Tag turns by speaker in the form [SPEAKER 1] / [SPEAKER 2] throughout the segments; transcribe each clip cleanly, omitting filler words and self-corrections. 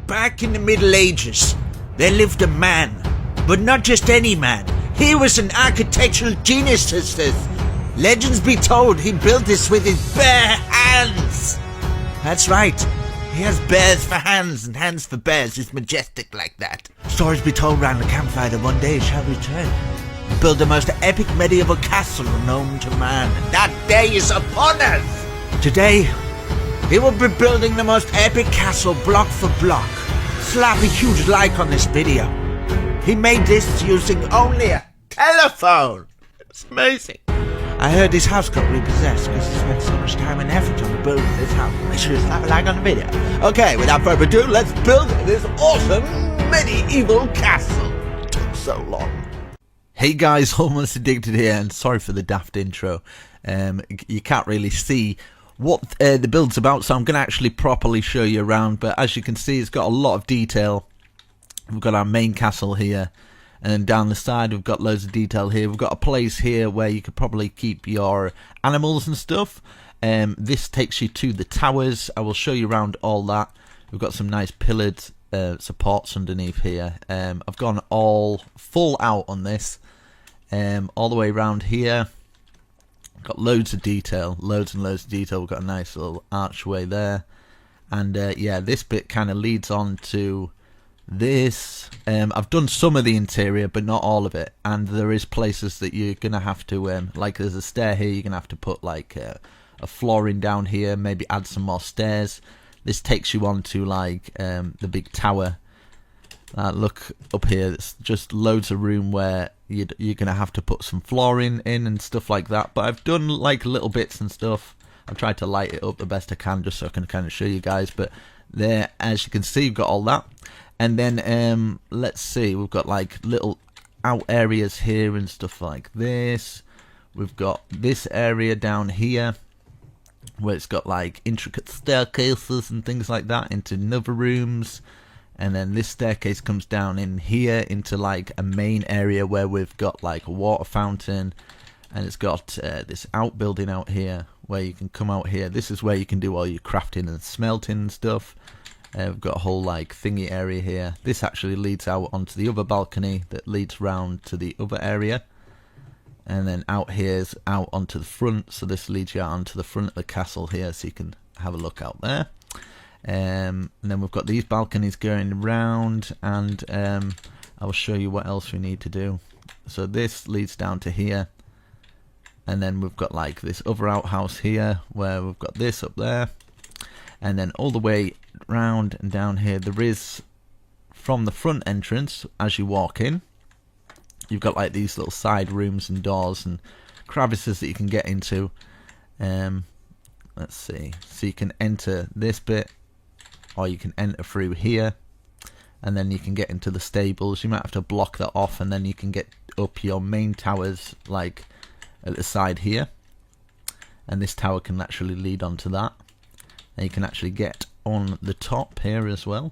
[SPEAKER 1] back in the Middle Ages, there lived a man, but not just any man. He was an architectural genius, sisters. Legends be told he built this with his bare hands. That's right. He has bears for hands and hands for bears. He's majestic like that. Stories be told round the campfire that one day he shall return and build the most epic medieval castle known to man. And that day is upon us. Today, he will be building the most epic castle block for block. Slap a huge like on this video. He made this using only a telephone. It's amazing. I heard this house got repossessed because he spent so much time and effort on the building of this house. Make sure to slap a like on the video. Okay, without further ado, let's build this awesome medieval castle. It took so long. Hey guys, Almost Addicted here, and sorry for the daft intro. You can't really see what the build's about, so I'm going to actually properly show you around. But as you can see, it's got a lot of detail. We've got our main castle here. And then down the side we've got loads of detail here. We've got a place here where you could probably keep your animals and stuff. This takes you to the towers. I will show you around all that. We've got some nice pillared supports underneath here. I've gone all full out on this. All the way around here. Got loads of detail. Loads and loads of detail. We've got a nice little archway there. And yeah, this bit kind of leads on to this. I've done some of the interior but not all of it, and there is places that you're gonna have to like there's a stair here, you're gonna have to put like a flooring down here, maybe add some more stairs. This takes you on to like the big tower. Look up here, it's just loads of room where you're gonna have to put some flooring in and stuff like that, but I've done like little bits and stuff. I've tried to light it up the best I can just so I can kind of show you guys, but there, as you can see, you've got all that. And then let's see, we've got like little out areas here and stuff like this. We've got this area down here where it's got like intricate staircases and things like that into another rooms. And then this staircase comes down in here into like a main area where we've got like a water fountain. And it's got this outbuilding out here where you can come out here. This is where you can do all your crafting and smelting and stuff. We've got a whole like thingy area here. This actually leads out onto the other balcony that leads round to the other area. And then out here's out onto the front. So this leads you out onto the front of the castle here, so you can have a look out there. And then we've got these balconies going around, and I will show you what else we need to do. So this leads down to here. And then we've got like this other outhouse here where we've got this up there. And then all the way round and down here, there is, from the front entrance, as you walk in, you've got like these little side rooms and doors and crevices that you can get into. Let's see, so you can enter this bit, or you can enter through here, and then you can get into the stables. You might have to block that off, and then you can get up your main towers like at the side here, and this tower can actually lead onto that. And you can actually get on the top here as well,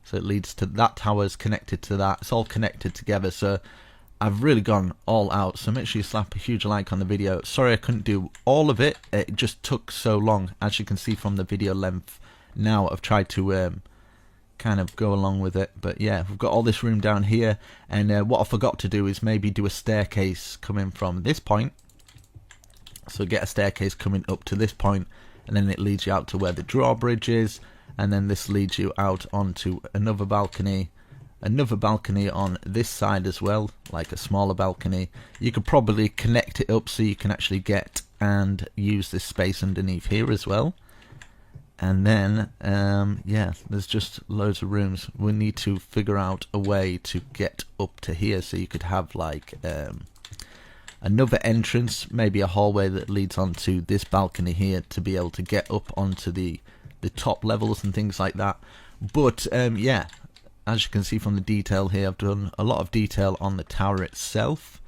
[SPEAKER 1] so it leads to that tower's connected to that. It's all connected together, so I've really gone all out. So make sure you slap a huge like on the video. Sorry I couldn't do all of it, it just took so long. As you can see from the video length now, I've tried to kind of go along with it. But yeah, we've got all this room down here, and what I forgot to do is maybe do a staircase coming from this point. So get a staircase coming up to this point, and then it leads you out to where the drawbridge is, and then this leads you out onto another balcony on this side as well, like a smaller balcony. You could probably connect it up so you can actually get and use this space underneath here as well. And then yeah, there's just loads of rooms. We need to figure out a way to get up to here, so you could have like another entrance, maybe a hallway that leads onto this balcony here to be able to get up onto the top levels and things like that. But yeah, as you can see from the detail here, I've done a lot of detail on the tower itself.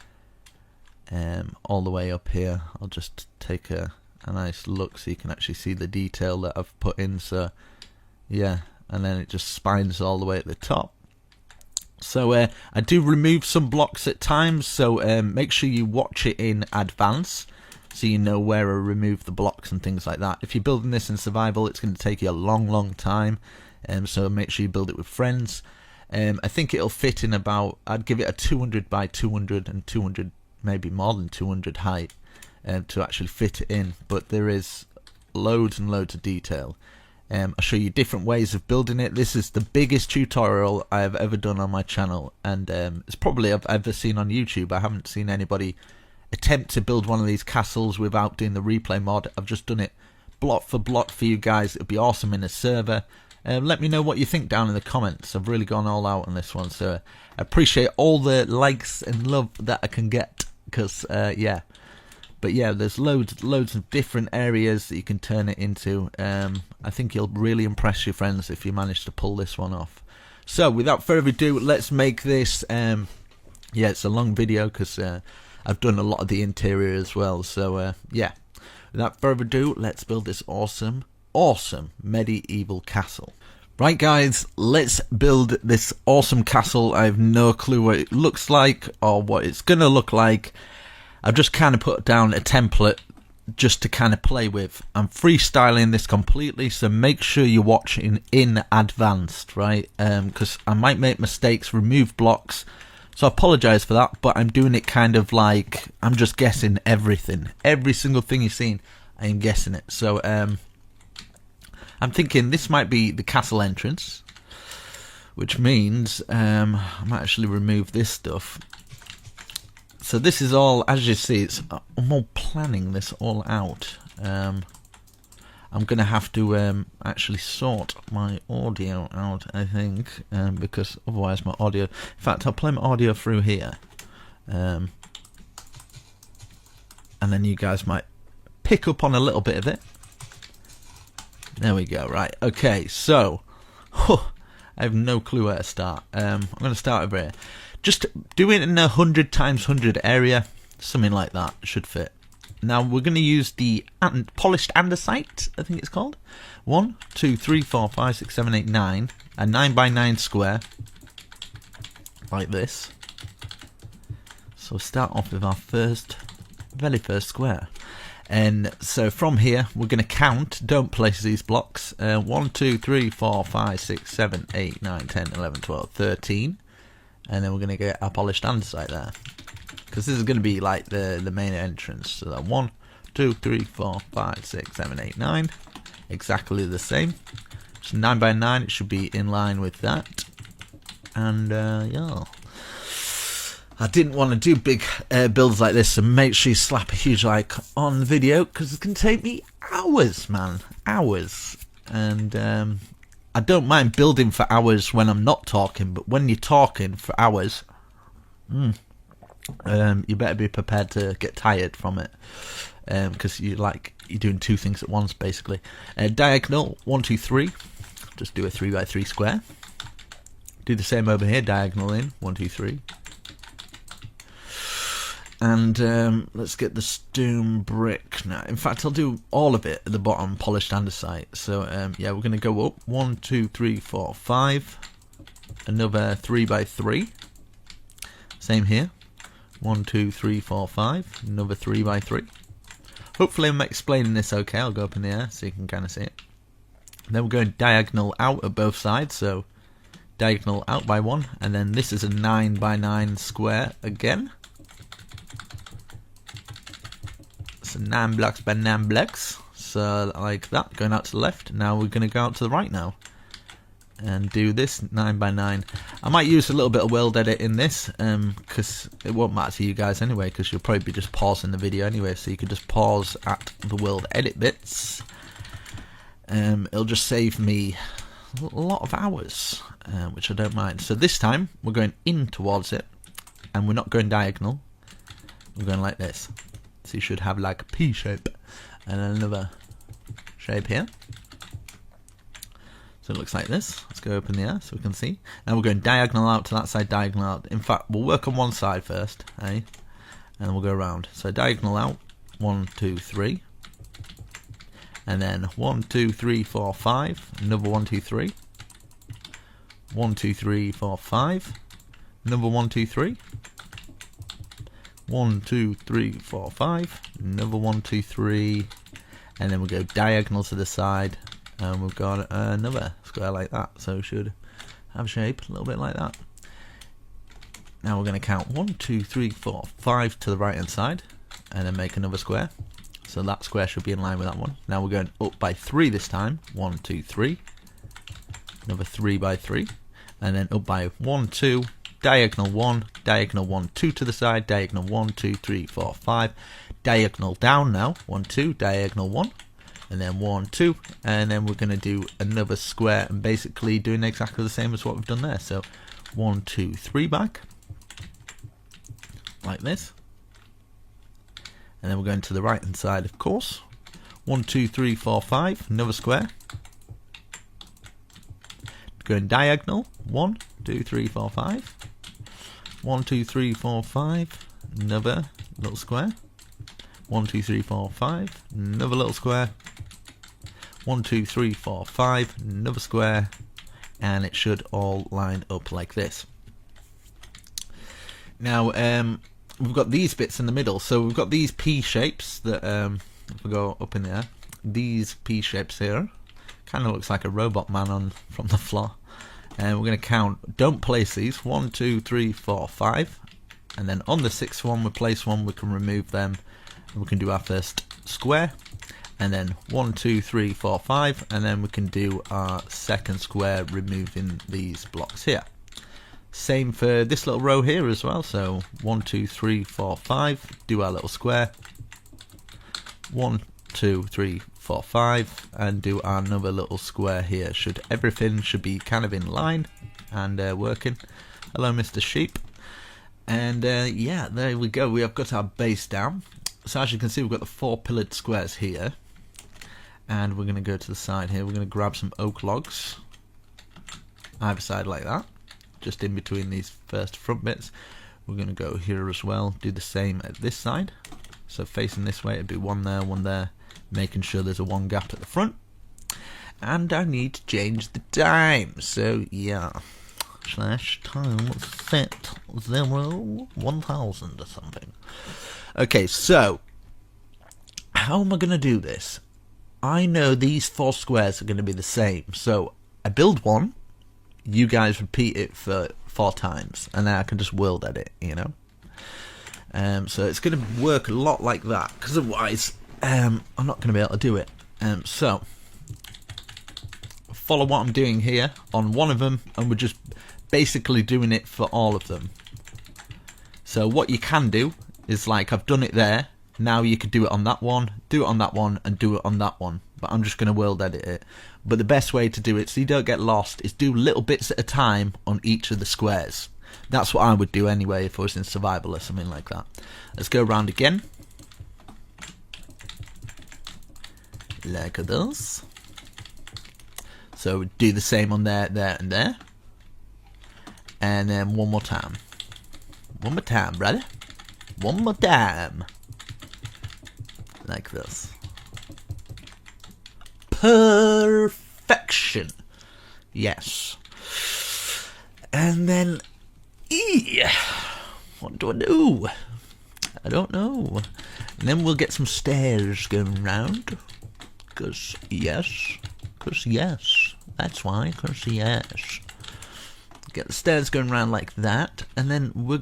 [SPEAKER 1] All the way up here, I'll just take a nice look so you can actually see the detail that I've put in. So yeah, and then it just spines all the way at the top. So I do remove some blocks at times, so make sure you watch it in advance so you know where I remove the blocks and things like that. If you're building this in survival, it's going to take you a long time.
[SPEAKER 2] So make sure you build it with friends. I think it'll fit in about, I'd give it a 200 by 200 and 200, maybe more than 200 height to actually fit it in. But there is loads and loads of detail. I'll show you different ways of building it. This is the biggest tutorial I have ever done on my channel, and it's probably I've ever seen on YouTube. I haven't seen anybody attempt to build one of these castles without doing the replay mod. I've just done it block for block for you guys. It'd be awesome in a server. Let me know what you think down in the comments. I've really gone all out on this one, so I appreciate all the likes and love that I can get, because yeah. But yeah, there's loads of different areas that you can turn it into. I think you'll really impress your friends if you manage to pull this one off. So without further ado, let's make this. Yeah, it's a long video because I've done a lot of the interior as well. So yeah, without further ado, let's build this awesome medieval castle. Right guys, let's build this awesome castle. I have no clue what it looks like or what it's gonna look like. I've just kind of put down a template just to kind of play with. I'm freestyling this completely, so make sure you're watching in advanced, right? Because I might make mistakes, remove blocks, so I apologize for that, but I'm doing it kind of like I'm just guessing everything. Every single thing you've seen, I am guessing it. So I'm thinking this might be the castle entrance, which means I might actually remove this stuff. So this is all, as you see, I'm all planning this all out. I'm going to have to actually sort my audio out, I think, because otherwise my audio... In fact, I'll play my audio through here. And then you guys might pick up on a little bit of it. There we go, right. Okay, so... I have no clue where to start. I'm going to start over here. Just do it in a 100 times 100 area, something like that should fit. Now we're going to use the polished andesite, I think it's called. 1, 2, 3, 4, 5, 6, 7, 8, 9. A 9 by 9 square, like this. So we'll start off with our very first square. And so from here, we're going to count, don't place these blocks. 1, 2, 3, 4, 5, 6, 7, 8, 9, 10, 11, 12, 13. And then we're going to get our polished andesite there, because this is going to be like the main entrance. So that 1, 2, 3, 4, 5, 6, 7, 8, 9, exactly the same. So 9 by 9, it should be in line with that. And yeah, I didn't want to do big builds like this, so make sure you slap a huge like on the video, because it's going to take me hours, man, hours. And I don't mind building for hours when I'm not talking, but when you're talking for hours, you better be prepared to get tired from it, because you're doing two things at once basically. Diagonal 1, 2, 3. Just do a 3 by 3 square. Do the same over here. Diagonal in 1, 2, 3. And let's get the stone brick now. In fact, I'll do all of it at the bottom, polished andesite. So yeah, we're going to go up 1, 2, 3, 4, 5. Another 3 by 3. Same here. 1, 2, 3, 4, 5. Another 3 by 3. Hopefully I'm explaining this okay. I'll go up in the air so you can kind of see it. Then we're going diagonal out at both sides. So diagonal out by 1. And then this is a 9 by 9 square again. So 9 blocks by 9 blocks, so like that, going out to the left. Now we're going to go out to the right now and do this 9 by 9. I might use a little bit of world edit in this, because it won't matter to you guys anyway, because you'll probably be just pausing the video anyway, so you can just pause at the world edit bits. It'll just save me a lot of hours, which I don't mind. So this time we're going in towards it, and we're not going diagonal, we're going like this. So you should have like a P shape and another shape here. So it looks like this. Let's go up in the air so we can see. Now we're going diagonal out to that side, diagonal out. In fact, we'll work on one side first, eh? And then we'll go around. So diagonal out, 1, 2, 3. And then 1, 2, 3, 4, 5. Another 1, 2, 3. 1, 2, 3, 4, 5. Another 1, 2, 3. 1, 2, 3, 4, 5. Another 1, 2, 3. And then we'll go diagonal to the side. and we've got another square like that, so we should have a shape a little bit like that. Now we're going to count 1, 2, 3, 4, 5 to the right hand side, and then make another square. So that square should be in line with that one. Now we're going up by 3 this time. 1, 2, 3. Another 3 by 3, and then up by 1, 2. Diagonal 1, diagonal 1, 2 to the side, diagonal 1, 2, 3, 4, 5. Diagonal down now. 1, 2, diagonal 1. And then 1, 2, and then we're going to do another square, and basically doing exactly the same as what we've done there. So 1, 2, 3 back, like this, and then we're going to the right hand side, of course. 1, 2, 3, 4, 5, another square. Going diagonal, 1, 2, 3, 4, 5. 1, 2, 3, 4, 5, another little square. 1, 2, 3, 4, 5, another little square. 1, 2, 3, 4, 5, another square, and it should all line up like this. Now we've got these bits in the middle, so we've got these P shapes that if we go up in there, these P shapes here, kind of looks like a robot man from the floor. And we're going to count, don't place these, 1, 2, 3, 4, 5, and then on the 6th one we place one, we can remove them, and we can do our first square. And then 1, 2, 3, 4, 5, and then we can do our second square, removing these blocks here. Same for this little row here as well. So 1, 2, 3, 4, 5, do our little square. 1, 2, 3, 4, 5, and do our another little square here. Everything should be kind of in line and working. Hello, Mr. Sheep. And yeah, there we go. We have got our base down. So as you can see, we've got the 4 pillared squares here. And we're going to go to the side here. We're going to grab some oak logs, either side like that, just in between these first front bits. We're going to go here as well, do the same at this side. So facing this way, it'd be one there, making sure there's a 1 gap at the front. And I need to change the time. So yeah, /time set 0 1000 or something. Okay, so how am I going to do this? I know these 4 squares are going to be the same, so I build one, you guys repeat it for 4 times, and then I can just world edit, you know. So it's going to work a lot like that, because otherwise I'm not going to be able to do it. So follow what I'm doing here on one of them, and we're just basically doing it for all of them. So what you can do is, like, I've done it there. Now you could do it on that one, do it on that one, and do it on that one. But I'm just going to world edit it. But the best way to do it, so you don't get lost, is do little bits at a time on each of the squares. That's what I would do anyway if I was in survival or something like that. Let's go around again. Like this. So do the same on there, there, and there. And then one more time. One more time, brother. One more time. Like this. Perfection. Yes. And then what do I do? I don't know. And then we'll get some stairs going round. Cause yes. That's why. Cause yes. Get the stairs going round like that. And then we're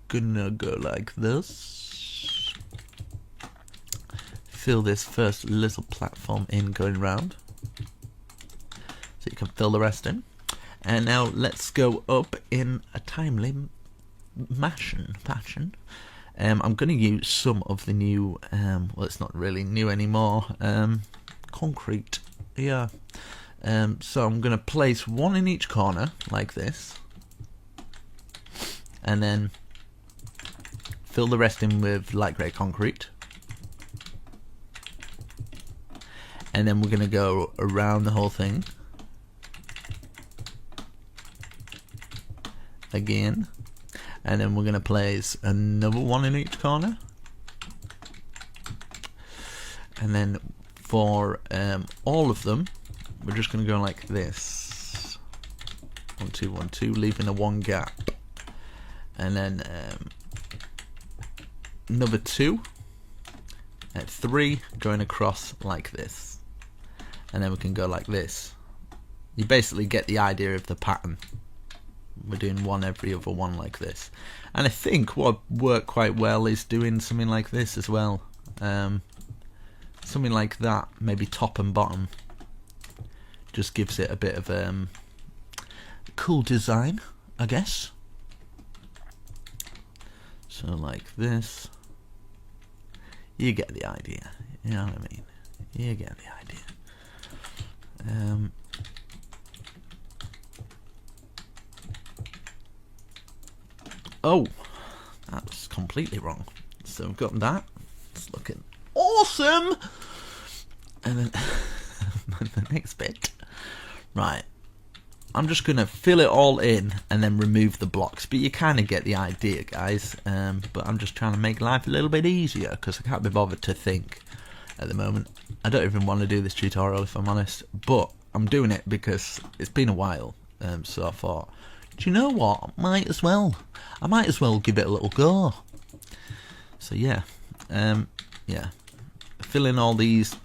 [SPEAKER 2] gonna go like this. Fill this first little platform in going round, so you can fill the rest in. And now let's go up in a timely fashion. I'm going to use some of the new, well, it's not really new anymore, concrete. Yeah. So I'm going to place one in each corner like this, and then fill the rest in with light grey concrete. And then we're going to go around the whole thing again. And then we're going to place another one in each corner. And then for all of them, we're just going to go like this. 1, 2, 1, 2, leaving a 1 gap. And then another 2 at 3 going across like this. and then we can go like this. You basically get the idea of the pattern. We're doing one every other one like this. And I think what worked quite well is doing something like this as well. Something like that, maybe top and bottom. Just gives it a bit of cool design, I guess. So like this. You get the idea. You know what I mean? You get the idea. Oh, that was completely wrong. So we've got that. It's looking awesome. And then the next bit. Right. I'm just going to fill it all in and then remove the blocks. But you kind of get the idea, guys. But I'm just trying to make life a little bit easier because I can't be bothered to think at the moment. I don't even want to do this tutorial, if I'm honest. But I'm doing it because it's been a while. So I thought, do you know what? I might as well give it a little go. So yeah. Yeah. Fill in all these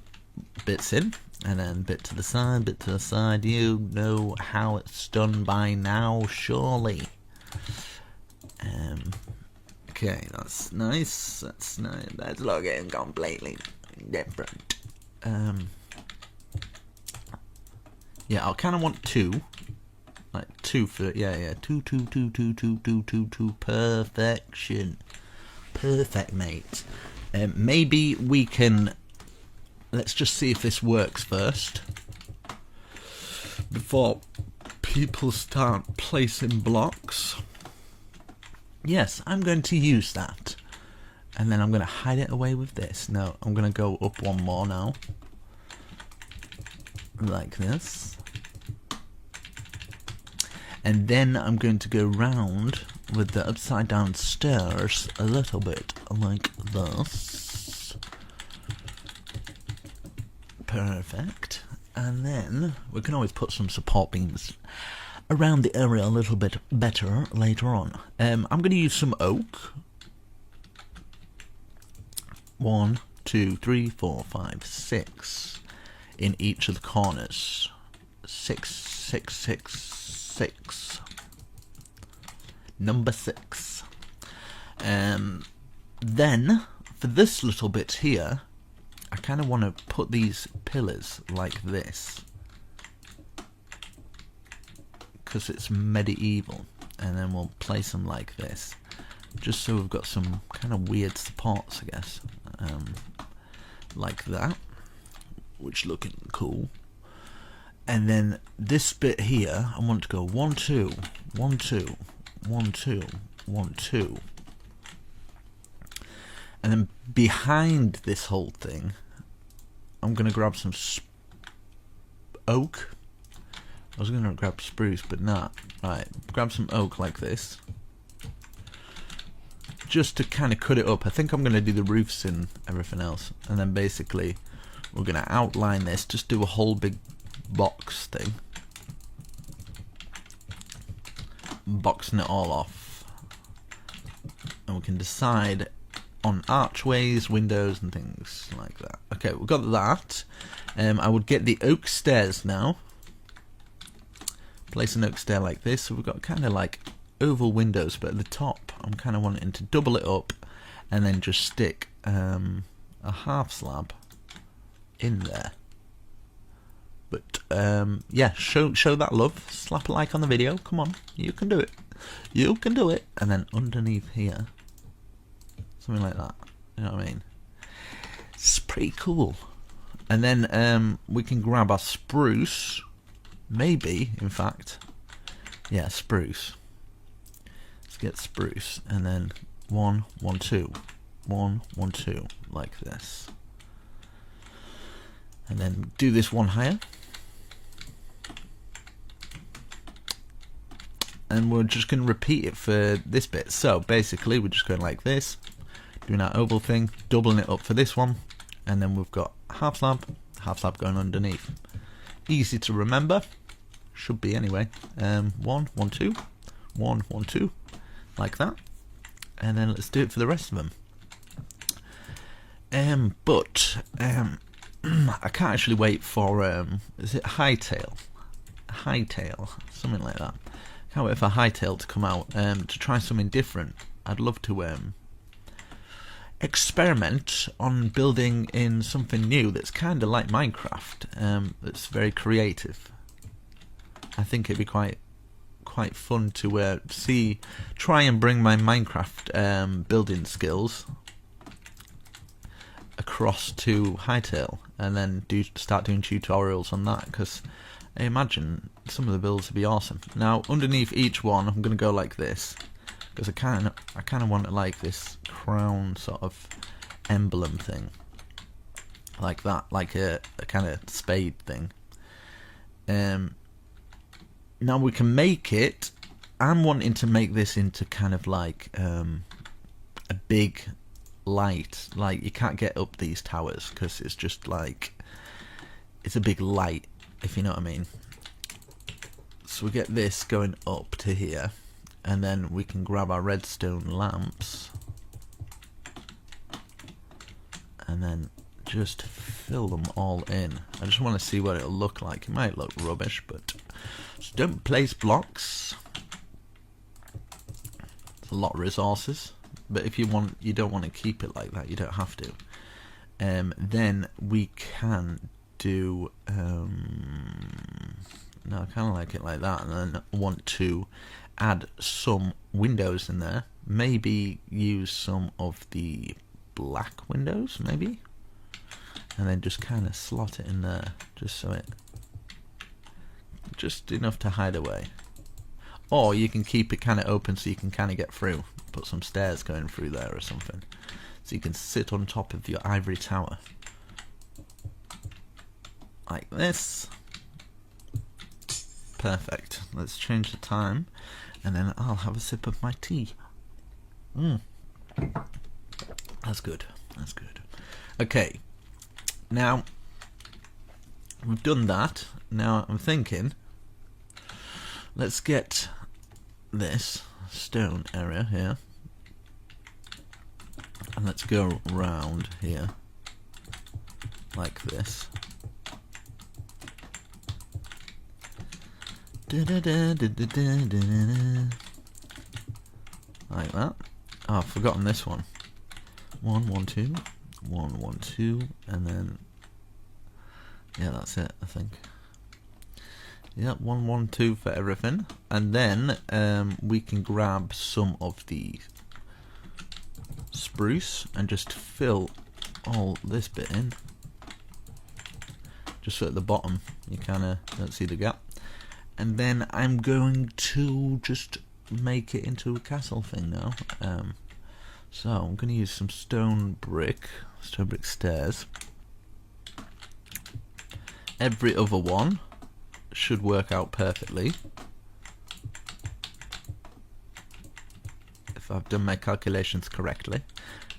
[SPEAKER 2] bits in. And then bit to the side, bit to the side. You know how it's done by now, surely. Okay, that's nice. That's nice. That's looking completely different. Yeah, I kind of want two. Like two for two. Perfection. Perfect, mate. Maybe we can. Let's just see if this works first before people start placing blocks. Yes, I'm going to use that. And then I'm going to hide it away with this. No, I'm going to go up one more now. Like this. And then I'm going to go round with the upside down stairs a little bit like this. Perfect. And then we can always put some support beams around the area a little bit better later on. I'm going to use some oak. 1, 2, 3, 4, 5, 6 in each of the corners. 6, 6, 6, 6. Number 6. Then for this little bit here, I kind of want to put these pillars like this because it's medieval, and then we'll place them like this just so we've got some kind of weird supports, I guess, like that, which looking cool. And then this bit here, I want to go 1, 2, 1, 2, 1, 2, 1, 2. And then behind this whole thing, I'm going to grab some oak. I was going to grab spruce, but not. Right, grab some oak like this. Just to kind of cut it up. I think I'm going to do the roofs and everything else. And then basically, we're going to outline this. Just do a whole big box thing. Boxing it all off. And we can decide on archways, windows and things like that. Okay, we've got that. I would get the oak stairs now. Place an oak stair like this. So we've got kind of like oval windows, but at the top I'm kind of wanting to double it up and then just stick a half slab in there. But yeah, show that love. Slap a like on the video. Come on, you can do it. You can do it. And then underneath here, something like that. You know what I mean? It's pretty cool. And then we can grab our spruce. Maybe, in fact. Yeah, spruce. Let's get spruce. And then 1, 1, 2. 1, 1, 2. Like this. And then do this one higher. And we're just going to repeat it for this bit. So basically we're just going like this. Doing our oval thing, doubling it up for this one, and then we've got half slab going underneath. Easy to remember, should be anyway. 1, 1, 2, 1, 1, 2, like that, and then let's do it for the rest of them. I can't actually wait for is it Hightail, something like that. Can't wait for Hightail to come out to try something different. I'd love to experiment on building in something new that's kind of like Minecraft. That's very creative. I think it'd be quite fun to try and bring my Minecraft building skills across to Hightail, and then start doing tutorials on that, because I imagine some of the builds would be awesome. Now underneath each one I'm going to go like this, because I kind of want it like this crown sort of emblem thing, like that, like a kind of spade thing. Now we can make it. I'm wanting to make this into kind of like a big light. Like, you can't get up these towers because it's just like, it's a big light, if you know what I mean. So we get this going up to here, and then we can grab our redstone lamps and then just fill them all in. I just want to see what it'll look like. It might look rubbish, but just don't place blocks. It's a lot of resources, but if you don't want to keep it like that, you don't have to. Then we can do no, I kind of like it like that, and then I want to add some windows in there. Maybe use some of the black windows, maybe, and then just kind of slot it in there, just so just enough to hide away. Or you can keep it kind of open so you can kind of get through. Put some stairs going through there or something, so you can sit on top of your ivory tower like this. Perfect. Let's change the time, and then I'll have a sip of my tea. That's good. That's good. Okay, now we've done that. Now I'm thinking, let's get this stone area here, and let's go round here like this. Like that. Oh, I've forgotten this one. 1 1 2 1 1 2, and then yeah, that's it, I think. Yeah, 1 1 2 for everything, and then we can grab some of the spruce and just fill all this bit in, just so at the bottom you kind of don't see the gap. And then I'm going to just make it into a castle thing now. So I'm going to use some stone brick stairs. Every other one should work out perfectly, if I've done my calculations correctly.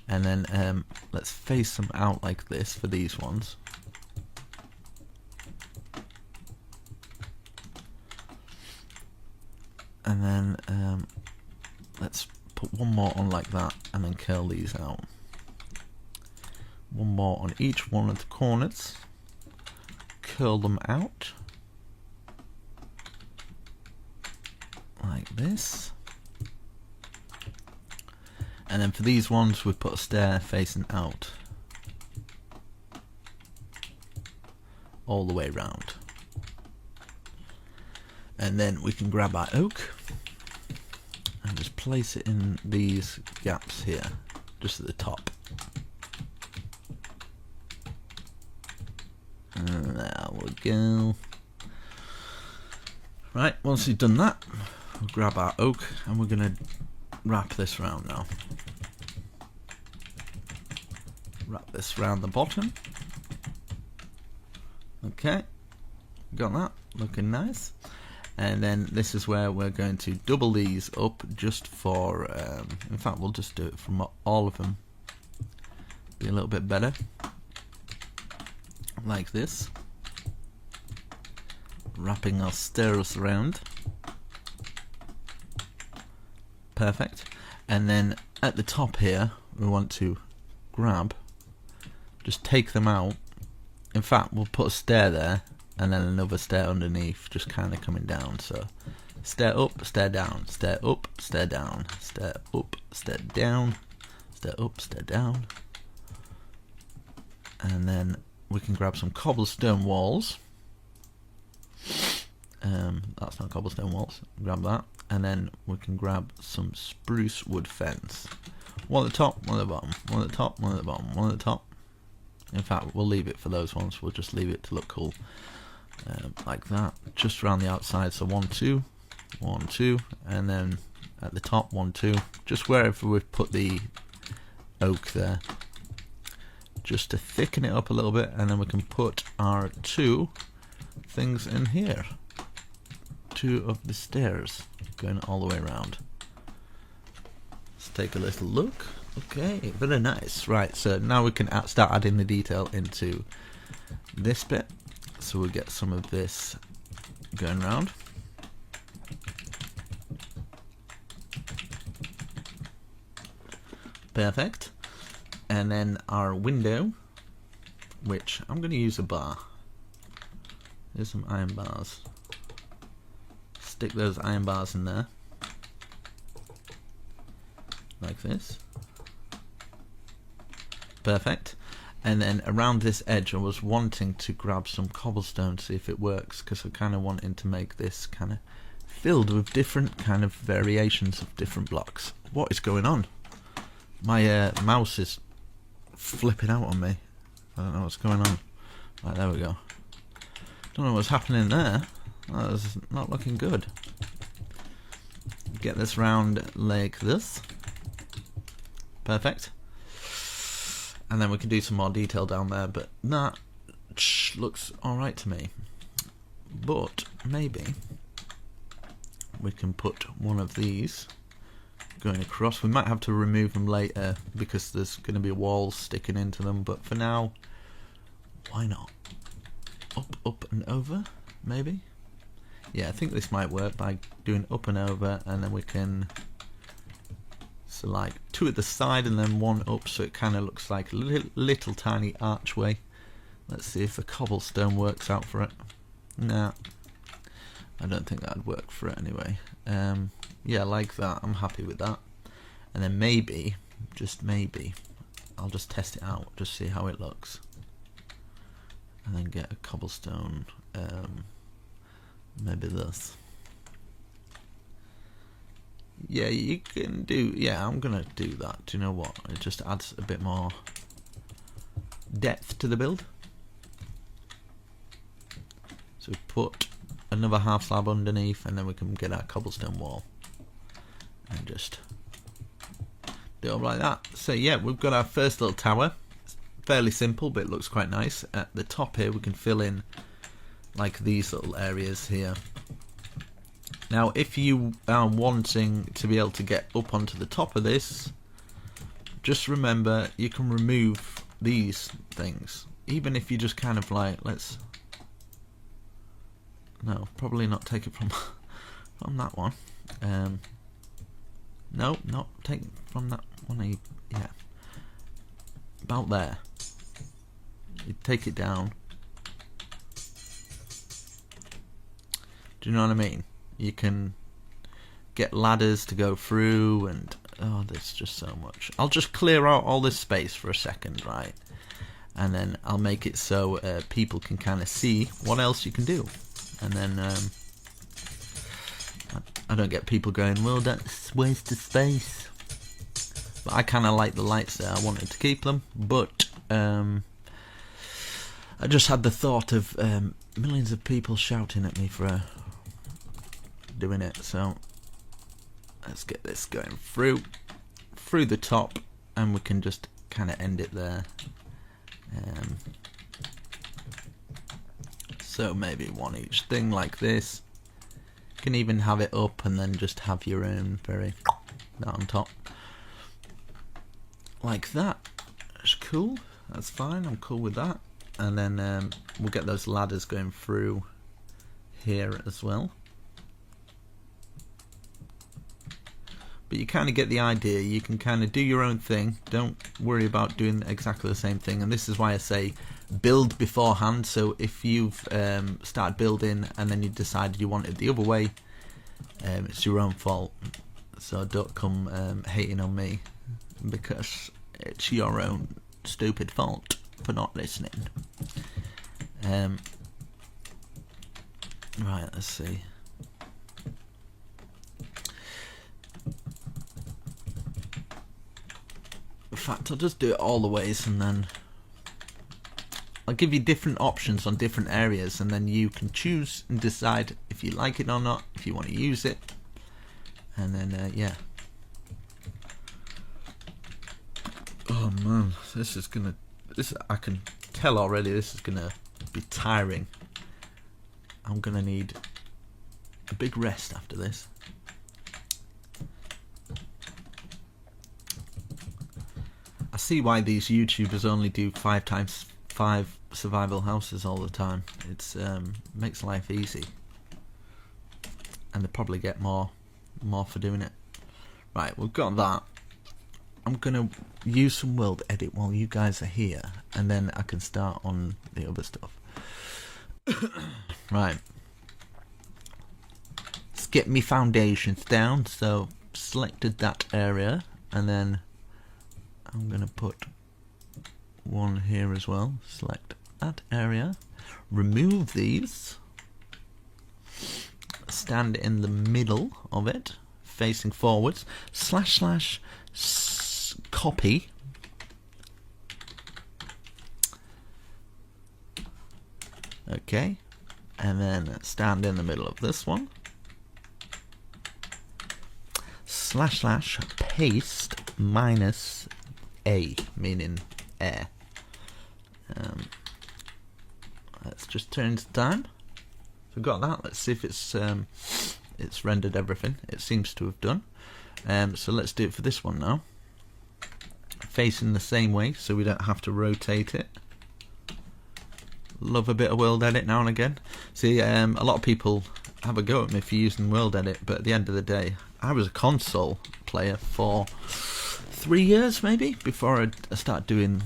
[SPEAKER 2] And then let's face them out like this for these ones. And then let's put one more on like that, and then curl these out. One more on each one of the corners. Curl them out like this. And then for these ones, we put a stair facing out all the way around. And then we can grab our oak and just place it in these gaps here, just at the top. And there we go. Right, once we've done that, we'll grab our oak and we're going to wrap this round now. Wrap this round the bottom. Okay, got that, looking nice. And then this is where we're going to double these up just for, in fact we'll just do it from all of them, be a little bit better, like this, wrapping our stairs around. Perfect. And then at the top here we want to grab, just take them out in fact, we'll put a stair there, and then another stair underneath, just kind of coming down. So stair up, stair down, stair up, stair down, stair up, stair down, stair up, stair down. And then we can grab some cobblestone walls. That's not cobblestone walls. Grab that. And then we can grab some spruce wood fence. One at the top, one at the bottom. One at the top, one at the bottom. One at the top. In fact, we'll leave it for those ones. We'll just leave it to look cool. Like that. Just around the outside. So 1, 2. 1, 2. And then at the top, 1, 2. Just wherever we've put the oak there. Just to thicken it up a little bit. And then we can put our 2 things in here. 2 of the stairs going all the way around. Let's take a little look. Okay, very nice. Right, so now we can start adding the detail into this bit. So we'll get some of this going around. Perfect. And then our window, which I'm going to use a bar. There's some iron bars. Stick those iron bars in there. Like this. Perfect. And then around this edge I was wanting to grab some cobblestone to see if it works, because I'm kind of wanting to make this kind of filled with different kind of variations of different blocks. What is going on? My mouse is flipping out on me. I don't know what's going on. Right, there we go. Don't know what's happening there. That was not looking good. Get this round like this. Perfect. And then we can do some more detail down there, but that looks alright to me. But maybe we can put one of these going across. We might have to remove them later because there's going to be walls sticking into them, but for now, why not? Up, up and over, maybe? Yeah, I think this might work by doing up and over, and then we can, so like 2 at the side and then 1 up, so it kind of looks like a little tiny archway. Let's see if the cobblestone works out for it. Nah, I don't think that'd work for it anyway. Yeah, like that. I'm happy with that. And then maybe, just maybe, I'll just test it out, just see how it looks. And then get a cobblestone, maybe this. Yeah, you can do, yeah, I'm gonna do that. Do you know what? It just adds a bit more depth to the build. So we put another half slab underneath, and then we can get our cobblestone wall. And just do it like that. So yeah, we've got our first little tower. It's fairly simple, but it looks quite nice. At the top here, we can fill in like these little areas here. Now, if you are wanting to be able to get up onto the top of this, just remember you can remove these things. Even if you just kind of like, let's, no, probably not take it from that one. No, not take it from that one. Yeah, about there. You take it down. Do you know what I mean? You can get ladders to go through, and oh, there's just so much. I'll just clear out all this space for a second, right? And then I'll make it so people can kind of see what else you can do. And then I don't get people going, well, that's waste of space. But I kind of like the lights there. I wanted to keep them, but I just had the thought of millions of people shouting at me for doing it. So let's get this going through the top, and we can just kind of end it there. So maybe one each thing like this. You can even have it up and then just have your own that on top. Like that. That's cool. That's fine. I'm cool with that. And then we'll get those ladders going through here as well. But you kind of get the idea. You can kind of do your own thing. Don't worry about doing exactly the same thing. And this is why I say build beforehand. So if you've started building and then you decided you want it the other way, it's your own fault. So don't come hating on me, because it's your own stupid fault for not listening. Right, let's see. In fact, I'll just do it all the ways, and then I'll give you different options on different areas, and then you can choose and decide if you like it or not, if you want to use it. And then yeah. Oh man, I can tell already this is gonna be tiring. I'm gonna need a big rest after this. I see why these YouTubers only do 5x5 survival houses all the time. It's makes life easy, and they probably get more for doing it. Right, we've got that. I'm gonna use some world edit while you guys are here, and then I can start on the other stuff. Right, let's get me foundations down. So selected that area, and then I'm gonna put one here as well. Select that area, remove these, stand in the middle of it, facing forwards, / copy, okay, and then stand in the middle of this one, / paste -a, meaning air. Let's just turn to time. So we've got that. Let's see if it's rendered everything. It seems to have done. So let's do it for this one now. Facing the same way, so we don't have to rotate it. Love a bit of world edit now and again. See, a lot of people have a go at me for using world edit, but at the end of the day, I was a console player for 3 years maybe before I started doing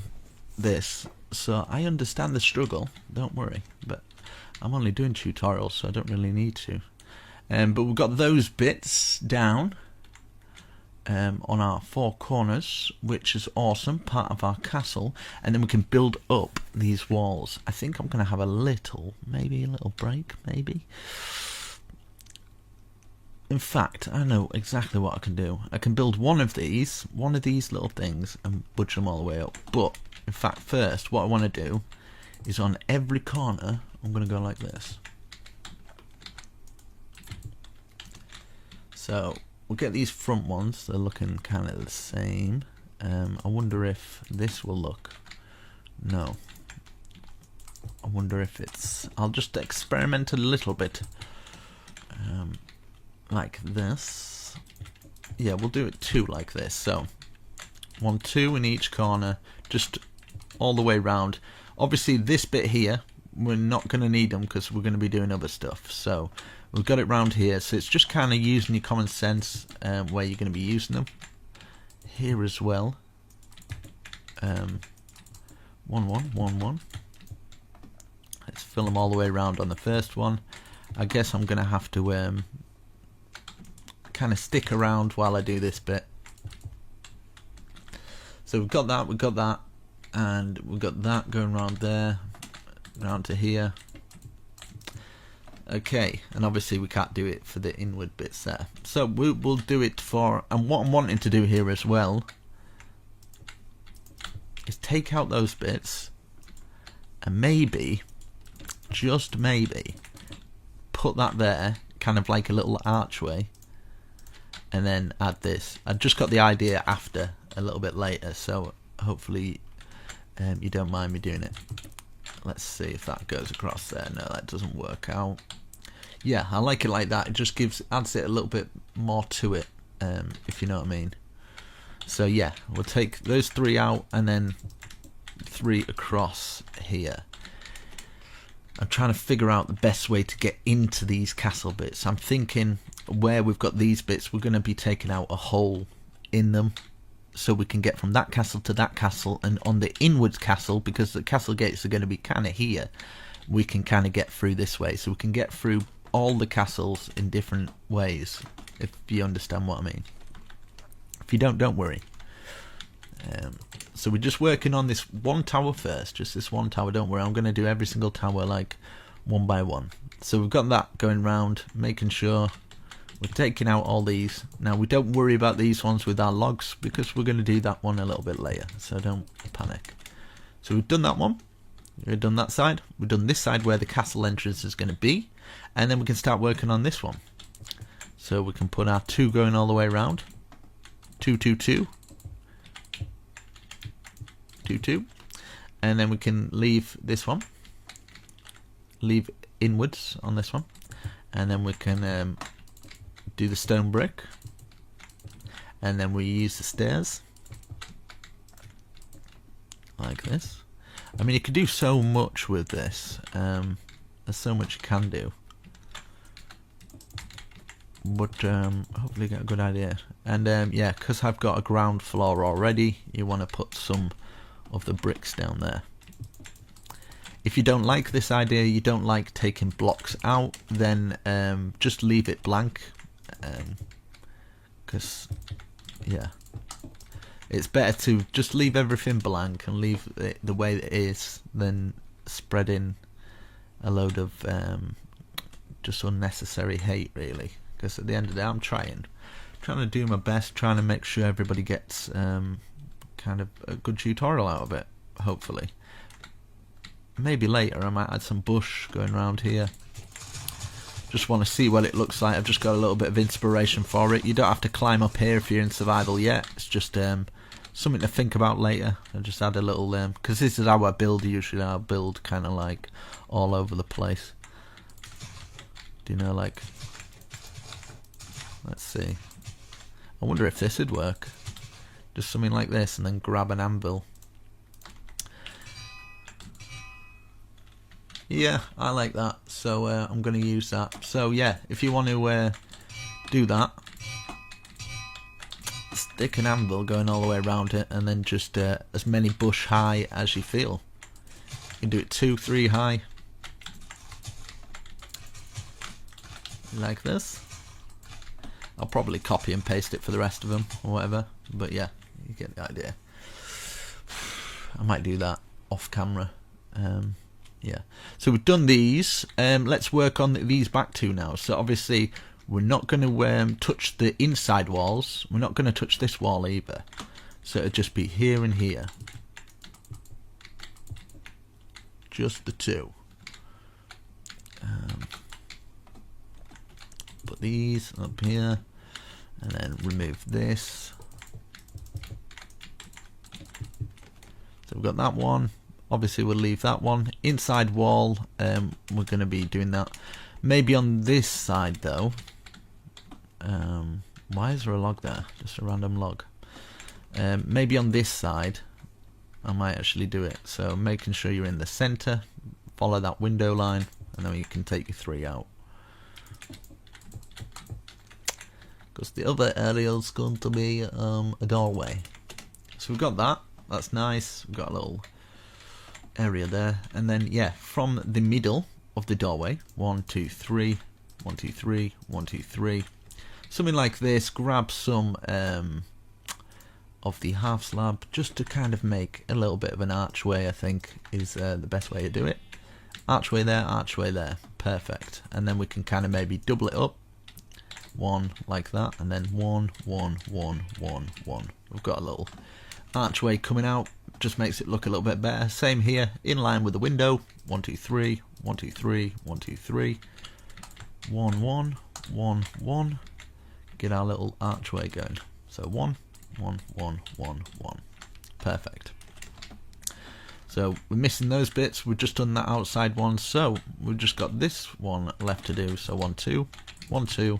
[SPEAKER 2] this, so I understand the struggle, don't worry, but I'm only doing tutorials, so I don't really need to. But we've got those bits down on our 4 corners, which is awesome, part of our castle, and then we can build up these walls. I think I'm going to have maybe a little break, maybe. In fact, I know exactly what I can do. I can build one of these little things, and budge them all the way up. But, in fact, first, what I want to do is on every corner, I'm going to go like this. So, we'll get these front ones. They're looking kind of the same. I wonder if this will look... No. I wonder if it's... I'll just experiment a little bit. Like this. Yeah, we'll do it 2 like this. So 1, 2 in each corner, just all the way round. Obviously this bit here, we're not going to need them because we're going to be doing other stuff. So we've got it round here. So it's just kind of using your common sense where you're going to be using them. Here as well. 1, 1, 1, 1. Let's fill them all the way around on the first one. I guess I'm going to have to kind of stick around while I do this bit. So we've got that, and we've got that going around there, round to here. Okay, and obviously we can't do it for the inward bits there. So we'll do it for, and what I'm wanting to do here as well is take out those bits and maybe, just maybe, put that there, kind of like a little archway, and then add this. I just got the idea after, a little bit later, so hopefully you don't mind me doing it. Let's see if that goes across there. No, that doesn't work out. Yeah, I like it like that. It just adds it a little bit more to it, if you know what I mean. So yeah, we'll take those 3 out and then 3 across here. I'm trying to figure out the best way to get into these castle bits. I'm thinking where we've got these bits, we're going to be taking out a hole in them. so we can get from that castle to that castle, and on the inwards castle, because the castle gates are going to be kind of here, we can kind of get through this way, so we can get through all the castles in different ways, if you understand what I mean. If you don't worry. So we're just working on this one tower first, just this one tower. Don't worry, I'm going to do every single tower like one by one. So we've got that going round, making sure we're taking out all these. Now we don't worry about these ones with our logs, because we're going to do that one a little bit later, so don't panic. So we've done that one, we've done that side, we've done this side where the castle entrance is going to be, and then we can start working on this one. So we can put our 2 going all the way around, 2 2 2 2 2, and then we can leave this one, leave inwards on this one, and then we can do the stone brick, and then we use the stairs like this. I mean, you can do so much with this. There's so much you can do, but hopefully you get a good idea. And yeah, because I've got a ground floor already, you want to put some of the bricks down there. If you don't like this idea, you don't like taking blocks out, then just leave it blank, because yeah, it's better to just leave everything blank and leave it the way it is than spreading a load of just unnecessary hate, really. Because at the end of the day, I'm trying to do my best, trying to make sure everybody gets kind of a good tutorial out of it, hopefully. Maybe later I might add some bush going around here. Just want to see what it looks like. I've just got a little bit of inspiration for it. You don't have to climb up here if you're in survival yet. It's just something to think about later. I'll just add a little, because this is how I build usually. I'll build kind of like all over the place. Do you know, like, let's see. I wonder if this would work. Just something like this, and then grab an anvil. Yeah, I like that, so I'm going to use that. So yeah, if you want to do that, stick an anvil going all the way around it, and then just as many bush high as you feel. You can do it 2, 3 high, like this. I'll probably copy and paste it for the rest of them or whatever, but yeah, you get the idea. I might do that off camera. Yeah, so we've done these. Let's work on these back two now. So obviously we're not going to touch the inside walls. We're not going to touch this wall either. So it'll just be here and here. Just the 2. Put these up here, and then remove this. So we've got that one. Obviously we'll leave that one. Inside wall, we're going to be doing that. Maybe on this side though. Why is there a log there? Just a random log. Maybe on this side I might actually do it. So making sure you're in the center. Follow that window line, and then you can take your 3 out. Because the other area is going to be a doorway. So we've got that. That's nice. We've got a little area there, and then yeah, from the middle of the doorway, 1 2 3 1 2 3 1 2 3, something like this. Grab some of the half slab, just to kind of make a little bit of an archway. I think is the best way to do it. Archway there, perfect. And then we can kind of maybe double it up, 1 like that, and then 1 1 1 1 1. We've got a little archway coming out. Just makes it look a little bit better. Same here, in line with the window. 1 2 3 1 2 3 1 2 3 1 1 1 1. Get our little archway going. So 1 1 1 1 1. Perfect. So we're missing those bits. We've just done that outside one. So we've just got this one left to do. So 1 2 1 2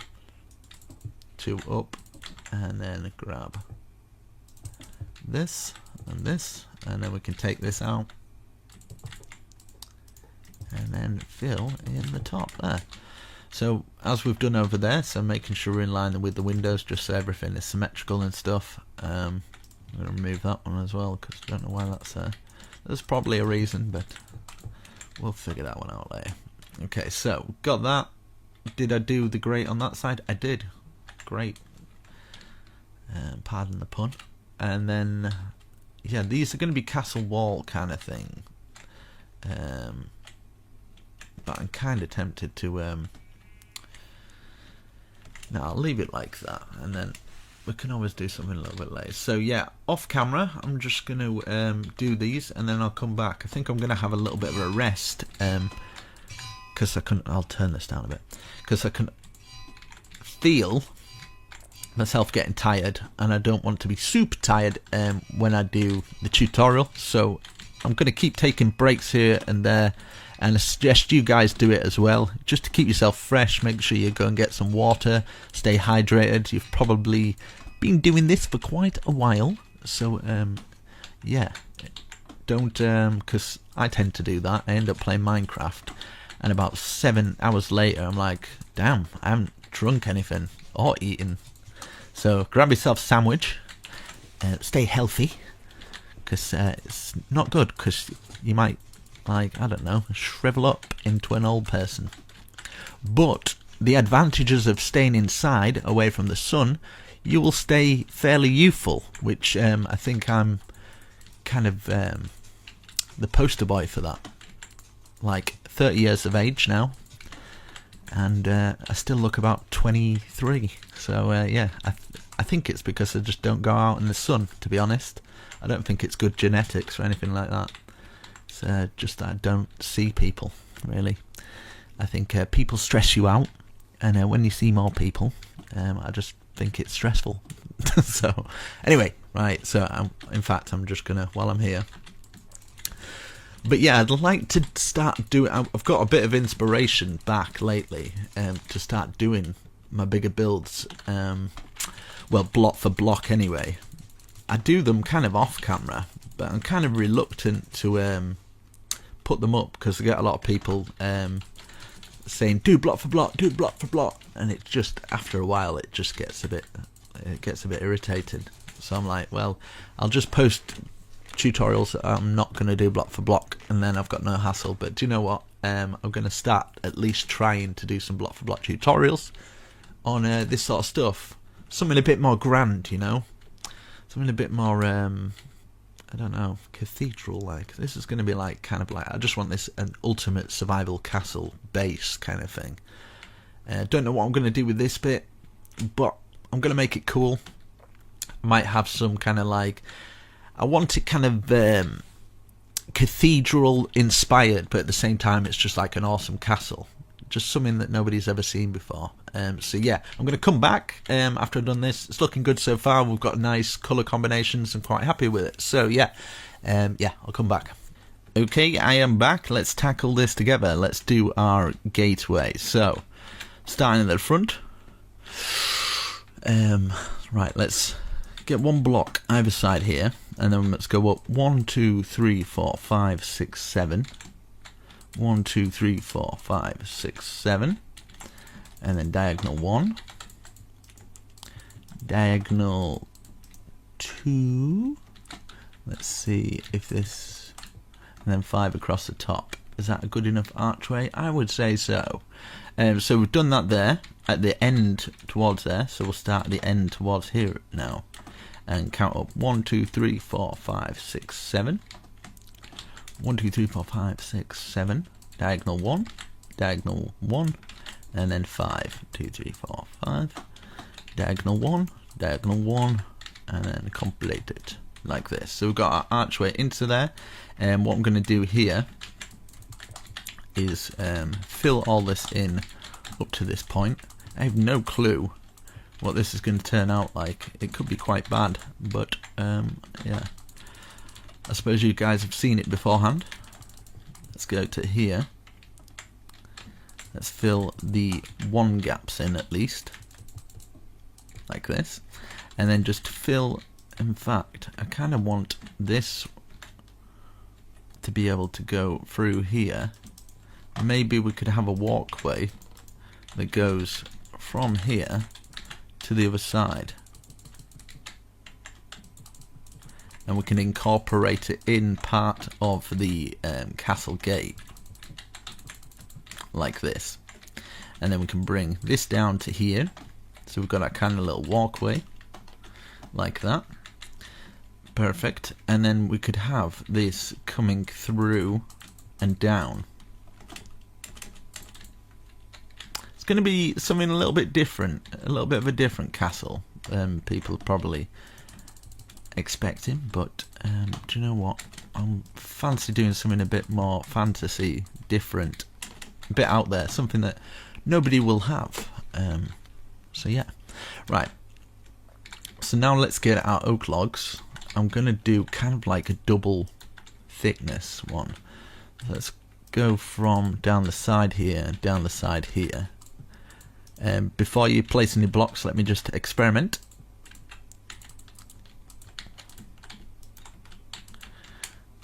[SPEAKER 2] 2 up, and then grab this and this, and then we can take this out and then fill in the top there. So as we've done over there, so making sure we're in line with the windows, just so everything is symmetrical and stuff. I'm going to remove that one as well, because I don't know why that's there. There's probably a reason, but we'll figure that one out later. Okay, so got that. Did I do the grate on that side? I did. Great. Pardon the pun. And then, yeah, these are going to be castle wall kind of thing. But I'm kind of tempted to... no, I'll leave it like that, and then we can always do something a little bit later. So yeah, off camera, I'm just going to do these, and then I'll come back. I think I'm going to have a little bit of a rest, because I'll turn this down a bit, because I can feel myself getting tired, and I don't want to be super tired when I do the tutorial. So I'm going to keep taking breaks here and there, and I suggest you guys do it as well, just to keep yourself fresh. Make sure you go and get some water, stay hydrated. You've probably been doing this for quite a while, so yeah, don't, because I tend to do that. I end up playing Minecraft, and about 7 hours later I'm like, damn, I haven't drunk anything or eaten. So grab yourself a sandwich, stay healthy, because it's not good, because you might, like, I don't know, shrivel up into an old person. But the advantages of staying inside, away from the sun, you will stay fairly youthful, which I think I'm kind of the poster boy for that. Like, 30 years of age now, and I still look about 23. So yeah, I think it's because I just don't go out in the sun, to be honest. I don't think it's good genetics or anything like that. It's just that I don't see people, really. I think people stress you out, and when you see more people, I just think it's stressful. So anyway, right, so in fact I'm just gonna, while I'm here, but yeah, I'd like to start doing, I've got a bit of inspiration back lately to start doing my bigger builds, well, block for block anyway. I do them kind of off camera, but I'm kind of reluctant to put them up, because I get a lot of people saying do block for block, do block for block, and it just, after a while, it just gets a bit irritated. So I'm like, well, I'll just post tutorials that I'm not going to do block for block, and then I've got no hassle. But do you know what? I'm going to start at least trying to do some block for block tutorials on this sort of stuff. Something a bit more grand, you know, something a bit more I don't know, cathedral like. This is going to be like, kind of like, I just want this an ultimate survival castle base kind of thing. Don't know what I'm going to do with this bit, but I'm going to make it cool. I might have some kind of like, I want it kind of cathedral inspired, but at the same time it's just like an awesome castle, just something that nobody's ever seen before. So yeah, I'm going to come back after I've done this. It's looking good so far. We've got nice colour combinations. I'm quite happy with it. So yeah, yeah, I'll come back. Okay, I am back. Let's tackle this together. Let's do our gateway. So, starting at the front. Right, let's get one block either side here, and then let's go up 1, 2, 3, 4, 5, 6, 7. 1, 2, 3, 4, 5, 6, 7. And then diagonal 1, diagonal 2, let's see if this, and then 5 across the top. Is that a good enough archway? I would say so. So we've done that there, at the end towards there, so we'll start at the end towards here now, and count up 1, 2, 3, 4, 5, 6, 7. 1, 2, 3, 4, 5, 6, 7. Diagonal 1, diagonal 1, and then 5, 2, 3, 4, 5, diagonal 1, diagonal 1, and then complete it like this. So we've got our archway into there, and what I'm going to do here is fill all this in up to this point. I have no clue what this is going to turn out like. It could be quite bad, but yeah, I suppose you guys have seen it beforehand. Let's go to here. Let's fill the 1 gaps in at least, like this, and then just fill, in fact, I kind of want this to be able to go through here. Maybe we could have a walkway that goes from here to the other side, and we can incorporate it in part of the castle gate, like this. And then we can bring this down to here, so we've got our kind of little walkway, like that. Perfect. And then we could have this coming through and down. It's going to be something a little bit different, a little bit of a different castle than people are probably expecting, but do you know what? I'm fancy doing something a bit more fantasy, different, a bit out there, something that nobody will have. So yeah, right. So now let's get our oak logs. I'm gonna do kind of like a double thickness one. So let's go from down the side here, down the side here. Before you place any blocks, let me just experiment.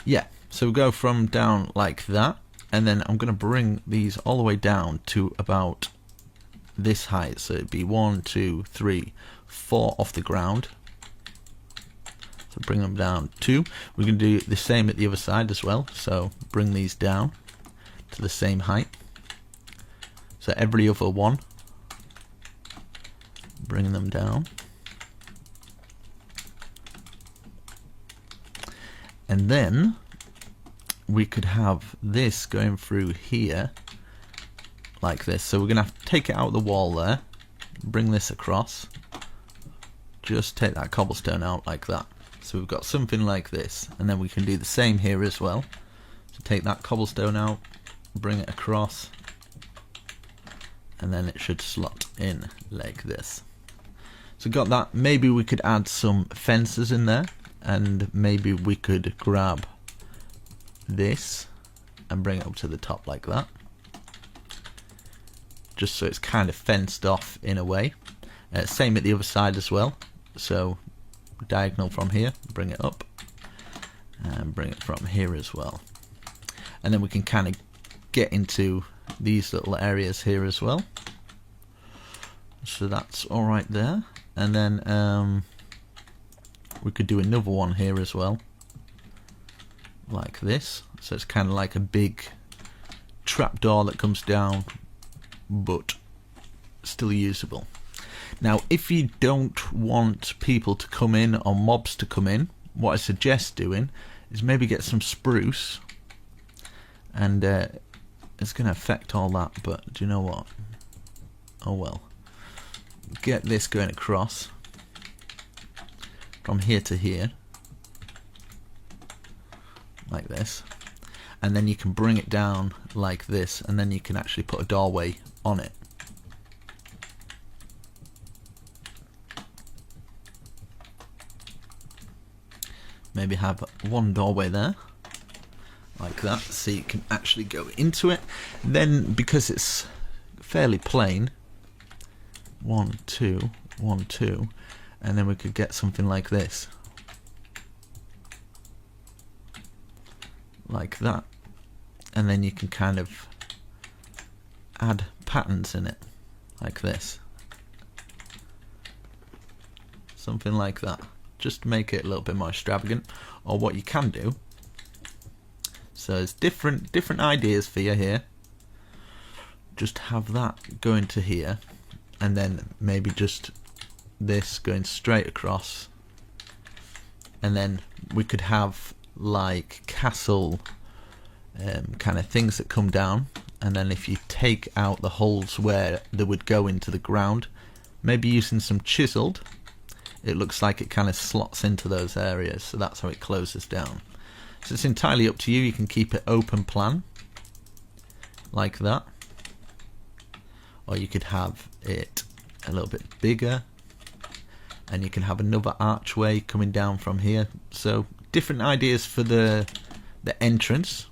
[SPEAKER 2] Yeah, so we'll go from down like that, and then I'm going to bring these all the way down to about this height. So it'd be 1, 2, 3, 4 off the ground. So bring them down 2. We're going to do the same at the other side as well. So bring these down to the same height. So every other one, bring them down. And then we could have this going through here like this. So we're going to have to take it out of the wall there, bring this across, just take that cobblestone out like that. So we've got something like this, and then we can do the same here as well. So take that cobblestone out, bring it across, and then it should slot in like this. So got that. Maybe we could add some fences in there, and maybe we could grab this and bring it up to the top like that, just so it's kind of fenced off in a way. Same at the other side as well. So diagonal from here, bring it up, and bring it from here as well. And then we can kind of get into these little areas here as well. So that's all right there. And then we could do another one here as well, like this. So it's kind of like a big trapdoor that comes down, but still usable. Now, if you don't want people to come in or mobs to come in, what I suggest doing is maybe get some spruce, and it's going to affect all that, but do you know what? Oh well. Get this going across from here to here, like this, and then you can bring it down like this, and then you can actually put a doorway on it. Maybe have one doorway there, like that, so you can actually go into it. Then, because it's fairly plain, 1, 2, 1, 2, and then we could get something like this, like that, and then you can kind of add patterns in it, like this, something like that, just to make it a little bit more extravagant. Or what you can do, so there's different ideas for you here. Just have that going to here, and then maybe just this going straight across, and then we could have like castle kind of things that come down, and then if you take out the holes where they would go into the ground, maybe using some chiseled, it looks like it kind of slots into those areas, so that's how it closes down. So it's entirely up to you. You can keep it open plan like that, or you could have it a little bit bigger, and you can have another archway coming down from here. So different ideas for the entrance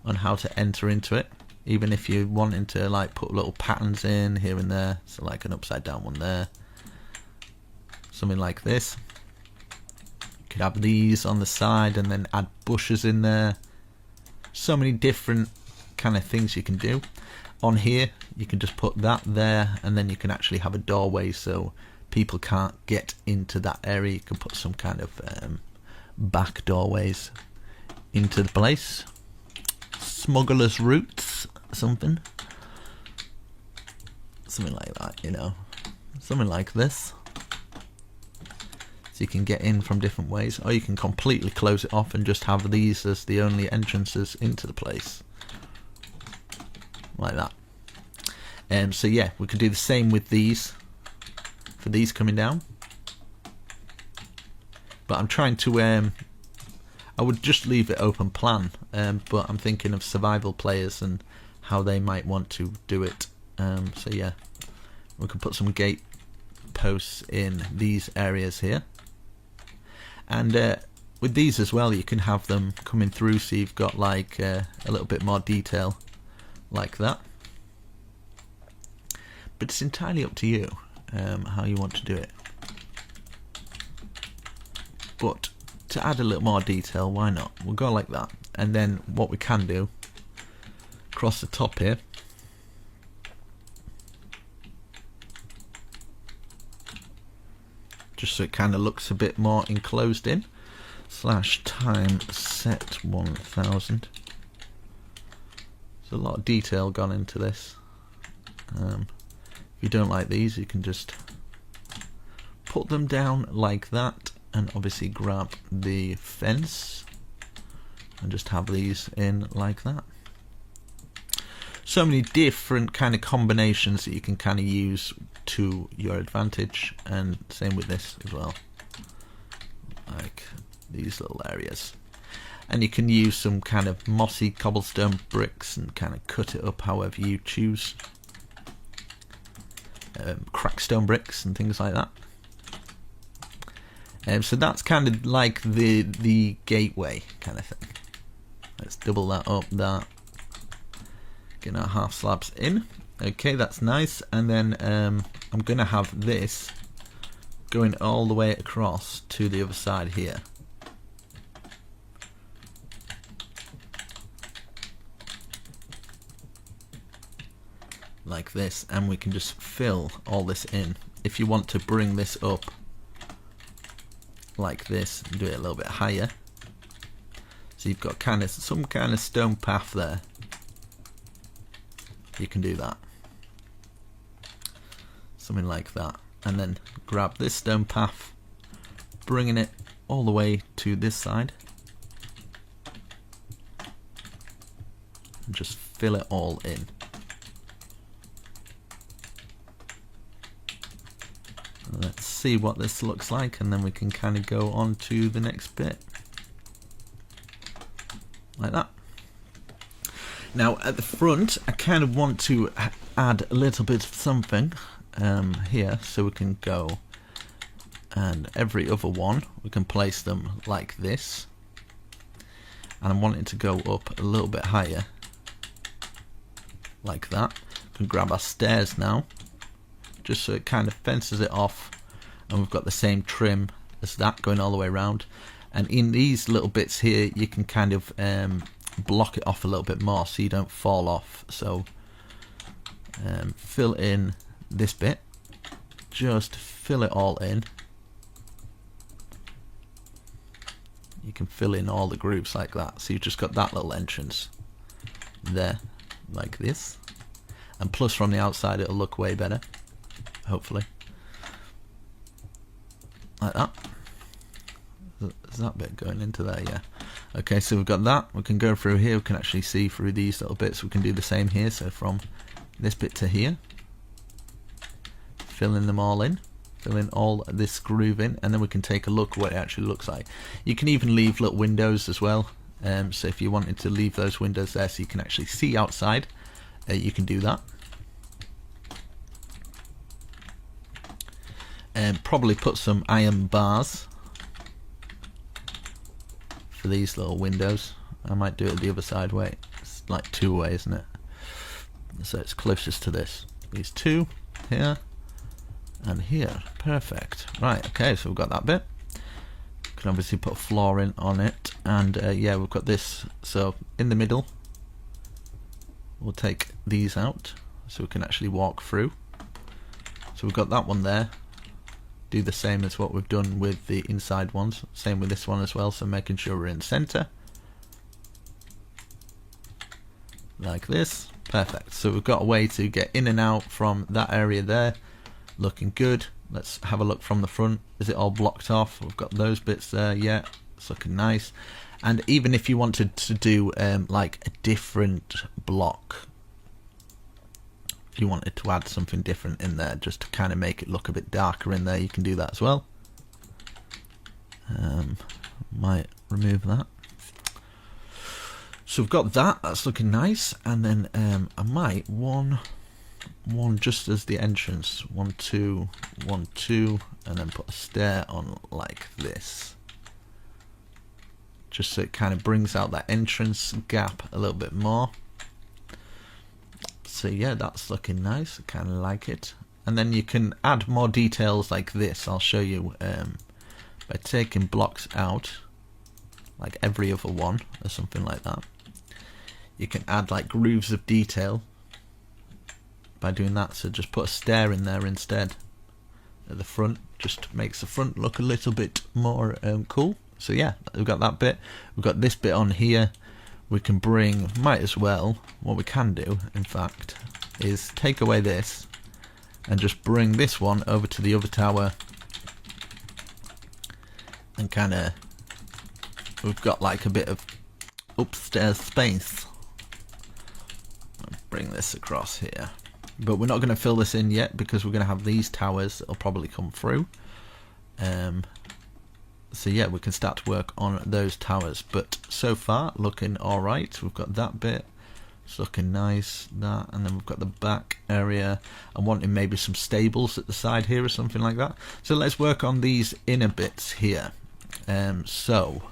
[SPEAKER 2] on how to enter into it, even if you're wanting to like put little patterns in here and there, so like an upside down one there, something like this. You could have these on the side and then add bushes in there. So many different kind of things you can do. On here you can just put that there, and then you can actually have a doorway so people can't get into that area, you can put some kind of back doorways into the place. Smuggler's routes, something like that, you know, something like this. So you can get in from different ways, or you can completely close it off and just have these as the only entrances into the place, like that. So yeah, we could do the same with these, for these coming down. But I'm trying to, I would just leave it open plan, but I'm thinking of survival players and how they might want to do it. So yeah, we can put some gate posts in these areas here. And with these as well, you can have them coming through, so you've got like a little bit more detail like that. But it's entirely up to you how you want to do it. But to add a little more detail, why not? We'll go like that. And then what we can do, across the top here, just so it kind of looks a bit more enclosed in, /time set 1000. There's a lot of detail gone into this. If you don't like these, you can just put them down like that, and obviously grab the fence and just have these in like that. So many different kind of combinations that you can kind of use to your advantage, and same with this as well, like these little areas. And you can use some kind of mossy cobblestone bricks and kind of cut it up however you choose. Crackstone bricks and things like that. So that's kind of like the gateway kind of thing. Let's double that up, that. Get our half slabs in. Okay, that's nice. And then I'm going to have this going all the way across to the other side here. Like this, and we can just fill all this in. If you want to bring this up like this and do it a little bit higher, so you've got kind of some kind of stone path there, you can do that, something like that. And then grab this stone path, bringing it all the way to this side, and just fill it all in. Let's see what this looks like, and then we can kind of go on to the next bit like that. Now at the front, I kind of want to add a little bit of something here, so we can go, and every other one we can place them like this, and I want it to go up a little bit higher like that. We can grab our stairs now, just so it kind of fences it off, and we've got the same trim as that going all the way around. And in these little bits here, you can kind of block it off a little bit more so you don't fall off. So fill in this bit, just fill it all in. You can fill in all the grooves like that, so you've just got that little entrance there like this, and plus from the outside it'll look way better, hopefully, like that. Is that bit going into there? Yeah. Okay, so we've got that. We can go through here, we can actually see through these little bits. We can do the same here, so from this bit to here, filling them all in, fill in all this groove in, and then we can take a look what it actually looks like. You can even leave little windows as well, so if you wanted to leave those windows there so you can actually see outside, you can do that. And probably put some iron bars for these little windows. I might do it the other side way. It's like two way, isn't it? So it's closest to this. These two here and here. Perfect. Right, okay, so we've got that bit. Can obviously put a floor in on it, and yeah, we've got this. So in the middle, we'll take these out so we can actually walk through. So we've got that one there. do the same as what we've done with the inside ones. Same with this one as well, so making sure we're in the center. Like this. Perfect. So we've got a way to get in and out from that area there. Looking good. Let's have a look from the front. Is it all blocked off? We've got those bits there. Yeah, it's looking nice. And even if you wanted to do like a different block, if you wanted to add something different in there just to kind of make it look a bit darker in there, you can do that as well. Might remove that. So we've got that, that's looking nice, and then I might one just as the entrance, 1 2 1 2, and then put a stair on like this, just so it kind of brings out that entrance gap a little bit more. So yeah, that's looking nice. I kind of like it. And then you can add more details like this. I'll show you by taking blocks out, like every other one or something like that. You can add like grooves of detail by doing that. So just put a stair in there instead at the front. Just makes the front look a little bit more cool. So yeah, we've got that bit. We've got this bit on here. We can bring, might as well, what we can do in fact is take away this and just bring this one over to the other tower, and kind of, we've got like a bit of upstairs space. I'll bring this across here, but we're not going to fill this in yet because we're going to have these towers that'll probably come through. So yeah, we can start to work on those towers, but so far looking alright. We've got that bit, it's looking nice, that, and then we've got the back area. I'm wanting maybe some stables at the side here or something like that. So let's work on these inner bits here. So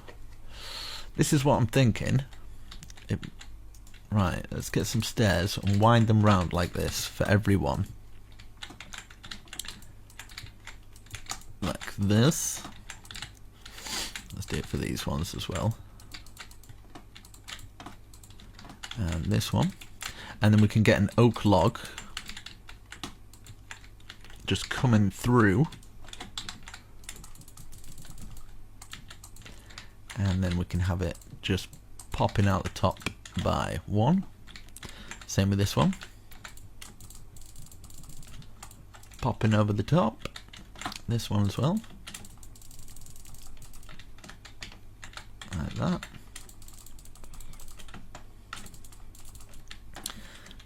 [SPEAKER 2] this is what I'm thinking. Right, let's get some stairs and wind them round like this for everyone. Like this. Let's do it for these ones as well. And this one. And then we can get an oak log just coming through. And then we can have it just popping out the top by one. Same with this one. Popping over the top. This one as well. Like that.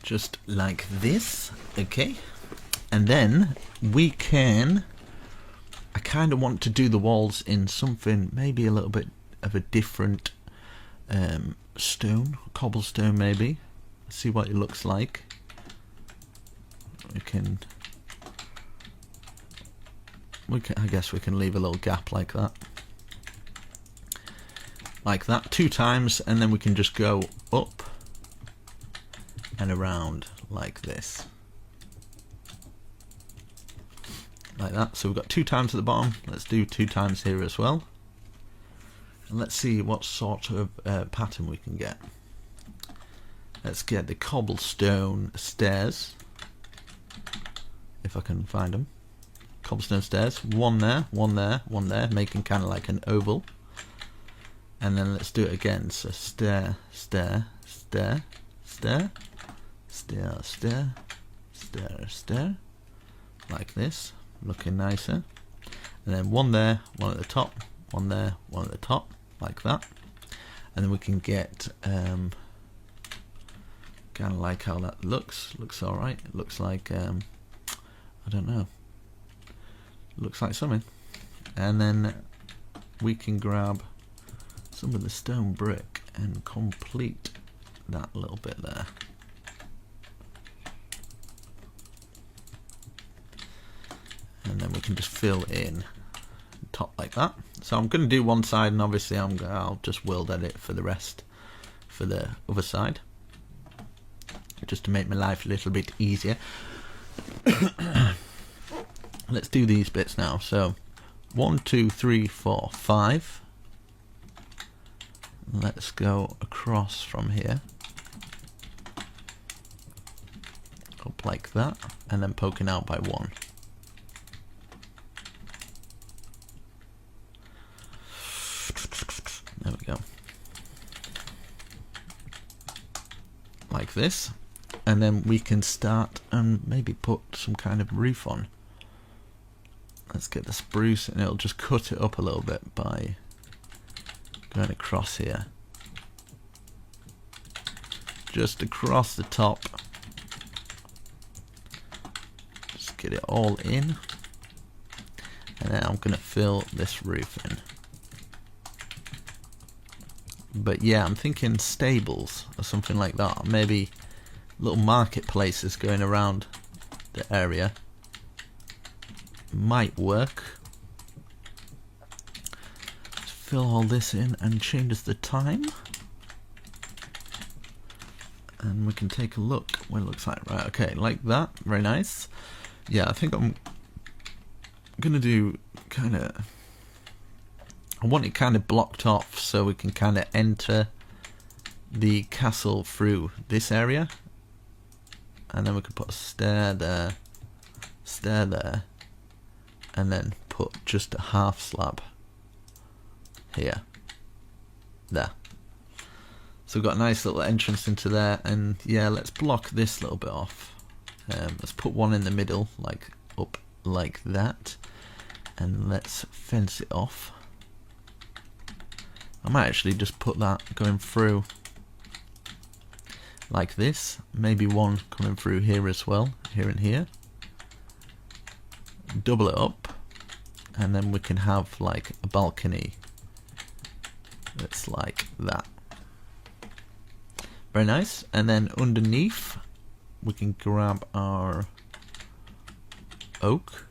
[SPEAKER 2] Just like this. Okay. And then we can, I kind of want to do the walls in something maybe a little bit of a different stone, cobblestone maybe. See what it looks like. We can, I guess we can leave a little gap like that. Like that 2 times, and then we can just go up and around like this. Like that. So we've got 2 times at the bottom. Let's do 2 times here as well. And let's see what sort of pattern we can get. Let's get the cobblestone stairs, if I can find them. Cobblestone stairs. 1 there, 1 there, 1 there, making kind of like an oval. And then let's do it again. So stair, stair, stair, stair, stair, stair, stair, stair, like this, looking nicer. And then 1 there, 1 at the top, 1 there, 1 at the top, like that. And then we can get kind of like how that looks. Looks all right. It looks like I don't know. Looks like something. And then we can grab some of the stone brick and complete that little bit there. And then we can just fill in the top like that. So I'm going to do one side, and obviously I'll just world edit for the rest for the other side, just to make my life a little bit easier. Let's do these bits now. So 1 2 3 4 5. Let's go across from here, up like that, and then poking out by 1. this, and then we can start and maybe put some kind of roof on. Let's get the spruce, and it'll just cut it up a little bit by going across here, just across the top. Just get it all in, and then I'm gonna fill this roof in. But yeah, I'm thinking stables or something like that, maybe little marketplaces going around the area might work. Let's fill all this in and changes the time, and we can take a look what it looks like. Right, okay, like that, very nice. Yeah, I think I'm gonna do kind of, I want it kind of blocked off so we can kind of enter the castle through this area, and then we can put a stair there, and then put just a half slab here, there. So we've got a nice little entrance into there, and yeah, let's block this little bit off. Let's put one in the middle, like up like that, and let's fence it off. I might actually just put that going through like this, maybe one coming through here as well, here and here. Double it up, and then we can have like a balcony that's like that. Very nice. And then underneath we can grab our oak,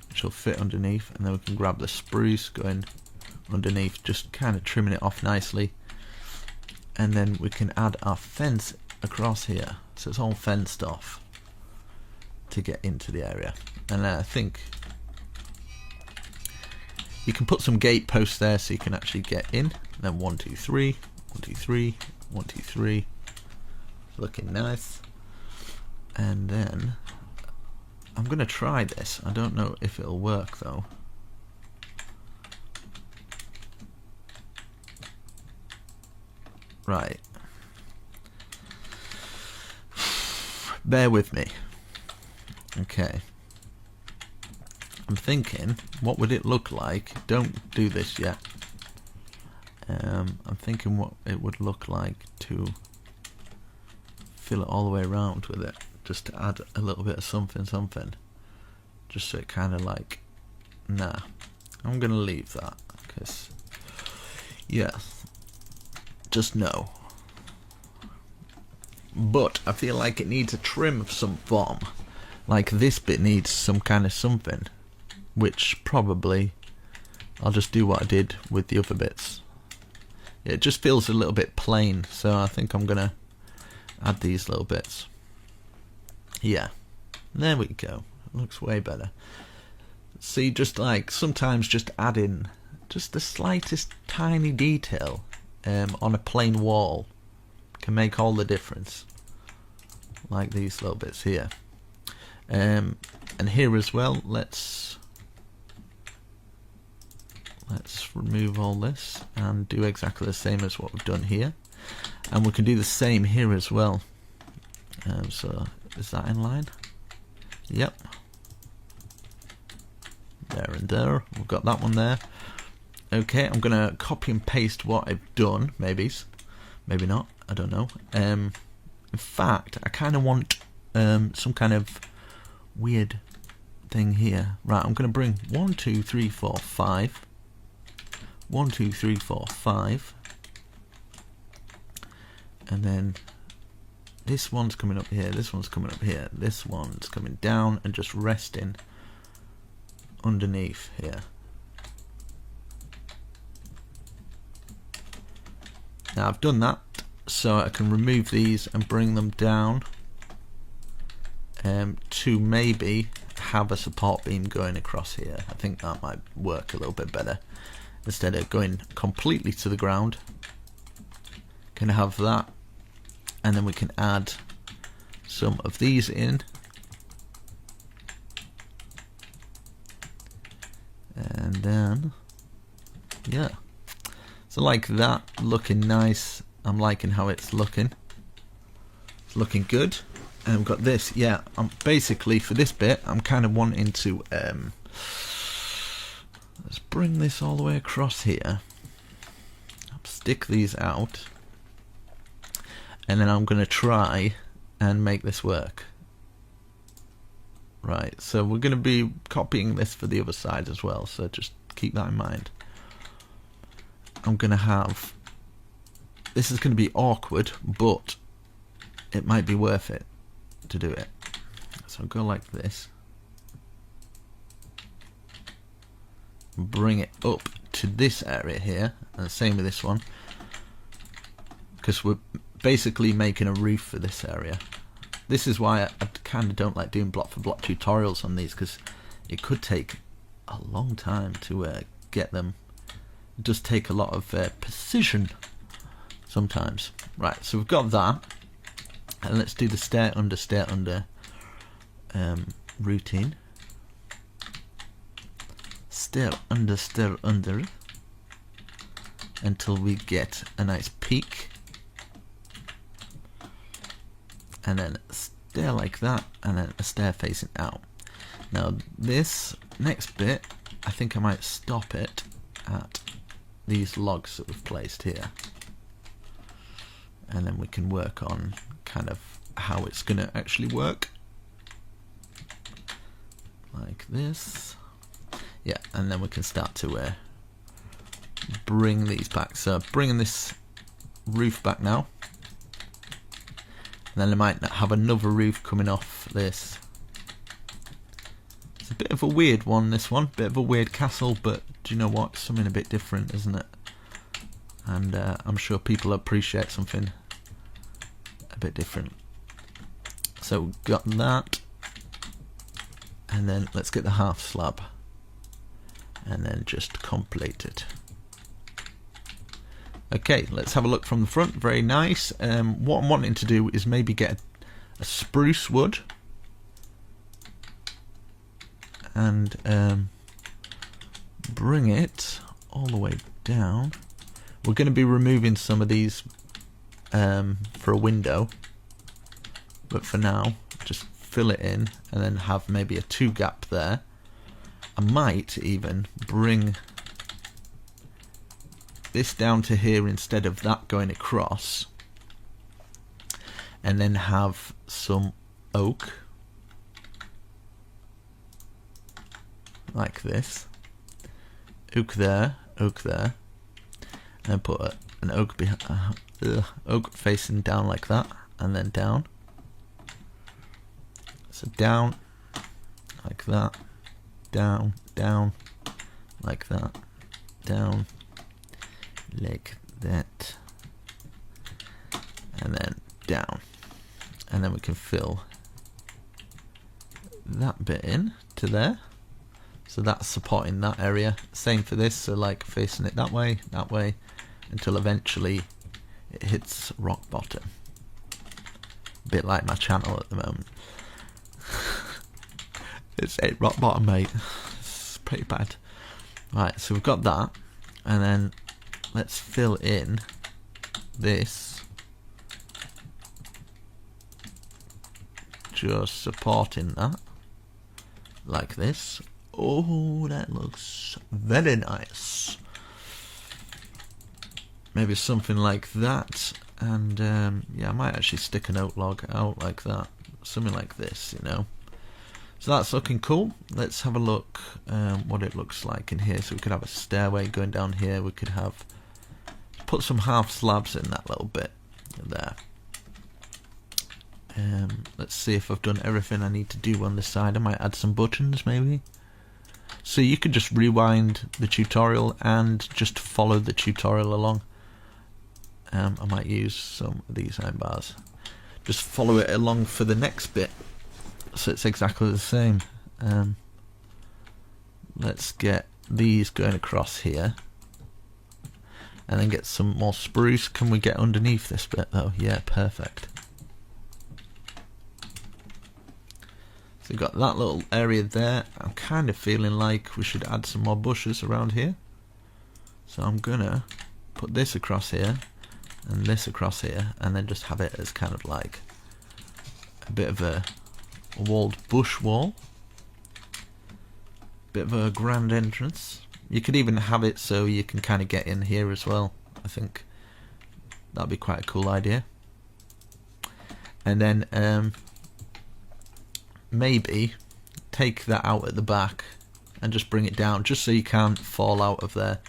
[SPEAKER 2] which will fit underneath, and then we can grab the spruce going underneath, just kind of trimming it off nicely, and then we can add our fence across here, so it's all fenced off to get into the area. And I think you can put some gate posts there so you can actually get in. And then 1 2 3 1 2 3 1 2 3, looking nice. And then I'm gonna try this. I don't know if it'll work though. Right. Bear with me. Okay. I'm thinking, what would it look like? Don't do this yet. I'm thinking what it would look like to fill it all the way around with it. Just to add a little bit of something. Just so it kind of like... Nah. I'm going to leave that. Because... Yeah. Just no. But I feel like it needs a trim of some form. Like this bit needs some kind of something, which probably I'll just do what I did with the other bits. It just feels a little bit plain, so I think I'm gonna add these little bits. Yeah, there we go. It looks way better. See, just like sometimes just adding just the slightest tiny detail on a plain wall can make all the difference. Like these little bits here. And here as well, let's remove all this and do exactly the same as what we've done here, and we can do the same here as well. So is that in line? Yep, there and there, we've got that one there. Okay, I'm gonna copy and paste what I've done, maybe not, I don't know. In fact, I kind of want some kind of weird thing here. Right, I'm going to bring 1 2 3 4 5 1 2 3 4 5, and then this one's coming up here, this one's coming up here, this one's coming down and just resting underneath here. Now I've done that so I can remove these and bring them down to maybe have a support beam going across here. I think that might work a little bit better. Instead of going completely to the ground, can have that, and then we can add some of these in, and then yeah, so like that, looking nice. I'm liking how it's looking. looking good. And we've got this. Yeah, I'm basically for this bit I'm kind of wanting to let's bring this all the way across here, stick these out, and then I'm going to try and make this work. Right, so we're going to be copying this for the other side as well, so just keep that in mind. I'm going to have, this is going to be awkward, but it might be worth it to do it. So I'll go like this, bring it up to this area here, and the same with this one, because we're basically making a roof for this area. This is why I kind of don't like doing block for block tutorials on these, because it could take a long time to get them. It does take a lot of precision sometimes. Right, so we've got that, and let's do the stair under routine. Stair under until we get a nice peak, and then a stair like that, and then a stair facing out. Now this next bit, I think I might stop it at these logs that we've placed here, and then we can work on kind of how it's going to actually work, like this. Yeah, and then we can start to bring these back. So bringing this roof back now. And then I might have another roof coming off this. It's a bit of a weird one, this one. Bit of a weird castle, but do you know what? Something a bit different, isn't it? And I'm sure people appreciate something a bit different. So we've got that. And then let's get the half slab. And then just complete it. Okay, let's have a look from the front. Very nice. What I'm wanting to do is maybe get a spruce wood and bring it all the way down. We're going to be removing some of these for a window, but for now just fill it in and then have maybe a 2 gap there. I might even bring this down to here instead of that going across, and then have some oak like this, oak there, and put an oak behind, oak facing down like that, and then down. So down like that, down like that, down like that, and then down, and then we can fill that bit in to there, so that's supporting that area. Same for this, so like facing it that way, until eventually it hits rock bottom, a bit like my channel at the moment. It's hit rock bottom, mate. It's pretty bad. Right, so we've got that, and then let's fill in this, just supporting that like this. Oh, that looks very nice. Maybe something like that, and yeah, I might actually stick an oak log out like that, something like this, you know. So that's looking cool. Let's have a look what it looks like in here. So we could have a stairway going down here. We could have put some half slabs in that little bit there. Let's see if I've done everything I need to do on this side. I might add some buttons maybe. So you could just rewind the tutorial and just follow the tutorial along. I might use some of these iron bars. Just follow it along for the next bit, so it's exactly the same. Let's get these going across here, and then get some more spruce. Can we get underneath this bit though? Yeah, perfect. So we've got that little area there. I'm kind of feeling like we should add some more bushes around here. So I'm gonna put this across here, and this across here, and then just have it as kind of like a bit of a walled bush wall. Bit of a grand entrance. You could even have it so you can kind of get in here as well. I think that'd be quite a cool idea. And then maybe take that out at the back and just bring it down, just so you can't fall out of there.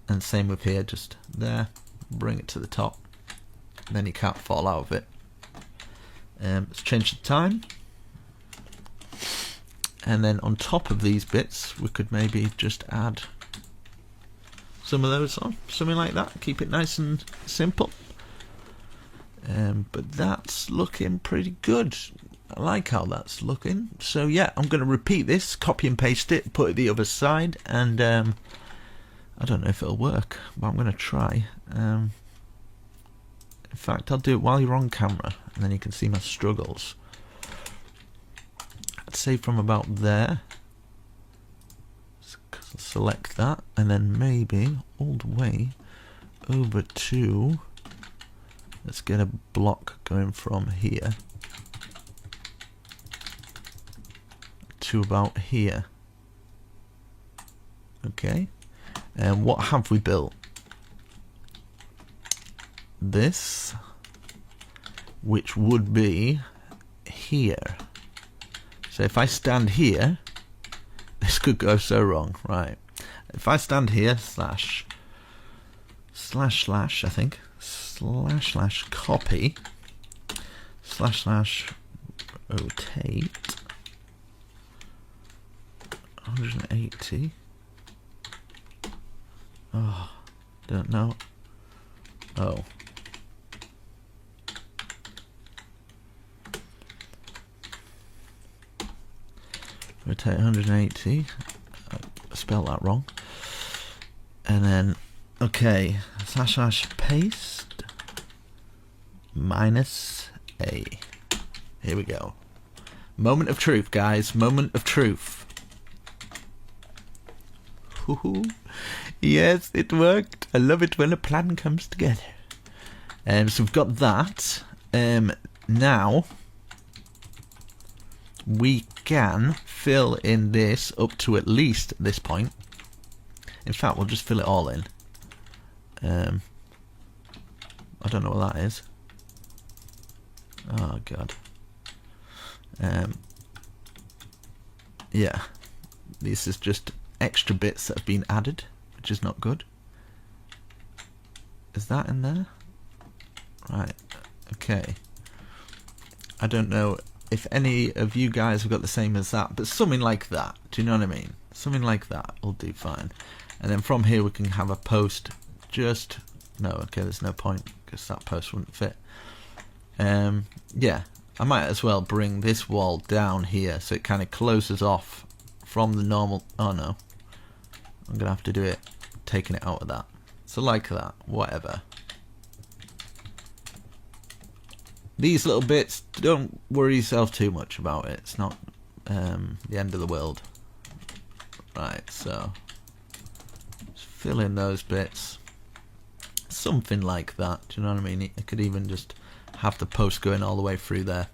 [SPEAKER 2] And same with here, just there, bring it to the top, then you can't fall out of it. Let's change the time. And then on top of these bits, we could maybe just add some of those on, something like that. Keep it nice and simple. But that's looking pretty good. I like how that's looking. So yeah, I'm going to repeat this, copy and paste it, put it the other side, and I don't know if it'll work, but I'm going to try. In fact, I'll do it while you're on camera, and then you can see my struggles. I'd say from about there. Select that, and then maybe all the way over to, let's get a block going from here to about here. Okay, and what have we built? This, which would be here. So if I stand here, this could go so wrong, right? If I stand here, slash, I think, slash copy, slash rotate 180. Oh, don't know. Oh. Rotate 180. I spelled that wrong. And then, okay, slash paste -A. Here we go. Moment of truth, guys. Moment of truth. Woohoo. Yes, it worked. I love it when a plan comes together. So we've got that. Now we can fill in this up to at least this point. In fact, we'll just fill it all in. I don't know what that is. Oh god. Yeah, this is just extra bits that have been added, which is not good. Is that in there? Right, okay. I don't know if any of you guys have got the same as that, but something like that. Do you know what I mean? Something like that will do fine. And then from here we can have a post. Just no, okay, there's no point because that post wouldn't fit. Yeah, I might as well bring this wall down here so it kind of closes off from the normal. Oh no, I'm gonna have to do it taking it out of that. So like that, whatever. These little bits, don't worry yourself too much about it. It's not the end of the world. Right, so just fill in those bits. Something like that, do you know what I mean? I could even just have the post going all the way through there.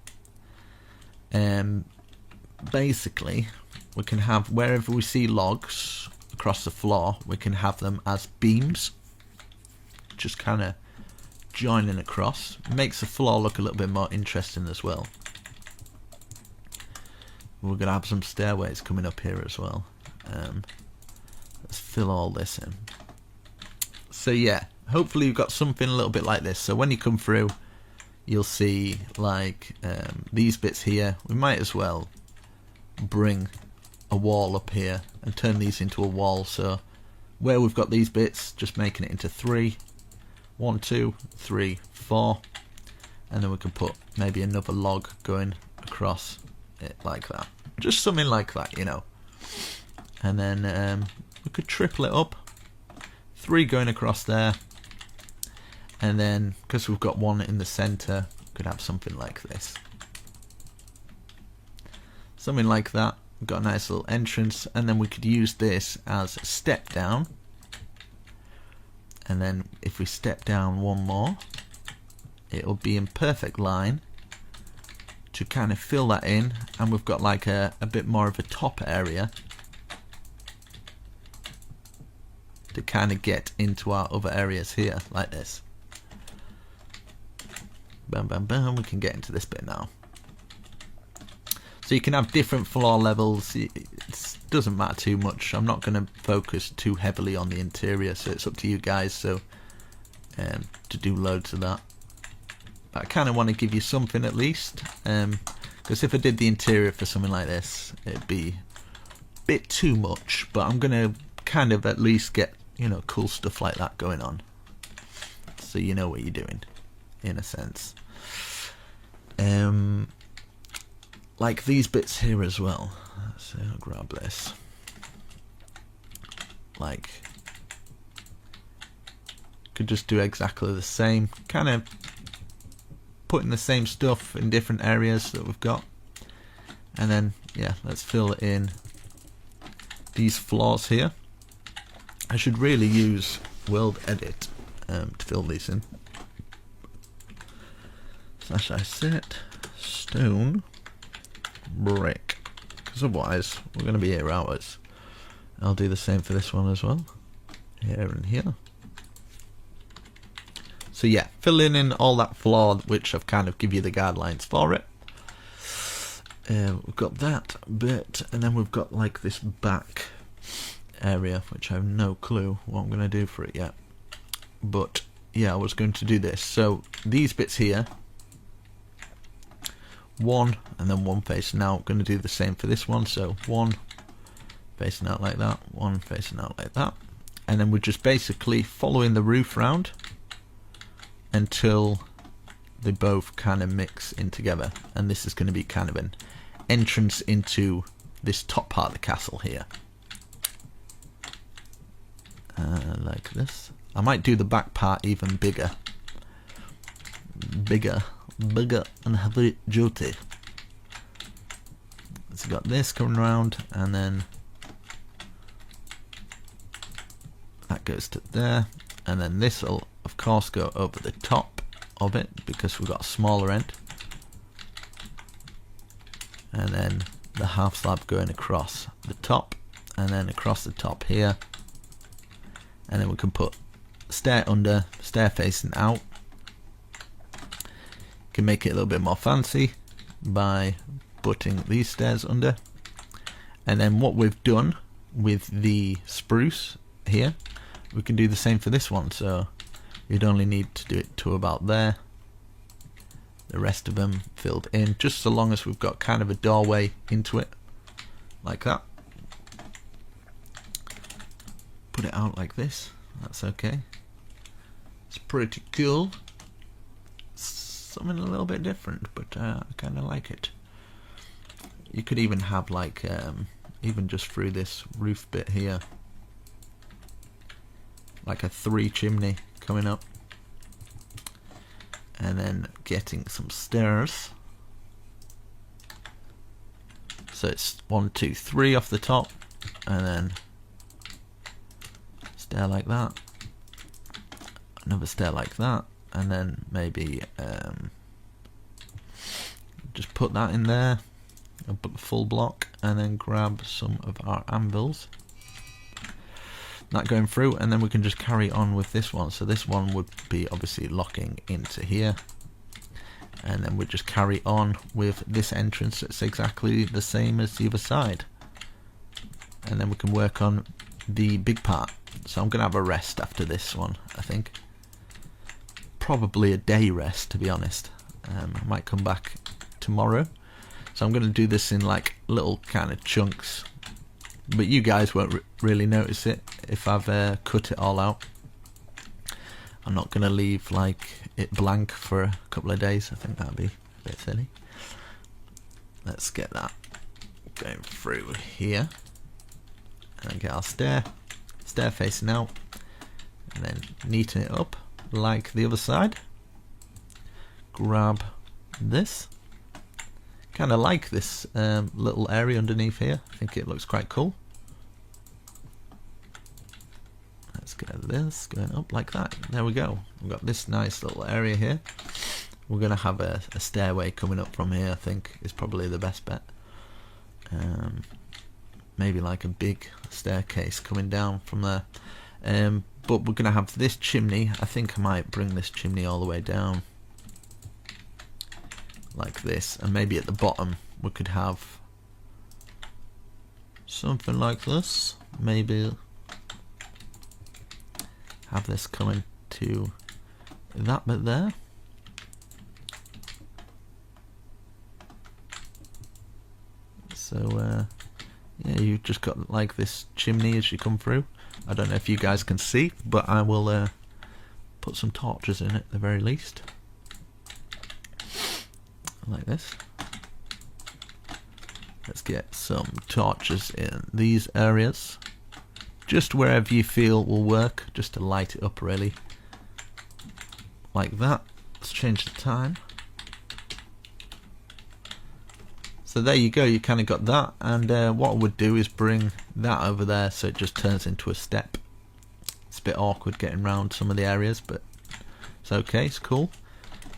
[SPEAKER 2] Basically, we can have, wherever we see logs across the floor, we can have them as beams. Just kind of joining across. Makes the floor look a little bit more interesting as well. We're going to have some stairways coming up here as well. Let's fill all this in. So yeah, hopefully you've got something a little bit like this. So when you come through, you'll see like these bits here. We might as well bring a wall up here and turn these into a wall. So where we've got these bits, just making it into 3. 1, 2, 3, 4, and then we can put maybe another log going across it like that. Just something like that, you know. And then we could triple it up. 3 going across there. And then, because we've got 1 in the center, we could have something like this. Something like that. We've got a nice little entrance, and then we could use this as a step down. And then if we step down 1 more, it'll be in perfect line to kind of fill that in, and we've got like a bit more of a top area to kind of get into our other areas here, like this. Bam, bam, bam. We can get into this bit now. So you can have different floor levels. It doesn't matter too much. I'm not going to focus too heavily on the interior, so it's up to you guys. So to do loads of that. But I kind of want to give you something at least, because if I did the interior for something like this, it'd be a bit too much. But I'm going to kind of at least get, you know, cool stuff like that going on, so you know what you're doing, in a sense. Like these bits here as well. So I'll grab this. Like, could just do exactly the same, kind of putting the same stuff in different areas that we've got, and then yeah, let's fill in these floors here. I should really use World Edit to fill these in. Slash I set stone brick, because otherwise we're going to be here hours. I'll do the same for this one as well, here and here. So yeah, filling in all that floor, which I've kind of give you the guidelines for it. We've got that bit, and then we've got like this back area, which I have no clue what I'm going to do for it yet. But yeah, I was going to do this. So these bits here, one and then one facing out. I'm going to do the same for this one. So one facing out like that, one facing out like that, and then we're just basically following the roof round until they both kind of mix in together. And this is going to be kind of an entrance into this top part of the castle here. Like this. I might do the back part even bigger and heavy duty. So got this coming around, and then that goes to there, and then this will of course go over the top of it because we've got a smaller end, and then the half slab going across the top, and then across the top here. And then we can put stair under, stair facing out. Can make it a little bit more fancy by putting these stairs under. And then what we've done with the spruce here, we can do the same for this one. So you'd only need to do it to about there. The rest of them filled in, just so long as we've got kind of a doorway into it, like that. Put it out like this, that's okay. It's pretty cool. Something a little bit different, but I kind of like it. You could even have like, even just through this roof bit here, like a 3 chimney coming up, and then getting some stairs. So it's 1, 2, 3 off the top, and then stair like that, another stair like that, and then maybe just put that in there, a full block, and then grab some of our anvils, that going through, and then we can just carry on with this one. So this one would be obviously locking into here, and then we'd just carry on with this entrance that's exactly the same as the other side, and then we can work on the big part. So I'm gonna have a rest after this one, I think. Probably a day rest, to be honest. I might come back tomorrow. So I'm gonna do this in like little kind of chunks, but you guys won't really notice it if I've cut it all out. I'm not gonna leave like it blank for a couple of days. I think that'd be a bit silly. Let's get that going through here, and get our stair facing out, and then neaten it up like the other side. Grab this. Kind of like this little area underneath here. I think it looks quite cool. Let's get this going up like that. There we go. We've got this nice little area here. we're going to have a stairway coming up from here. I think is probably the best bet. Maybe like a big staircase coming down from there. But we're going to have this chimney. I think I might bring this chimney all the way down like this, and maybe at the bottom we could have something like this. Maybe have this coming to that bit there. So yeah, you've just got like this chimney as you come through. I don't know if you guys can see, but I will put some torches in at the very least, like this. Let's get some torches in these areas, just wherever you feel will work, just to light it up really, like that. Let's change the time. So there you go, you kind of got that, and what I would do is bring that over there so it just turns into a step. It's a bit awkward getting around some of the areas, but it's okay, it's cool.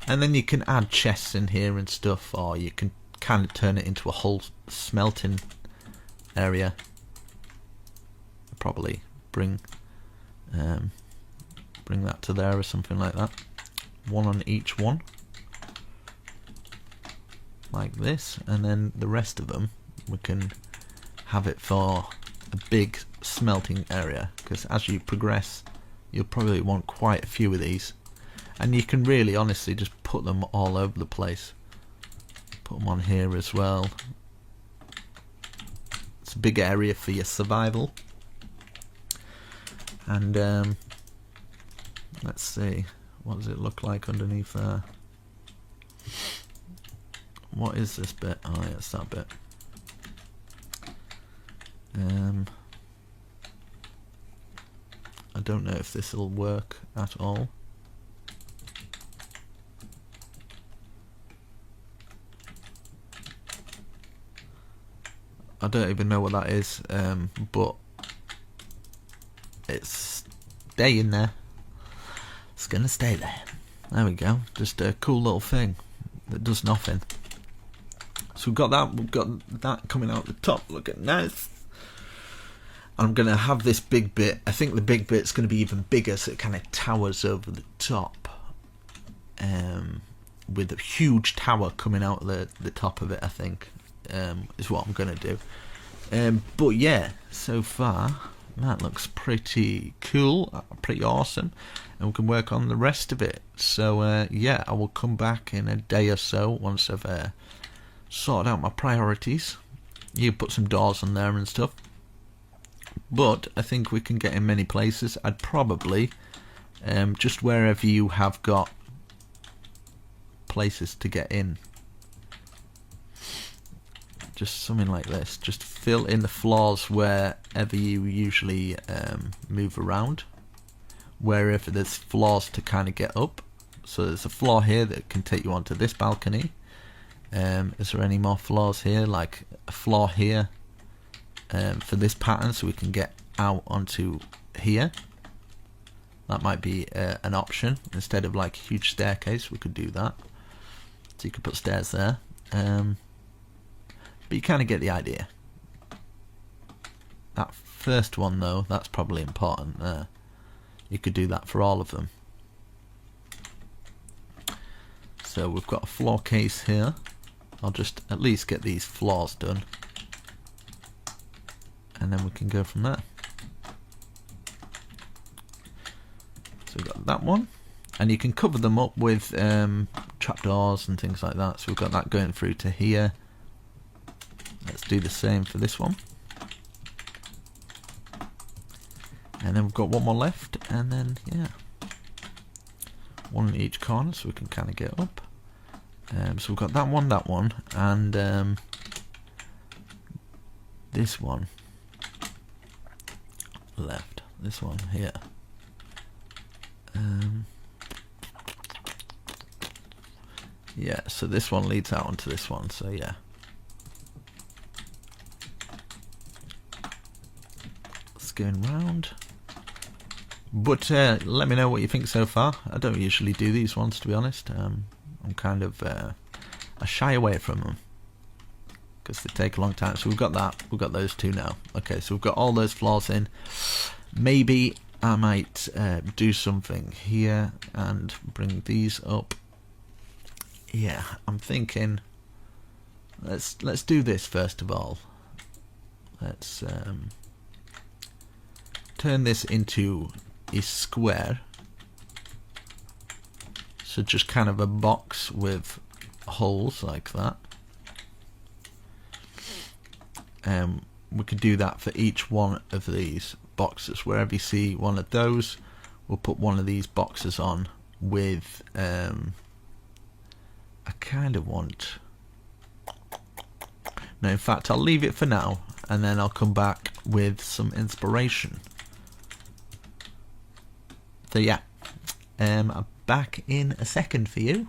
[SPEAKER 2] And then you can add chests in here and stuff, or you can kind of turn it into a whole smelting area. Probably bring that to there or something like that. One on each one, like this, and then the rest of them we can have it for a big smelting area, because as you progress you'll probably want quite a few of these, and you can really honestly just put them all over the place. Put them on here as well. It's a big area for your survival. And let's see, what does it look like underneath there? What is this bit? Oh yeah, it's that bit. I don't know if this will work at all. I don't even know what that is, but it's staying there. It's gonna stay there. There we go. Just a cool little thing that does nothing. So we've got that coming out the top, looking nice. I'm gonna have this big bit. I think the big bit's gonna be even bigger, so it kind of towers over the top, with a huge tower coming out of the top of it. I think is what I'm gonna do. But yeah, so far that looks pretty cool, pretty awesome, and we can work on the rest of it. So yeah, I will come back in a day or so once I've sorted out my priorities. You put some doors on there and stuff, but I think we can get in many places. I'd probably just wherever you have got places to get in, just something like this. Just fill in the floors wherever you usually move around, wherever there's floors to kind of get up. So there's a floor here that can take you onto this balcony. Is there any more floors here? Like a floor here for this pattern, so we can get out onto here. That might be an option. Instead of like a huge staircase, we could do that. So you could put stairs there. But you kind of get the idea. That first one though, that's probably important there. You could do that for all of them. So we've got a floor case here. I'll just at least get these floors done, and then we can go from there. So we've got that one, and you can cover them up with trapdoors and things like that. So we've got that going through to here. Let's do the same for this one, and then we've got one more left, and then yeah, one in each corner so we can kind of get up. So we've got that one, and this one left. This one here. Yeah, so this one leads out onto this one, so yeah. It's going round. But let me know what you think so far. I don't usually do these ones, to be honest. I'm I'm kind of I shy away from them because they take a long time. So we've got that. We've got those two now. Okay, so we've got all those floors in. Maybe I might do something here and bring these up. Yeah, I'm thinking let's do this first of all. Let's turn this into a square. So just kind of a box with holes like that. We could do that for each one of these boxes. Wherever you see one of those, we'll put one of these boxes on with I kind of want, no, in fact I'll leave it for now and then I'll come back with some inspiration. So yeah, I'm back in a second for you.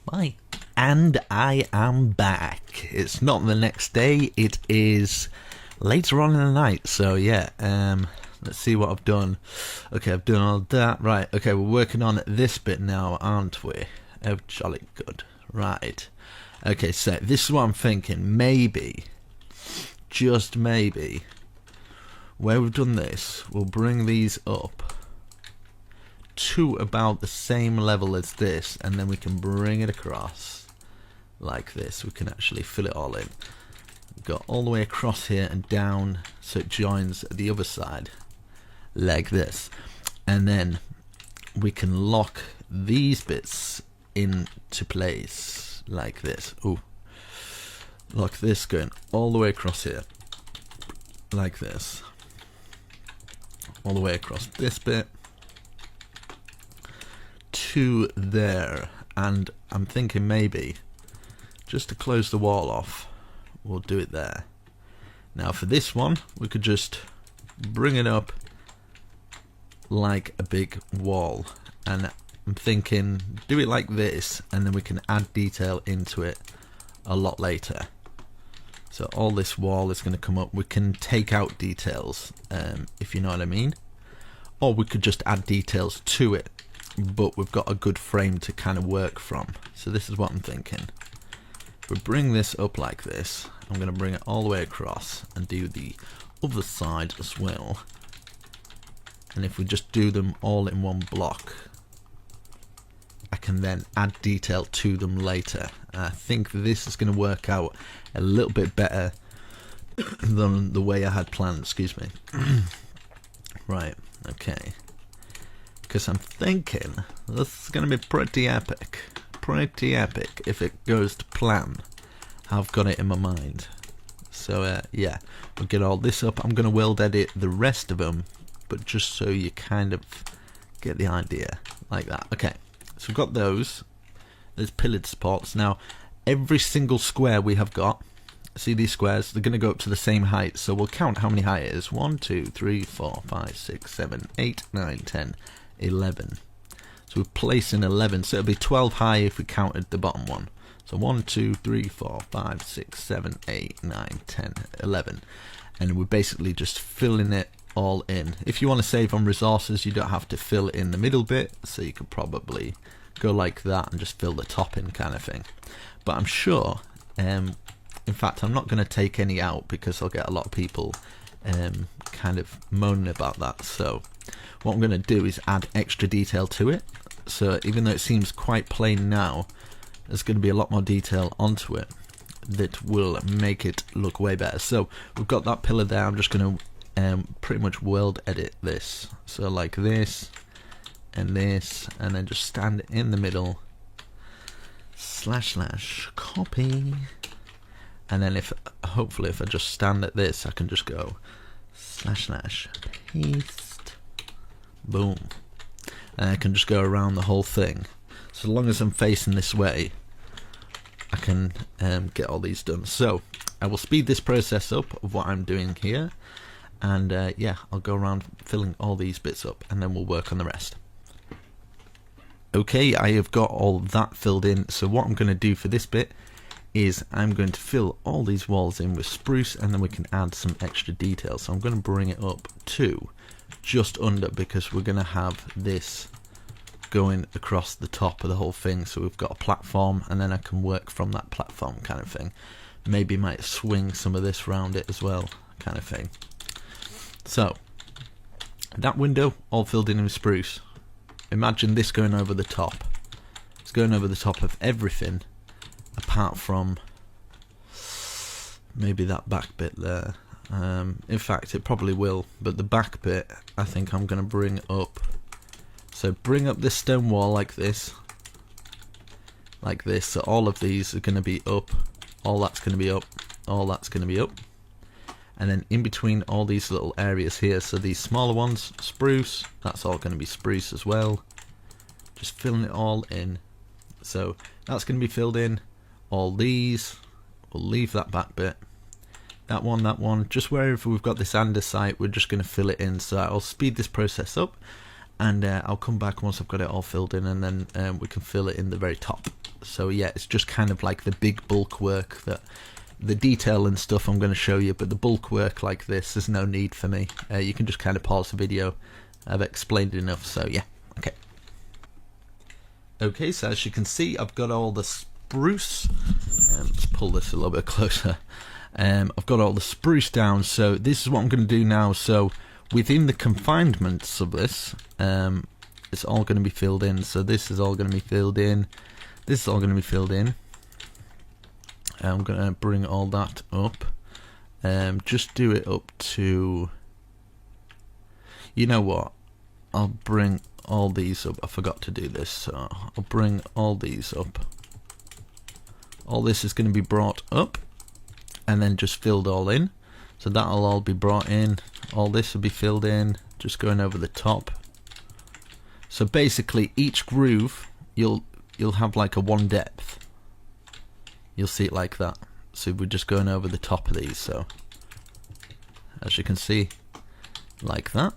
[SPEAKER 2] Bye. And I am back. It's not the next day, it is later on in the night. So yeah, let's see what I've done. Okay, I've done all that. Right, okay, we're working on this bit now, aren't we? Oh, jolly good. Right. Okay, so this is what I'm thinking. Maybe, just maybe, where we've done this, we'll bring these up to about the same level as this, and then we can bring it across like this. We can actually fill it all in. Go all the way across here and down so it joins the other side like this, and then we can lock these bits into place like this. Ooh, lock this going all the way across here like this, all the way across this bit to there. And I'm thinking maybe just to close the wall off, we'll do it there. Now for this one, we could just bring it up like a big wall, and I'm thinking do it like this, and then we can add detail into it a lot later. So all this wall is going to come up. We can take out details, if you know what I mean, or we could just add details to it, but we've got a good frame to kind of work from. So this is what I'm thinking. If we bring this up like this, I'm going to bring it all the way across and do the other side as well. And if we just do them all in one block, I can then add detail to them later. I think this is going to work out a little bit better than the way I had planned, excuse me. Right, okay. Because I'm thinking this is going to be pretty epic if it goes to plan. I've got it in my mind. So yeah, we'll get all this up. I'm going to world edit the rest of them, but just so you kind of get the idea, like that. Okay, so we've got those. There's pillared supports. Now every single square we have got, see these squares, they're going to go up to the same height. So we'll count how many height it is. 1, 2, 3, 4, 5, 6, 7, 8, 9, 10, 11. So we're placing 11, so it'll be 12 high if we counted the bottom one. So 1, 2, 3, 4, 5, 6, 7, 8, 9, 10, 11. And we're basically just filling it all in. If you want to save on resources, you don't have to fill in the middle bit, so you could probably go like that and just fill the top in kind of thing. But I'm sure, in fact I'm not going to take any out because I'll get a lot of people kind of moaning about that. So what I'm going to do is add extra detail to it. So even though it seems quite plain now, there's going to be a lot more detail onto it that will make it look way better. So we've got that pillar there. I'm just going to pretty much world edit this. So like this and this, and then just stand in the middle, / copy, and then if hopefully if I just stand at this, I can just go / paste, boom, and I can just go around the whole thing. So long as I'm facing this way, I can get all these done. So I will speed this process up of what I'm doing here, and yeah, I'll go around filling all these bits up, and then we'll work on the rest. Okay, I have got all that filled in. So what I'm going to do for this bit is I'm going to fill all these walls in with spruce, and then we can add some extra detail. So I'm going to bring it up to just under, because we're going to have this going across the top of the whole thing, so we've got a platform, and then I can work from that platform kind of thing. Maybe might swing some of this round it as well, kind of thing. So that window all filled in with spruce. Imagine this going over the top. It's going over the top of everything apart from maybe that back bit there. In fact, it probably will, but the back bit I think I'm going to bring up. So bring up this stone wall like this, so all of these are going to be up, all that's going to be up, all that's going to be up, and then in between all these little areas here, so these smaller ones, spruce, that's all going to be spruce as well, just filling it all in. So that's going to be filled in. All these, we'll leave that back bit, that one, just wherever we've got this andesite, we're just going to fill it in. So I'll speed this process up, and I'll come back once I've got it all filled in, and then we can fill it in the very top. So yeah, it's just kind of like the big bulk work, that the detail and stuff I'm going to show you, but the bulk work like this, there's no need for me. You can just kind of pause the video. I've explained enough, so yeah, okay. Okay, so as you can see, I've got all the spruce. Let's pull this a little bit closer. I've got all the spruce down, so this is what I'm going to do now. So within the confinements of this, it's all going to be filled in. So this is all going to be filled in. This is all going to be filled in. I'm going to bring all that up. Just do it up to... You know what? I'll bring all these up. I forgot to do this, so I'll bring all these up. All this is going to be brought up and then just filled all in. So that'll all be brought in. All this will be filled in, just going over the top. So basically each groove you'll have like a one depth. You'll see it like that. So we're just going over the top of these, so as you can see, like that.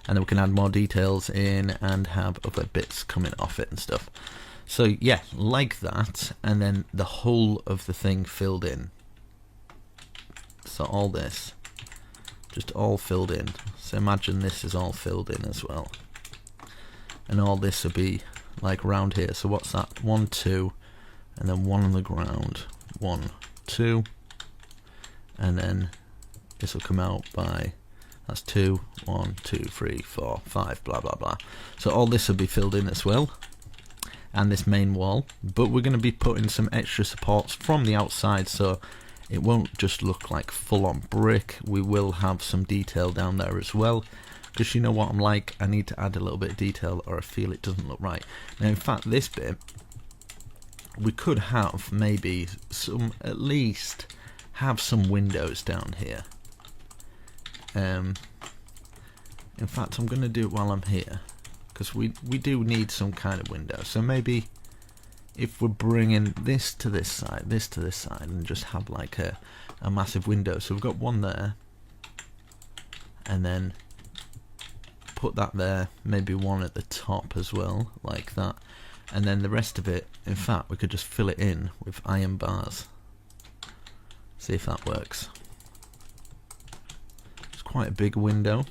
[SPEAKER 2] And then we can add more details in and have other bits coming off it and stuff. So yeah, like that, and then the whole of the thing filled in. So all this, just all filled in. So imagine this is all filled in as well. And all this will be like round here. So what's that? 1, 2, and then 1 on the ground. 1, 2, and then this will come out by, that's 2, 1, 2, 3, 4, 5, blah blah blah. So all this will be filled in as well, and this main wall, but we're going to be putting some extra supports from the outside, so it won't just look like full-on brick. We will have some detail down there as well, because you know what I'm like, I need to add a little bit of detail or I feel it doesn't look right. Now in fact this bit, we could have maybe some, at least have some windows down here. In fact I'm going to do it while I'm here, because we do need some kind of window. So maybe if we're bringing this to this side, and just have like a massive window. So we've got one there, and then put that there, maybe one at the top as well, like that. And then the rest of it, in fact, we could just fill it in with iron bars. See if that works. It's quite a big window,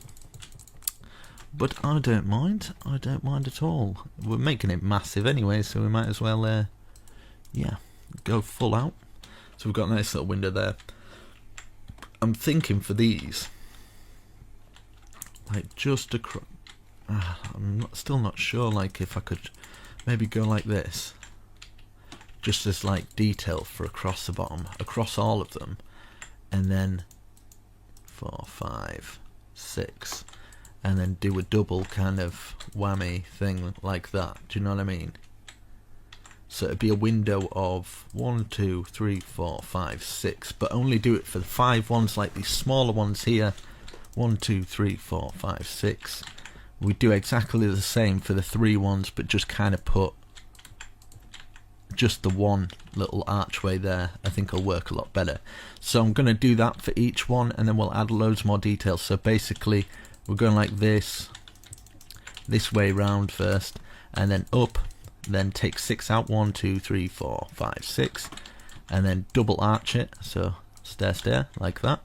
[SPEAKER 2] but I don't mind. I don't mind at all. We're making it massive anyway, so we might as well, yeah, go full out. So we've got a nice little window there. I'm thinking for these, like just across. Still not sure. Like if I could maybe go like this, just as like detail for across the bottom, across all of them, and then 4, 5, 6. And then do a double kind of whammy thing like that. Do you know what I mean? So it'd be a window of 1, 2, 3, 4, 5, 6, but only do it for the 5 ones, like these smaller ones here. 1, 2, 3, 4, 5, 6. We do exactly the same for the 3 ones, but just kind of put just the one little archway there. I think it'll work a lot better. So I'm going to do that for each one, and then we'll add loads more details. So basically we're going like this way round first, and then up, then take 6 out, 1, 2, 3, 4, 5, 6, and then double arch it, so stair like that,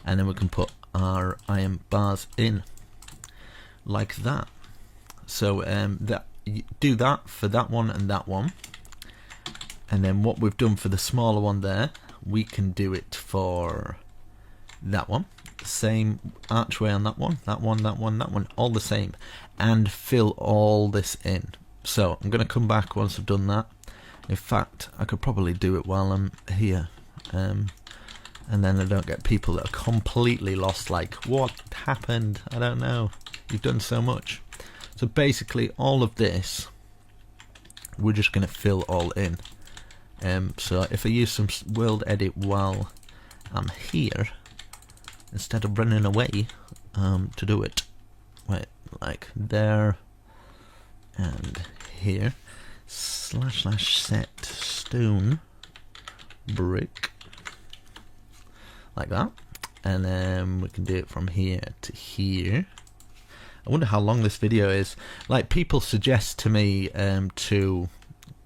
[SPEAKER 2] and then we can put our iron bars in like that. So that do that for that one and that one, and then what we've done for the smaller one there, we can do it for that one. Same archway on that one, that one, that one, that one, all the same, and fill all this in. So I'm going to come back once I've done that. In fact, I could probably do it while I'm here, and then I don't get people that are completely lost, like, what happened? I don't know. You've done so much. So basically all of this we're just going to fill all in. So if I use some world edit while I'm here, instead of running away to do it, wait, like there and here, / set stone brick, like that, and then we can do it from here to here. I wonder how long this video is. Like, people suggest to me to,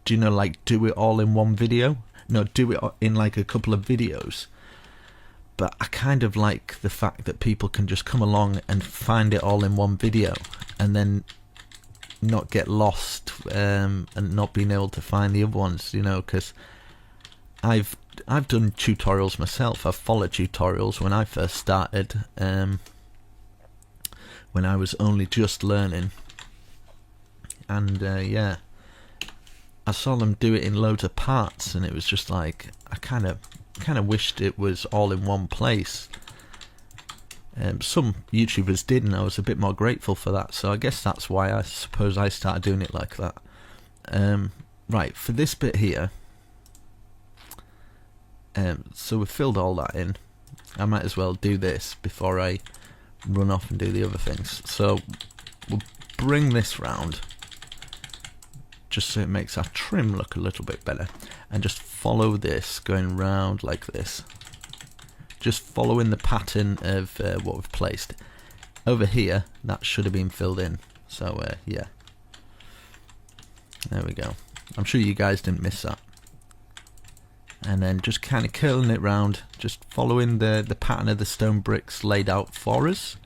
[SPEAKER 2] do you know, like, do it all in one video? No, do it in like a couple of videos. But I kind of like the fact that people can just come along and find it all in one video, and then not get lost and not being able to find the other ones, you know, because I've done tutorials myself. I've followed tutorials when I first started, when I was only just learning, and yeah, I saw them do it in loads of parts, and it was just like, I kind of wished it was all in one place. Some YouTubers did, and I was a bit more grateful for that, so I guess that's why I suppose I started doing it like that. Right, for this bit here, so we've filled all that in. I might as well do this before I run off and do the other things. So we'll bring this round just so it makes our trim look a little bit better, and just follow this going round like this, just following the pattern of what we've placed over here. That should have been filled in, so yeah, there we go. I'm sure you guys didn't miss that. And then just kind of curling it round, just following the pattern of the stone bricks laid out for us,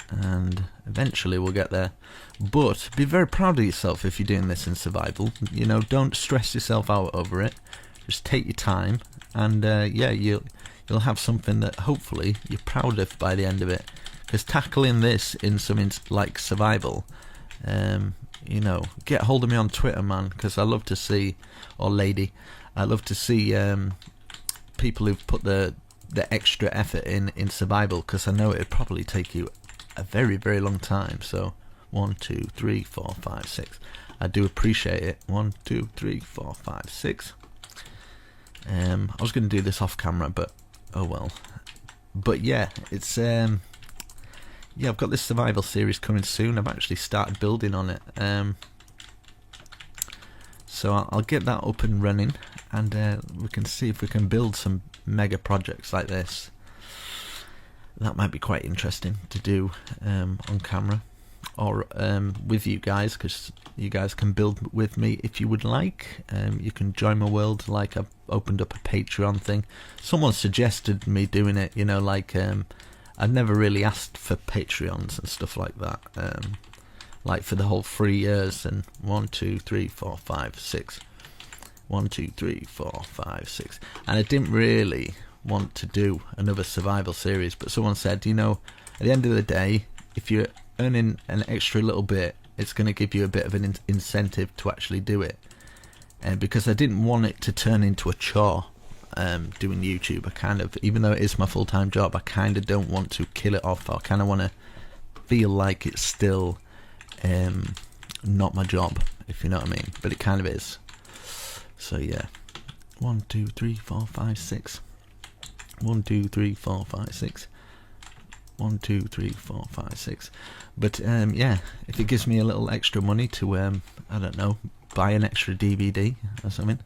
[SPEAKER 2] and eventually we'll get there. But be very proud of yourself if you're doing this in survival. You know, don't stress yourself out over it. Just take your time, and yeah, you'll have something that hopefully you're proud of by the end of it. Because tackling this in something like survival, you know, get hold of me on Twitter, man, because I love to see, or lady, I love to see people who've put the extra effort in survival, because I know it'd probably take you a very, very long time. So 1, 2, 3, 4, 5, 6. I do appreciate it. 1, 2, 3, 4, 5, 6. I was going to do this off camera, but oh well. But yeah, it's yeah, I've got this survival series coming soon. I've actually started building on it, so I'll get that up and running, and we can see if we can build some mega projects like this. That might be quite interesting to do on camera, or with you guys, because you guys can build with me if you would like. You can join my world, like I've opened up a Patreon thing. Someone suggested me doing it, you know, like I've never really asked for Patreons and stuff like that, like for the whole 3 years, and 1, 2, 3, 4, 5, 6, 1, 2, 3, 4, 5, 6, and I didn't really want to do another survival series, but someone said, you know, at the end of the day, if you're earning an extra little bit, it's going to give you a bit of an incentive to actually do it, and because I didn't want it to turn into a chore. Doing YouTube, I kind of, even though it is my full-time job, I kind of don't want to kill it off. I kind of want to feel like it's still not my job, if you know what I mean, but it kind of is. So yeah, 1, 2, 3, 4, 5, 6, 1, 2, 3, 4, 5, 6, 1, 2, 3, 4, 5, 6. But yeah, if it gives me a little extra money to I don't know, buy an extra DVD or something,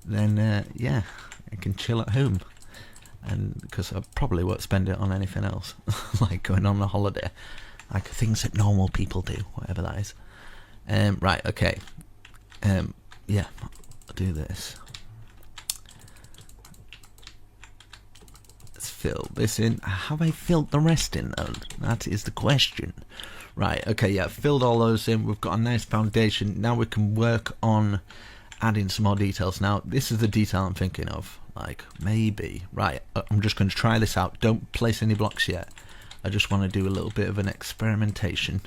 [SPEAKER 2] then yeah, I can chill at home, and because I probably won't spend it on anything else, like going on a holiday, like things that normal people do, whatever that is. Right, okay, yeah, I'll do this. Let's fill this in. Have I filled the rest in though? That is the question. Right, okay, yeah, filled all those in. We've got a nice foundation. Now we can work on adding some more details. Now, this is the detail I'm thinking of. Like, maybe. Right, I'm just going to try this out. Don't place any blocks yet. I just want to do a little bit of an experimentation.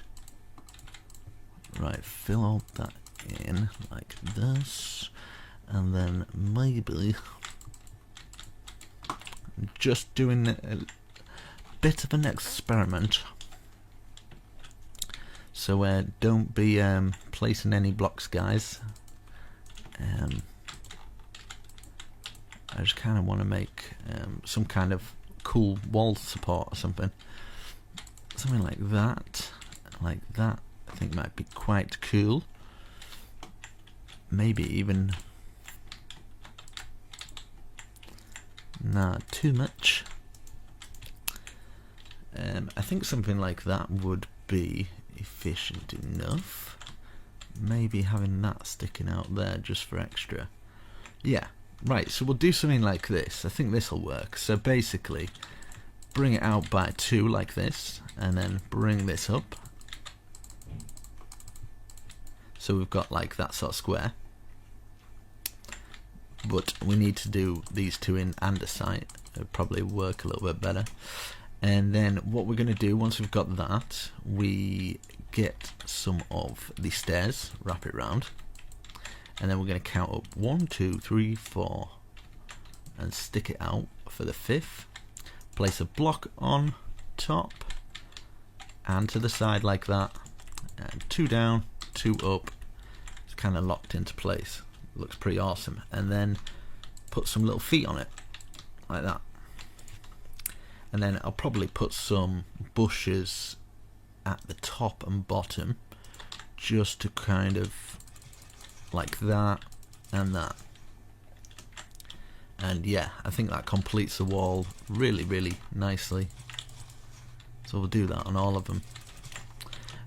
[SPEAKER 2] Right, fill all that in like this. And then maybe just doing a bit of an experiment. So don't be placing any blocks, guys. I just kind of want to make some kind of cool wall support or something. Something like that. Like that, I think might be quite cool. Maybe even not too much. I think something like that would be efficient enough. Maybe having that sticking out there just for extra. Yeah, right, so we'll do something like this. I think this will work. So basically, bring it out by 2 like this, and then bring this up. So we've got like that sort of square. But we need to do these 2 in andesite. It'll probably work a little bit better. And then what we're going to do, once we've got that, we get some of the stairs, wrap it round, and then we're going to count up 1, 2, 3, 4, and stick it out for the 5th. Place a block on top and to the side like that, and 2 down, 2 up. It's kind of locked into place. Looks pretty awesome. And then put some little feet on it like that. And then I'll probably put some bushes at the top and bottom, just to kind of like that and that. And yeah, I think that completes the wall really, really nicely. So we'll do that on all of them.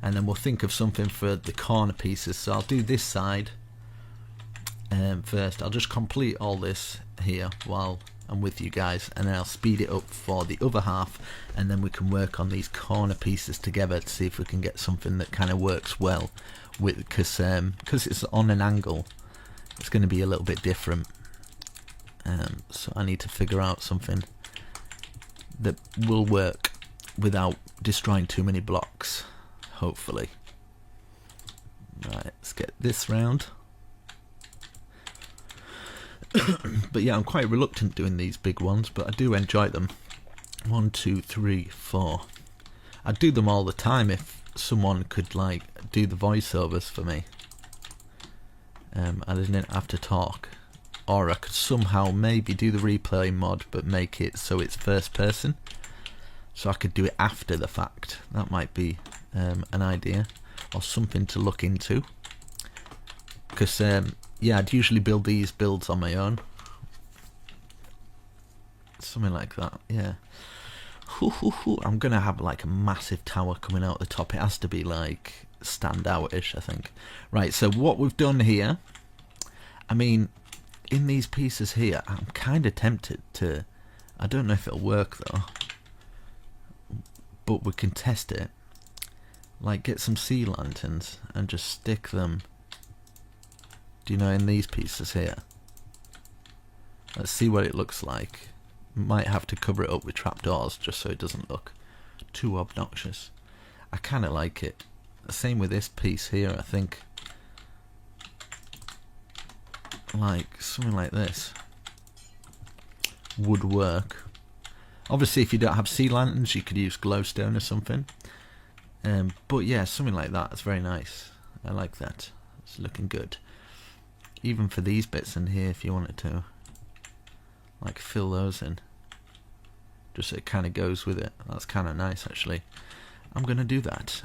[SPEAKER 2] And then we'll think of something for the corner pieces. So I'll do this side first. I'll just complete all this here while I'm with you guys, and then I'll speed it up for the other half, and then we can work on these corner pieces together to see if we can get something that kind of works well with, because it's on an angle, it's going to be a little bit different. So I need to figure out something that will work without destroying too many blocks, hopefully. Right, let's get this round. But yeah, I'm quite reluctant doing these big ones, but I do enjoy them. 1, 2, 3, 4. I'd do them all the time if someone could like do the voiceovers for me. I didn't have to talk, or I could somehow maybe do the replay mod but make it so it's first person, so I could do it after the fact. That might be an idea or something to look into, because yeah, I'd usually build these builds on my own. Something like that, yeah. I'm gonna have like a massive tower coming out the top. It has to be like stand out-ish, I think. Right, so what we've done here, I mean, in these pieces here, I'm kind of tempted to, I don't know if it'll work though, but we can test it. Like get some sea lanterns and just stick them, do you know, in these pieces here. Let's see what it looks like. Might have to cover it up with trapdoors just so it doesn't look too obnoxious. I kind of like it. Same with this piece here, I think. Like something like this would work. Obviously if you don't have sea lanterns you could use glowstone or something. But yeah, something like that is very nice. I like that. It's looking good. Even for these bits in here, if you wanted to like fill those in, just so it kind of goes with it. That's kind of nice actually. I'm gonna do that.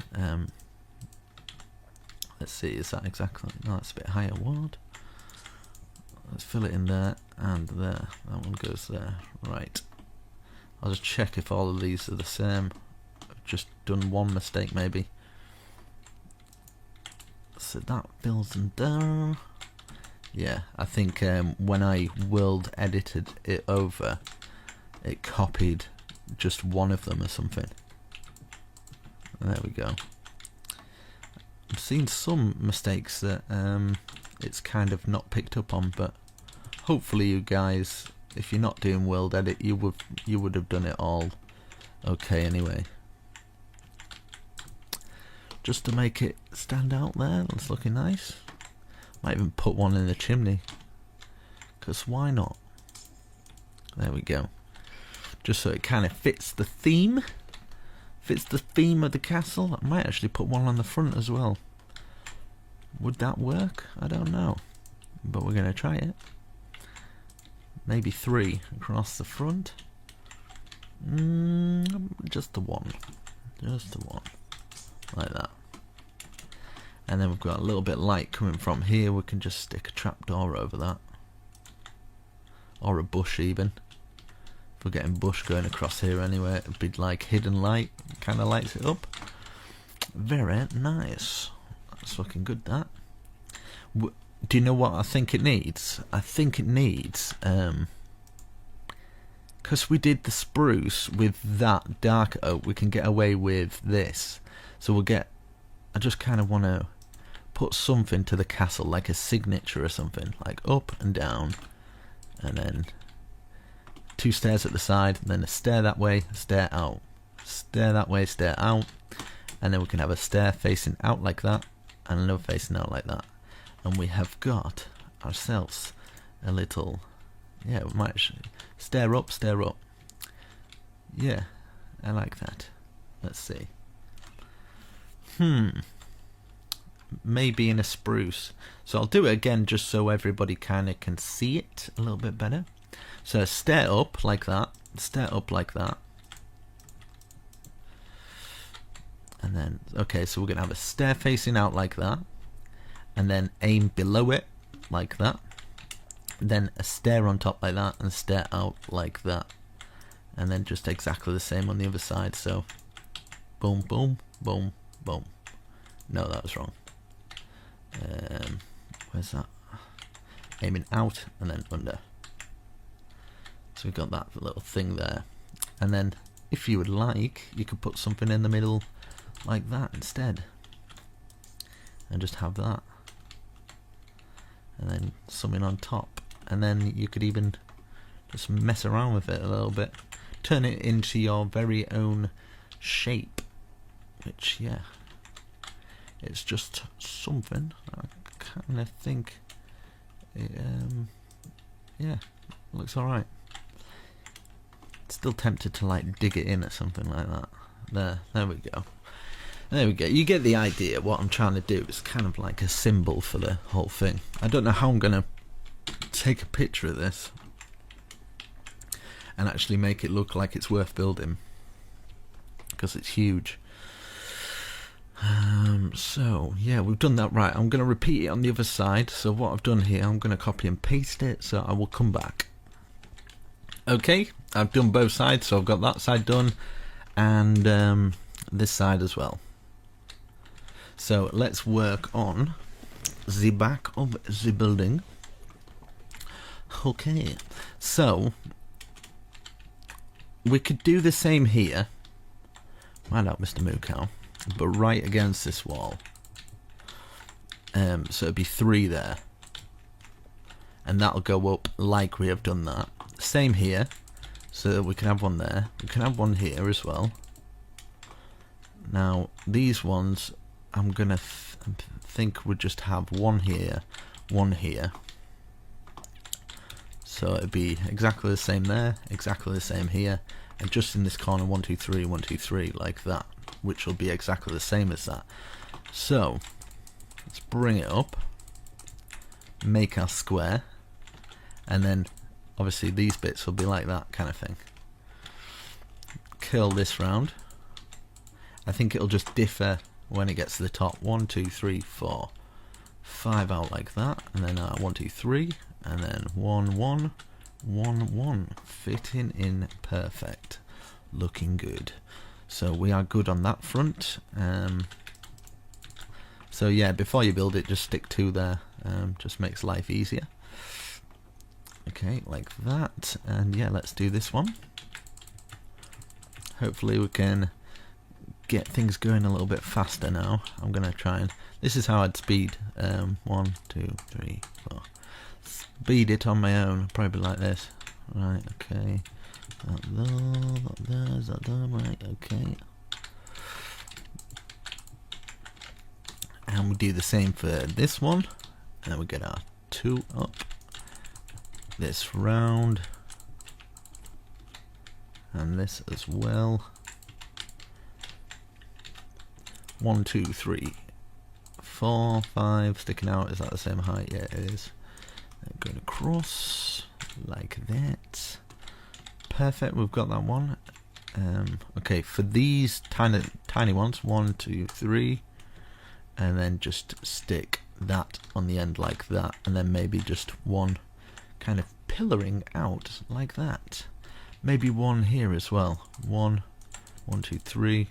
[SPEAKER 2] Let's see, is that exactly, no, that's a bit higher. What? Let's fill it in there and there. That one goes there. Right, I'll just check if all of these are the same. I've just done one mistake maybe. So that fills in there. Yeah, I think when I world edited it over, it copied just one of them or something. There we go. I've seen some mistakes that it's kind of not picked up on, but hopefully you guys, if you're not doing world edit, you would have done it all okay anyway. Just to make it stand out there, that's looking nice. Might even put one in the chimney, because why not? There we go. Just so it kind of fits the theme. Fits the theme of the castle. I might actually put one on the front as well. Would that work? I don't know. But we're going to try it. Maybe 3 across the front. Just the one. Just the one. Like that. And then we've got a little bit of light coming from here. We can just stick a trapdoor over that. Or a bush even. If we're getting bush going across here anyway, it'd be like hidden light. Kind of lights it up. Very nice. That's looking good, that. Do you know what I think it needs? I think it needs, because we did the spruce with that dark oak, we can get away with this. So we'll get, I just kind of want to put something to the castle, like a signature or something, like up and down, and then 2 stairs at the side, and then a stair that way, a stair out, stair that way, stair out, and then we can have a stair facing out like that, and another facing out like that, and we have got ourselves a little, yeah, we might stair up, yeah, I like that. Let's see. Maybe in a spruce. So I'll do it again just so everybody kind of can see it a little bit better. So stair up like that, stair up like that, and then, okay, so we're going to have a stair facing out like that, and then aim below it like that, then a stair on top like that, and a stair out like that, and then just exactly the same on the other side. So boom, boom, boom, boom. No, that was wrong. Where's that? Aiming out and then under. So we've got that little thing there, and then if you would like, you could put something in the middle like that instead, and just have that, and then something on top, and then you could even just mess around with it a little bit, turn it into your very own shape, which, yeah, it's just something. I kind of think it, yeah, looks alright. Still tempted to like dig it in or something like that. There we go. There we go. You get the idea. What I'm trying to do is kind of like a symbol for the whole thing. I don't know how I'm going to take a picture of this and actually make it look like it's worth building, because it's huge. So yeah, we've done that right. I'm going to repeat it on the other side. So what I've done here, I'm going to copy and paste it, so I will come back. Okay, I've done both sides, so I've got that side done, and this side as well. So let's work on the back of the building. Okay, so we could do the same here. Why not, Mr. Moo Cow? But right against this wall. So it'd be 3 there, and that'll go up like we have done that. Same here, so we can have one there. We can have one here as well. Now these ones, I'm gonna think we'll just have one here, one here. So it'd be exactly the same there, exactly the same here, and just in this corner 1 2 3 1 2 3 like that, which will be exactly the same as that. So let's bring it up, make our square, and then obviously these bits will be like that kind of thing. Curl this round. I think it'll just differ when it gets to the top. 1 2 3 4 5 out like that, and then 1 2 3, and then 1 1 1 1, fitting in perfect, looking good. So we are good on that front. So yeah, before you build it, just stick 2 there. Just makes life easier. Okay, like that. And yeah, let's do this one. hopefully we can get things going a little bit faster now. I'm gonna try and, this is how I'd speed 1, 2, 3, 4. Speed it on my own, probably like this. Right, okay. Is that done? Right, okay. And we do the same for this one. And we get our 2 up. This round. And this as well. 1, 2, 3, 4, 5. Sticking out. Is that the same height? Yeah, it is. Going across like that. Perfect. We've got that one. Okay, for these tiny ones, 1, 2, 3, and then just stick that on the end like that, and then maybe just one kind of pillaring out like that. Maybe one here as well. 1, 2, 3,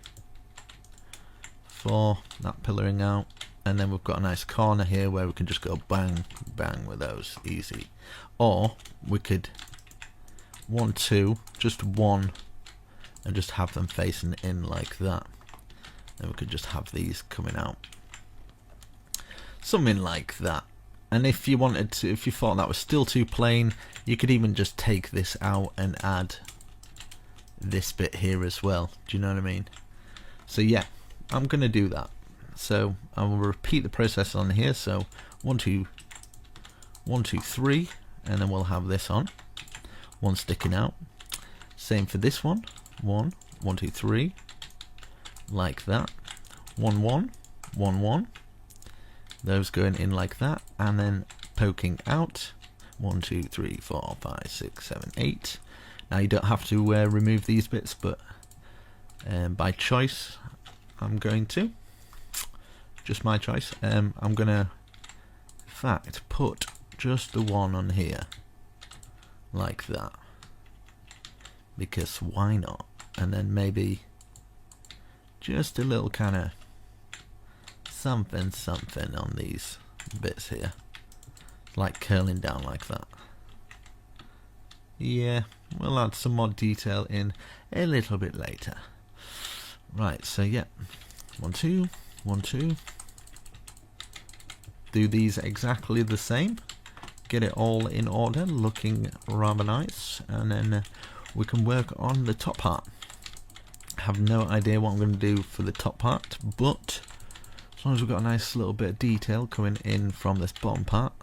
[SPEAKER 2] 4. That pillaring out. And then we've got a nice corner here where we can just go bang, bang with those, easy. Or we could 1, 2, just 1, and just have them facing in like that. And we could just have these coming out. Something like that. And if you wanted to, if you thought that was still too plain, you could even just take this out and add this bit here as well. Do you know what I mean? So yeah, I'm going to do that. So I will repeat the process on here. So 1, 2, 3, and then we'll have this on. One sticking out. Same for this one. 1, 2, 3, like that. 1, 1, 1, 1. Those going in like that, and then poking out. 1, 2, 3, 4, 5, 6, 7, 8. Now you don't have to remove these bits, but by choice, I'm going to. Just my choice. I'm gonna, in fact, put just the one on here, like that, because why not? And then maybe just a little kind of something on these bits here, like curling down like that. Yeah, we'll add some more detail in a little bit later. Right, so yeah, 1, 2, 1, 2. Do these exactly the same. Get it all in order, looking rather nice, and then we can work on the top part. I have no idea what I'm going to do for the top part, but as long as we've got a nice little bit of detail coming in from this bottom part.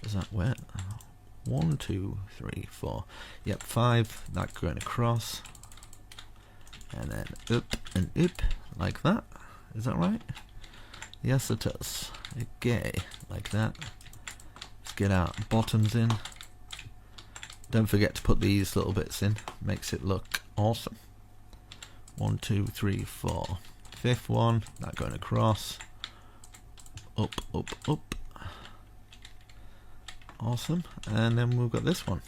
[SPEAKER 2] Is that where? 1, 2, 3, 4. Yep, 5. That going across, and then up and up like that. Is that right? Yes, it is. Okay, like that. Let's get our bottoms in. Don't forget to put these little bits in. Makes it look awesome. 1, 2, 3, 4. 5th one. That going across. Up, up, up. Awesome. And then we've got this one.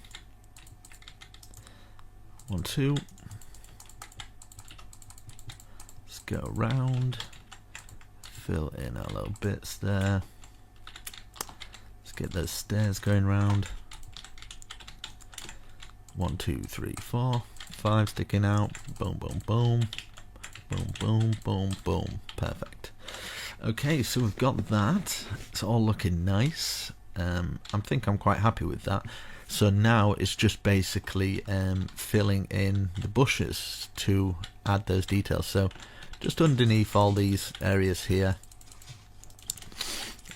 [SPEAKER 2] 1, 2. Let's go around. Fill in our little bits there. Let's get those stairs going round. 1, 2, 3, 4, 5 sticking out. Boom, boom, boom. Boom, boom, boom, boom. Perfect. Okay, so we've got that. It's all looking nice. I think I'm quite happy with that. So now it's just basically filling in the bushes to add those details. So just underneath all these areas here,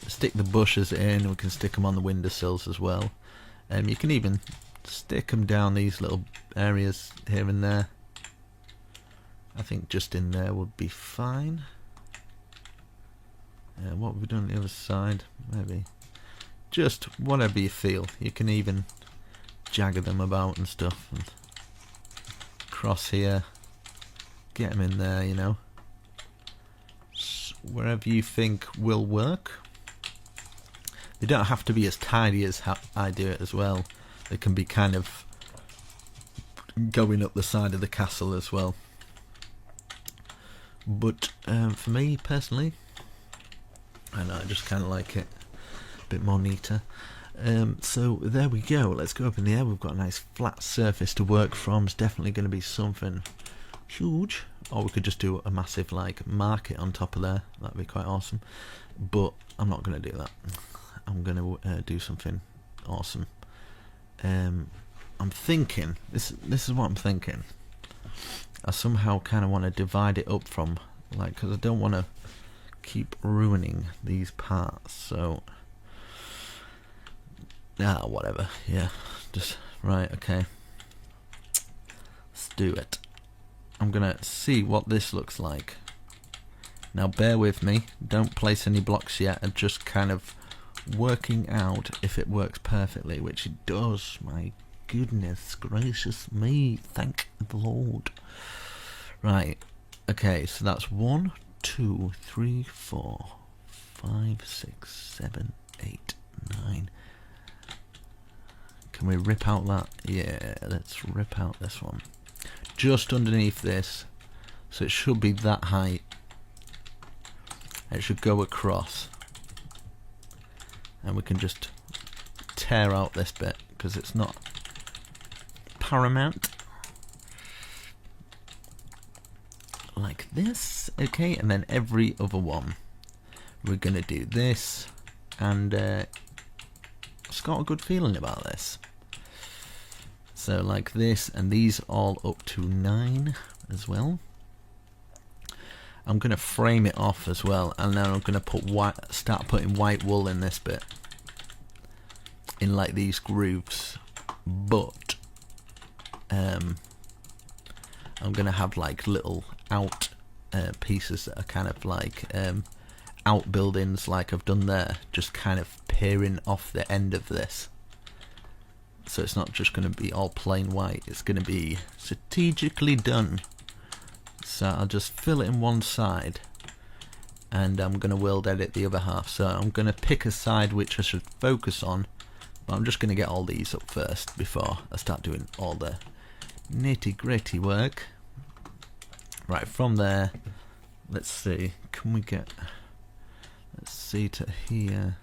[SPEAKER 2] stick the bushes in. We can stick them on the windowsills as well. You can even stick them down these little areas here and there. I think just in there would be fine. What have we done on the other side? Maybe just whatever you feel. You can even jagger them about and stuff, and cross here, get them in there, you know, wherever you think will work. They don't have to be as tidy as I do it as well. They can be kind of going up the side of the castle as well. But for me personally, I know, I just kind of like it a bit more neater. So there we go. Let's go up in the air. We've got a nice flat surface to work from. It's definitely going to be something huge. Or we could just do a massive like market on top of there. That'd be quite awesome. But I'm not going to do that. I'm going to do something awesome. I'm thinking, this is what I'm thinking. I somehow kind of want to divide it up from, like, because I don't want to keep ruining these parts. So, whatever. Yeah, just right. Okay, let's do it. I'm gonna see what this looks like. Now, bear with me. Don't place any blocks yet. I'm just kind of working out if it works perfectly, which it does. My goodness gracious me! Thank the Lord. Right. Okay. So that's 1, 2, 3, 4, 5, 6, 7, 8, 9. Can we rip out that? Yeah, let's rip out this one. Just underneath this. So it should be that height. It should go across. And we can just tear out this bit because it's not paramount. Like this. Okay, and then every other one. We're going to do this. And it's got a good feeling about this. So like this, and these all up to 9 as well. I'm going to frame it off as well, and then I'm going to start putting white wool in this bit, in like these grooves. But I'm going to have like little out pieces that are kind of like outbuildings, like I've done there, just kind of peering off the end of this. So it's not just going to be all plain white, it's going to be strategically done. So I'll just fill it in one side, and I'm going to world edit the other half. So I'm going to pick a side which I should focus on, but I'm just going to get all these up first before I start doing all the nitty gritty work. Right, from there, let's see, can we get, let's see to here.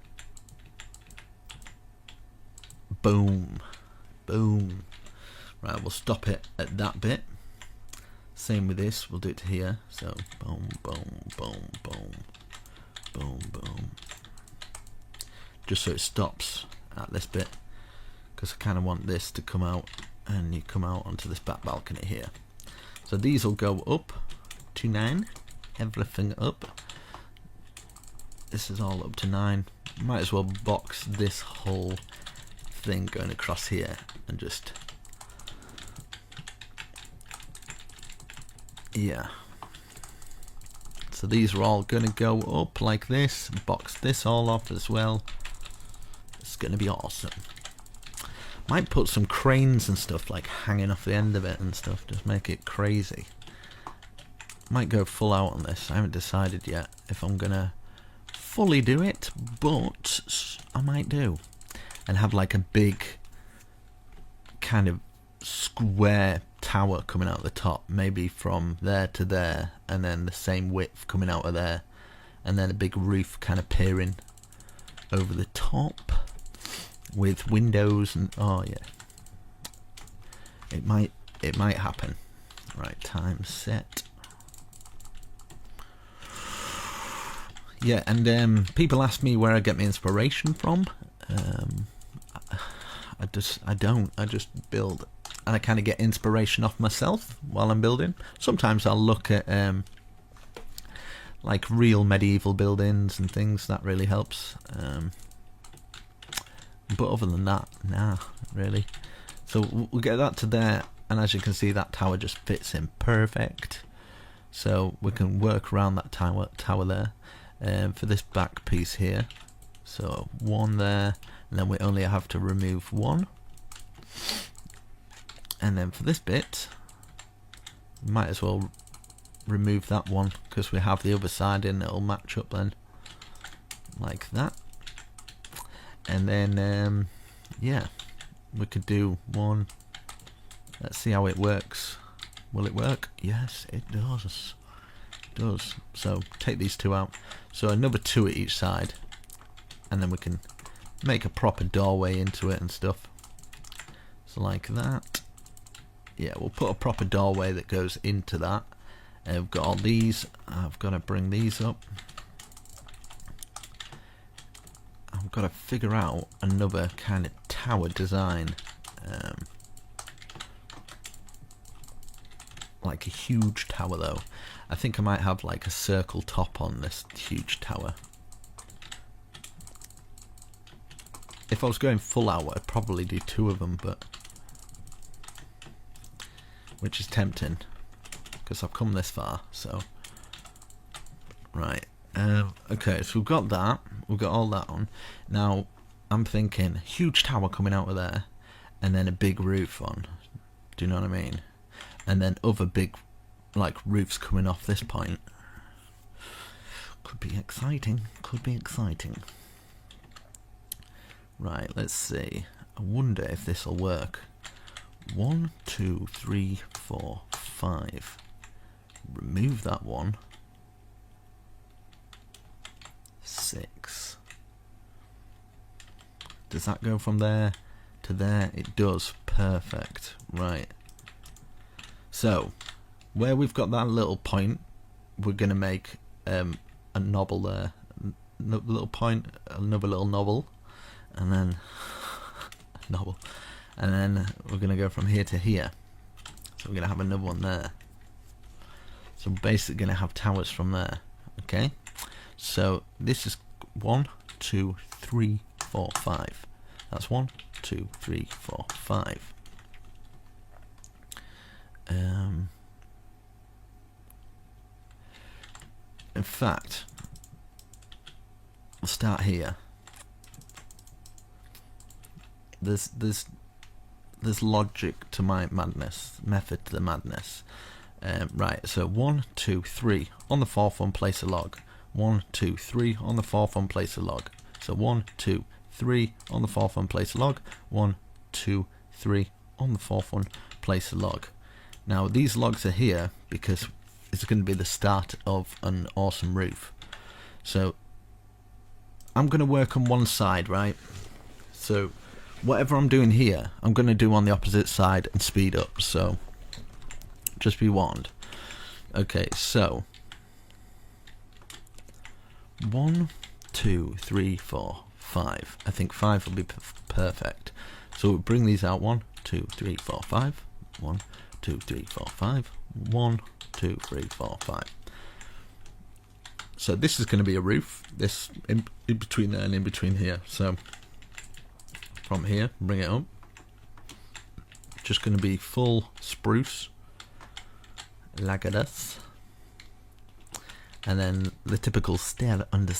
[SPEAKER 2] Boom. Boom. Right, we'll stop it at that bit. Same with this, we'll do it to here. So, boom, boom, boom, boom, boom, boom. Just so it stops at this bit. Because I kind of want this to come out, and you come out onto this back balcony here. So these will go up to 9. Everything up. This is all up to 9. Might as well box this whole thing going across here and just, yeah. So these are all going to go up like this. Box this all off as well. It's going to be awesome. Might put some cranes and stuff like hanging off the end of it and stuff. Just make it crazy. Might go full out on this. I haven't decided yet if I'm going to fully do it, but I might do. And have like a big kind of square tower coming out of the top, maybe from there to there, and then the same width coming out of there, and then a big roof kind of peering over the top with windows and oh yeah, it might happen. Right, time set. Yeah, and people ask me where I get my inspiration from. I just build, and I kind of get inspiration off myself while I'm building. Sometimes I'll look at like real medieval buildings and things. That really helps. But other than that, nah, really. So we'll get that to there, and as you can see, that tower just fits in perfect. So we can work around that tower there. For this back piece here, so 1 there, and then we only have to remove 1. And then for this bit, we might as well remove that one because we have the other side in. It'll match up then, like that. And then yeah, we could do 1. Let's see how it works. Will it work? Yes, it does. It does. So take these 2 out. So another 2 at each side, and then we can make a proper doorway into it and stuff. So like that. Yeah, we'll put a proper doorway that goes into that. And we've got all these. I've got to bring these up. I've got to figure out another kind of tower design. Like a huge tower though. I think I might have like a circle top on this huge tower. If I was going full out, I'd probably do 2 of them, but which is tempting because I've come this far. So right, okay, so we've got that. We've got all that on. Now I'm thinking huge tower coming out of there, and then a big roof on. Do you know what I mean? And then other big, like, roofs coming off this point. Could be exciting. Could be exciting. Right, let's see. I wonder if this will work. 1, 2, 3, 4, 5. Remove that one. 6. Does that go from there to there? It does. Perfect. Right. So, where we've got that little point, we're going to make a knobbel there. Little point, another little knobbel, and then knobbel, and then we're going to go from here to here. So we're going to have another one there. So we're basically going to have towers from there. Okay. So this is 1, 2, 3, 4, 5. That's 1, 2, 3, 4, 5. In fact, we'll start here. There's logic to my madness, method to the madness. Right, so 1, 2, 3 on the 4th one, place a log. 1, 2, 3 on the 4th one, place a log. So 1, 2, 3 on the 4th one, place a log. 1, 2, 3 on the 4th one, place a log. Now these logs are here because it's going to be the start of an awesome roof. So I'm going to work on one side, right? So whatever I'm doing here, I'm going to do on the opposite side and speed up. So just be warned. Okay, so 1, 2, 3, 4, 5. I think 5 will be perfect. So we'll bring these out. 1, 2, 3, 4, 5. 1, 2, 3, 4, 5. 1, 2, 3, 4, 5. So this is going to be a roof. This in between there and in between here. So from here, bring it up. Just going to be full spruce, like this, and then the typical stair under,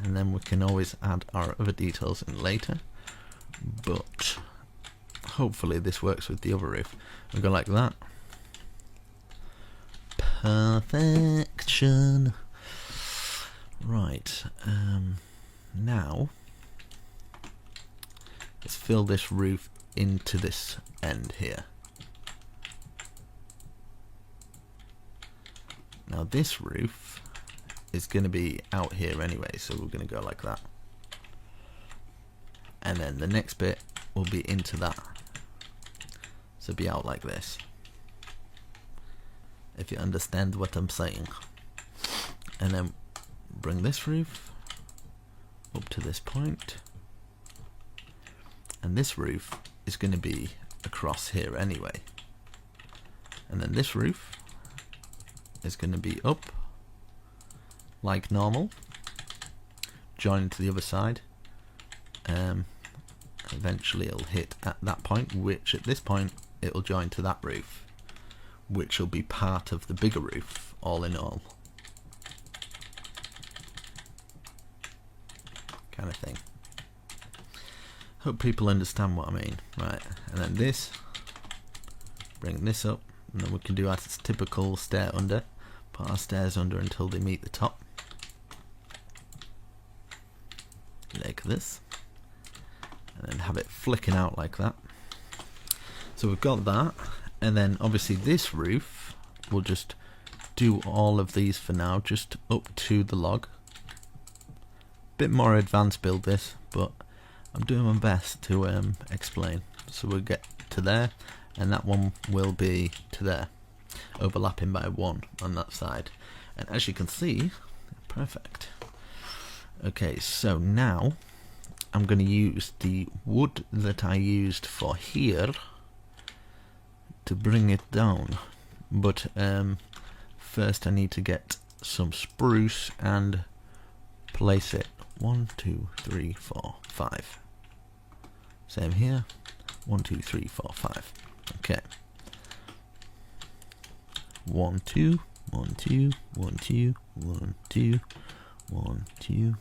[SPEAKER 2] and then we can always add our other details in later. But hopefully this works with the other roof. We go like that. Perfection. Right. Now let's fill this roof into this end here. Now this roof is going to be out here anyway, so we're going to go like that. And then the next bit will be into that. So be out like this. If you understand what I'm saying. And then bring this roof up to this point. And this roof is going to be across here anyway. And then this roof is going to be up like normal, join to the other side. Eventually it'll hit at that point, which at this point it'll join to that roof, which will be part of the bigger roof, all in all. Kind of thing. Hope people understand what I mean. Right, and then this, bring this up, and then we can do our typical stair under, put our stairs under until they meet the top. Like this. And then have it flicking out like that. So we've got that, and then obviously this roof will just do all of these for now, just up to the log. Bit more advanced build this, but I'm doing my best to explain. So we'll get to there, and that one will be to there, overlapping by 1 on that side. And as you can see, perfect. Okay, so now I'm going to use the wood that I used for here to bring it down, but first I need to get some spruce and place it 1, 2, 3, 4, 5. Same here, 1, 2, 3, 4, 5. Okay, 1, 2, 1, 2, 1, 2, 1, 2, 1, 2.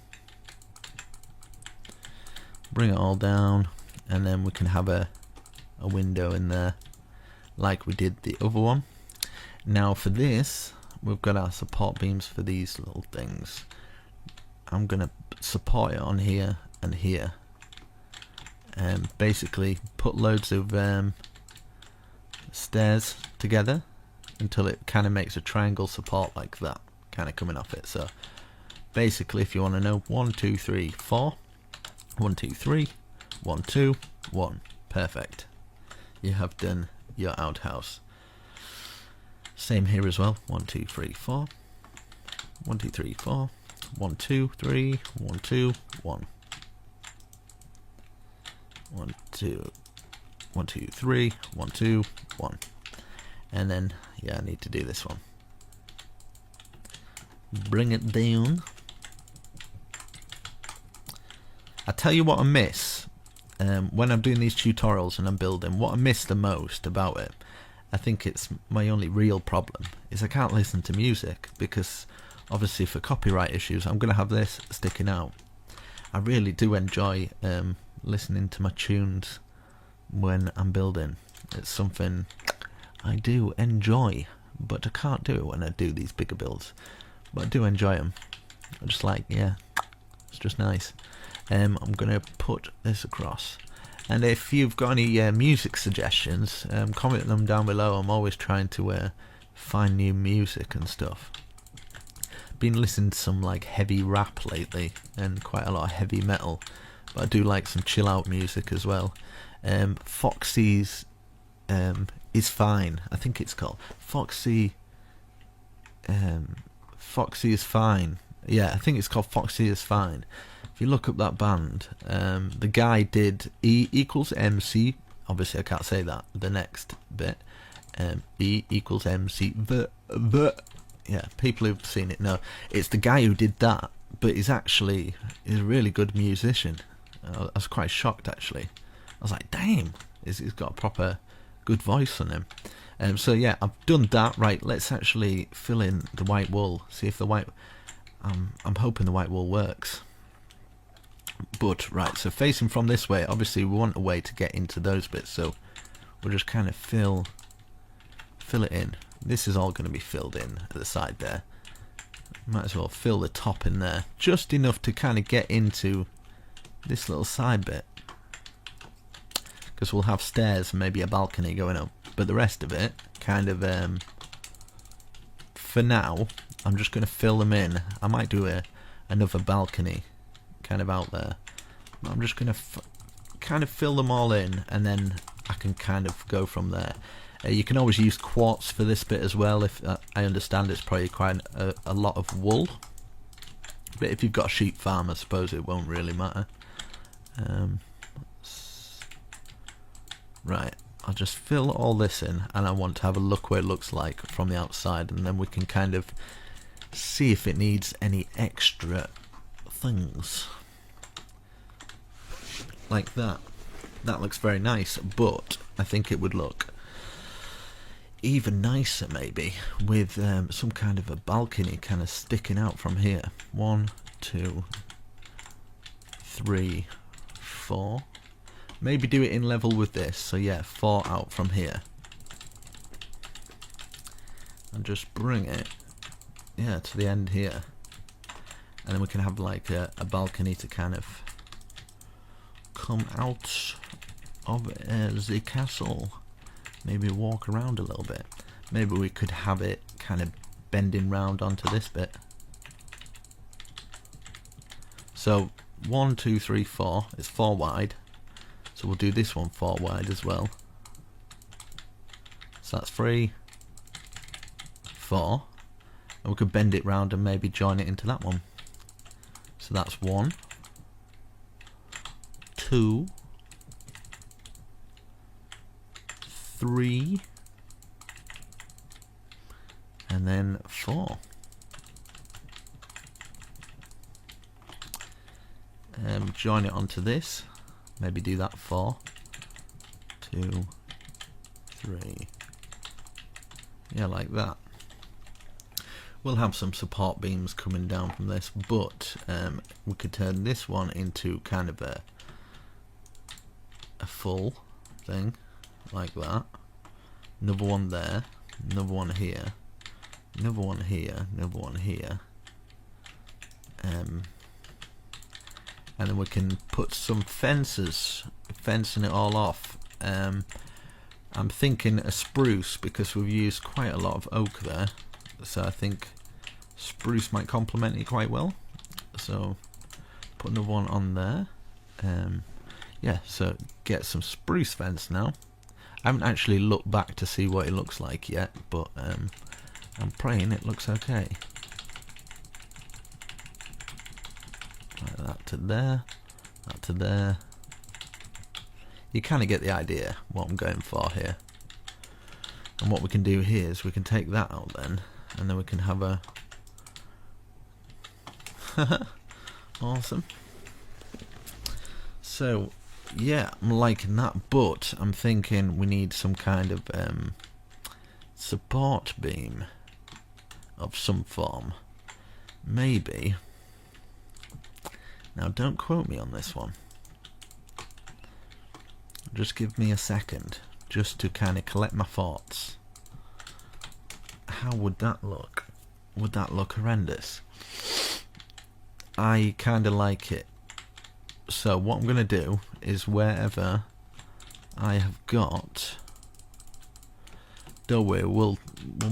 [SPEAKER 2] Bring it all down, and then we can have a window in there like we did the other one. Now for this, we've got our support beams for these little things. I'm gonna support it on here and here, and basically put loads of stairs together until it kind of makes a triangle support like that, kind of coming off it. So basically, if you want to know, 1, 2, 3, 4, 1, 2, 3, 1, 2, 1. Perfect. You have done your outhouse. Same here as well. 1, 2, 3, 4. 1, 2, 3, 4. 1, 2, 3. 1, 2, 1. 1, 2. 1, 2, 3. 1, 2, 1. And then, yeah, I need to do this one. Bring it down. I tell you what I miss when I'm doing these tutorials and I'm building. What I miss the most about it, I think it's my only real problem, is I can't listen to music, because obviously for copyright issues I'm going to have this sticking out. I really do enjoy listening to my tunes when I'm building. It's something I do enjoy, but I can't do it when I do these bigger builds. But I do enjoy them. I just like, yeah, it's just nice. I'm going to put this across. And if you've got any music suggestions, comment them down below. I'm always trying to find new music and stuff. Been listening to some like heavy rap lately, and quite a lot of heavy metal, but I do like some chill out music as well. Foxy's Is Fine, I think it's called Foxy Is Fine. Yeah, I think it's called Foxy Is Fine. If you look up that band, the guy did E equals MC. Obviously I can't say that, the next bit. E equals MC. Yeah, people who've seen it know. It's the guy who did that, but he's a really good musician. I was quite shocked actually. I was like, damn, he's got a proper good voice on him. So yeah, I've done that. Right, let's actually fill in the white wool. See if the white... I'm hoping the white wool works. But right, so facing from this way, obviously we want a way to get into those bits, so we'll just kind of fill it in. This is all going to be filled in at the side there. Might as well fill the top in there, just enough to kind of get into this little side bit, because we'll have stairs and maybe a balcony going up, but the rest of it kind of for now I'm just going to fill them in. I might do another balcony kind of out there, but I'm just going to kind of fill them all in, and then I can kind of go from there. You can always use quartz for this bit as well. If I understand it's probably quite a lot of wool, but if you've got a sheep farm, I suppose it won't really matter. Right, I'll just fill all this in, and I want to have a look what it looks like from the outside, and then we can kind of see if it needs any extra things like that. That looks very nice, but I think it would look even nicer maybe with some kind of a balcony kind of sticking out from here. 1, 2, 3, 4. Maybe do it in level with this, so yeah, 4 out from here, and just bring it, yeah, to the end here, and then we can have like a balcony to kind of come out of the castle. Maybe walk around a little bit. Maybe we could have it kind of bending round onto this bit. So 1, 2, 3, 4. It's 4 wide. So we'll do this one 4 wide as well. So that's 3, 4. And we could bend it round and maybe join it into that one. So that's 1, 2, 3, and then 4. Join it onto this. Maybe do that 4, 2, 3. Yeah, like that. We'll have some support beams coming down from this, but we could turn this one into kind of a full thing, like that. Another one there, another one here, another one here, another one here. And then we can put some fences, fencing it all off. I'm thinking a spruce, because we've used quite a lot of oak there, so I think spruce might complement it quite well. So put another one on there. Yeah, so get some spruce fence now. I haven't actually looked back to see what it looks like yet, but I'm praying it looks okay. Like that to there, that to there. You kind of get the idea what I'm going for here. And what we can do here is we can take that out then, and then we can have a awesome. So yeah, I'm liking that, but I'm thinking we need some kind of support beam of some form. Maybe. Now don't quote me on this one. Just give me a second, just to kind of collect my thoughts. How would that look? Would that look horrendous? I kind of like it. So what I'm going to do is wherever I have got, don't worry, we'll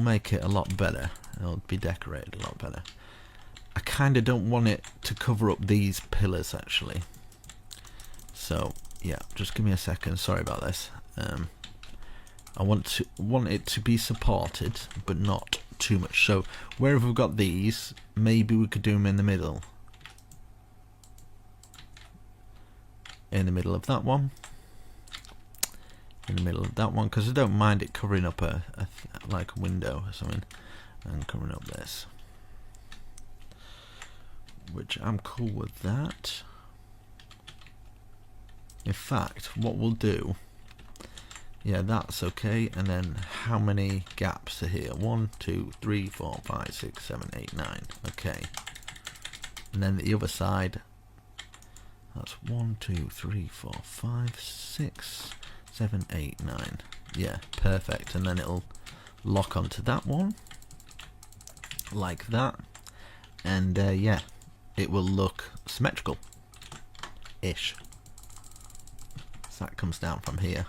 [SPEAKER 2] make it a lot better. It'll be decorated a lot better. I kind of don't want it to cover up these pillars actually. So yeah, just give me a second. Sorry about this. I want it to be supported, but not too much. So wherever we've got these, maybe we could do them in the middle. In the middle of that one. In the middle of that one, because I don't mind it covering up like a window or something, and covering up this. Which I'm cool with that. In fact, what we'll do, yeah, that's okay. And then how many gaps are here? 1, 2, 3, 4, 5, 6, 7, 8, 9. Okay. And then the other side, that's 1, 2, 3, 4, 5, 6, 7, 8, 9. Yeah, perfect. And then it'll lock onto that one, like that. And yeah, it will look symmetrical-ish. So that comes down from here.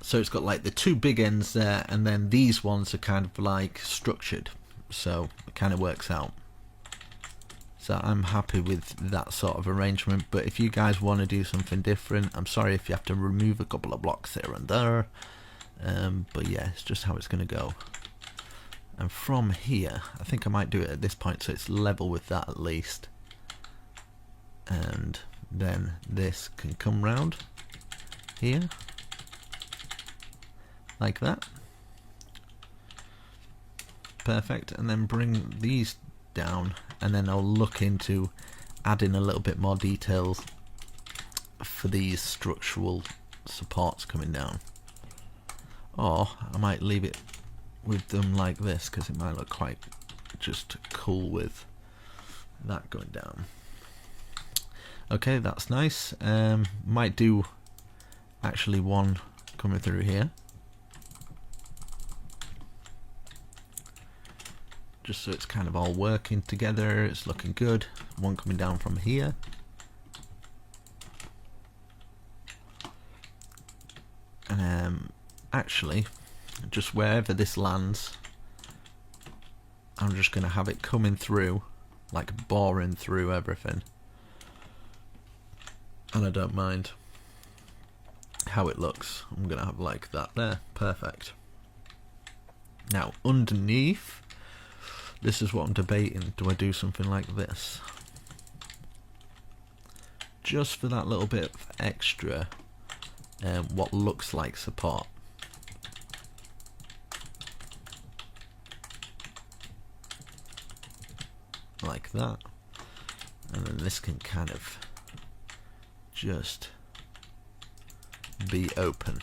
[SPEAKER 2] So it's got like the two big ends there, and then these ones are kind of like structured. So it kind of works out. So I'm happy with that sort of arrangement. But if you guys want to do something different, I'm sorry if you have to remove a couple of blocks here and there. But yeah, it's just how it's going to go. And from here, I think I might do it at this point so it's level with that at least. And then this can come round here, like that. Perfect. And then bring these down, and then I'll look into adding a little bit more details for these structural supports coming down. Or I might leave it with them like this, because it might look quite just cool with that going down. Okay, that's nice. Might do actually one coming through here, just so it's kind of all working together. It's looking good. One coming down from here. And actually, just wherever this lands, I'm just going to have it coming through, like boring through everything. And I don't mind how it looks. I'm going to have like that there. Perfect. Now, underneath, this is what I'm debating. Do I do something like this? Just for that little bit of extra, what looks like support. Like that. And then this can kind of just be open.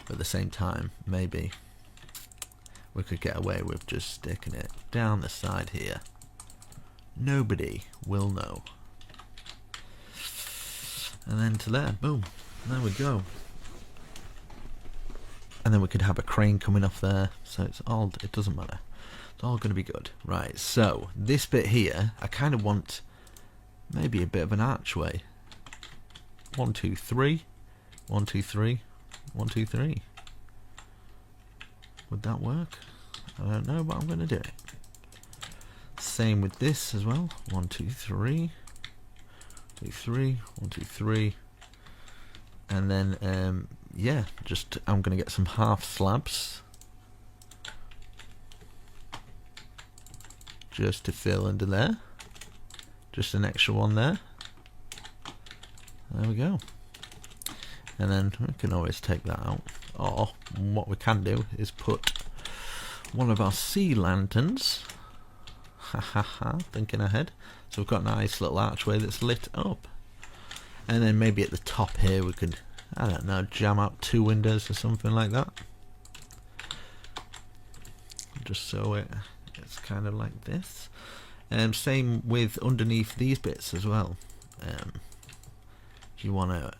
[SPEAKER 2] But at the same time, maybe we could get away with just sticking it down the side here. Nobody will know. And then to there, boom, there we go. And then we could have a crane coming off there, so it doesn't matter. It's all going to be good. Right, so this bit here, I kind of want maybe a bit of an archway. 1, 2, 3. 1, 2, 3. 1, 2, 3. Would that work? I don't know, but I'm going to do it. Same with this as well. 1, 2, 3. 2, 3. 1, 2, 3. And then, yeah, just I'm going to get some half slabs. Just to fill under there. Just an extra one there. There we go. And then we can always take that out. Or what we can do is put one of our sea lanterns. Ha ha ha, thinking ahead. So we've got a nice little archway that's lit up. And then maybe at the top here we could, I don't know, jam out 2 windows or something like that. Just so it's kind of like this. Same with underneath these bits as well. If you want to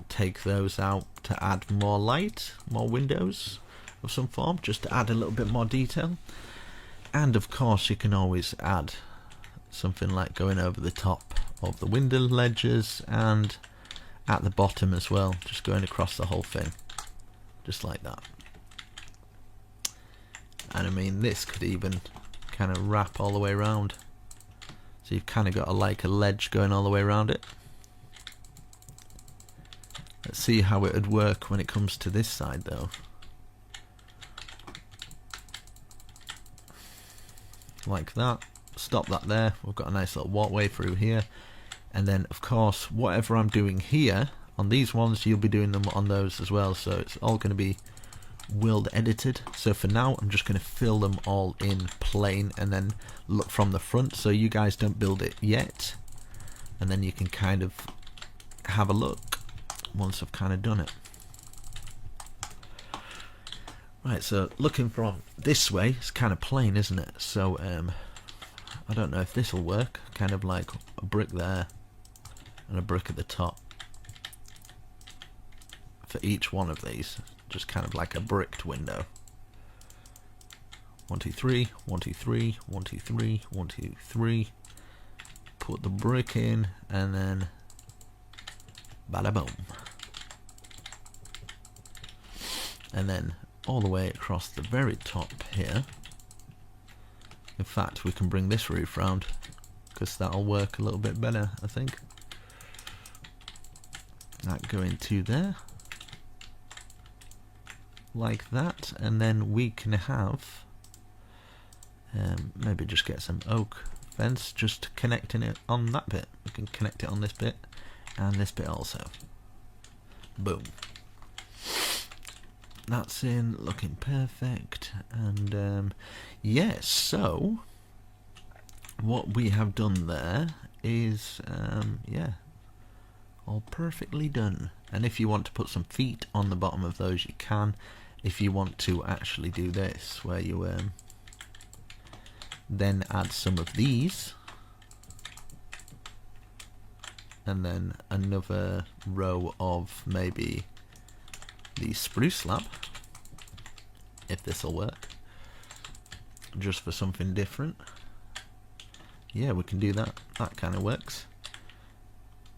[SPEAKER 2] take those out to add more light, more windows of some form, just to add a little bit more detail. And of course you can always add something like going over the top of the window ledges and at the bottom as well, just going across the whole thing, just like that. And I mean, this could even kind of wrap all the way around, so you've kind of got like a ledge going all the way around it. Let's see how it would work when it comes to this side though. Like that. Stop that there. We've got a nice little walkway through here. And then of course whatever I'm doing here on these ones, you'll be doing them on those as well, so it's all going to be world edited. So for now I'm just going to fill them all in plain and then look from the front, so you guys don't build it yet, and then you can kind of have a look once I've kind of done it. Right, so looking from this way, it's kind of plain, isn't it? So I don't know if this will work. Kind of like a brick there and a brick at the top for each one of these, just kind of like a bricked window. 1, 2, 3, 1, 2, 3, 1, 2, 3, 1, 2, 3. Put the brick in and then bada boom. And then all the way across the very top here. In fact, we can bring this roof round because that'll work a little bit better, I think. That going to there, like that, and then we can have maybe just get some oak fence, just connecting it on that bit. We can connect it on this bit and this bit also. Boom. That's in, looking perfect. And yes, so what we have done there is yeah, all perfectly done. And if you want to put some feet on the bottom of those, you can. If you want to actually do this, where you then add some of these and then another row of maybe the spruce slab, if this will work, just for something different. Yeah, we can do that. That kind of works.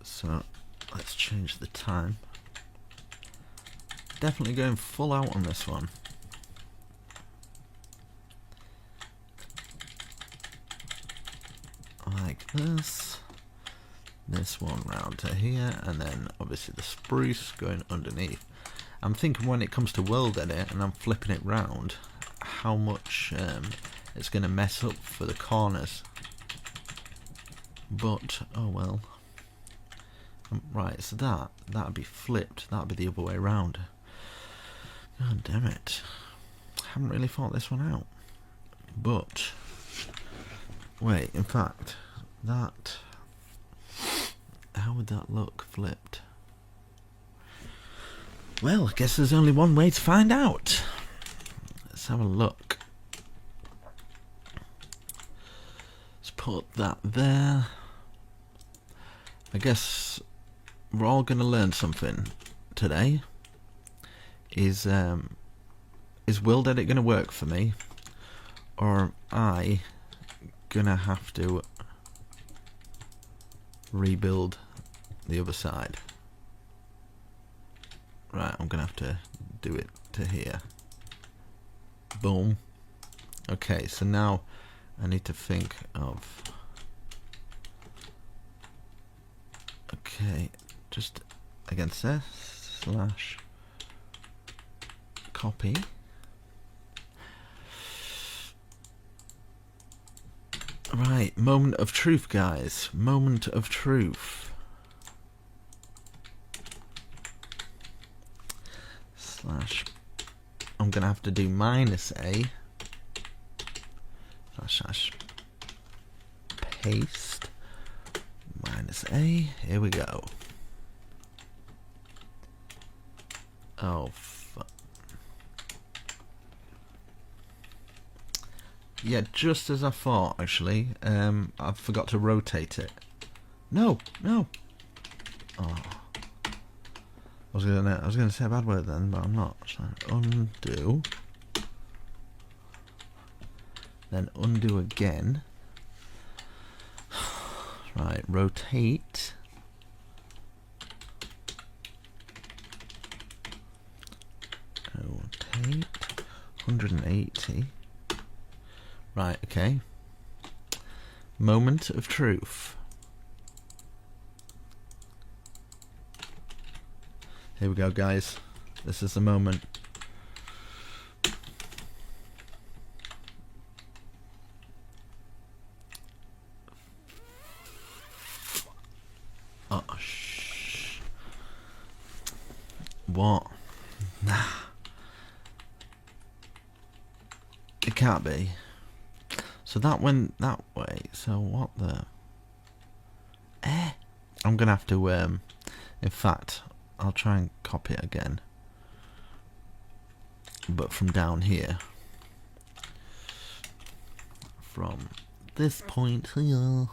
[SPEAKER 2] So let's change the time. Definitely going full out on this one. this one round to here, and then obviously the spruce going underneath. I'm thinking when it comes to world edit and I'm flipping it round, how much it's going to mess up for the corners. But oh well. Right, so that'd be flipped. That'd be the other way around. God damn it! Haven't really thought this one out. But wait, in fact, that, how would that look flipped? Well, I guess there's only one way to find out. Let's have a look. Let's put that there. I guess we're all going to learn something today. Is world edit going to work for me, or am I going to have to rebuild the other side? Right, I'm going to have to do it to here. Boom. Okay, so now I need to think of... Okay, just against this, slash copy. Right, moment of truth, guys. Moment of truth. Slash, I'm gonna have to do -a slash paste -a. Here we go. Oh fuck. Yeah, just as I thought, actually. I forgot to rotate it. No. Oh. I was gonna say a bad word then, but I'm not. So undo. Then undo again. Right, rotate. Rotate 180. Right, okay. Moment of truth. Here we go, guys. This is the moment. Oh, shh. What? Nah. It can't be. So that went that way. So what the... I'm gonna have to, in fact, I'll try and copy it again. But from down here. From this point here.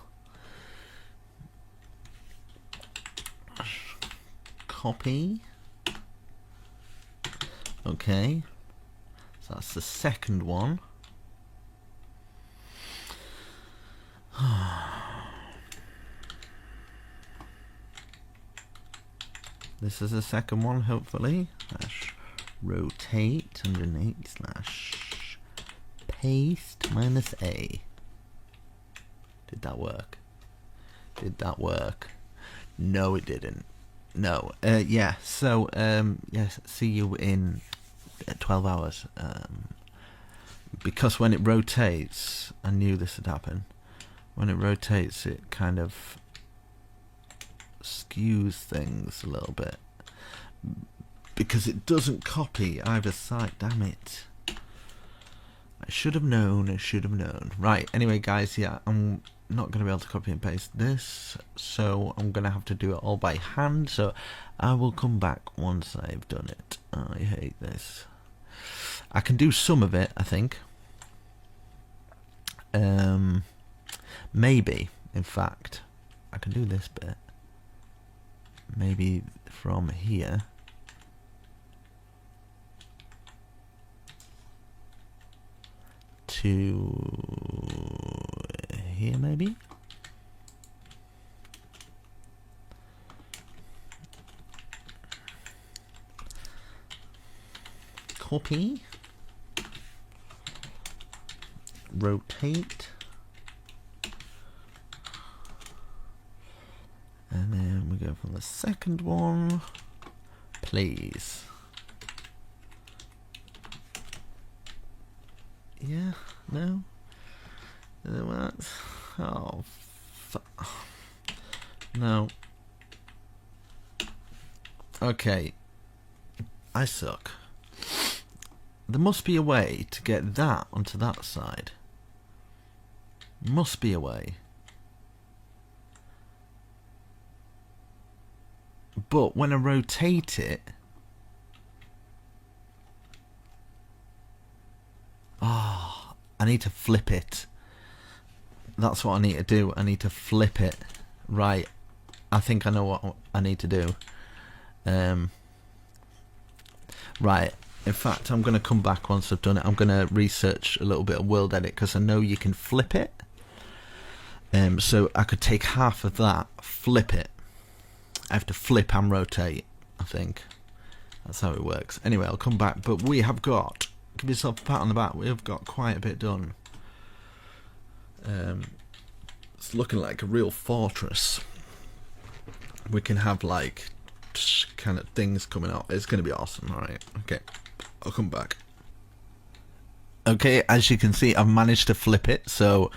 [SPEAKER 2] Copy. Okay. So that's the second one. This is the second one, hopefully. Slash rotate 180 slash paste -a. Did that work? Did that work? No, it didn't. No. Yeah. So yes. See you in 12 hours. Because when it rotates, I knew this would happen. When it rotates, it kind of skews things a little bit because it doesn't copy either side. Damn it. I should have known. Right, anyway guys, yeah, I'm not going to be able to copy and paste this, so I'm going to have to do it all by hand, so I will come back once I've done it. I hate this. I can do some of it, I think. Maybe, in fact, I can do this bit. Maybe from here to here, maybe. Copy. Rotate. second one, please. Yeah, no? What? Oh, no. Okay. I suck. There must be a way to get that onto that side. Must be a way. But when I rotate it... Oh, I need to flip it. That's what I need to do. I need to flip it. Right. I think I know what I need to do. Right. In fact, I'm going to come back once I've done it. I'm going to research a little bit of World Edit because I know you can flip it. So I could take half of that, flip it. I have to flip and rotate, I think. That's how it works. Anyway, I'll come back. But we have got... Give yourself a pat on the back. We have got quite a bit done. It's looking like a real fortress. We can have like kind of things coming out. It's going to be awesome. Alright, okay. I'll come back. Okay, as you can see, I've managed to flip it. So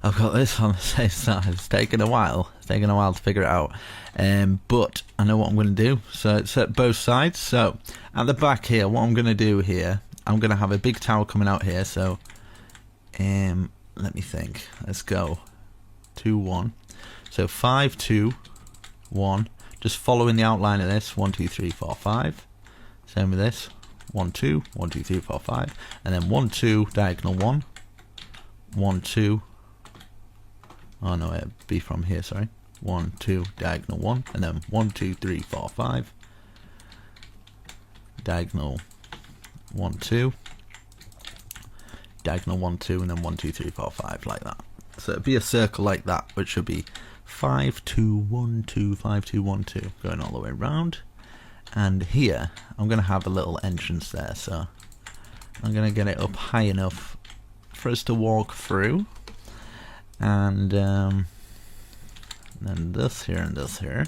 [SPEAKER 2] I've got this on the same side. It's taken a while. It's taken a while to figure it out. But I know what I'm going to do. So it's at both sides. So at the back here, what I'm going to do here, I'm going to have a big tower coming out here. So let me think. Let's go. 2, 1. So 5, 2, 1. Just following the outline of this. 1, 2, 3, 4, 5. Same with this. 1, 2, 1, 2, 3, 4, 5. And then 1, 2, diagonal 1. 1, 2. Oh no, it'd be from here, sorry. 1, 2, diagonal 1. And then 1, 2, 3, 4, 5. Diagonal 1, 2. Diagonal 1, 2, and then 1, 2, 3, 4, 5, like that. So it'd be a circle like that, which should be 5, 2, 1, 2, 5, 2, 1, 2, going all the way around. And here, I'm going to have a little entrance there, so I'm going to get it up high enough for us to walk through. And then this here and this here.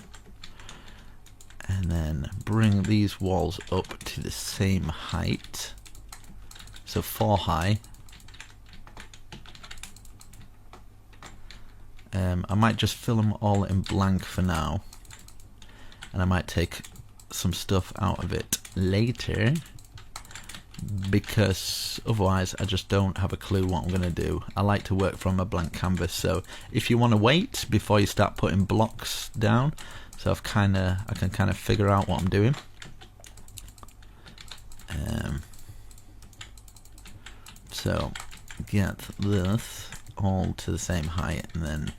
[SPEAKER 2] And then bring these walls up to the same height. So 4 high. I might just fill them all in blank for now, and I might take some stuff out of it later, because otherwise I just don't have a clue what I'm going to do. I like to work from a blank canvas, so if you want to wait before you start putting blocks down, so I can kind of figure out what I'm doing. So get this all to the same height, and then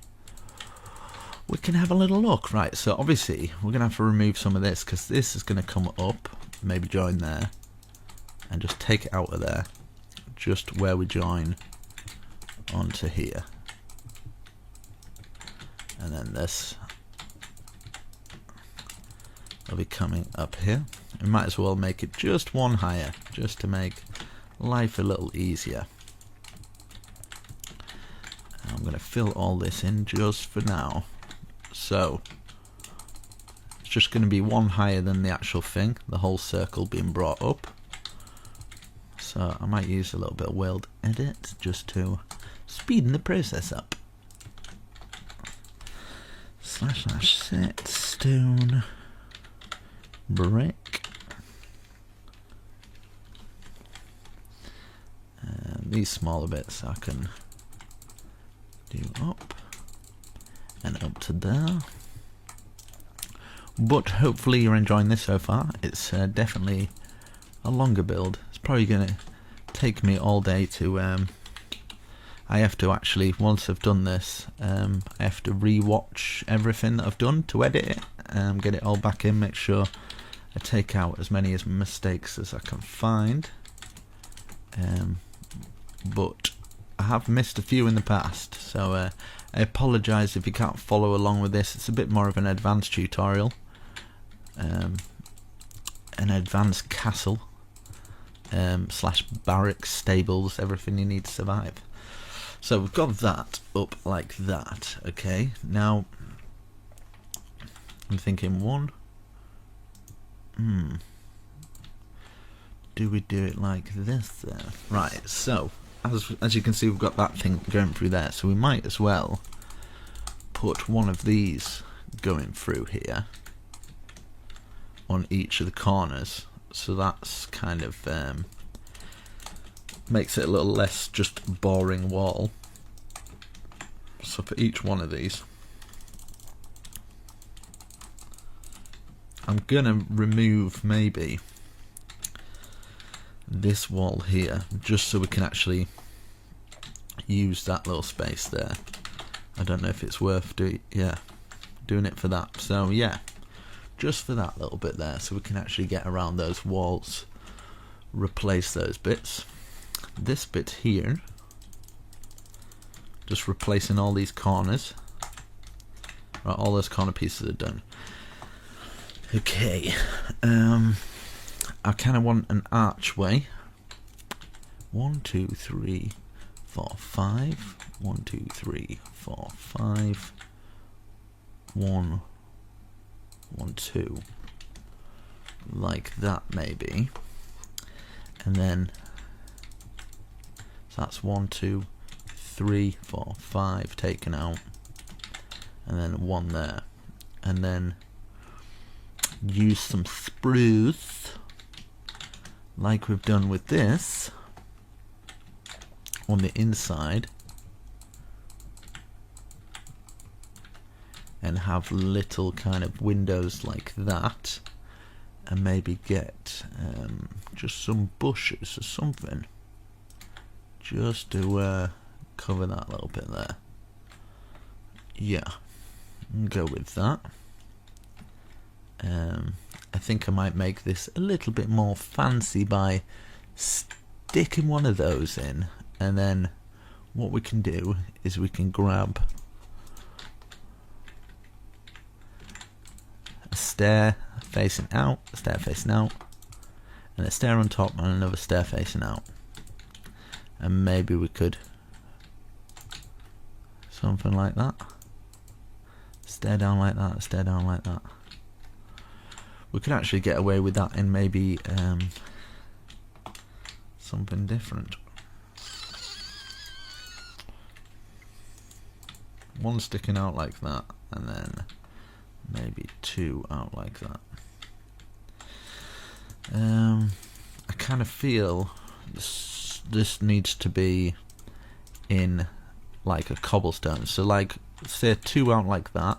[SPEAKER 2] we can have a little look. Right, so obviously we're gonna have to remove some of this, because this is gonna come up, maybe join there, and just take it out of there, just where we join onto here. And then this will be coming up here. We might as well make it just one higher, just to make life a little easier. I'm going to fill all this in just for now. So it's just going to be one higher than the actual thing, the whole circle being brought up. So I might use a little bit of World Edit just to speeden the process up. / set stone brick. And these smaller bits I can do up and up to there. But hopefully you're enjoying this so far. It's definitely a longer build. It's probably going to take me all day to I have to actually, once I've done this, I have to re-watch everything that I've done to edit it, get it all back in, make sure I take out as many mistakes as I can find. But I have missed a few in the past, so I apologise if you can't follow along with this. It's a bit more of an advanced tutorial, an advanced castle / barracks, stables, everything you need to survive. So we've got that up like that. Okay, now I'm thinking one. Do we do it like this then? Right, so as you can see, we've got that thing going through there, so we might as well put one of these going through here on each of the corners, so that's kind of makes it a little less just boring wall. So for each one of these, I'm gonna remove maybe this wall here, just so we can actually use that little space there. I don't know if it's worth doing it for that. So yeah, just for that little bit there, so we can actually get around those walls, replace those bits. This bit here, just replacing all these corners. Right, all those corner pieces are done. Okay, I kind of want an archway. 1, 2, 3, 4, 5. 1, 2, 3, 4, 5. 1, 1, 2. Like that maybe. And then so that's 1, 2, 3, 4, 5 taken out. And then 1 there. And then use some spruce, like we've done with this, on the inside, and have little kind of windows like that, and maybe get just some bushes or something, just to cover that little bit there. Yeah, go with that. I think I might make this a little bit more fancy by sticking one of those in, and then what we can do is we can grab a stair facing out, a stair facing out, and a stair on top and another stair facing out, and maybe we could something like that, stair down like that, stair down like that. We could actually get away with that in maybe something different. One sticking out like that, and then maybe 2 out like that. I kind of feel this needs to be in like a cobblestone. So like, say 2 out like that.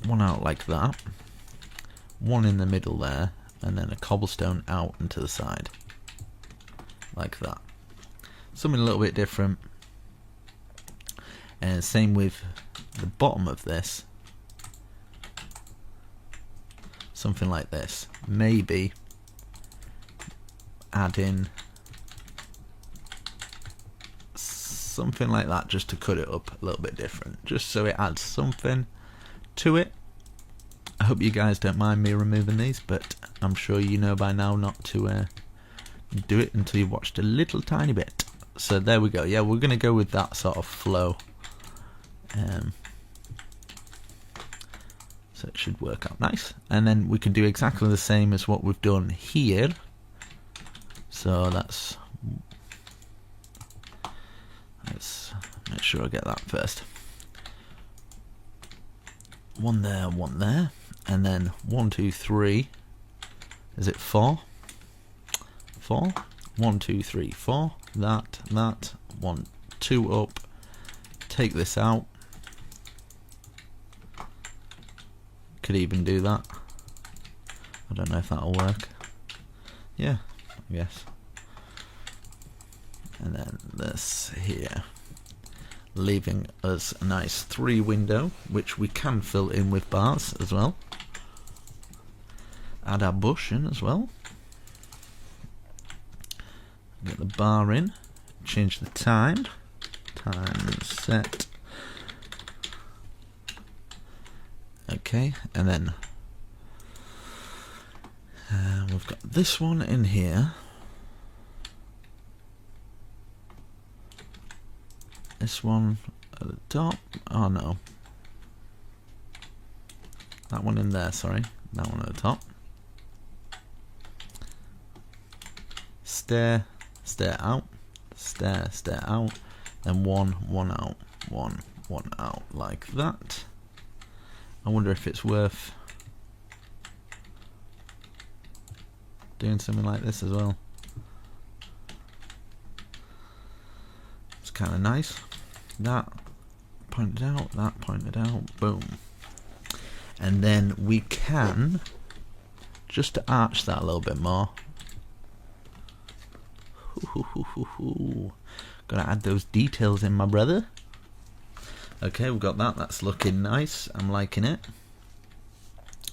[SPEAKER 2] 1 out like that, 1 in the middle there, and then a cobblestone out and to the side, like that. Something a little bit different. And same with the bottom of this, something like this. Maybe add in something like that, just to cut it up a little bit different, just so it adds something to it. I hope you guys don't mind me removing these, but I'm sure you know by now not to do it until you've watched a little tiny bit. So there we go. Yeah, we're going to go with that sort of flow. So it should work out nice. And then we can do exactly the same as what we've done here. So let's make sure I get that first. 1 there, 1 there, and then 1, 2, 3. Is it 4? 4. 1, 2, 3, 4. That. 1, 2 up. Take this out. Could even do that. I don't know if that'll work. Yeah, I guess. And then this here, leaving us a nice 3 window, which we can fill in with bars as well. Add our bush in as well. Get the bar in. Change the time. Time set. Okay, and then we've got this one in here. This one at the top. Oh no. That one in there, sorry. That one at the top. Stair, stair out, stair, stair out, and one out, one out, like that. I wonder if it's worth doing something like this as well. It's kind of nice. That pointed out, that pointed out, boom. And then we can, just to arch that a little bit more, gotta add those details in, my brother. Okay, we've got that. That's looking nice. I'm liking it.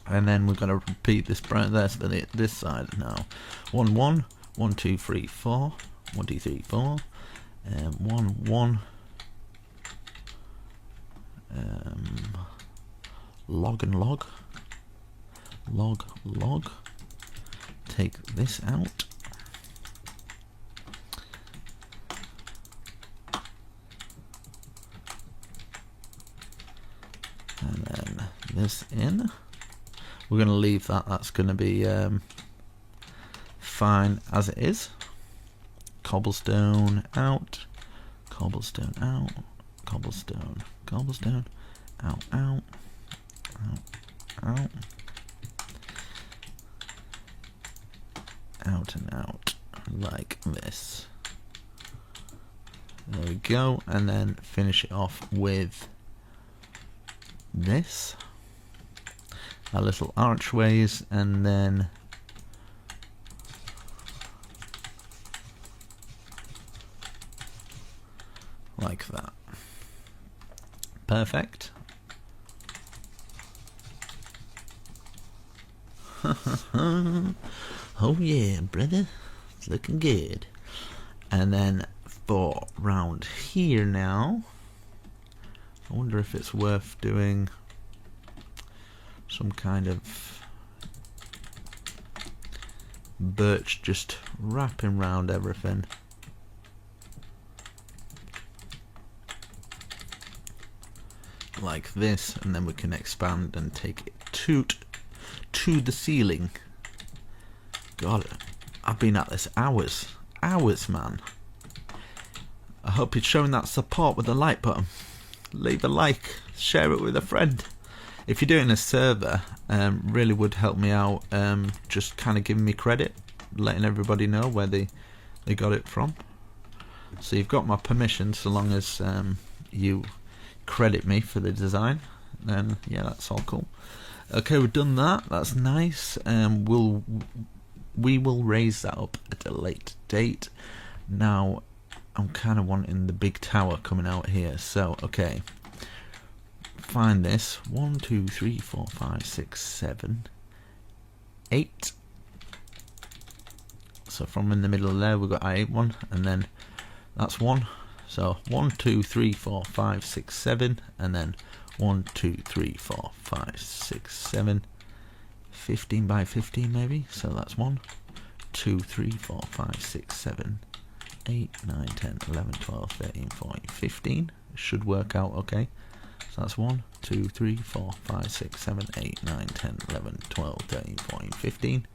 [SPEAKER 2] And then we're gonna repeat this right there for this side now. 1 1 1 2 3 4 1 2 3 4 1 1 log and log, log log. Take this out. And then this in. We're going to leave that. That's going to be fine as it is. Cobblestone out. Cobblestone out. Cobblestone. Cobblestone. Out. Out. Out. Out. Out and out. Like this. There we go. And then finish it off with this, our little archways, and then like that. Perfect. Oh yeah, brother, it's looking good. And then for round here now, I wonder if it's worth doing some kind of birch just wrapping round everything. Like this, and then we can expand and take it to the ceiling. God, I've been at this hours, man. I hope it's showing that support with the like button. Leave a like, share it with a friend. If you're doing a server, really would help me out, just kind of giving me credit, letting everybody know where they got it from. So you've got my permission, so long as you credit me for the design, then yeah, that's all cool. Okay, we've done that. That's nice. We will raise that up at a later date. Now I'm kind of wanting the big tower coming out here. So okay, find this. 1 2 3 4 5 6 7 8. So from in the middle there we've got I8 and then that's 1. So 1 2 3 4 5 6 7, and then 1 2 3 4 5 6 7, 15 by 15 maybe. So that's 1 2 3 4 5 6 7 8 9 10 11 12 13 14 15. Should work out okay. So that's 1 2 3 4 5 6 7 8 9 10 11 12 13 14 15.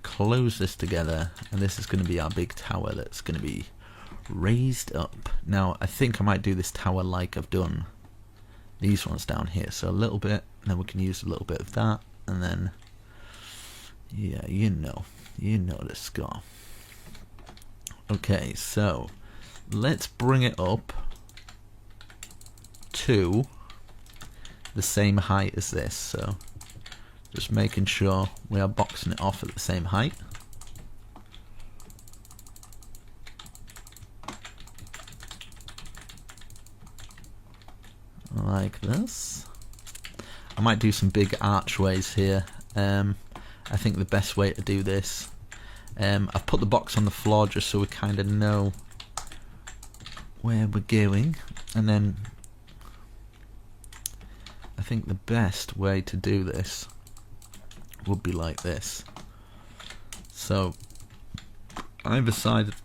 [SPEAKER 2] Close this together, and this is going to be our big tower that's going to be raised up. Now I think I might do this tower like I've done these ones down here, so a little bit, and then we can use a little bit of that, and then yeah, you know the score. Okay, so let's bring it up to the same height as this, so just making sure we are boxing it off at the same height. Like this. I might do some big archways here. I think the best way to do this, I've put the box on the floor just so we kind of know where we're going, and then I think the best way to do this would be like this. So either side of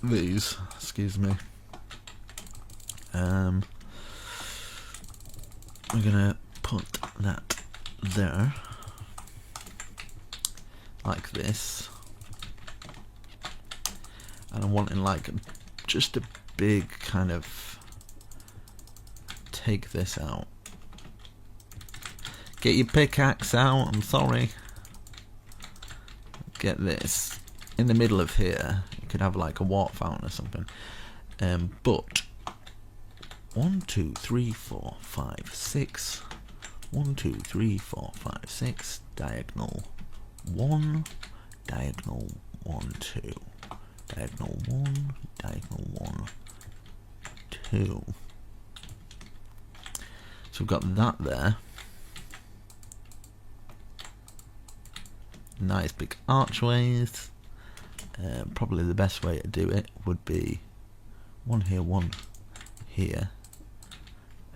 [SPEAKER 2] these, excuse me, we're gonna put that there, like this, and I'm wanting like just a big kind of, take this out. Get your pickaxe out, I'm sorry. Get this in the middle of here. You could have like a water fountain or something. But 1, 2, 3, 4, 5, 6. 1, 2, 3, 4, 5, 6. Diagonal 1, diagonal 1, 2. Diagonal 1, diagonal 1, 2. So we've got that there. Nice big archways. Probably the best way to do it would be 1 here, 1 here,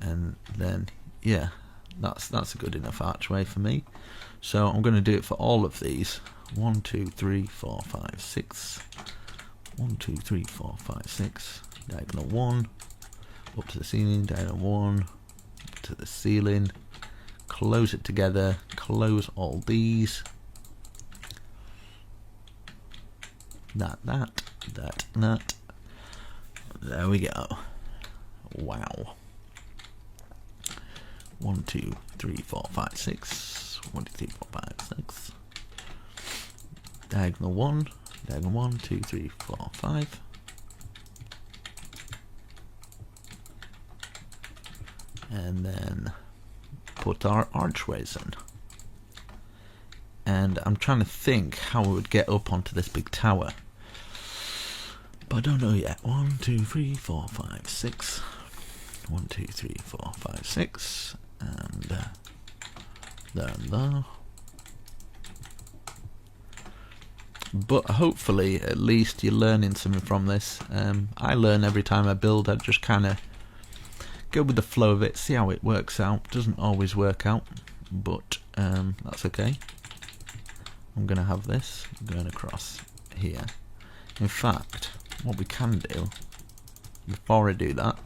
[SPEAKER 2] and then yeah, that's a good enough archway for me. So I'm going to do it for all of these. 1, 2, 3, 4, 5, 6. 1, 2, 3, 4, 5, 6. Diagonal 1 up to the ceiling. Diagonal 1 up to the ceiling. Close it together. Close all these. That. There we go. Wow. 1, 2, 3, 4, 5, 6. 1, 2, 3, 4, 5, 6. Diagonal 1. Diagonal 1, 2, 3, 4, 5. And then put our archways in. And I'm trying to think how we would get up onto this big tower. But I don't know yet. 1, 2, 3, 4, 5, 6. 1, 2, 3, 4, 5, 6. And there and there. But hopefully, at least you're learning something from this. I learn every time I build. I just kind of go with the flow of it, see how it works out. Doesn't always work out, but that's okay. I'm going to have this going across here. In fact, what we can do, before I do that,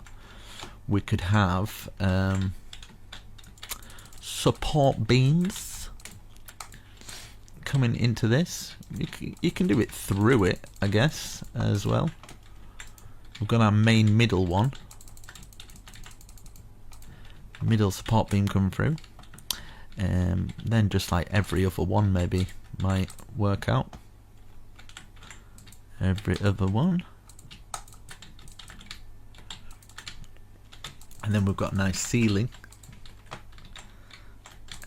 [SPEAKER 2] we could have support beams coming into this. You can do it through it, I guess, as well. We've got our main middle one. Middle support beam coming through. Then just like every other one maybe might work out. Every other one. And then we've got a nice ceiling.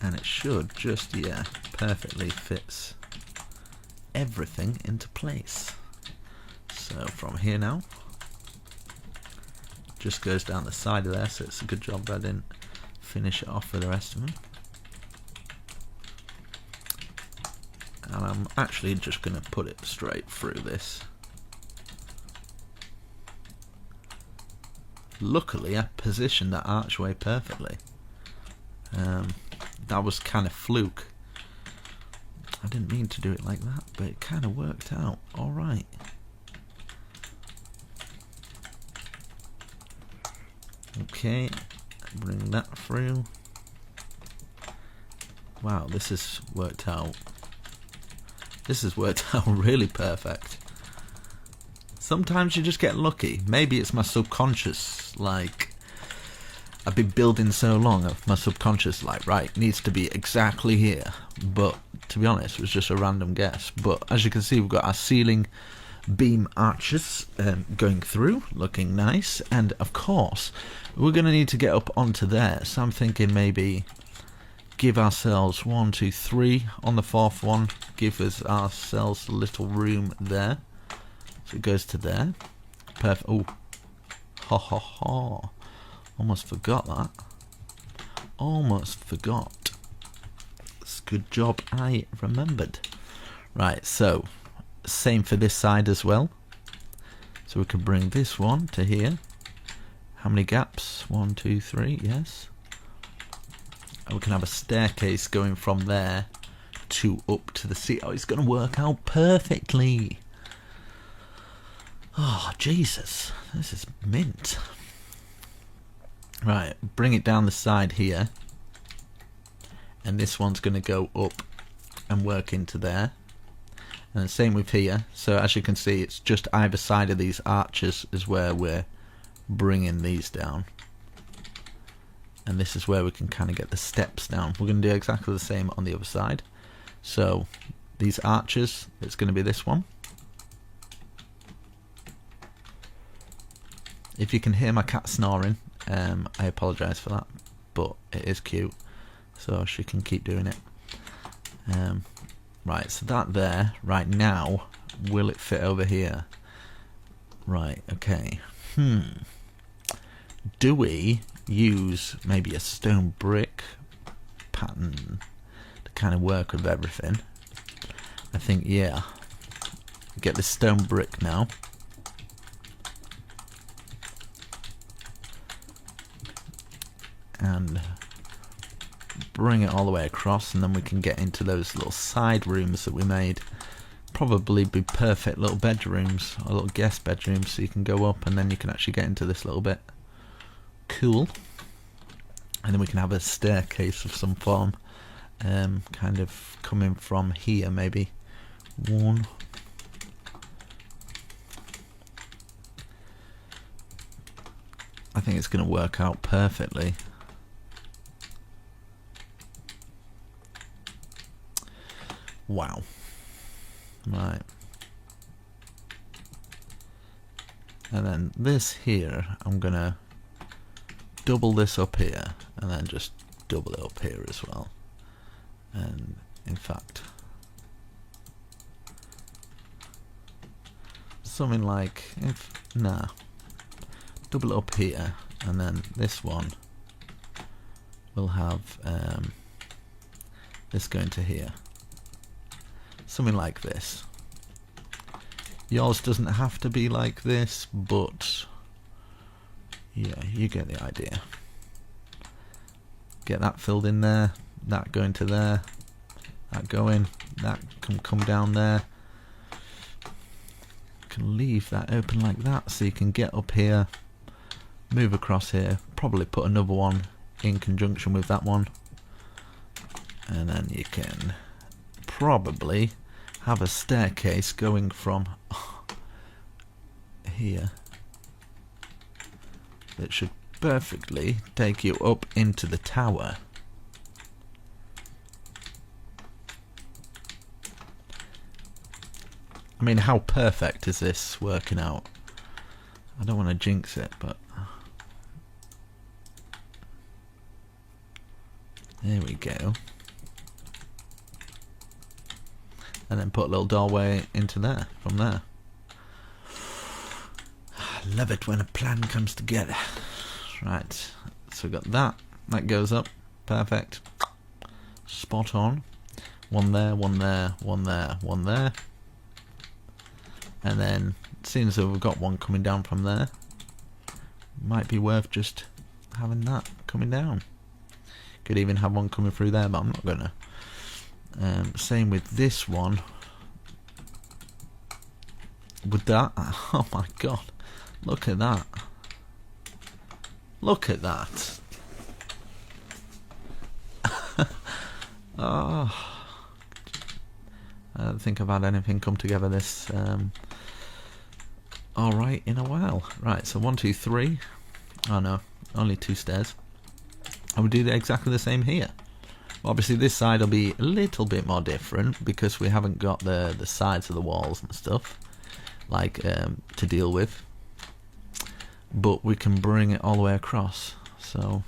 [SPEAKER 2] And it should just, yeah, perfectly fits everything into place. So from here now, just goes down the side of there, so it's a good job I didn't finish it off with the rest of them. And I'm actually just going to put it straight through this. Luckily I positioned that archway perfectly. That was kind of fluke. I didn't mean to do it like that, but it kind of worked out alright. Okay, bring that through. Wow, this has worked out. This has worked out really perfect. Sometimes you just get lucky. Maybe it's my subconscious, like, I've been building so long, my subconscious, like, right, needs to be exactly here. But, to be honest, it was just a random guess. But, as you can see, we've got our ceiling beam arches going through, looking nice. And, of course, we're going to need to get up onto there. So I'm thinking maybe give ourselves 1, 2, 3 on the fourth one. Give ourselves a little room there. So it goes to there. Perfect. Oh, ha ha ha. Almost forgot that. Almost forgot. It's a good job I remembered. Right, so same for this side as well. So we can bring this one to here. How many gaps? 1, 2, 3, yes. And we can have a staircase going from there to up to the sea. Oh, it's going to work out perfectly. Oh, Jesus. This is mint. Right, bring it down the side here. and this one's going to go up and work into there. And the same with here. So as you can see, it's just either side of these arches is where we're bringing these down. And this is where we can kind of get the steps down. We're going to do exactly the same on the other side. So these arches, it's going to be this one. If you can hear my cat snoring, I apologise for that, but it is cute, so she can keep doing it. Right, so that there, right now, will it fit over here? Right, okay. Do we use maybe a stone brick pattern to kind of work with everything? I think, yeah. Get this stone brick now. And bring it all the way across, and then we can get into those little side rooms that we made. Probably be perfect little bedrooms, or little guest bedrooms, so you can go up and then you can actually get into this little bit. Cool. And then we can have a staircase of some form, kind of coming from here maybe. One. I think it's going to work out perfectly. Wow. Right. And then this here, I'm gonna double this up here, and then just double it up here as well. And in fact, something like, double it up here, and then this one will have this going to here. Something like this. Yours doesn't have to be like this, but yeah, you get the idea. Get that filled in there, that going to there, that going, that can come down there. You can leave that open like that so you can get up here, move across here, probably put another one in conjunction with that one, and then you can probably have a staircase going from here that should perfectly take you up into the tower. I mean, how perfect is this working out? I don't want to jinx it, but there we go. And then put a little doorway into there, from there. I love it when a plan comes together. Right, so we got that. That goes up. Perfect. Spot on. One there, one there, one there, one there. And then, seeing as though we've got one coming down from there, might be worth just having that coming down. Could even have one coming through there, but I'm not gonna. Same with this one. With that, oh my god, look at that. Look at that. Oh, I don't think I've had anything come together this alright in a while. Right, so 1, 2, 3. Oh no, only 2 stairs. And we do exactly the same here. Obviously this side will be a little bit more different because we haven't got the sides of the walls and stuff like to deal with, but we can bring it all the way across. So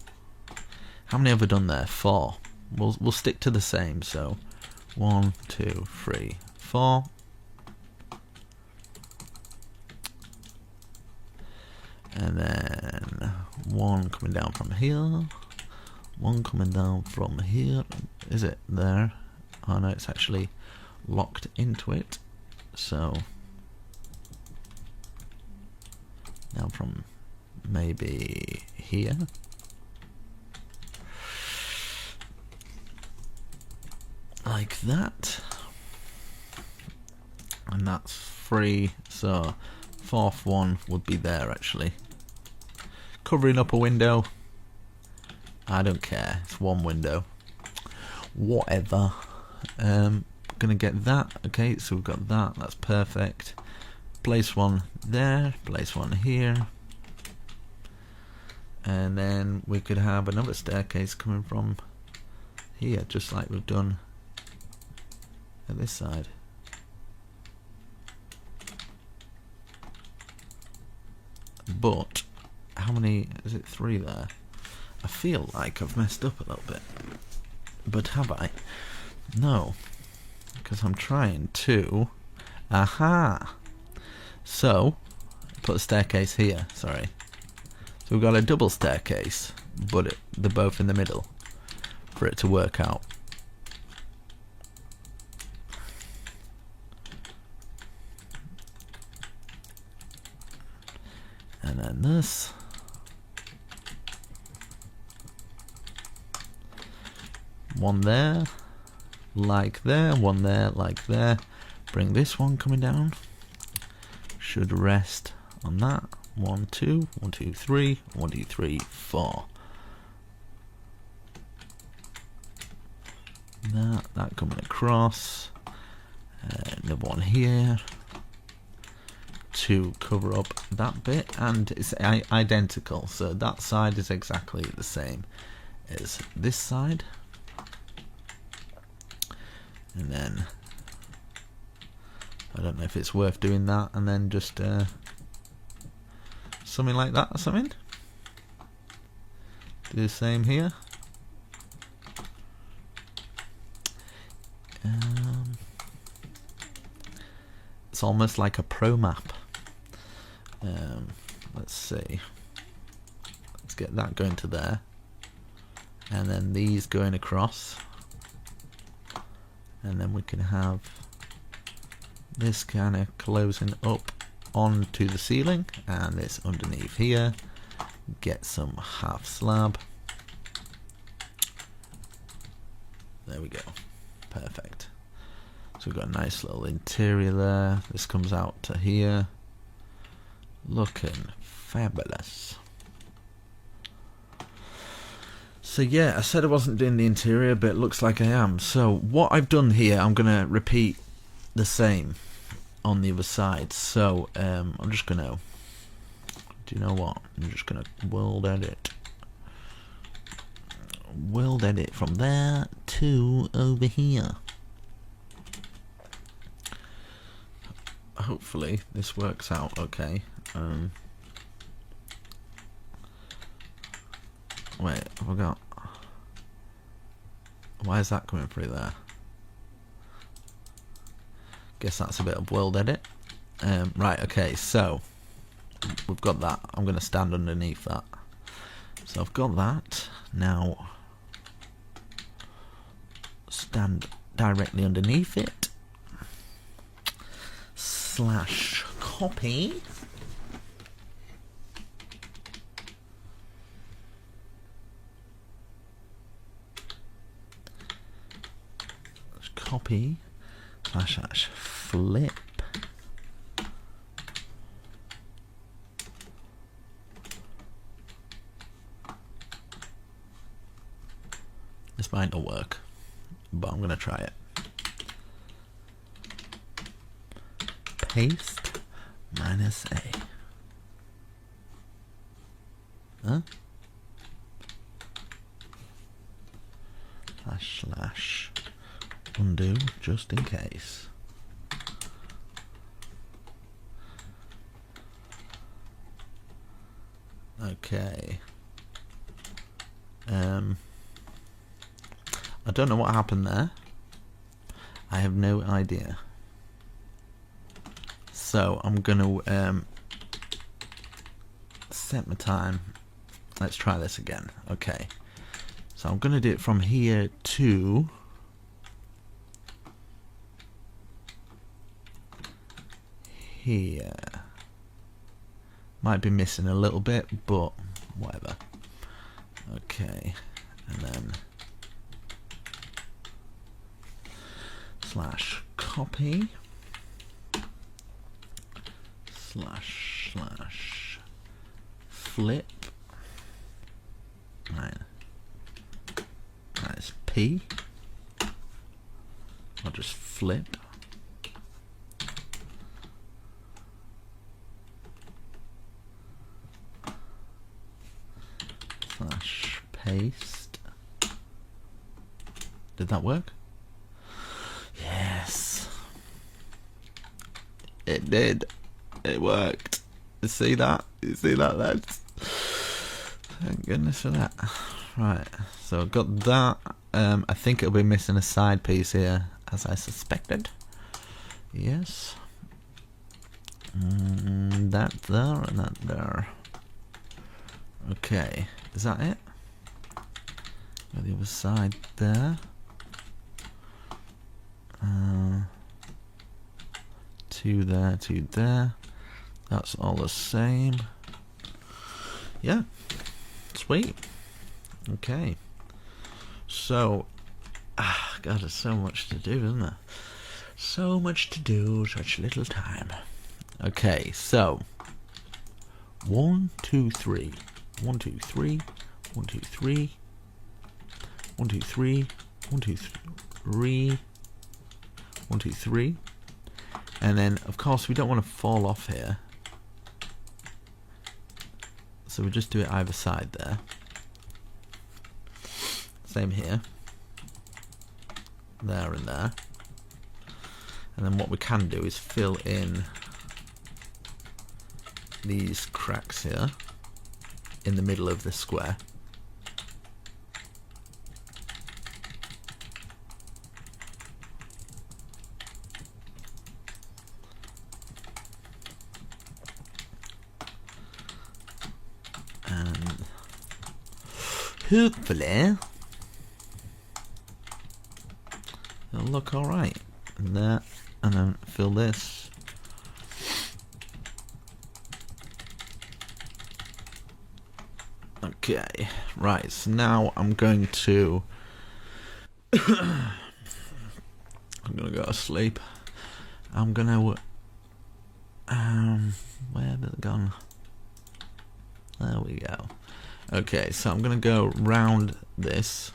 [SPEAKER 2] how many have we done there? 4. We'll stick to the same. So 1, 2, 3, 4. And then one coming down from here. One coming down from here. Is it there? Oh no, it's actually locked into it. So now from maybe here. Like that. And that's 3. So 4th one would be there actually. Covering up a window. I don't care. It's one window. whatever. Gonna get that. Okay, so we've got that. That's perfect. Place one there. Place one here. And then we could have another staircase coming from here, just like we've done at this side. But how many is it? 3 there. I feel like I've messed up a little bit, but have I? No, because I'm trying to. Aha! So put a staircase here. Sorry. So we've got a double staircase, but they're both in the middle for it to work out. And then this. One there, like there, one there, like there. Bring this one coming down. Should rest on that. 1, 2, 1, 2, 3, 1, 2, 3, 4. That coming across. Another one here to cover up that bit, and it's identical. So that side is exactly the same as this side. And then I don't know if it's worth doing that, and then just something like that or something. Do the same here. It's almost like a pro map. Let's see. Let's get that going to there, and then these going across. And then we can have this kind of closing up onto the ceiling, and this underneath here. Get some half slab. There we go. Perfect. So we've got a nice little interior there. This comes out to here. Looking fabulous. So yeah, I said I wasn't doing the interior, but it looks like I am. So what I've done here, I'm going to repeat the same on the other side. So I'm just going to, do you know what? I'm just going to world edit. World edit from there to over here. Hopefully this works out okay. Wait, have I got... Why is that coming through there? Guess that's a bit of world edit. Right, okay, so we've got that. I'm going to stand underneath that. So I've got that. Now stand directly underneath it. Slash copy. Copy slash flip. This might not work, but I'm gonna try it. Paste -A. Huh? Slash undo just in case. Okay. I don't know what happened there. I have no idea. So I'm gonna set my time. Let's try this again. Okay. So I'm gonna do it from here to here. Might be missing a little bit, but whatever. Okay, and then slash copy slash flip. Right. That's P. I'll just flip. Slash paste. Did that work? Yes. It did. It worked. You see that? You see that, lads? Thank goodness for that. Right, so I've got that. I think it'll be missing a side piece here, as I suspected. Yes. That there and that there. Okay, is that it? Got the other side there. Two there, two there. That's all the same. Yeah. Sweet. Okay. So, God, there's so much to do, isn't there? So much to do, such little time. Okay, so 1, 2, 3. 1, 2, 3. 1, 2, 3. 1, 2, 3. 1, 2, 3. 1, 2, 3. And then, of course, we don't want to fall off here. So we'll just do it either side there. Same here. There and there. And then what we can do is fill in these cracks here in the middle of the square. And hopefully it'll look alright. And that, and then fill this. Okay, right, so now I'm going to I'm gonna go to sleep. I'm gonna where have it gone? There we go. Okay, so I'm gonna go round this,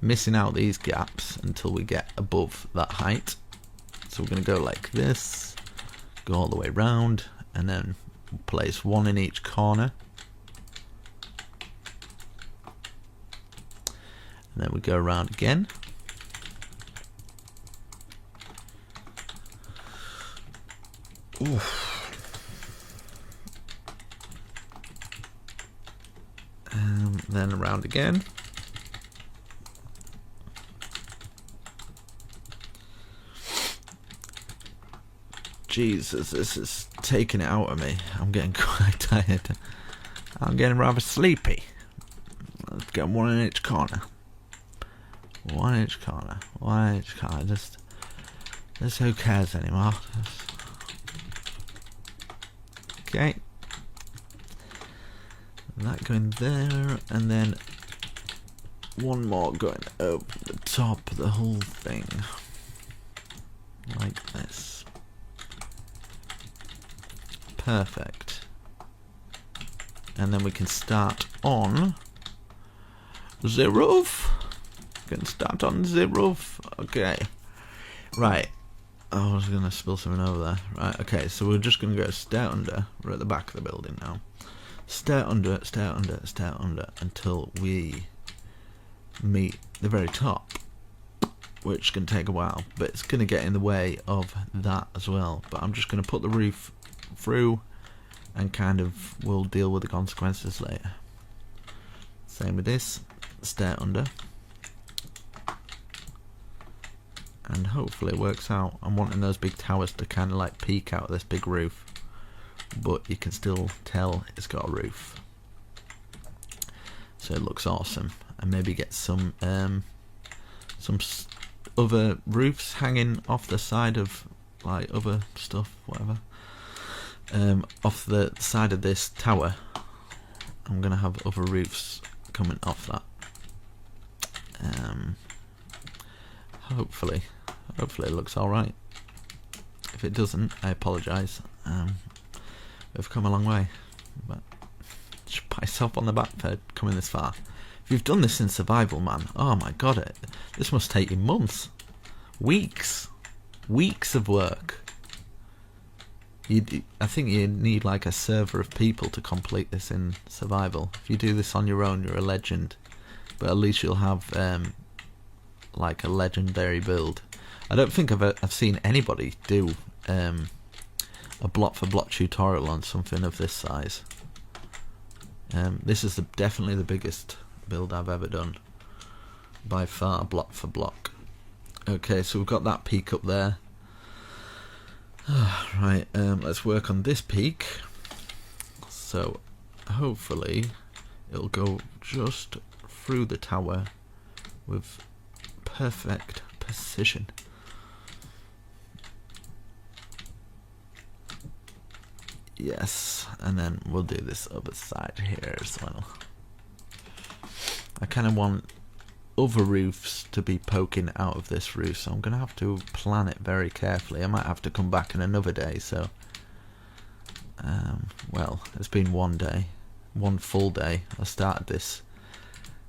[SPEAKER 2] missing out these gaps until we get above that height. So we're gonna go like this, go all the way round, and then place one in each corner. And then we go around again. Oof. Then around again. Jesus, this is taking it out of me. I'm getting quite tired. I'm getting rather sleepy. Let's get one in each corner. One in each corner. One in each corner. Just who cares anymore? Okay. That going there, and then one more going over the top of the whole thing. Like this. Perfect. And then we can start on the roof. We can start on the roof. Okay. Right. Oh, I was going to spill something over there. Right, okay, so we're just going to go stair under. We're at the back of the building now. Stair under, stair under, stair under, until we meet the very top, which can take a while, but it's going to get in the way of that as well. But I'm just going to put the roof through, and kind of we'll deal with the consequences later. Same with this, stair under, and hopefully it works out. I'm wanting those big towers to kind of like peek out of this big roof, but you can still tell it's got a roof, so it looks awesome. And maybe get some other roofs hanging off the side of like other stuff, whatever. Off the side of this tower, I'm gonna have other roofs coming off that. Hopefully it looks alright. If it doesn't, I apologise. We've come a long way, but just pat yourself on the back for coming this far. If If you've done this in survival, man, oh my god, this must take you months, weeks of work. I think you need like a server of people to complete this in survival. If you do this on your own, you're a legend, but at least you'll have like a legendary build. I don't think I've seen anybody do a block for block tutorial on something of this size. This is definitely the biggest build I've ever done by far, block for block. Okay, so we've got that peak up there. Right, let's work on this peak. So hopefully it'll go just through the tower with perfect precision. Yes, and then we'll do this other side here as well. I kind of want other roofs to be poking out of this roof, so I'm going to have to plan it very carefully. I might have to come back in another day, so well, it's been one day, one full day. I started this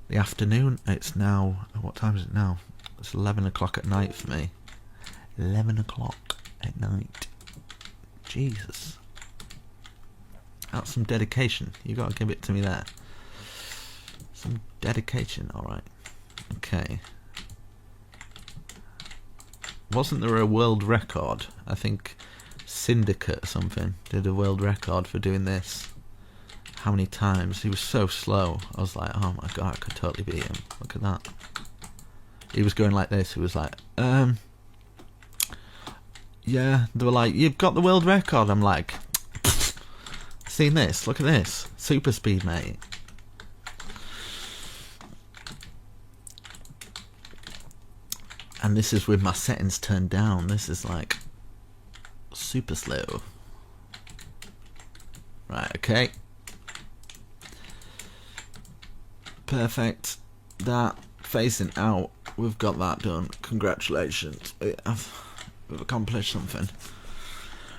[SPEAKER 2] the afternoon. It's now, what time is it now? It's 11 o'clock at night for me. 11 o'clock at night. Jesus, that's some dedication. You got to give it to me there. Some dedication. All right. Okay. Wasn't there a world record? I think Syndicate or something did a world record for doing this. How many times? He was so slow. I was like, oh my god, I could totally beat him. Look at that. He was going like this. He was like, yeah. They were like, you've got the world record. I'm like, seen this? Look at this. Super speed, mate. And this is with my settings turned down. This is like super slow. Right, okay. Perfect. That facing out, we've got that done. Congratulations. We've accomplished something.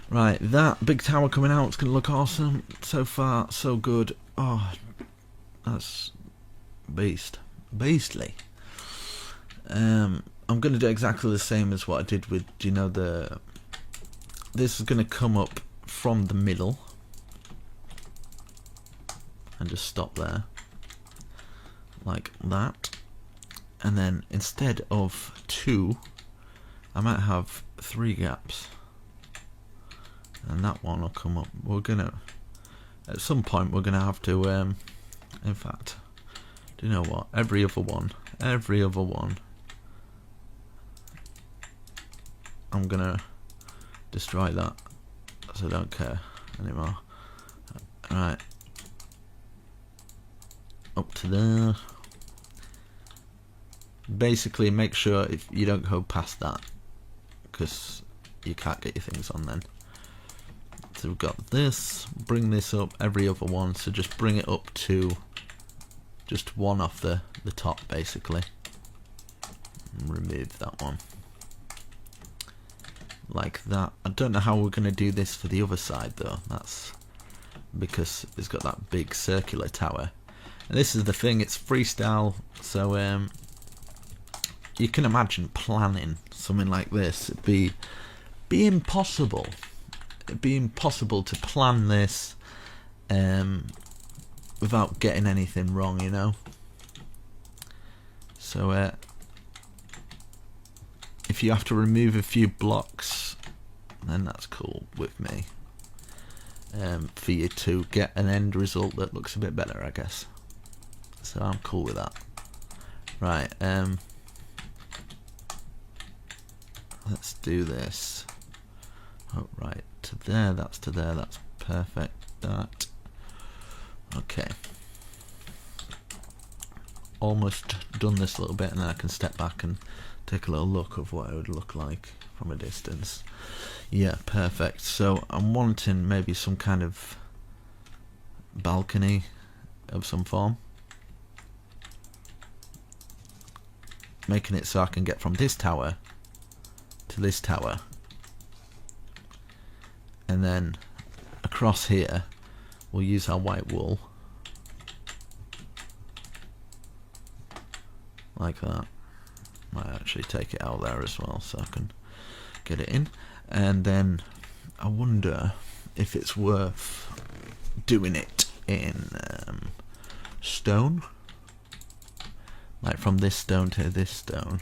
[SPEAKER 2] Right, that big tower coming out is going to look awesome. So far, so good. Oh, that's beastly. I'm going to do exactly the same as what I did with, you know, this is going to come up from the middle and just stop there like that, and then instead of 2 I might have 3 gaps, and that one will come up. We're gonna, at some point we're gonna have to in fact, do you know what, every other one I'm gonna destroy that, so I don't care anymore. Right, up to there. Basically make sure if you don't go past that, because you can't get your things on then. So we've got this, bring this up every other one, so just bring it up to just one off the top basically, and remove that one like that. I don't know how we're going to do this for the other side though. That's because it's got that big circular tower, and this is the thing, it's freestyle, so you can imagine planning something like this. It'd be impossible. It'd be impossible to plan this without getting anything wrong, you know. So if you have to remove a few blocks, then that's cool with me. For you to get an end result that looks a bit better, I guess. So I'm cool with that. Right, let's do this. Oh, right, to there, that's perfect. That. Okay. Almost done this a little bit, and then I can step back and take a little look of what it would look like from a distance. Yeah, perfect. So I'm wanting maybe some kind of balcony of some form, making it so I can get from this tower to this tower, and then across here we'll use our white wool like that. Might actually take it out there as well so I can get it in. And then I wonder if it's worth doing it in stone, like from this stone to this stone,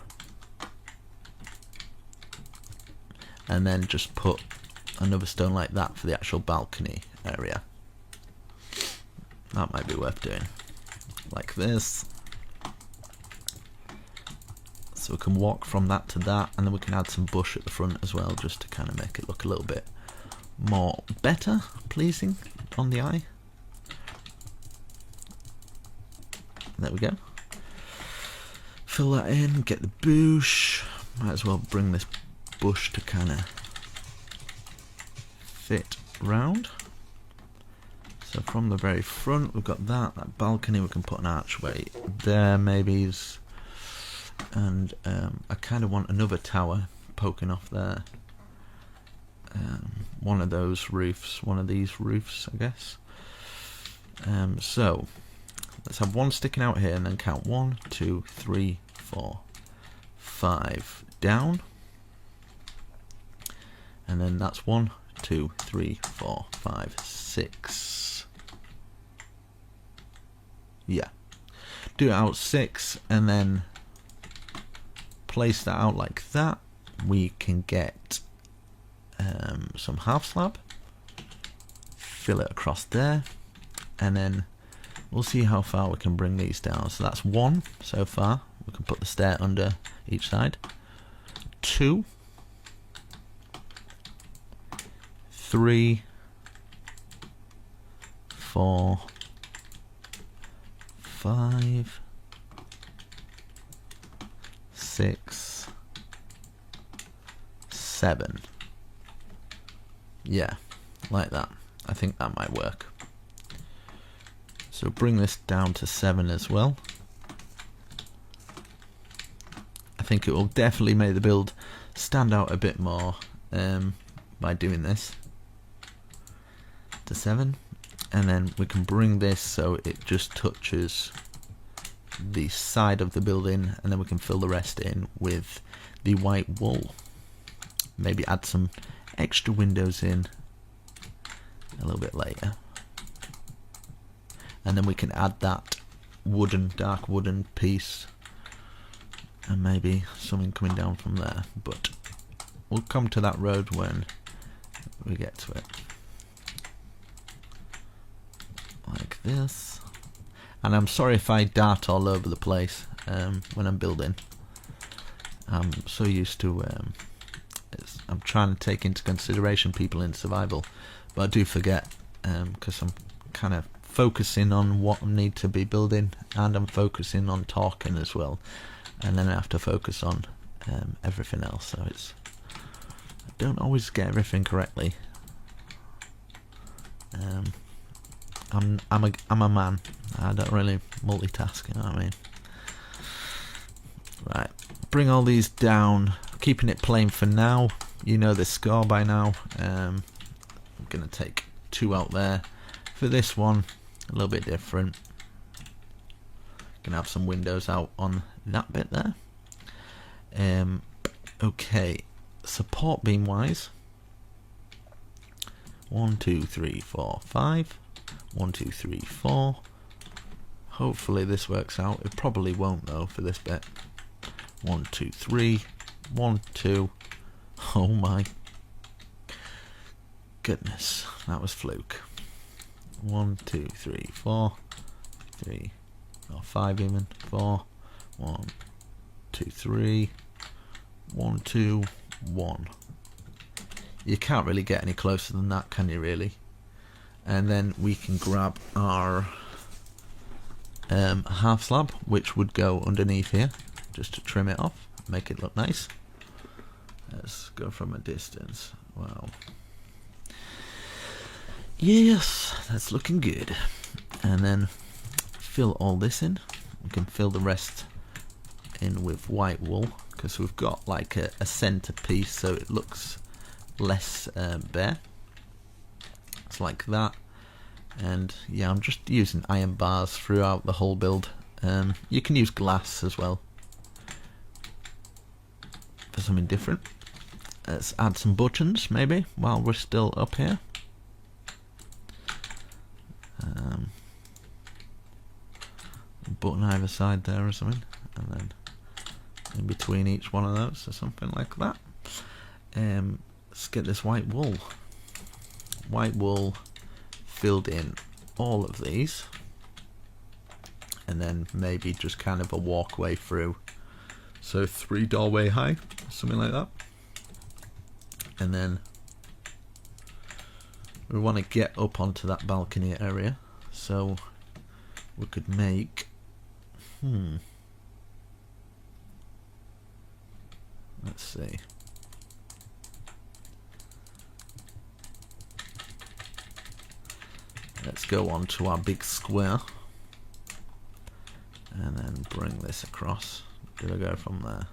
[SPEAKER 2] and then just put another stone like that for the actual balcony area. That might be worth doing, like this. So we can walk from that to that, and then we can add some bush at the front as well, just to kind of make it look a little bit more better, pleasing on the eye. There we go. Fill that in, get the bush. Might as well bring this bush to kind of fit round. So from the very front we've got that balcony, we can put an archway there maybe, and I kind of want another tower poking off there. One of those roofs, one of these roofs I guess. So let's have one sticking out here and then count 1, 2, 3, 4, 5 down, and then that's 1, 2, 3, 4, 5, 6. Yeah, do it out 6 and then place that out like that. We can get some half slab, fill it across there, and then we'll see how far we can bring these down. So that's 1 so far. We can put the stair under each side. 2, 3, 4, 5, 6, 7. Yeah, like that. I think that might work. So bring this down to 7 as well. I think it will definitely make the build stand out a bit more by doing this to 7, and then we can bring this so it just touches the side of the building, and then we can fill the rest in with the white wool. Maybe add some extra windows in a little bit later, and then we can add that dark wooden piece, and maybe something coming down from there, but we'll come to that road when we get to it. Like this. And I'm sorry if I dart all over the place when I'm building. I'm so used to I'm trying to take into consideration people in survival, but I do forget because I'm kind of focusing on what I need to be building, and I'm focusing on talking as well, and then I have to focus on everything else, so I don't always get everything correctly. I'm a man. I don't really multitask, you know what I mean? Right, bring all these down, keeping it plain for now. You know the score by now. I'm gonna take 2 out there. For this one, a little bit different. Gonna have some windows out on that bit there. Okay, support beam wise, 1, 2, 3, 4, 5. 1, 2, 3, 4. Hopefully this works out. It probably won't though for this bit. 1, 2, 3. 1, 2. Oh my goodness, that was fluke. 1, 2, 3, 4. 3 or 5 even. 4. 1, 2, 3. 1, 2, 1. You can't really get any closer than that, can you really? And then we can grab our half slab, which would go underneath here, just to trim it off, make it look nice. Let's go from a distance. Wow. Yes, that's looking good. And then fill all this in. We can fill the rest in with white wool, because we've got like a center piece, so it looks less bare. It's like that. And yeah, I'm just using iron bars throughout the whole build. You can use glass as well, for something different. Let's add some buttons maybe while we're still up here. Button either side there or something, and then in between each one of those or something like that. Let's get this white wool. White wool filled in all of these, and then maybe just kind of a walkway through. So 3 doorway high, something like that. And then we want to get up onto that balcony area, so we could make let's see. Let's go on to our big square and then bring this across. Did I go from there?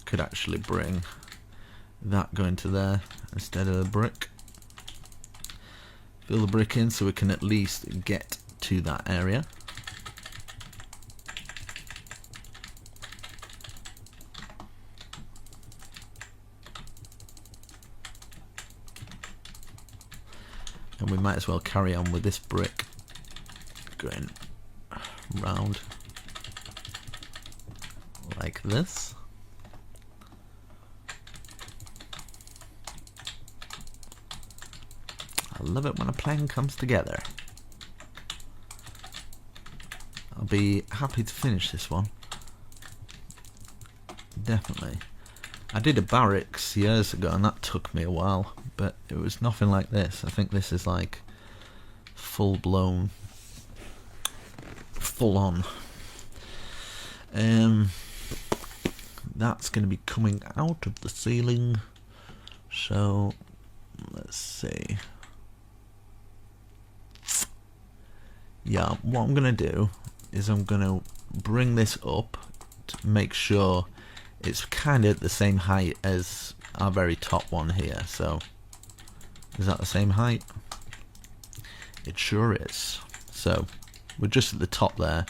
[SPEAKER 2] Could actually bring that going to there instead of the brick. Fill the brick in so we can at least get to that area. And we might as well carry on with this brick going round like this. I love it when a plan comes together. I'll be happy to finish this one. Definitely. I did a barracks years ago and that took me a while, but it was nothing like this. I think this is like full blown, full on. That's going to be coming out of the ceiling. So let's see. Yeah, what I'm going to do is I'm going to bring this up to make sure it's kind of the same height as our very top one here. So is that the same height? It sure is. So we're just at the top there,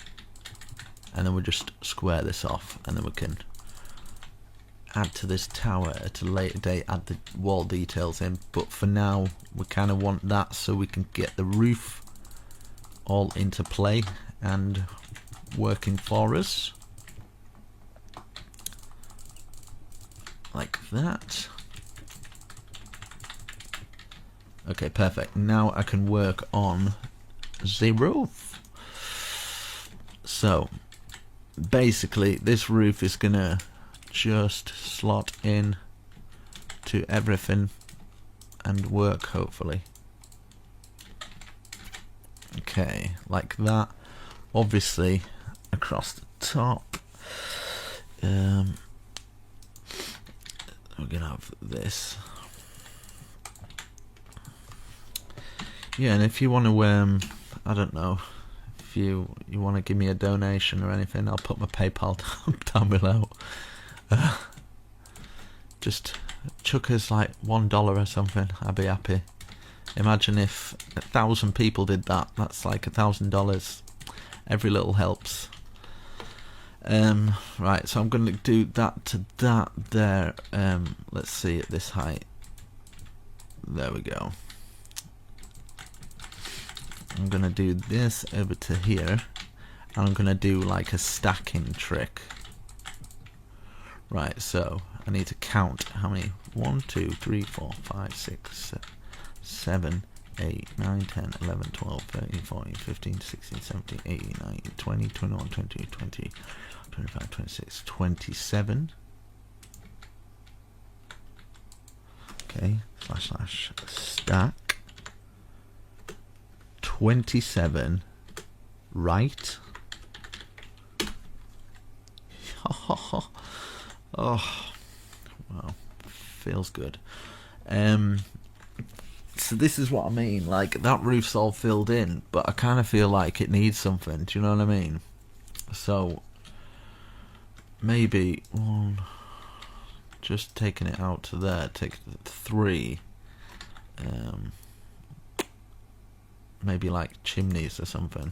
[SPEAKER 2] and then we'll just square this off, and then we can add to this tower at a later date, add the wall details in. But for now we kind of want that so we can get the roof all into play and working for us like that. Okay, perfect. Now I can work on the roof. So basically this roof is gonna just slot in to everything and work, hopefully. Okay, like that. Obviously across the top we're gonna have this. Yeah, and if you want to I don't know, if you want to give me a donation or anything, I'll put my PayPal down below. Just chuck us like $1 or something, I'd be happy. Imagine if 1,000 people did that. That's like $1,000. Every little helps. Right, so I'm going to do that to that there. Let's see, at this height. There we go. I'm going to do this over to here, and I'm going to do like a stacking trick. Right, so I need to count how many. 1, 2, 3, 4, 5, 6, 7, 8, 9, 10, 11, 12, 13, 14, 15, 16, 17, 18, 19, 20, 21, 22, 20, 25, 26, 27. Okay, / stack 27 right. Oh, wow, feels good. So this is what I mean, like that roof's all filled in, but I kind of feel like it needs something, do you know what I mean? So maybe just taking it out to there, take 3, maybe like chimneys or something.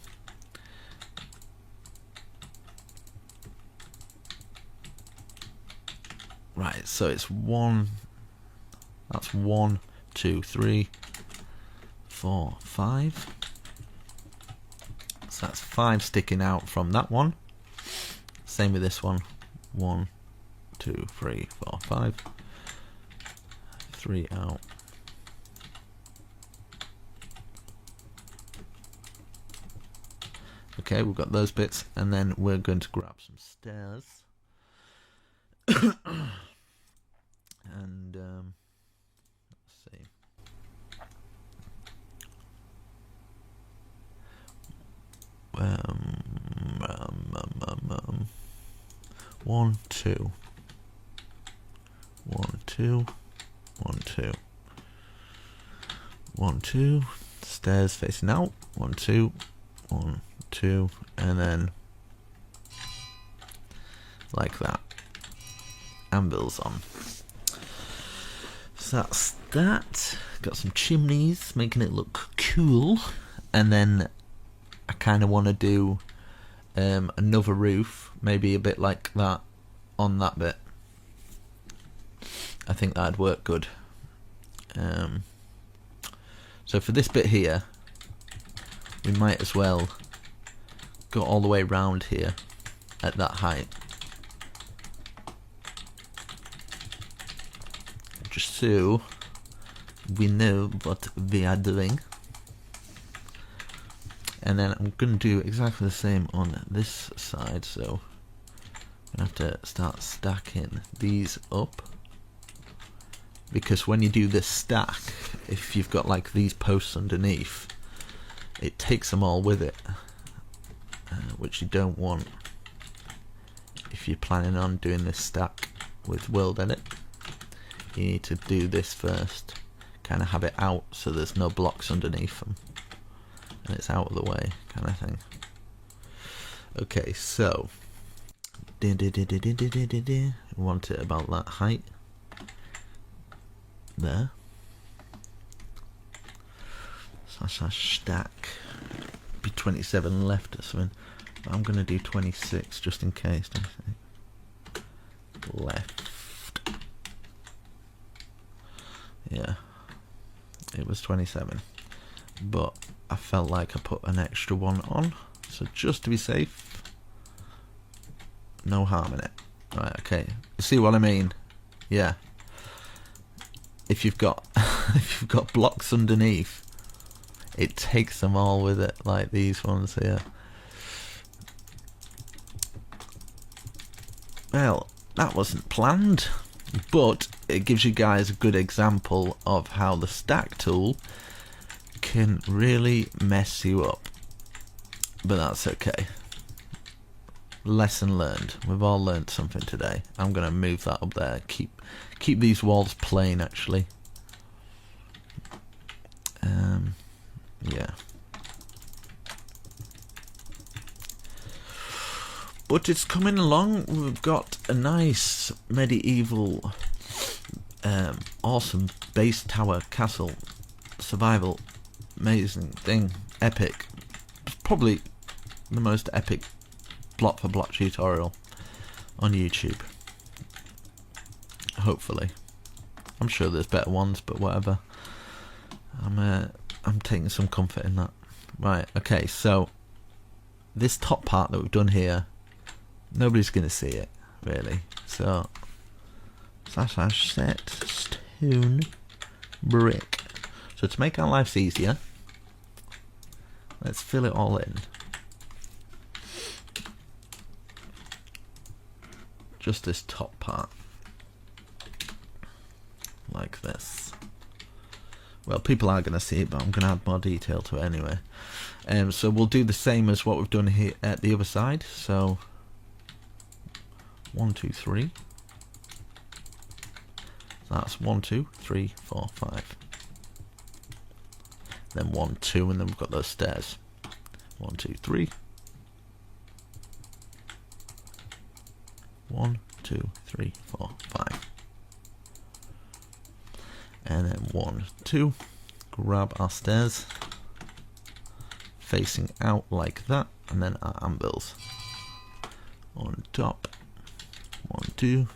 [SPEAKER 2] Right, so it's one. That's 1, 2, 3, 4, 5. So that's 5 sticking out from that one. Same with this one. 1, 2, 3, 4, 5. 3 out. Okay, we've got those bits, and then we're going to grab some stairs. And let's see. One, two. 1, 2. 1, 2. 1, 2. Stairs facing out. 1, 2. 1, 2. And then like that. Anvils on. So that's that. Got some chimneys, making it look cool. And then I kind of want to do another roof, maybe a bit like that on that bit. I think that'd work good. So for this bit here, we might as well go all the way round here at that height. Just so we know what we are doing. And then I'm going to do exactly the same on this side, so I'm going to have to start stacking these up. Because when you do this stack, if you've got like these posts underneath, it takes them all with it, which you don't want if you're planning on doing this stack with World Edit. You need to do this first, kind of have it out so there's no blocks underneath them and it's out of the way, kind of thing. Okay, so we want it about that height there. Slash stack. Be 27 left or something. But I'm gonna do 26 just in case. Left. Yeah, it was 27, but I felt like I put an extra one on, so just to be safe, no harm in it. Right, okay, you see what I mean? Yeah, if you've got if you've got blocks underneath, it takes them all with it, like these ones here. Well, that wasn't planned, but it gives you guys a good example of how the stack tool can really mess you up. But that's okay. Lesson learned. We've all learned something today. I'm going to move that up there. Keep these walls plain, actually. Yeah. But it's coming along. We've got a nice medieval, awesome base tower castle survival, amazing thing, epic. It's probably the most epic block for block tutorial on YouTube. Hopefully, I'm sure there's better ones, but whatever. I'm taking some comfort in that. Right. Okay. So this top part that we've done here, nobody's going to see it, really. So, slash set stone brick. So to make our lives easier, let's fill it all in. Just this top part. Like this. Well, people are going to see it, but I'm going to add more detail to it anyway. So we'll do the same as what we've done here at the other side. So 1, 2, 3. That's 1, 2, 3, 4, 5. Then 1, 2, and then we've got those stairs. 1, 2, 3. 1, 2, 3, 4, 5. And then 1, 2. Grab our stairs, facing out like that, and then our anvils on top. 1, 2,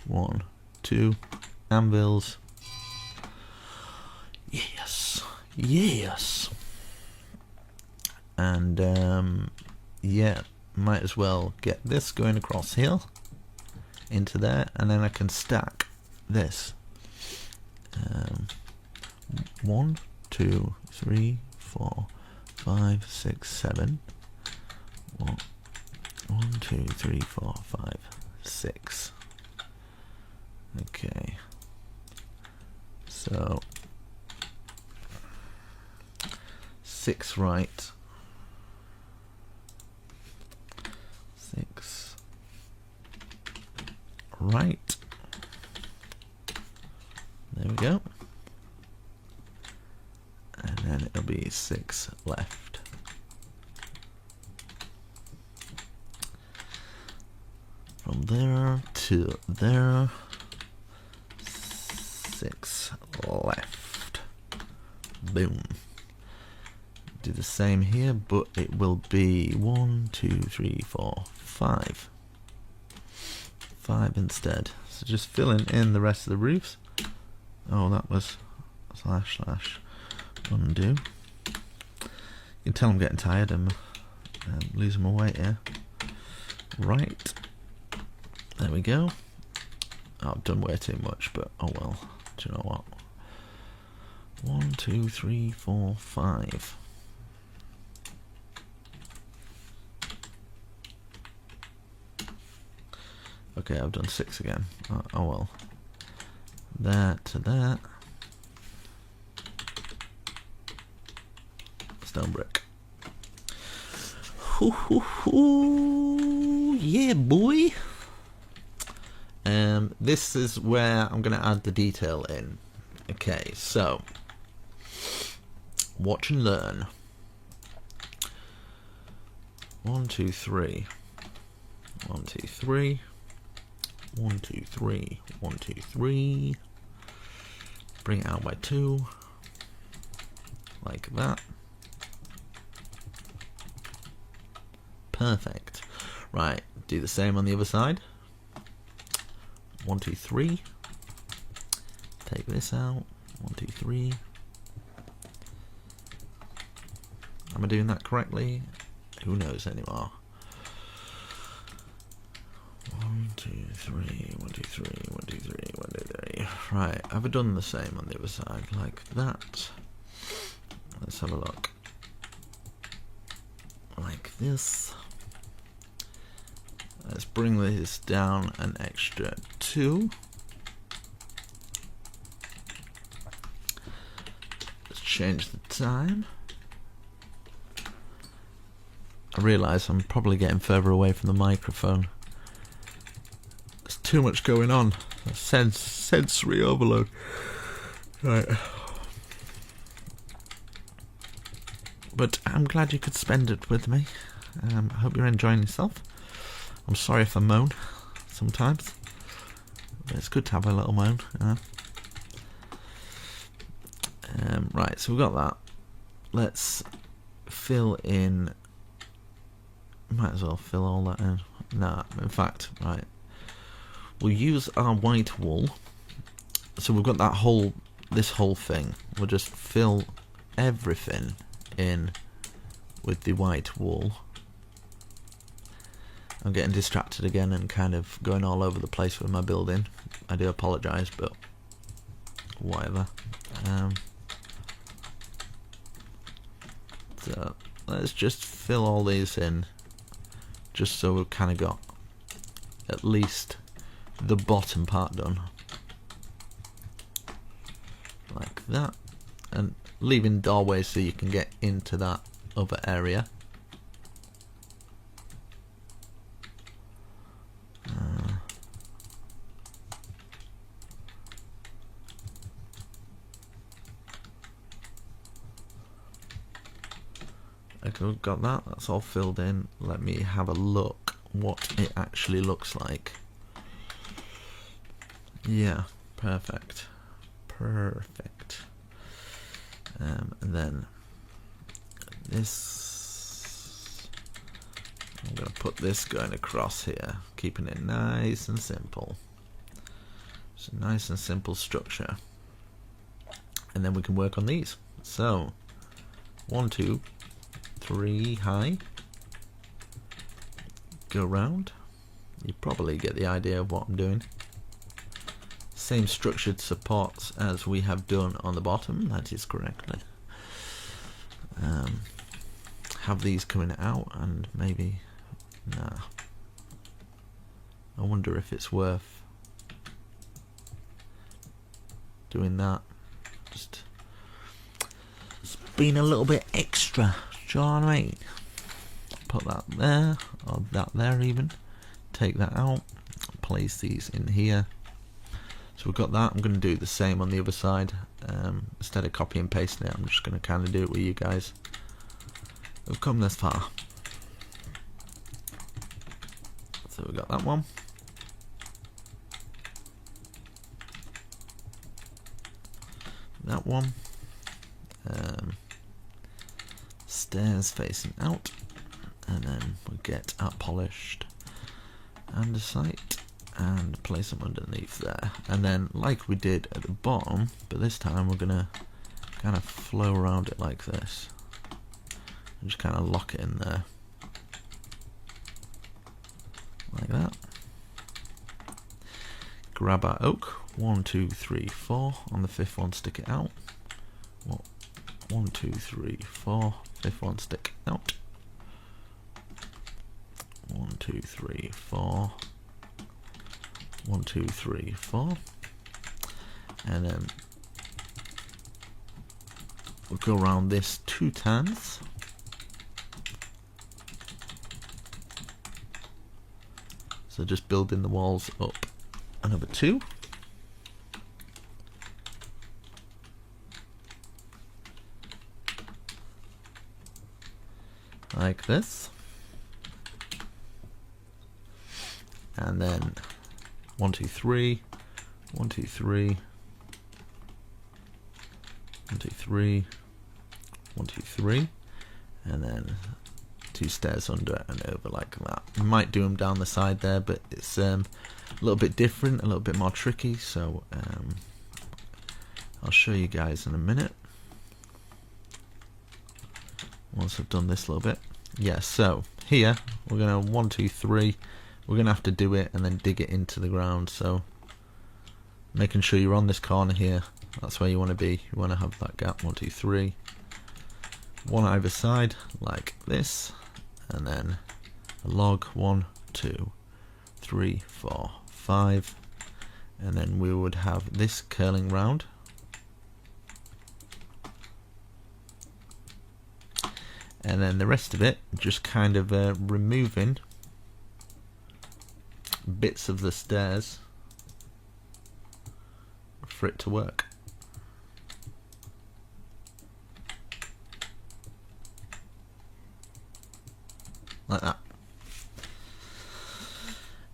[SPEAKER 2] 1, 2 anvils. Yes, yes. And yeah, might as well get this going across here into there, and then I can stack this. 1, 2, 3, 4, 5, 6, 7. 1, 2, 3, 4, 5, 6. Okay. So 6 right. 6 right. There we go. And then it'll be 6 left. From there to there, 6 left. Boom. Do the same here, but it will be 1, 2, 3, 4, 5. 5 instead. So just filling in the rest of the roofs. Oh, that was / undo. You can tell I'm getting tired. I'm losing my weight here. Right. There we go. Oh, I've done way too much, but oh well. Do you know what? 1, 2, 3, 4, 5. Okay, I've done 6 again. Oh well. That to that. Stone brick. Hoo hoo hoo! Yeah, boy. This is where I'm going to add the detail in. Okay, so watch and learn. 1, 2, 3. 1, 2, 3. 1, 2, 3. 1, 2, 3. Bring it out by 2. Like that. Perfect. Right, do the same on the other side. 1, 2, 3. Take this out. 1, 2, 3. Am I doing that correctly? Who knows anymore? 1, 2, 3. 1, 2, 3. 1, 2, 3. 1, 2, 3. Right, have I done the same on the other side? Like that. Let's have a look. Like this. Let's bring this down an extra 2. Let's change the time. I realise I'm probably getting further away from the microphone. There's too much going on. Sensory overload. Right. But I'm glad you could spend it with me. I hope you're enjoying yourself. I'm sorry if I moan sometimes, but it's good to have a little moan. Right, so we've got that. Let's fill in. Might as well fill all that in. Nah, in fact, right. We'll use our white wool. So we've got this whole thing. We'll just fill everything in with the white wool. I'm getting distracted again and kind of going all over the place with my building. I do apologise, but whatever. So let's just fill all these in, just so we've kind of got at least the bottom part done. Like that. And leaving doorways so you can get into that other area. Okay, we've got that. That's all filled in. Let me have a look what it actually looks like. Yeah, perfect. Perfect. And then this, I'm going to put this going across here, keeping it nice and simple. It's a nice and simple structure. And then we can work on these. So 1, 2, 3 high. Go round. You probably get the idea of what I'm doing. Same structured supports as we have done on the bottom, that is correctly. Have these coming out and maybe, nah. I wonder if it's worth doing that. Just being a little bit extra, do you know what I mean? Put that there, or that there even. Take that out, place these in here. So we've got that. I'm going to do the same on the other side. Instead of copy and pasting it, I'm just going to kind of do it with you guys. We've come this far. So we've got that one. That one. Stairs facing out. And then we'll get our polished andesite and place them underneath there. And then like we did at the bottom, but this time we're going to kind of flow around it like this. And just kind of lock it in there. Like that. Grab our oak. 1, 2, 3, 4. On the fifth one, stick it out. 1, 2, 3, 4. Fifth one, stick out. 1, 2, 3, 4. 1, 2, 3, 4. And then we'll go around this 2 times. So just building the walls up another 2. Like this. And then 1, 2, 3, 1, 2, 3, 1, 2, 3, 1, 2, 3, and then 2 stairs under and over like that. You might do them down the side there, but it's a little bit different, a little bit more tricky, so I'll show you guys in a minute once I've done this a little bit. Yeah, so here we're gonna 1, 2, 3. We're gonna have to do it and then dig it into the ground. So making sure you're on this corner here. That's where you want to be. You want to have that gap. 1, 2, 3. One either side, like this, and then a log. 1, 2, 3, 4, 5, and then we would have this curling round. And then the rest of it, just kind of removing bits of the stairs for it to work. Like that.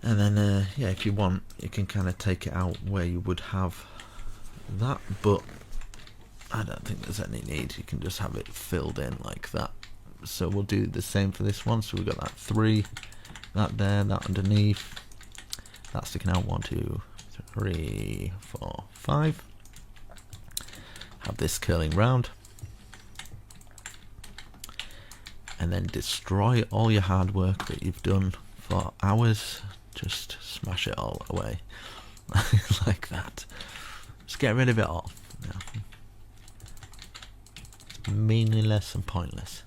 [SPEAKER 2] And then, yeah, if you want, you can kind of take it out where you would have that, but I don't think there's any need. You can just have it filled in like that. So we'll do the same for this one. So we've got that 3, that there, that underneath, that sticking out. 1, 2, 3, 4, 5. Have this curling round, and then destroy all your hard work that you've done for hours. Just smash it all away like that. Just get rid of it all. Yeah. It's meaningless and pointless.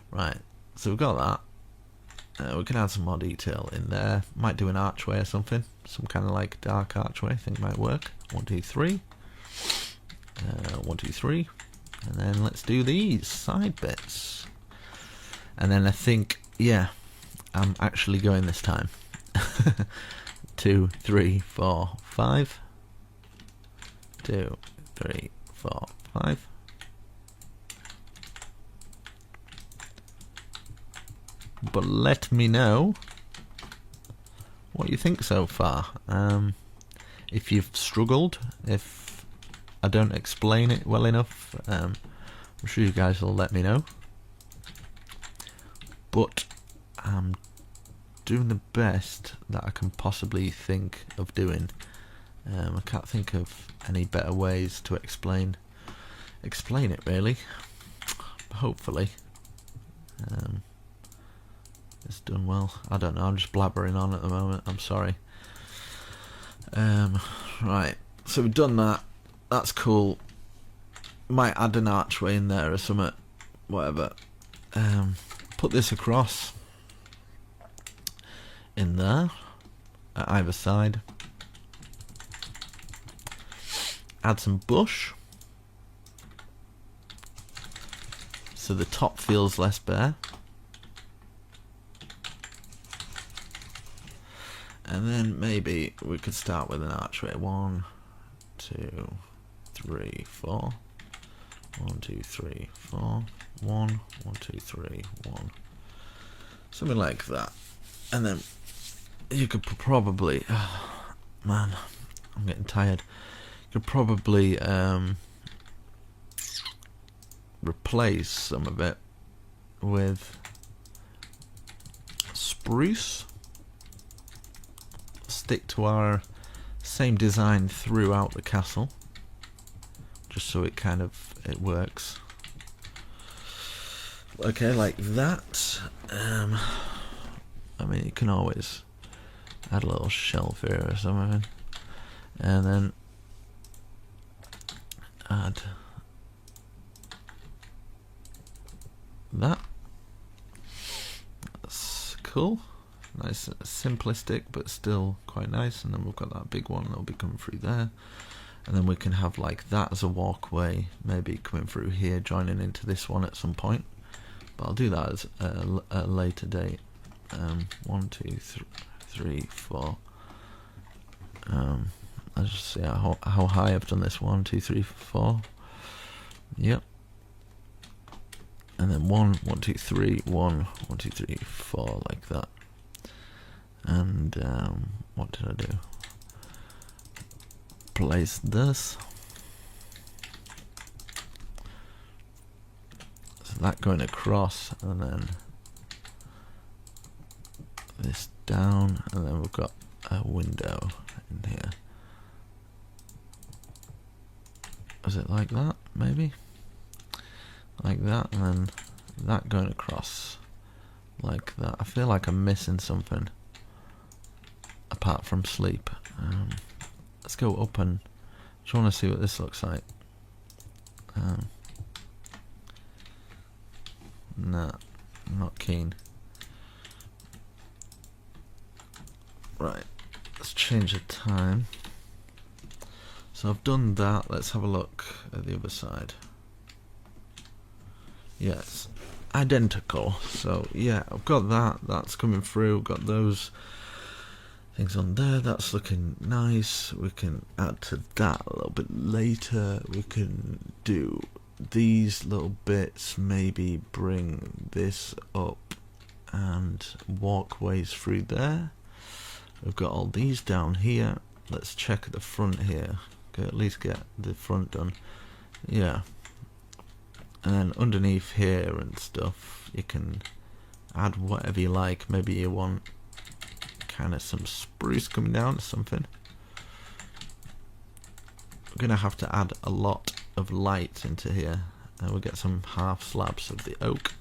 [SPEAKER 2] Right, so we've got that. We can add some more detail in there. Might do an archway or something. Some kind of like dark archway. I think might work. 1, 2, 3. 1, 2, 3. And then let's do these side bits. And then I think, yeah, I'm actually going this time. 2, 3, 4, 5. 2, 3, 4, 5. But let me know what you think so far. If you've struggled, if I don't explain it well enough, I'm sure you guys will let me know. But I'm doing the best that I can possibly think of doing. I can't think of any better ways to explain it really. Hopefully it's done well. I don't know, I'm just blabbering on at the moment, I'm sorry. Right, so we've done that. That's cool. Might add an archway in there or something, whatever. Put this across in there at either side. Add some bush so the top feels less bare. And then maybe we could start with an archway. 1, 2, 3, 4. 1, 2, 3, 4. 1, 1, 2, 3, 1. Something like that. And then you could probably, oh, man, I'm getting tired. You could probably replace some of it with spruce. Stick to our same design throughout the castle, just so it kind of works. Okay, like that. I mean, you can always add a little shelf here or something, and then add that. That's cool. Nice, simplistic, but still quite nice. And then we've got that big one that'll be coming through there, and then we can have like that as a walkway, maybe coming through here, joining into this one at some point. But I'll do that as a later date. 1, 2, 3, 4. Let's just see how high I've done this. 1, 2, 3, 4. Yep. And then 1, 1, 2, 3, 1, 1, 2, 3, 4, like that. And what did I do? Place this. So that going across, and then this down, and then we've got a window in here. Is it like that? Maybe? Like that, and then that going across like that. I feel like I'm missing something apart from sleep. Let's go up and just want to see what this looks like. Nah, I'm not keen. Right, let's change the time. So I've done that. Let's have a look at the other side. Yes, identical. So yeah, I've got that. That's coming through. I've got those things on there. That's looking nice. We can add to that a little bit later. We can do these little bits, maybe bring this up and walkways through there. We've got all these down here. Let's check at the front here. Okay, at least get the front done. Yeah. And then underneath here and stuff, you can add whatever you like. Maybe you want kind of some spruce coming down or something. We're gonna have to add a lot of light into here, and we'll get some half slabs of the oak.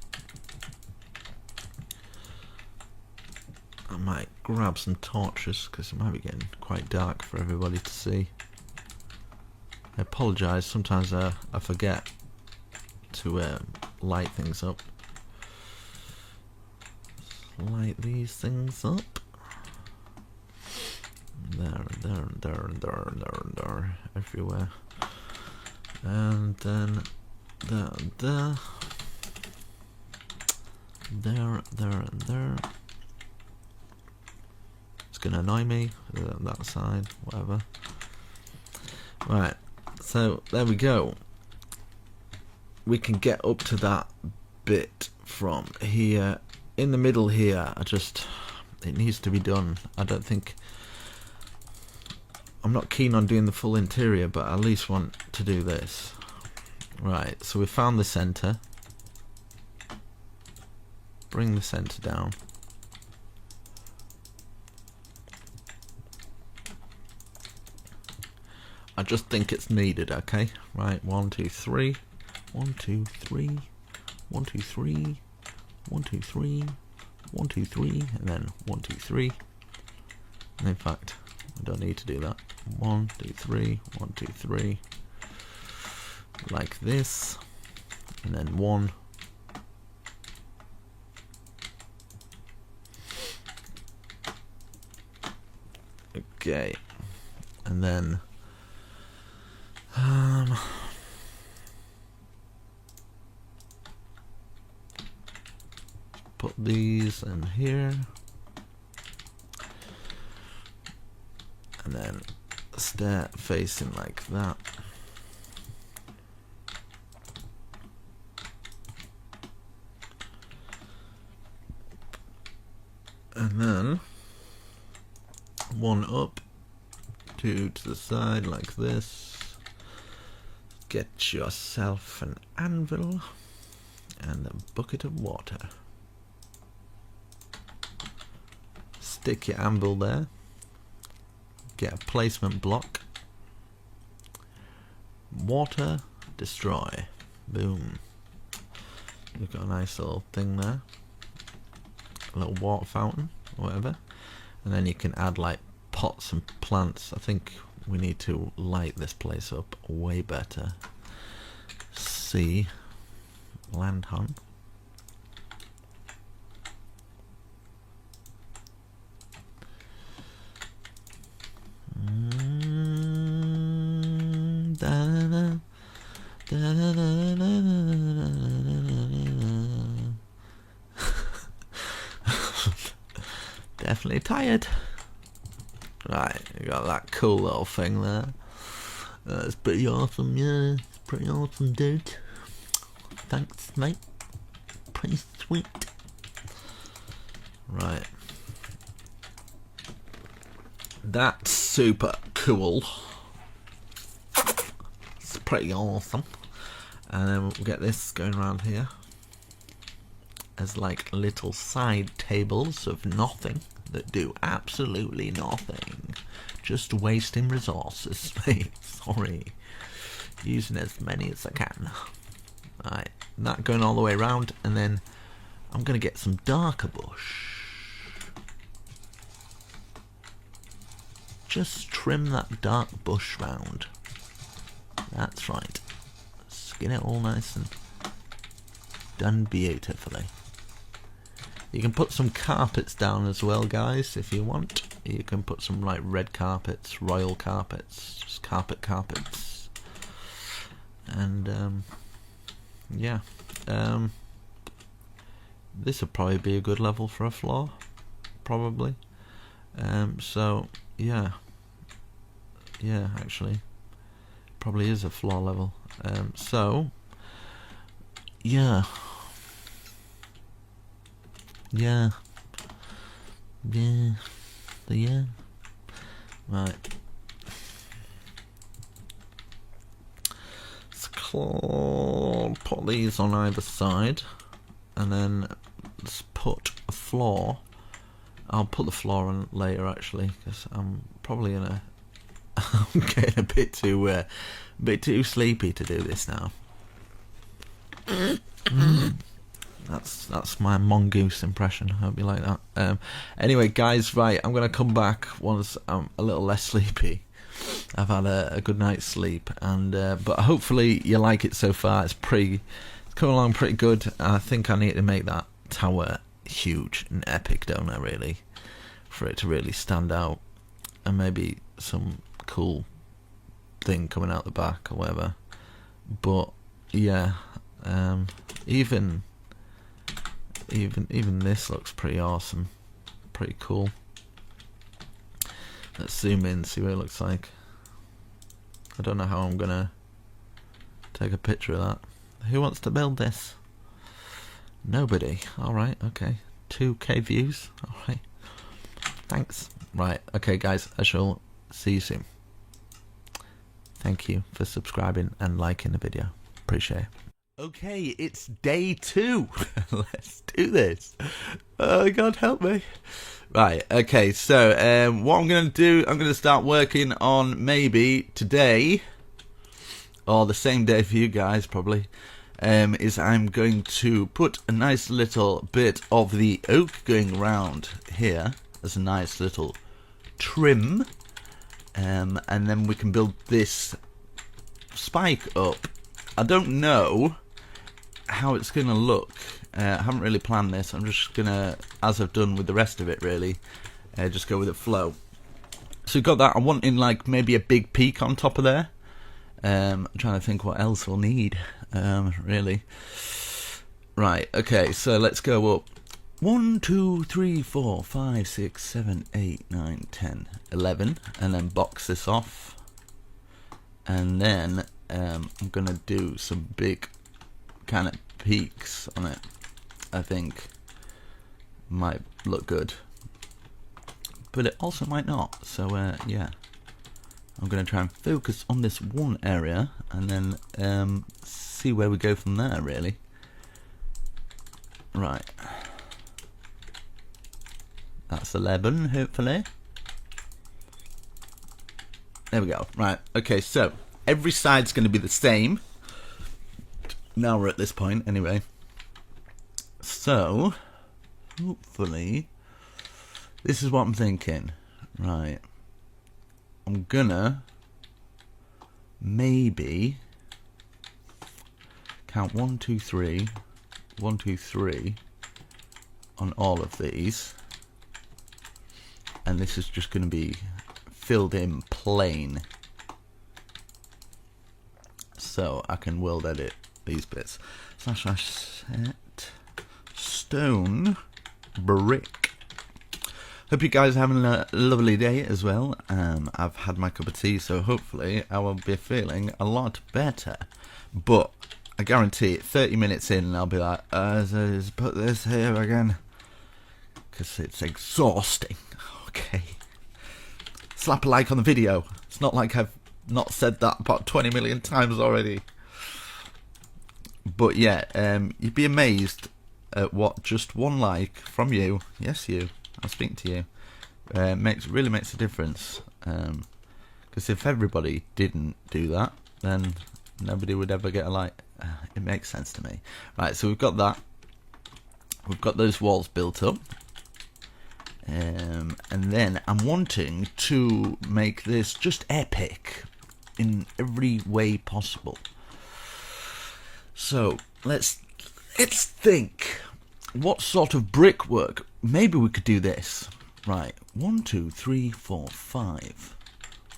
[SPEAKER 2] I might grab some torches because it might be getting quite dark for everybody to see. I apologise, sometimes I forget to light things up. Let's light these things up. There, everywhere. And then there, there. It's gonna annoy me, that side, whatever. Right, so there we go. We can get up to that bit from here. In the middle here, it needs to be done. I'm not keen on doing the full interior, but I at least want to do this. Right, so we found the center. Bring the center down. I just think it's needed, okay? Right, 1, 2, 3. 1, 2, 3. 1, 2, 3. 1, 2, 3. 1, 2, 3. And then 1, 2, 3. And in fact, I don't need to do that. 1, 2, 3. 1, 2, 3. Like this. And then 1. Okay. And then put these in here, and then start facing like that. And then 1 up, 2 to the side like this. Get yourself an anvil and a bucket of water. Stick your anvil there. Get a placement block. Water, destroy. Boom. You've got a nice little thing there. A little water fountain or whatever. And then you can add like pots and plants. I think we need to light this place up way better. See, land hunt. Definitely tired. Right, you got that cool little thing there. That's pretty awesome, yeah. It's pretty awesome, dude. Thanks, mate. Pretty sweet. Right. That's super cool. It's pretty awesome. And then we'll get this going around here as like little side tables of nothing that do absolutely nothing. Just wasting resources, mate. Sorry. Using as many as I can. Right, that going all the way around, and then I'm gonna get some darker bush. Just trim that dark bush round. That's right. Skin it all nice and done beautifully. You can put some carpets down as well, guys, if you want. You can put some like red carpets, royal carpets, just carpets. And yeah. This would probably be a good level for a floor. Probably. So yeah. Yeah, actually. Probably is a floor level. So yeah. Yeah. Yeah. Yeah. Right. Let's put these on either side, and then let's put a floor. I'll put the floor on later, actually, because I'm probably gonna. I'm getting a bit too sleepy to do this now. That's my mongoose impression. I hope you like that. Anyway, guys, right, I'm gonna come back once I'm a little less sleepy. I've had a good night's sleep, and but hopefully you like it so far. It's coming along pretty good. I think I need to make that tower huge and epic, don't I? Really, for it to really stand out, and maybe some cool thing coming out the back or whatever. But yeah, even this looks pretty awesome, pretty cool. Let's zoom in, see what it looks like. I don't know how I'm gonna take a picture of that. Who wants to build this? Nobody. Alright, okay. 2K views. Alright. Thanks. Right, okay guys, I shall see you soon. Thank you for subscribing and liking the video. Appreciate it. Okay, it's day 2. Let's do this. Oh God, help me. Right, okay, so what I'm going to do, I'm going to start working on maybe today, or the same day for you guys probably, is I'm going to put a nice little bit of the oak going round here as a nice little trim, and then we can build this spike up. I don't know how it's going to look. I haven't really planned this. I'm just going to, as I've done with the rest of it really, just go with the flow. So we've got that. I'm wanting like maybe a big peak on top of there. I'm trying to think what else we'll need, really. Right, okay, so let's go up 1, 2, 3, 4, 5, 6, 7, 8, 9, 10, 11, and then box this off. And then I'm going to do some big kind of peaks on it. I think might look good, but it also might not. So yeah, I'm going to try and focus on this one area and then see where we go from there really. Right, that's 11 hopefully. There we go. Right, okay, so every side's going to be the same. Now we're at this point anyway. So, hopefully, this is what I'm thinking. Right. I'm gonna maybe count 1, 2, 3, 1, 2, 3 on all of these. And this is just going to be filled in plain. So I can world edit these bits. Slash set stone brick. Hope you guys are having a lovely day as well. I've had my cup of tea, so hopefully I will be feeling a lot better. But I guarantee it, 30 minutes in and I'll be like, let's put this here again, because it's exhausting. Okay, slap a like on the video. It's not like I've not said that about 20 million times already. But yeah, you'd be amazed at what just one like from you, yes you, I'm speaking to you, really makes a difference. Because if everybody didn't do that, then nobody would ever get a like. It makes sense to me. Right, so we've got that. We've got those walls built up. And then I'm wanting to make this just epic in every way possible. So let's think, what sort of brickwork? Maybe we could do this. Right, 1, 2, 3, 4, 5.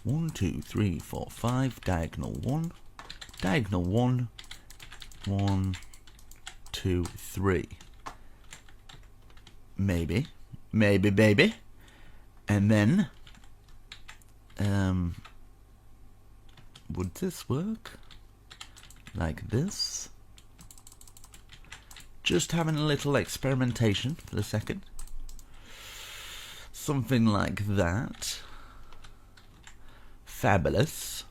[SPEAKER 2] 1, 2, 3, 4, 5. Diagonal 1. Diagonal 1. 1, 2, 3. Maybe, baby. And then, would this work? Like this? Just having a little experimentation for a second. Something like that. Fabulous.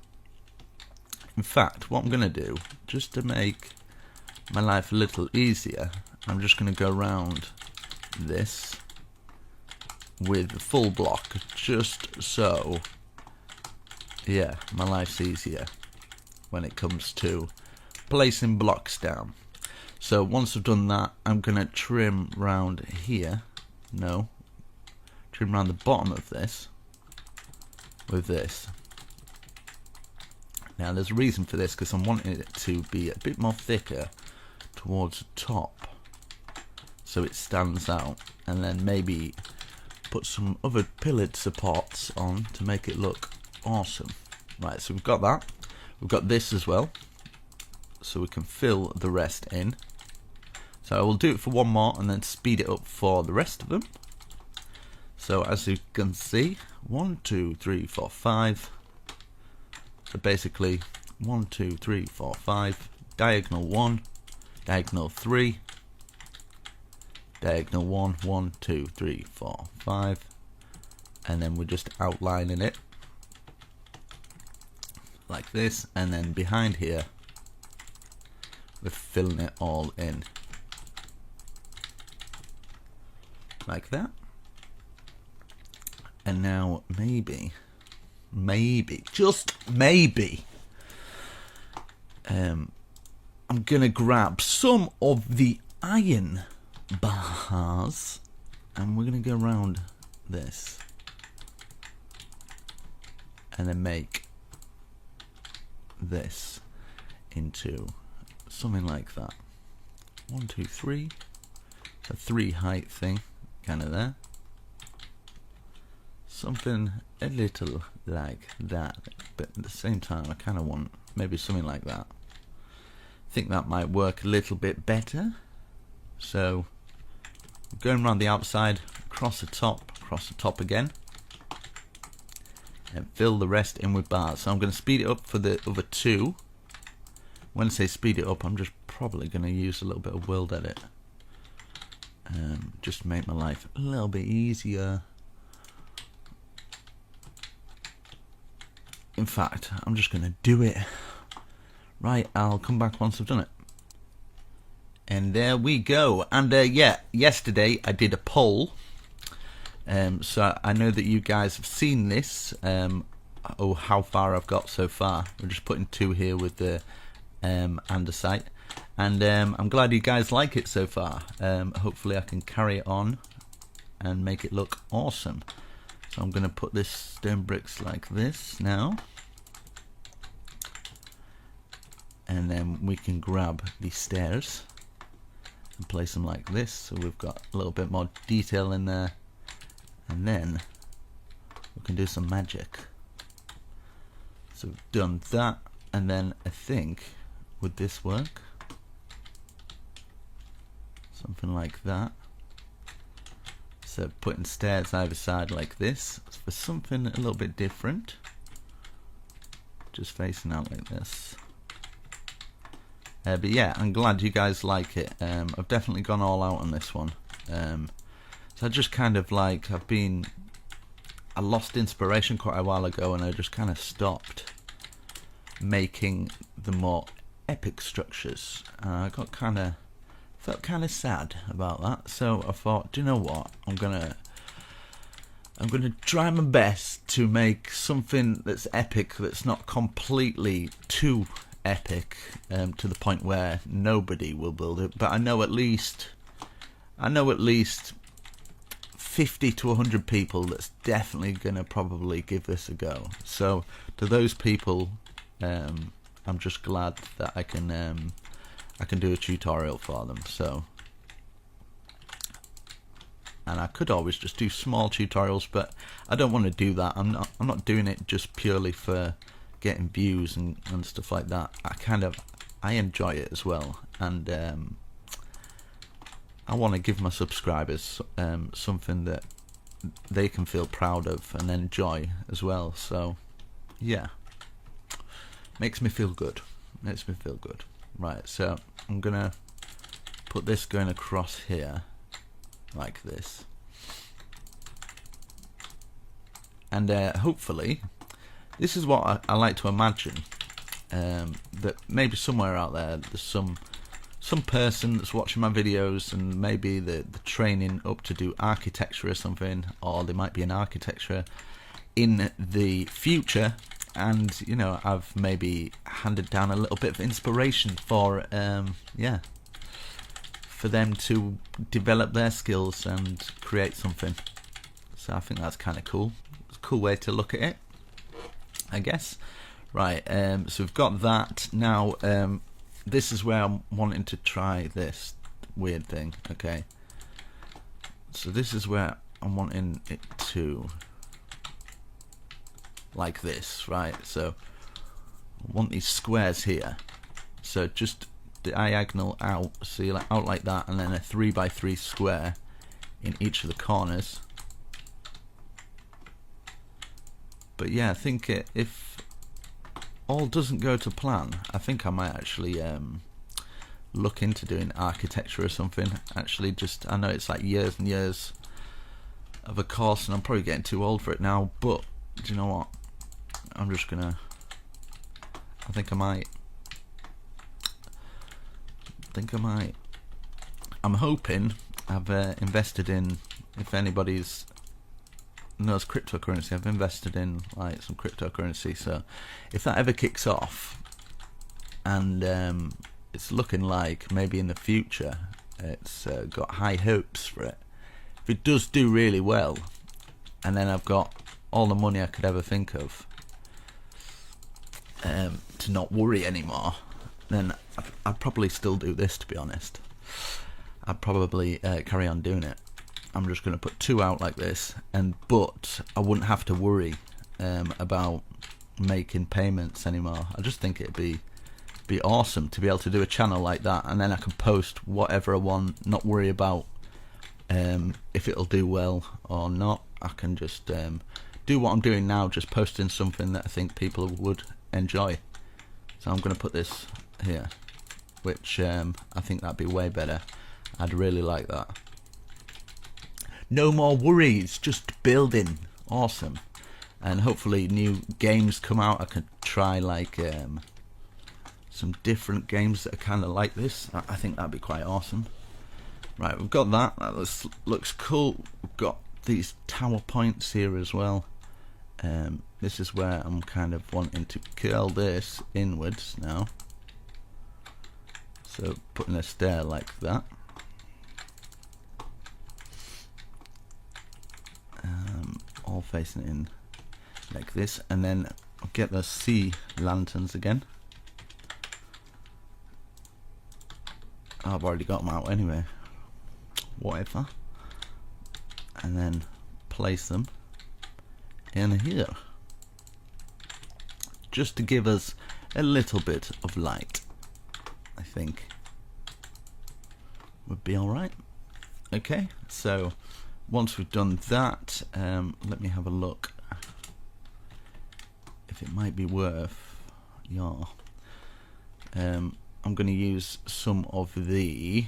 [SPEAKER 2] In fact, what I'm going to do, just to make my life a little easier, I'm just going to go around this with the full block, just so, yeah, my life's easier when it comes to placing blocks down. So once I've done that, I'm going to trim round here. No. Trim round the bottom of this with this. Now there's a reason for this, because I'm wanting it to be a bit more thicker towards the top, so it stands out, and then maybe put some other pillared supports on to make it look awesome. Right, so we've got that. We've got this as well, so we can fill the rest in. So I will do it for one more and then speed it up for the rest of them. So as you can see, 1, 2, 3, 4, 5. So basically 1, 2, 3, 4, 5. Diagonal 1, diagonal 3, diagonal 1, 1, 2, 3, 4, 5. And then we're just outlining it like this, and then behind here we're filling it all in like that. And now maybe, just maybe, I'm gonna grab some of the iron bars and we're gonna go around this and then make this into something like that. 1, 2, 3. A 3 height thing, kind of there. Something a little like that, but at the same time I kind of want maybe something like that. I think that might work a little bit better. So going around the outside, across the top again, and fill the rest in with bars. So I'm going to speed it up for the other 2. When I say speed it up, I'm just probably going to use a little bit of World Edit, just to make my life a little bit easier. In fact, I'm just going to do it. Right, I'll come back once I've done it. And there we go. And yeah, yesterday I did a poll. So I know that you guys have seen this. How far I've got so far. We're just putting 2 here with the andesite. And I'm glad you guys like it so far. Hopefully I can carry it on and make it look awesome. So I'm going to put this stone bricks like this now. And then we can grab these stairs and place them like this. So we've got a little bit more detail in there. And then we can do some magic. So we've done that. And then I think, would this work? Something like that. So putting stairs either side like this for something a little bit different. Just facing out like this. But yeah, I'm glad you guys like it. I've definitely gone all out on this one. So I just kind of like, I lost inspiration quite a while ago and I just kind of stopped making the more epic structures. I got felt kind of sad about that, so I thought, do you know what, I'm gonna try my best to make something that's epic, that's not completely too epic, to the point where nobody will build it, but I know at least 50 to 100 people that's definitely gonna probably give this a go. So to those people, I'm just glad that I can do a tutorial for them. So, and I could always just do small tutorials, but I don't want to do that. I'm not doing it just purely for getting views and stuff like that. I enjoy it as well, and I want to give my subscribers something that they can feel proud of and enjoy as well. So yeah, makes me feel good. Right, so I'm gonna put this going across here like this, and hopefully this is what I like to imagine, that maybe somewhere out there's some person that's watching my videos and maybe the training up to do architecture or something, or there might be an architecture in the future, and you know, I've maybe handed down a little bit of inspiration for for them to develop their skills and create something. So I think that's kind of cool. It's a cool way to look at it, I guess. Right, so we've got that. Now this is where I'm wanting to try this weird thing. Okay, so this is where I'm wanting it to, like this, right? So I want these squares here, so just diagonal out, see, like out like that, and then a 3x3 square in each of the corners. But yeah, I think if all doesn't go to plan, I think I might actually look into doing architecture or something. Actually, just, I know it's like years and years of a course and I'm probably getting too old for it now, but do you know what, I'm just gonna, I think I might. I'm hoping. I've invested in, if anybody's knows cryptocurrency. I've invested in like some cryptocurrency, so if that ever kicks off, and it's looking like maybe in the future, it's got high hopes for it. If it does do really well, and then I've got all the money I could ever think of, to not worry anymore, then I'd probably still do this, to be honest. I'd probably carry on doing it. I'm just going to put 2 out like this, but I wouldn't have to worry about making payments anymore. I just think it'd be awesome to be able to do a channel like that, and then I can post whatever I want, not worry about if it'll do well or not. I can just do what I'm doing now, just posting something that I think people would enjoy. So I'm going to put this here, which I think that'd be way better. I'd really like that. No more worries, just building. Awesome. And hopefully new games come out. I can try like some different games that are kind of like this. I think that'd be quite awesome. Right, we've got that. That looks cool. We've got these tower points here as well. This is where I'm kind of wanting to curl this inwards now. So putting a stair like that. All facing in like this, and then get the sea lanterns again. I've already got them out anyway, whatever. And then place them in here, just to give us a little bit of light. I think would be alright. Okay, so once we've done that, let me have a look if it might be worth your I'm going to use some of the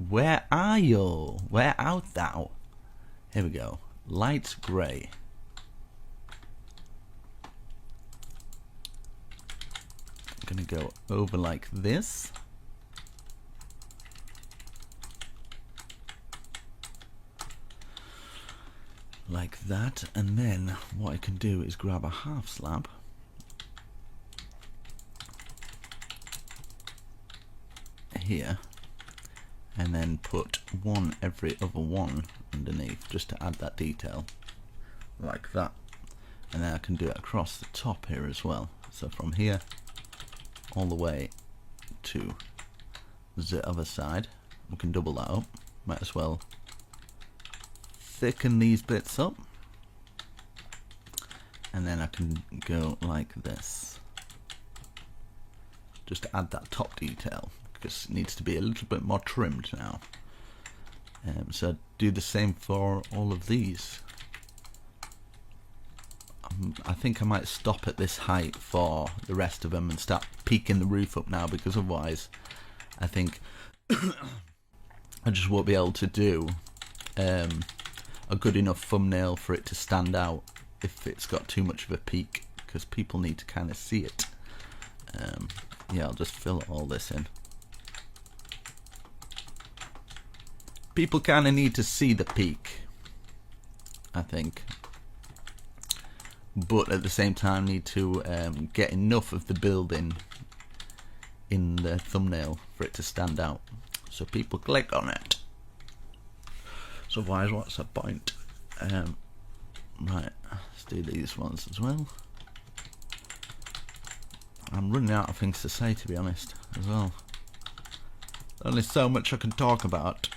[SPEAKER 2] where are you? Where art thou? Here we go. Light grey. I'm going to go over like this. Like that, and then what I can do is grab a half slab here, and then put one every other one underneath, just to add that detail, like that. And then I can do it across the top here as well, so from here all the way to the other side. We can double that up. Might as well thicken these bits up, and then I can go like this, just to add that top detail, because it needs to be a little bit more trimmed now. So do the same for all of these. I think I might stop at this height for the rest of them and start peaking the roof up now, because otherwise I think I just won't be able to do a good enough thumbnail for it to stand out if it's got too much of a peak, because people need to kind of see it. Yeah, I'll just fill all this in. People kind of need to see the peak, I think, but at the same time need to get enough of the building in the thumbnail for it to stand out, so people click on it. So otherwise, what's the point? Right, let's do these ones as well. I'm running out of things to say, to be honest, as well. Only so much I can talk about.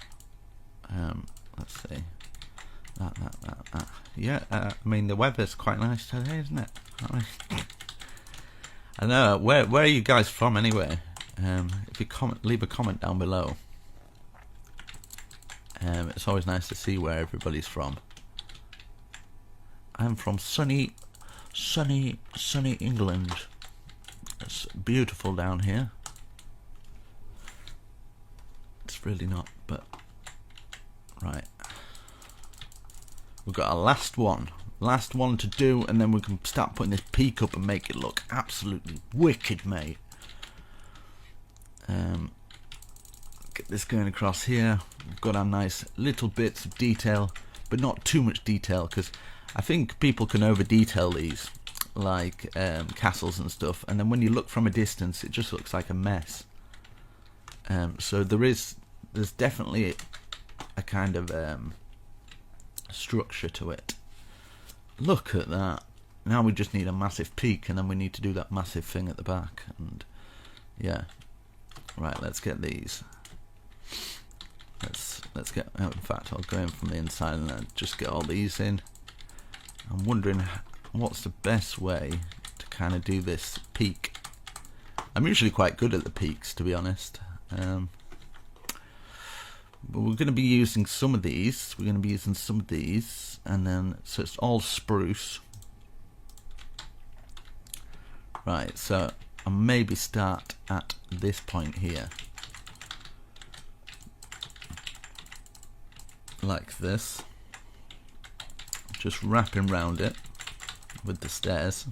[SPEAKER 2] Let's see. That. Yeah, I mean, the weather's quite nice today, isn't it? I know. Where are you guys from, anyway? If you leave a comment down below. It's always nice to see where everybody's from. I'm from sunny England. It's beautiful down here. It's really not, but right. We've got a last one to do, and then we can start putting this peak up and make it look absolutely wicked, mate. Get this going across here. We've got our nice little bits of detail. but not too much detail, because I think people can over detail these, like castles and stuff, and then when you look from a distance it just looks like a mess. So there's definitely a kind of structure to it. Look at that. Now we just need a massive peak, and then we need to do that massive thing at the back. And yeah, right, let's get these. Let's get, in fact I'll go in from the inside and then just get all these in. I'm wondering what's the best way to kind of do this peak. I'm usually quite good at the peaks, to be honest. But we're going to be using some of these. We're going to be using some of these, and then so it's all spruce. Right, so I'll maybe start at this point here, like this, just wrapping round it with the stairs,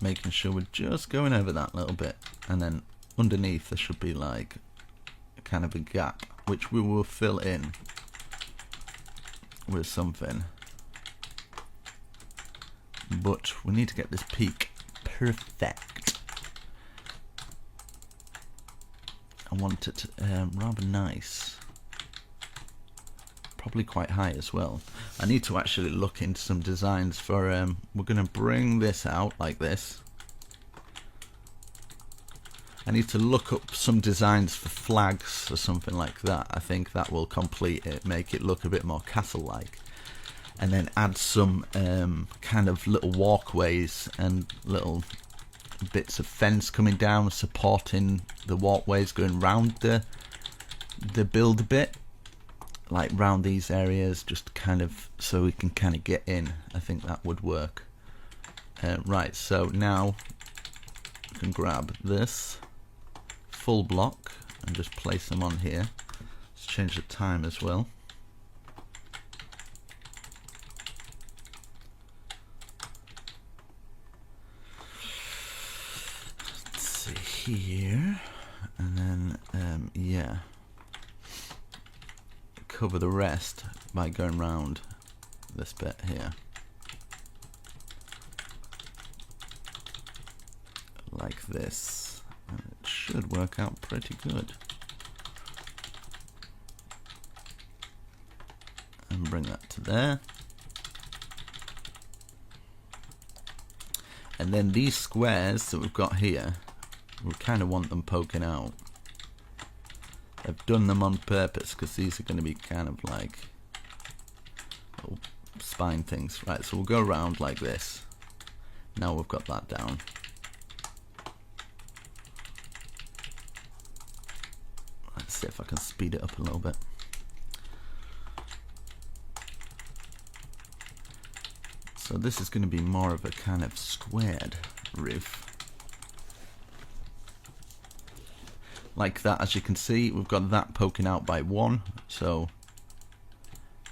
[SPEAKER 2] making sure we're just going over that little bit, and then underneath there should be like a kind of a gap, which we will fill in with something. But we need to get this peak perfect. I want it rather nice, probably quite high as well. I need to actually look into some designs for we're going to bring this out like this. I need to look up some designs for flags or something like that. I think that will complete it, make it look a bit more castle-like, and then add some kind of little walkways and little bits of fence coming down supporting the walkways going round the build a bit, like round these areas, just kind of so we can kind of get in. I think that would work. Right, so now we can grab this full block and just place them on here. Let's change the time as well. Let's see here, and then yeah, cover the rest by going round this bit here like this. It should work out pretty good. And bring that to there. And then these squares that we've got here, we kind of want them poking out. I've done them on purpose because these are going to be kind of like little spine things. Right, so we'll go around like this. Now we've got that down. Let's see if I can speed it up a little bit. So this is going to be more of a kind of squared roof. Like that, as you can see, we've got that poking out by 1, so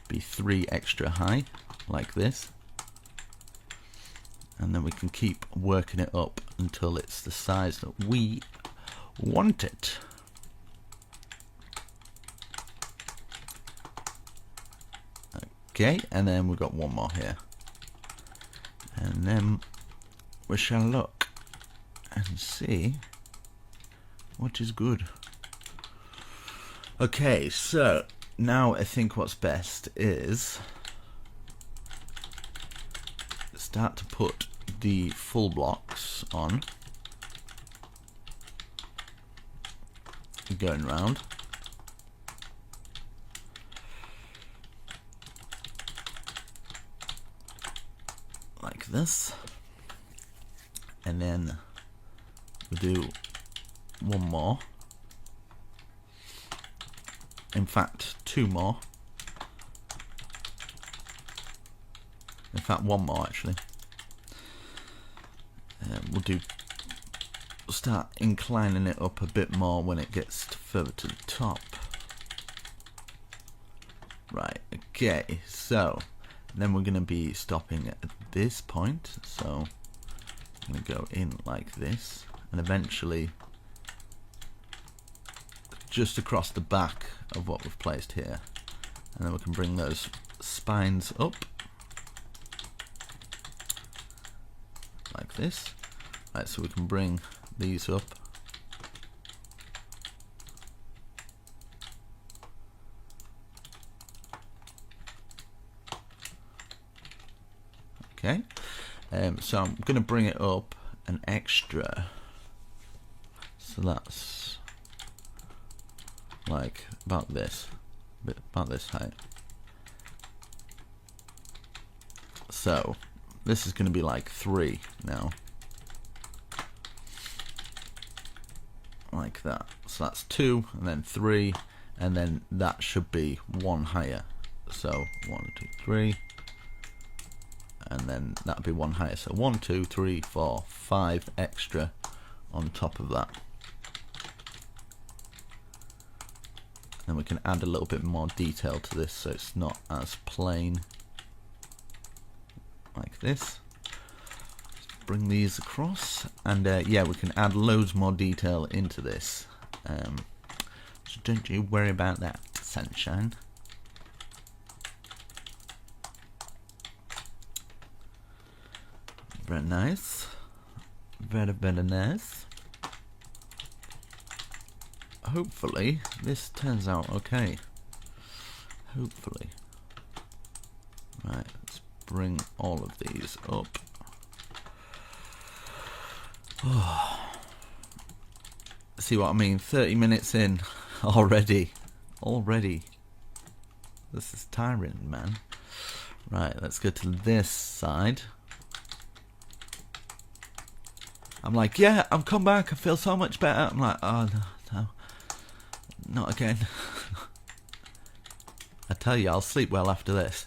[SPEAKER 2] be 3 extra high, like this. And then we can keep working it up until it's the size that we want it. Okay, and then we've got one more here. And then we shall look and see what is good. Okay, so now I think what's best is start to put the full blocks on, going round. Like this, and then we do one more, in fact 2 more, in fact 1 more actually. We'll start inclining it up a bit more when it gets further to the top. Right, okay, so then we're going to be stopping at this point, so I'm going to go in like this, and eventually just across the back of what we've placed here. And then we can bring those spines up like this. Right, so we can bring these up. Okay, so I'm going to bring it up an extra, so that's like about this height. So this is going to be like 3 now, like that. So that's 2 and then 3, and then that should be 1 higher. So 1, 2, 3. And then that'll be 1 higher. So 1, 2, 3, 4, 5 extra on top of that. And we can add a little bit more detail to this so it's not as plain. Like this. Just bring these across. And yeah, we can add loads more detail into this. So don't you worry about that, sunshine. Very nice. Very, very nice. Hopefully this turns out okay. Hopefully. Right, let's bring all of these up. Oh. See what I mean? 30 minutes in already. Already. This is tiring, man. Right, let's go to this side. I'm like, yeah, I've come back, I feel so much better. I'm like, oh no, not again. I tell you, I'll sleep well after this.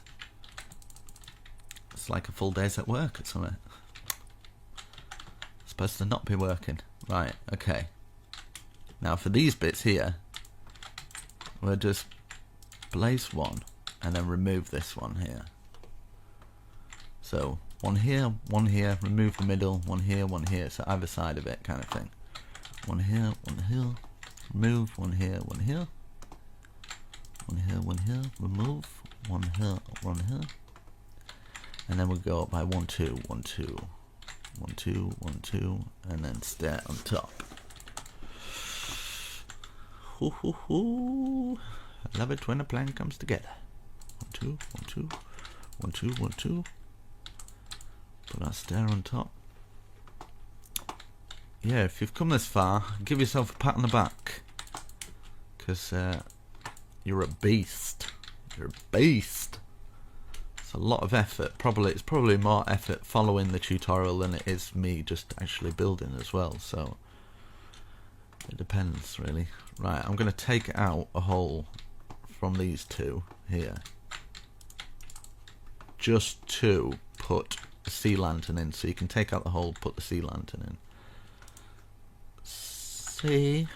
[SPEAKER 2] It's like a full day's at work or something. Supposed to not be working. Right, okay. Now for these bits here, we'll just place one and then remove this one here. So 1 here, 1 here, remove the middle, 1 here, 1 here, so either side of it kind of thing. 1 here, 1 here, remove, 1 here, 1 here, 1 here, 1 here, remove, 1 here, 1 here, and then we'll go up by 1, 2, 1, 2, 1, 2, 1, 2, and then stay on top. Hoo hoo hoo! I love it when a plan comes together. 1, 2, 1, 2, 1, 2, 1, 2. Put our stair on top. Yeah, if you've come this far, give yourself a pat on the back, because you're a beast. You're a beast. It's a lot of effort. It's probably more effort following the tutorial than it is me just actually building as well. So it depends really. Right, I'm going to take out a hole from these two here, just to put the sea lantern in, so you can take out the hole, put the sea lantern in. See,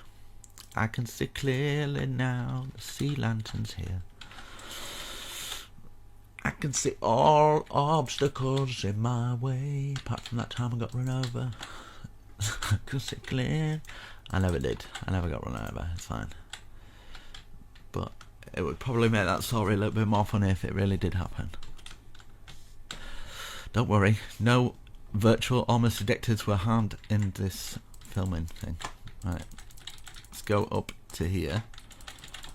[SPEAKER 2] I can see clearly now, the sea lantern's here. I can see all obstacles in my way, apart from that time I got run over. I can see clear. I never did. I never got run over, it's fine. But it would probably make that story a little bit more funny if it really did happen. Don't worry, no virtual almost addicteds were harmed in this filming thing. Right, let's go up to here.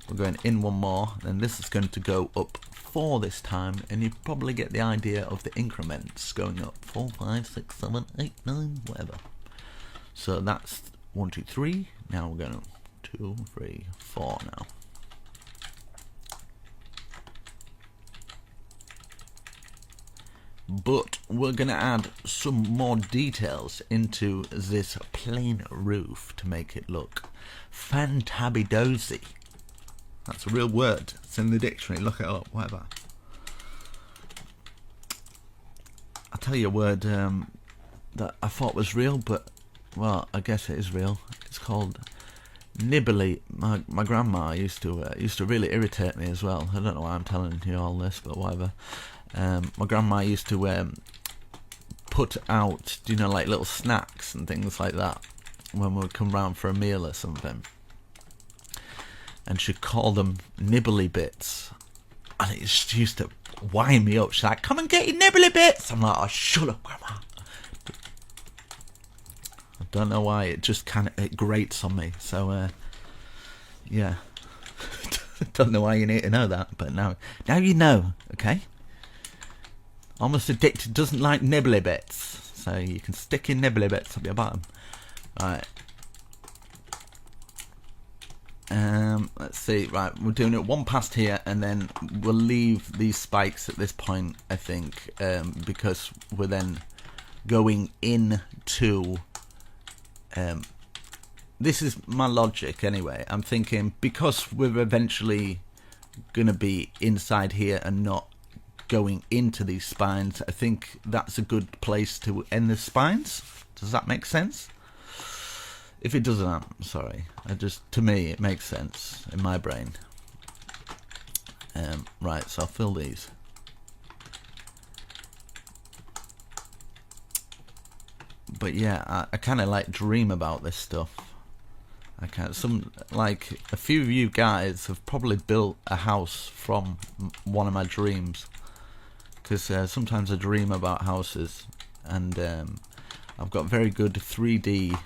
[SPEAKER 2] We're going in 1 more, then this is going to go up 4 this time, and you probably get the idea of the increments going up 4, 5, 6, 7, 8, 9, whatever. So that's 1, 2, 3. Now we're going 2, 3, 4 now. But we're going to add some more details into this plain roof to make it look fantabby-dozy. That's a real word. It's in the dictionary. Look it up, whatever. I'll tell you a word that I thought was real, but, well, I guess it is real. It's called nibbly. My grandma used to really irritate me as well. I don't know why I'm telling you all this, but whatever. My grandma used to put out, you know, like little snacks and things like that when we would come round for a meal or something. and she'd call them nibbly bits, and it just used to wind me up. She's like, "Come and get your nibbly bits." I'm like, "Oh, shut up, Grandma." I don't know why, it just it grates on me. So yeah. Don't know why you need to know that, but now you know, okay? Almost Addicted doesn't like nibbly bits, so you can stick your nibbly bits up your bottom. Right. Let's see. Right, we're doing it one past here, and then we'll leave these spikes at this point, I think, because we're then going into. This is my logic anyway. I'm thinking, because we're eventually going to be inside here and not going into these spines, I think that's a good place to end the spines. Does that make sense? If it doesn't, I'm sorry. To me, it makes sense in my brain. Right, so I'll fill these. But yeah, I kind of like dream about this stuff. A few of you guys have probably built a house from one of my dreams, because sometimes I dream about houses, and I've got very good 3D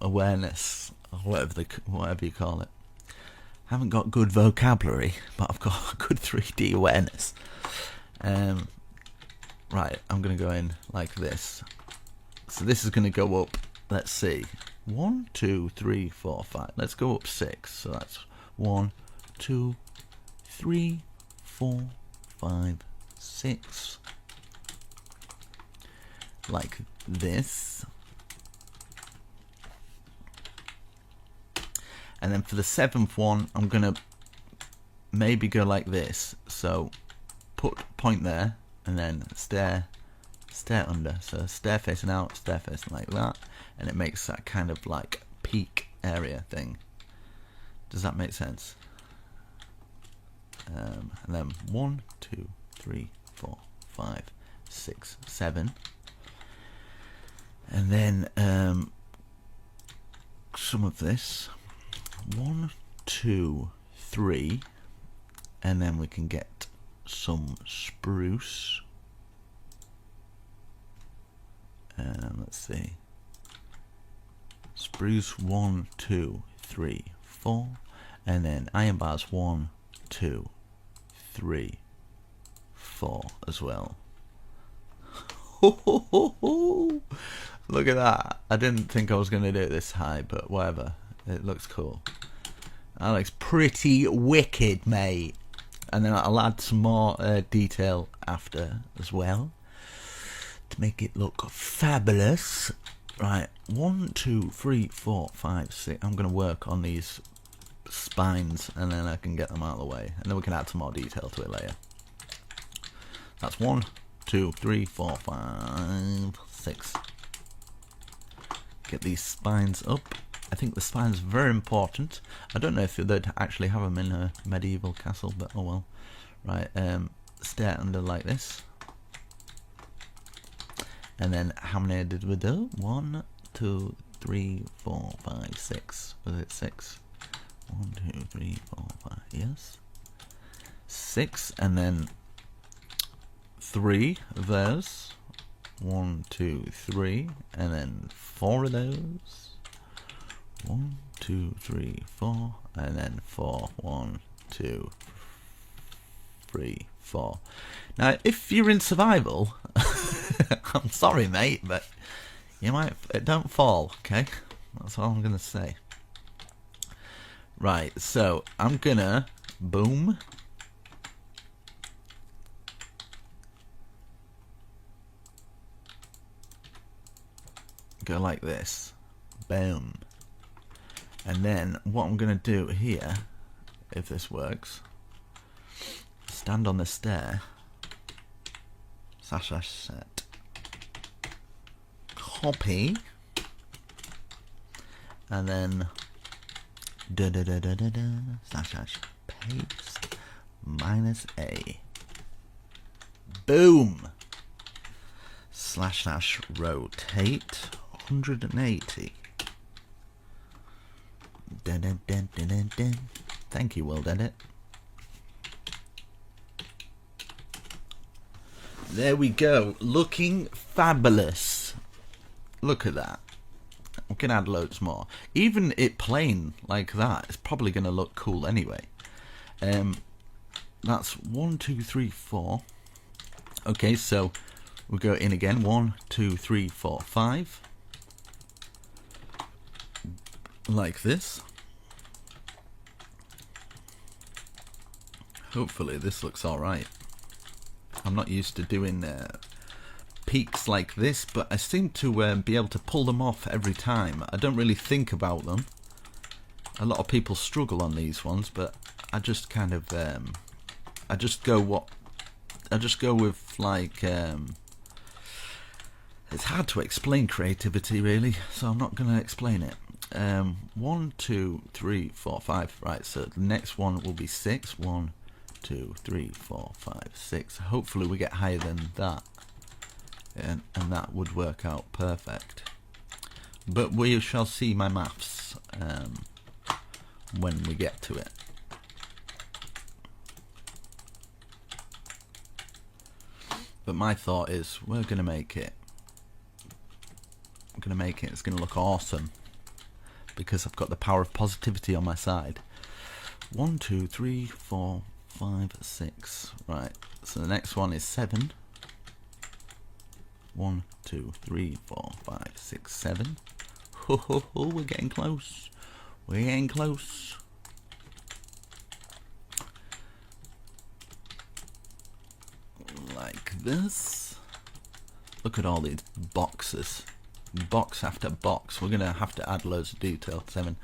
[SPEAKER 2] awareness, or whatever you call it. I haven't got good vocabulary, but I've got good 3D awareness. Right, I'm going to go in like this. So this is going to go up, let's see, 1, 2, 3, 4, 5. Let's go up 6. So that's 1, 2, 3, 4, 5, 6. Like this. And then for the 7th one, I'm going to maybe go like this. So point there, and then stair under. So stair facing out, stair facing like that. And it makes that kind of like peak area thing. Does that make sense? And then 1, 2, 3, 4, 5, 6, 7. And then some of this. 1, 2, 3. And then we can get some spruce. Let's see. Spruce 1, 2, 3, 4, and then iron bars 1, 2, 3, 4 as well. Look at that! I didn't think I was going to do it this high, but whatever. It looks cool. That looks pretty wicked, mate. And then I'll add some more detail after as well to make it look fabulous. Right, 1, 2, 3, 4, 5, 6. I'm going to work on these spines, and then I can get them out of the way, and then we can add some more detail to it later. That's 1, 2, 3, 4, 5, 6. Get these spines up. I think the spines are very important. I don't know if they'd actually have them in a medieval castle, but oh well. Right, stair under like this. And then how many did we do? 1, 2, 3, 4, 5, 6. Was it 6? 1, 2, 3, 4, 5. Yes. 6, and then 3 of those. 1, 2, 3, and then 4 of those. 1, 2, 3, 4, and then 4. 1, 2, 3, 4. Now, if you're in survival, I'm sorry, mate, but you might don't fall. Okay, that's all I'm gonna say. Right, so I'm gonna boom. Go like this, boom. And then what I'm going to do here, if this works, stand on the stair, slash set, copy, and then slash paste, -A, boom, slash rotate 180. Thank you, World Edit. There we go, looking fabulous. Look at that. We can add loads more. Even it plain like that is probably going to look cool anyway. That's 1, 2, 3, 4. Okay, so we'll go in again. 1, 2, 3, 4, 5. Like this. Hopefully this looks alright. I'm not used to doing peaks like this, but I seem to be able to pull them off every time. I don't really think about them. A lot of people struggle on these ones, but I just kind of I just go with like it's hard to explain creativity really, so I'm not going to explain it. 1, 2, 3, 4, 5. Right, so the next one will be 6. 1, 2, 3, 4, 5, 6. Hopefully we get higher than that, and that would work out perfect. But we shall see my maths when we get to it. But my thought is we're gonna make it. I'm gonna make it. It's gonna look awesome because I've got the power of positivity on my side. 1, 2, 3, 4, 5, 6. Right. So the next one is 7. 1, 2, 3, 4, 5, 6, 7. Ho ho ho! We're getting close. We're getting close. Like this. Look at all these boxes. Box after box. We're gonna have to add loads of detail. 7,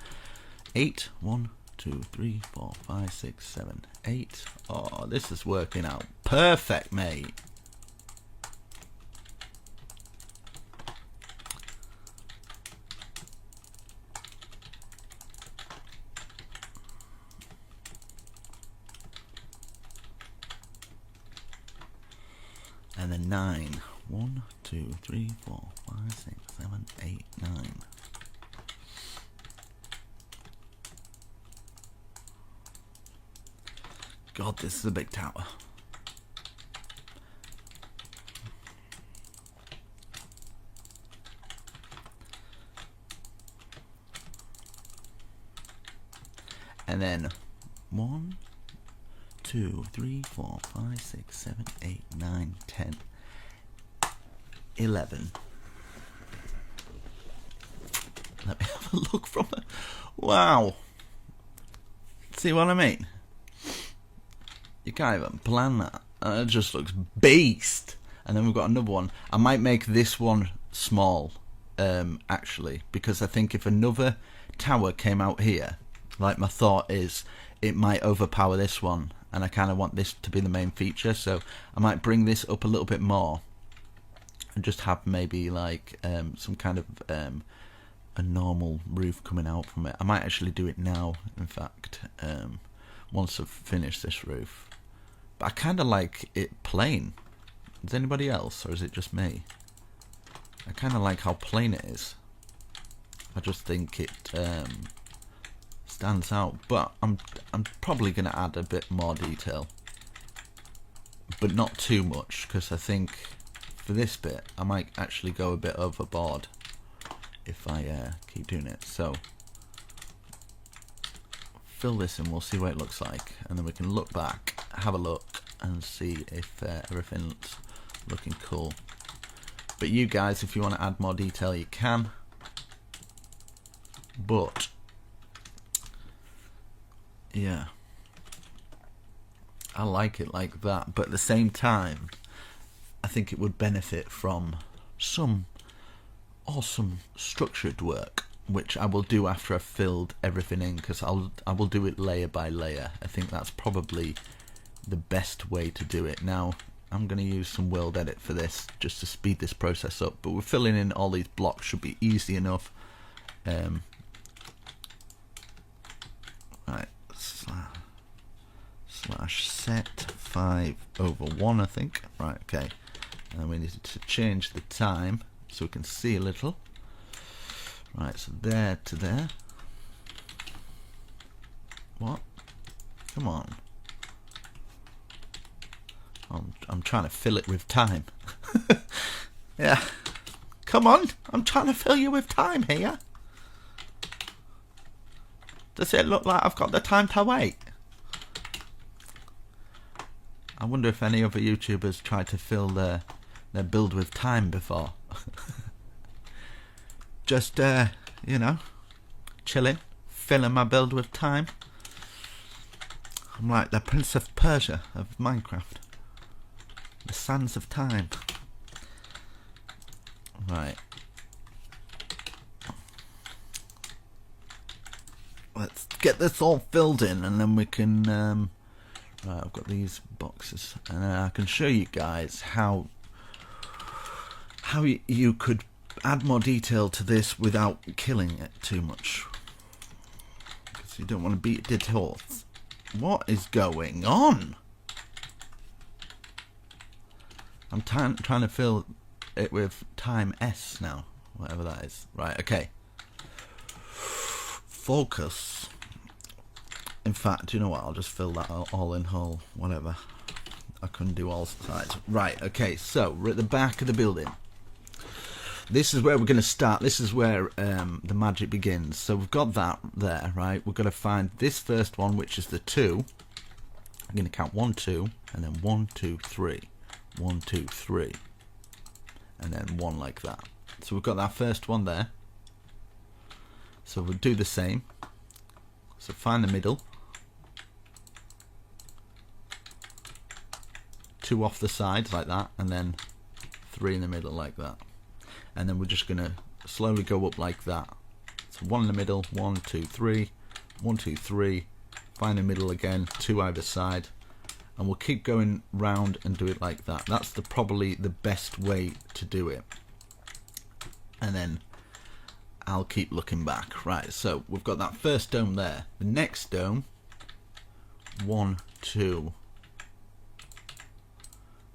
[SPEAKER 2] 8. 1, 2, 3, 4, 5, 6, 7, 8. Oh, this is working out perfect, mate. And then 9. 1, 2, 3, 4, 5, 6, 7, 8, 9. God, this is a big tower. And then 1, 2, 3, 4, 5, 6, 7, 8, 9, 10, 11. Let me have a look from it. Wow. See what I mean? You can't even plan that. It just looks beast. And then we've got another one. I might make this one small, actually, because I think if another tower came out here, like my thought is, it might overpower this one, and I kind of want this to be the main feature, so I might bring this up a little bit more and just have maybe like some kind of a normal roof coming out from it. I might actually do it now, in fact, once I've finished this roof. But I kind of like it plain. Does anybody else, or is it just me? I kind of like how plain it is. I just think it stands out, but I'm probably going to add a bit more detail, but not too much, because I think for this bit I might actually go a bit overboard if I keep doing it. So fill this in, we'll see what it looks like, and then we can look back, have a look, and see if everything's looking cool. But you guys, if you want to add more detail, you can, but yeah, I like it like that. But at the same time, I think it would benefit from some awesome structured work, which I will do after I've filled everything in, because I will do it layer by layer. I think that's probably the best way to do it. Now I'm going to use some World Edit for this just to speed this process up, but we're filling in all these blocks, should be easy enough. Right, slash set 5/1, I think. Right, okay, and then we need to change the time so we can see a little. Right, so there to there. What? Come on. I'm trying to fill it with time. Yeah. Come on. I'm trying to fill you with time here. Does it look like I've got the time to wait? I wonder if any other YouTubers tried to fill their build with time before. Just, you know, chilling, filling my build with time. I'm like the Prince of Persia of Minecraft. The sands of time. Right. Let's get this all filled in, and then we can... right, I've got these boxes, and I can show you guys how you could add more detail to this without killing it too much. Because you don't want to beat a dead horse. What is going on? I'm trying to fill it with time S now, whatever that is. Right, okay. Focus. In fact, you know what? I'll just fill that all in whole, whatever. I couldn't do all sides. Right, okay, so we're at the back of the building. This is where we're going to start. This is where the magic begins. So we've got that there, right? We're going to find this first one, which is the 2. I'm going to count 1, 2, and then 1, 2, 3. 1, 2, 3. And then 1 like that. So we've got that first one there. So we'll do the same. So find the middle. 2 off the sides like that, and then 3 in the middle like that. And then we're just going to slowly go up like that. So 1 in the middle, 1, 2, 3, 1, 2, 3, find the middle again, 2 either side, and we'll keep going round and do it like that. That's probably the best way to do it. And then I'll keep looking back. Right, so we've got that first dome there. The next dome, 1, 2,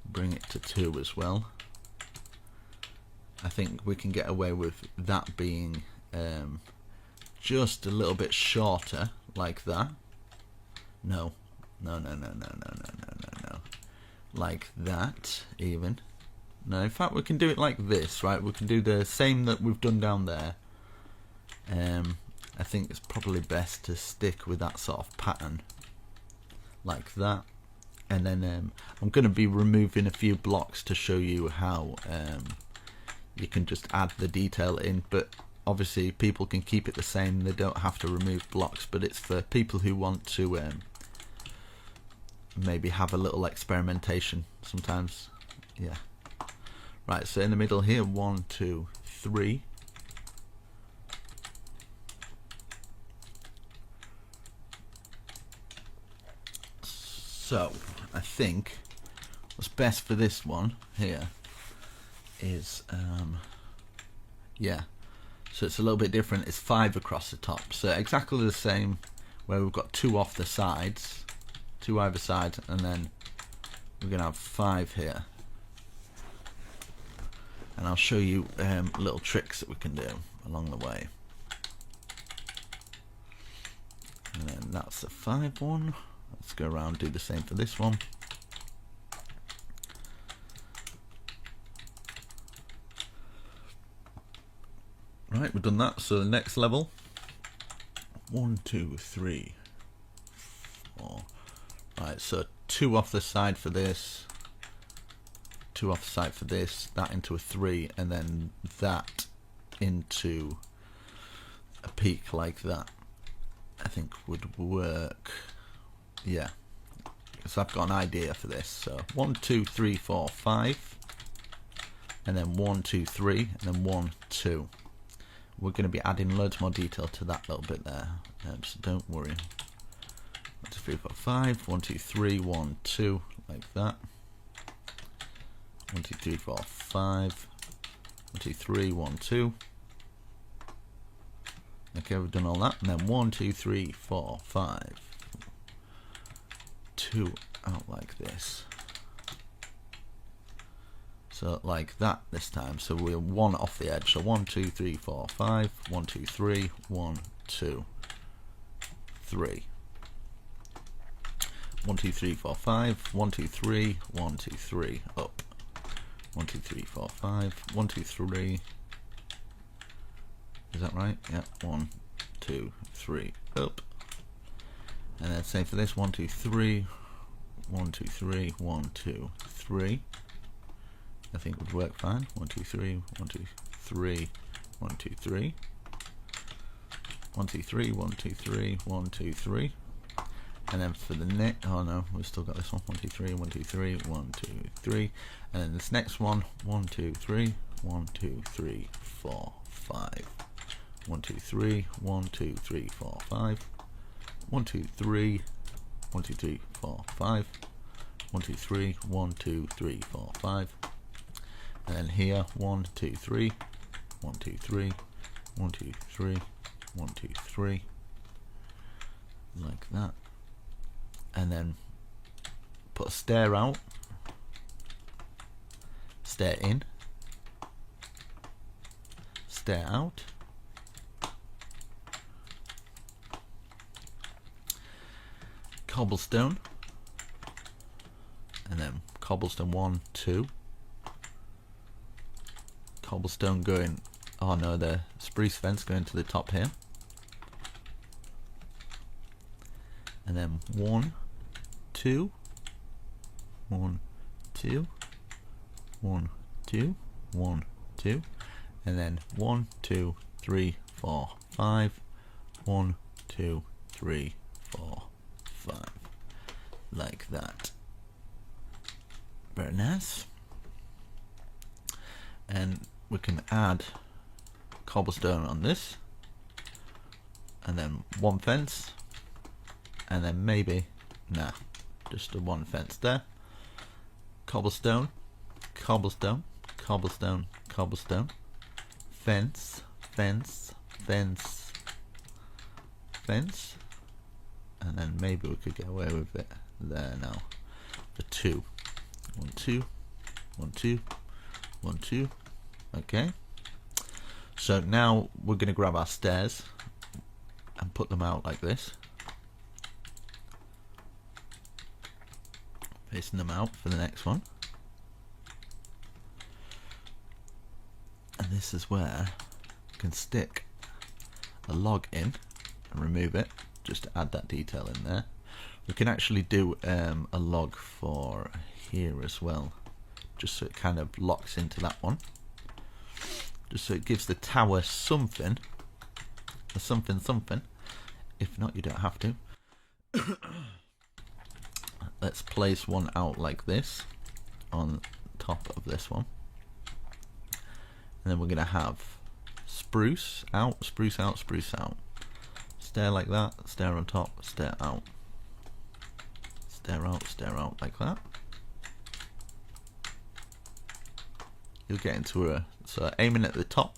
[SPEAKER 2] bring it to 2 as well. I think we can get away with that being just a little bit shorter, like that. No. Like that, even. No, in fact, we can do it like this, right? We can do the same that we've done down there. I think it's probably best to stick with that sort of pattern, like that. And then I'm going to be removing a few blocks to show you how you can just add the detail in, but obviously people can keep it the same. They don't have to remove blocks, but it's for people who want to maybe have a little experimentation sometimes. Yeah. Right, so in the middle here, 1, 2, 3. So I think what's best for this one here is yeah, so it's a little bit different. It's 5 across the top, so exactly the same, where we've got 2 off the sides, 2 either side, and then we're gonna have 5 here. And I'll show you little tricks that we can do along the way. And then that's the 5 one. Let's go around and do the same for this one. Right, we've done that. So the next level, 1, 2, 3, 4. Right, so 2 off the side for this, 2 off the side for this, that into a 3, and then that into a peak like that. I think would work. Yeah, so I've got an idea for this. So 1, 2, 3, 4, 5, and then 1, 2, 3, and then 1, 2. We're going to be adding loads more detail to that little bit there, so don't worry. 1, 2, 3, 4, 5, 1, 2, 3, 1, 2, like that. 1, 2, 3, 4, 5, 1, 2, 3, 1, 2. Okay, we've done all that, and then 1, 2, 3, 4, 5, 2 out like this. So like that this time. So we're 1 off the edge. So 1, 2, 3, 4, 5, 1, 2, 3, 1, 2, 3. 1 2 3 4 5, 1 2 3, 1 2 3, up, 1 2 3 4 5, 1 2 3, is that right? Yeah, 1 2 3, up, and then same for this, 1 2 3, 1 2 3, 1 2 3, I think would work fine, 1 2 3, 1 2 3, 1 2 3, 1 2 3, 1 2 3, 1 2 3, and then for the next, oh no, we've still got this one, 1 2 3, 1 2 3, 1 2 3, and then this next one, 1 2 3, 1 2 3 4 5, 1 2 3, 1 2 3 4 5, 1 2 3, 1 2 3 4 5, 1 2 3, 1 2 3 4 5, and then here 1 2 3, 1 2 3, 1 2 3, 1 2 3, like that, and then put a stair out, stair in, stair out, cobblestone, and then cobblestone 1 2, cobblestone going, oh no, the spruce fence going to the top here, and then 1 2, 1 2, 1 2, 1 2, and then 1 2 3 4 5, 1 2 3 4 5, like that. Very nice. And we can add cobblestone on this, and then 1 fence, and then maybe, nah, just a 1 fence there. Cobblestone, cobblestone, cobblestone, cobblestone, fence, fence, fence, fence, and then maybe we could get away with it there now. The 2, 1 2, 1 2, 1 2. Okay. So now we're going to grab our stairs and put them out like this, facing them out for the next one. And this is where you can stick a log in and remove it, just to add that detail in there. We can actually do a log for here as well, just so it kind of locks into that one, just so it gives the tower something, a something something. If not, you don't have to. Let's place one out like this on top of this one, and then we're going to have spruce out, spruce out, spruce out, stair like that, stair on top, stair out, stair out like that. You'll get into a, so aiming at the top,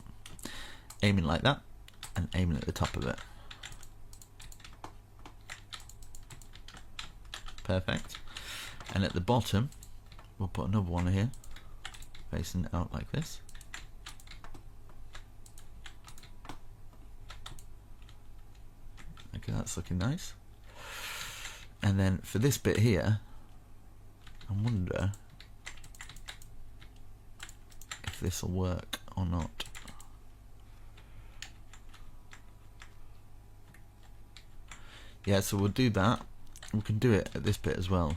[SPEAKER 2] aiming like that, and aiming at the top of it. Perfect. And at the bottom we'll put another one here, facing out like this. Okay, that's looking nice. And then for this bit here, I wonder if this will work or not. Yeah, so we'll do that. We can do it at this bit as well.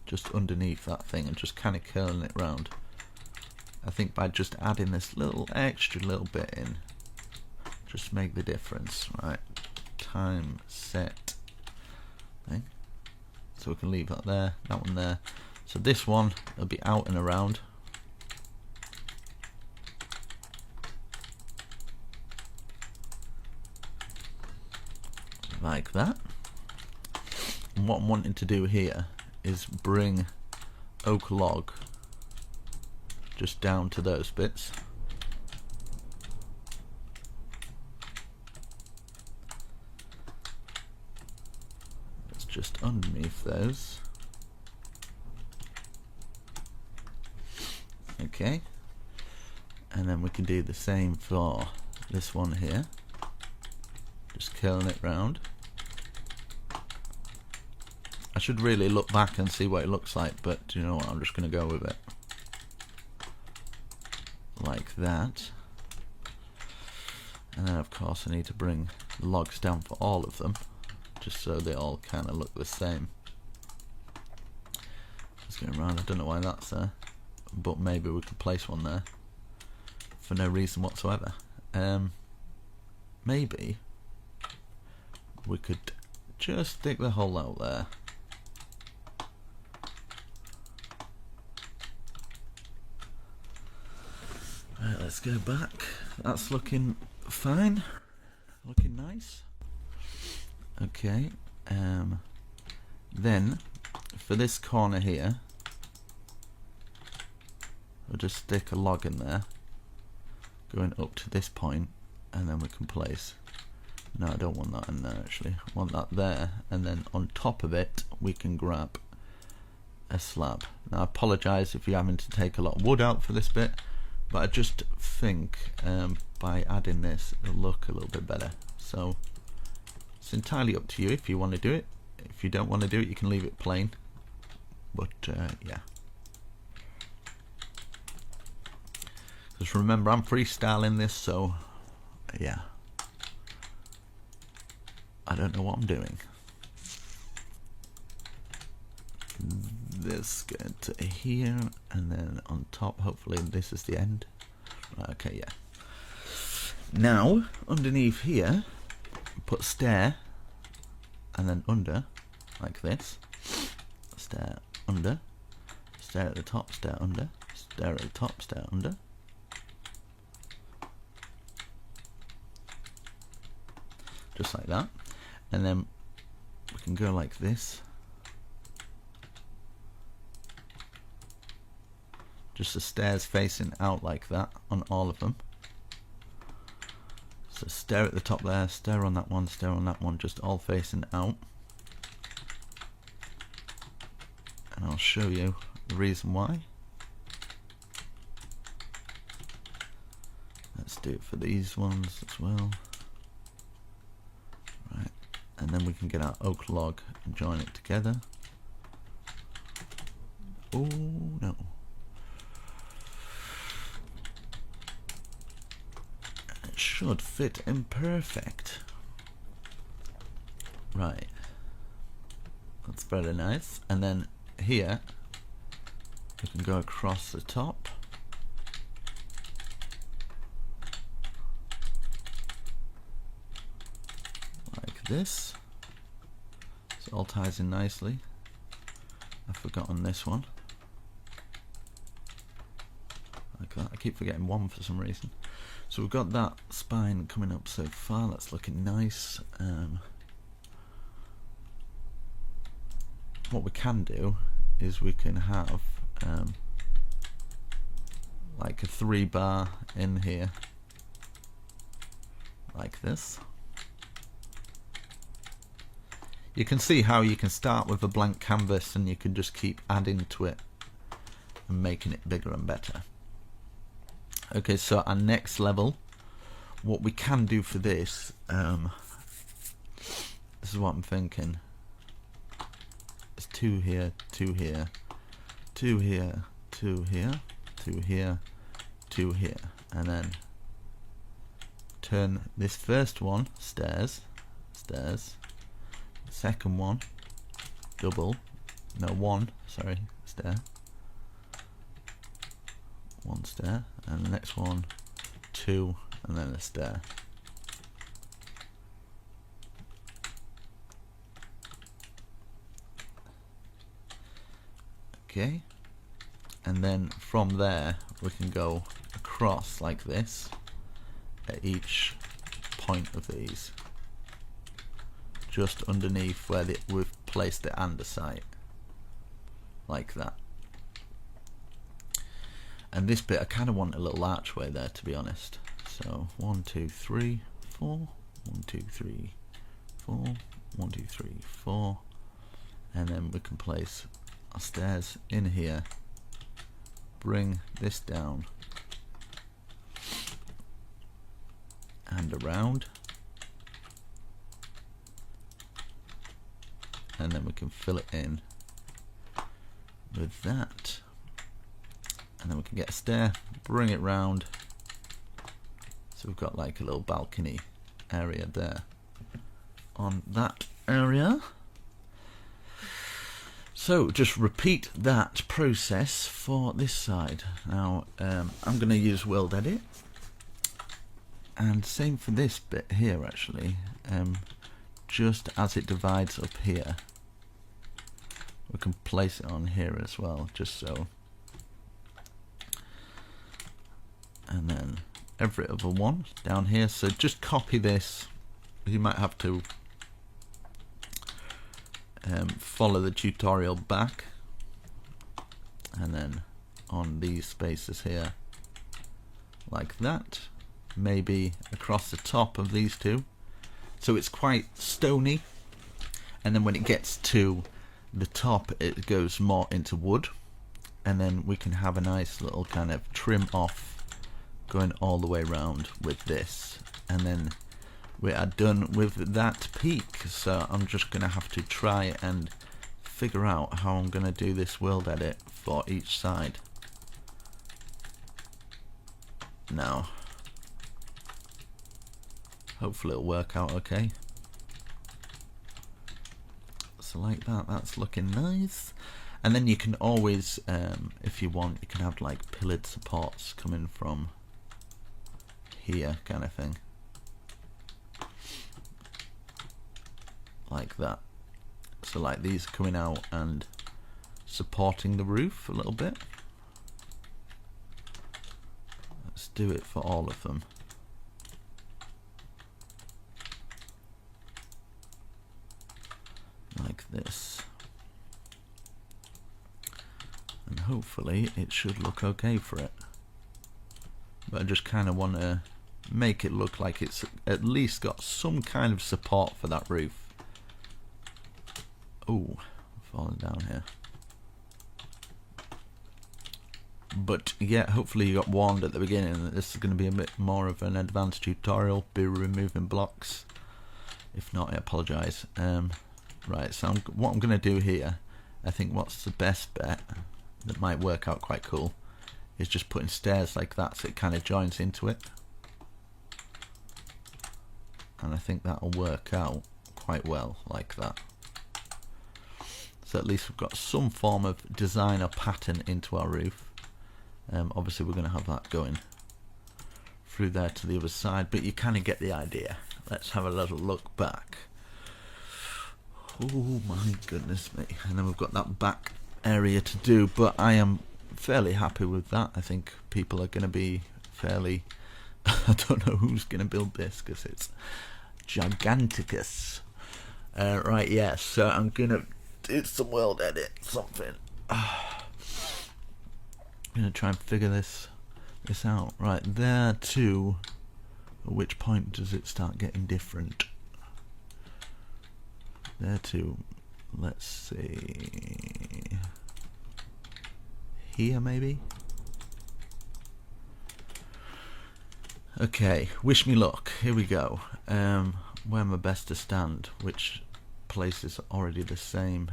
[SPEAKER 2] Just underneath that thing and just kind of curling it round. I think by just adding this little extra little bit in, just make the difference, right? Time set thing. So we can leave that there, that one there. So this one will be out and around. Like that. And what I'm wanting to do here is bring oak log just down to those bits. It's just underneath those. Okay. And then we can do the same for this one here, just curling it round. I should really look back and see what it looks like, but you know what, I'm just going to go with it like that. And then of course I need to bring the logs down for all of them, just so they all kind of look the same. Just going around, I don't know why that's there, but maybe we could place one there for no reason whatsoever. Maybe we could just stick the hole out there. Right, let's go back. That's looking fine, looking nice. Okay, then for this corner here, we'll just stick a log in there, going up to this point, and then we can place. No, I don't want that in there actually. I want that there, and then on top of it we can grab a slab. Now I apologise if you're having to take a lot of wood out for this bit, but I just think by adding this it'll look a little bit better. So it's entirely up to you if you want to do it. If you don't want to do it, you can leave it plain, but yeah. Just remember, I'm freestyling this, so yeah, I don't know what I'm doing. This go to here, and then on top, hopefully this is the end. Okay, yeah. Now underneath here, put stair, and then under, like this. Stair under, stair at the top, stair under, stair at the top, stair under. Just like that. And then we can go like this. Just the stairs facing out like that on all of them. So stair at the top there, stair on that one, stair on that one, just all facing out. And I'll show you the reason why. Let's do it for these ones as well. Right, and then we can get our oak log and join it together. Oh no. Should fit in perfect. Right, that's very nice. And then here we can go across the top like this, so it all ties in nicely. I've forgotten this one, like that. I keep forgetting one for some reason. So we've got that spine coming up so far, that's looking nice. What we can do is we can have like a 3-bar in here, like this. You can see how you can start with a blank canvas and you can just keep adding to it and making it bigger and better. Okay, so our next level, what we can do for this, this is what I'm thinking, is 2 here, 2 here, 2 here, 2 here, 2 here, 2 here, and then turn this first one, stairs, stairs, second one, double, no, one, sorry, stair, 1 stair, and the next one 2, and then a stair. Okay, and then from there we can go across like this at each point of these, just underneath where we've placed the andesite, like that. And this bit I kind of want a little archway there, to be honest. So 1 2 3 4, 1 2 3 4, 1 2 3 4, and then we can place our stairs in here, bring this down, and around, and then we can fill it in with that, and then we can get a stair, bring it round, so we've got like a little balcony area there on that area. So just repeat that process for this side. Now I'm going to use World Edit, and same for this bit here actually, just as it divides up here we can place it on here as well, just so, and then every other one down here. So just copy this. You might have to follow the tutorial back, and then on these spaces here like that, maybe across the top of these two, so it's quite stony, and then when it gets to the top it goes more into wood, and then we can have a nice little kind of trim off going all the way around with this, and then we are done with that peak. So I'm just gonna have to try and figure out how I'm gonna do this World Edit for each side now. Hopefully it'll work out okay. So like that, that's looking nice. And then you can always, if you want, you can have like pillared supports coming from here, kind of thing, like that. So like these are coming out and supporting the roof a little bit. Let's do it for all of them. Like this. And hopefully it should look okay for it. But I just kind of want to make it look like it's at least got some kind of support for that roof. Oh, falling down here. But yeah, hopefully you got warned at the beginning that this is going to be a bit more of an advanced tutorial, be removing blocks. If not, I apologise. Right, so what I'm going to do here, I think what's the best bet that might work out quite cool is just putting stairs like that so it kind of joins into it. And I think that'll work out quite well like that. So at least we've got some form of design or pattern into our roof. Obviously we're going to have that going through there to the other side, but you kind of get the idea. Let's have a little look back. Oh my goodness me. And then we've got that back area to do, but I am fairly happy with that. I think people are going to be fairly I don't know who's going to build this because it's giganticus. Right, yeah, so I'm going to do some World Edit something. I'm going to try and figure this out. Right, there too. At which point does it start getting different? There too. Let's see. Here maybe? Okay, wish me luck. Here we go. Where am I best to stand? Which place is already the same?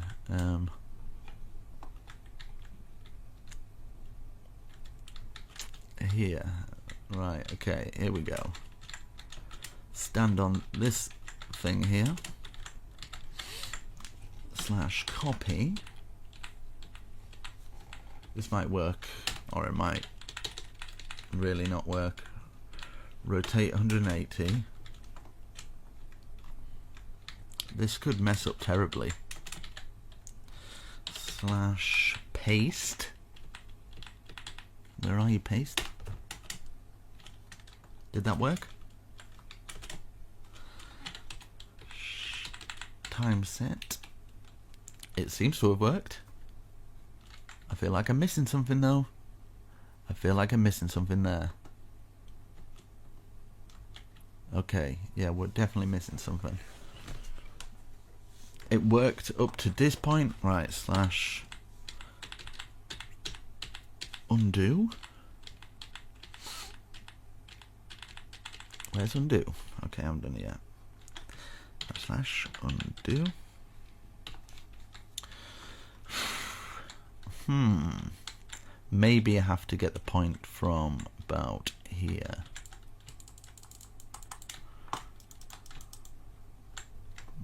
[SPEAKER 2] Here. Right, okay, here we go. Stand on this thing here. / copy. This might work, or it might really not work. Rotate 180. This could mess up terribly. / paste. Where are you, paste? Did that work? Time set. It seems to have worked. I feel like I'm missing something though. I feel like I'm missing something there. Okay, yeah, we're definitely missing something. It worked up to this point. Right, / undo. Where's undo? Okay, I haven't done it yet. Slash undo. Maybe I have to get the point from about here.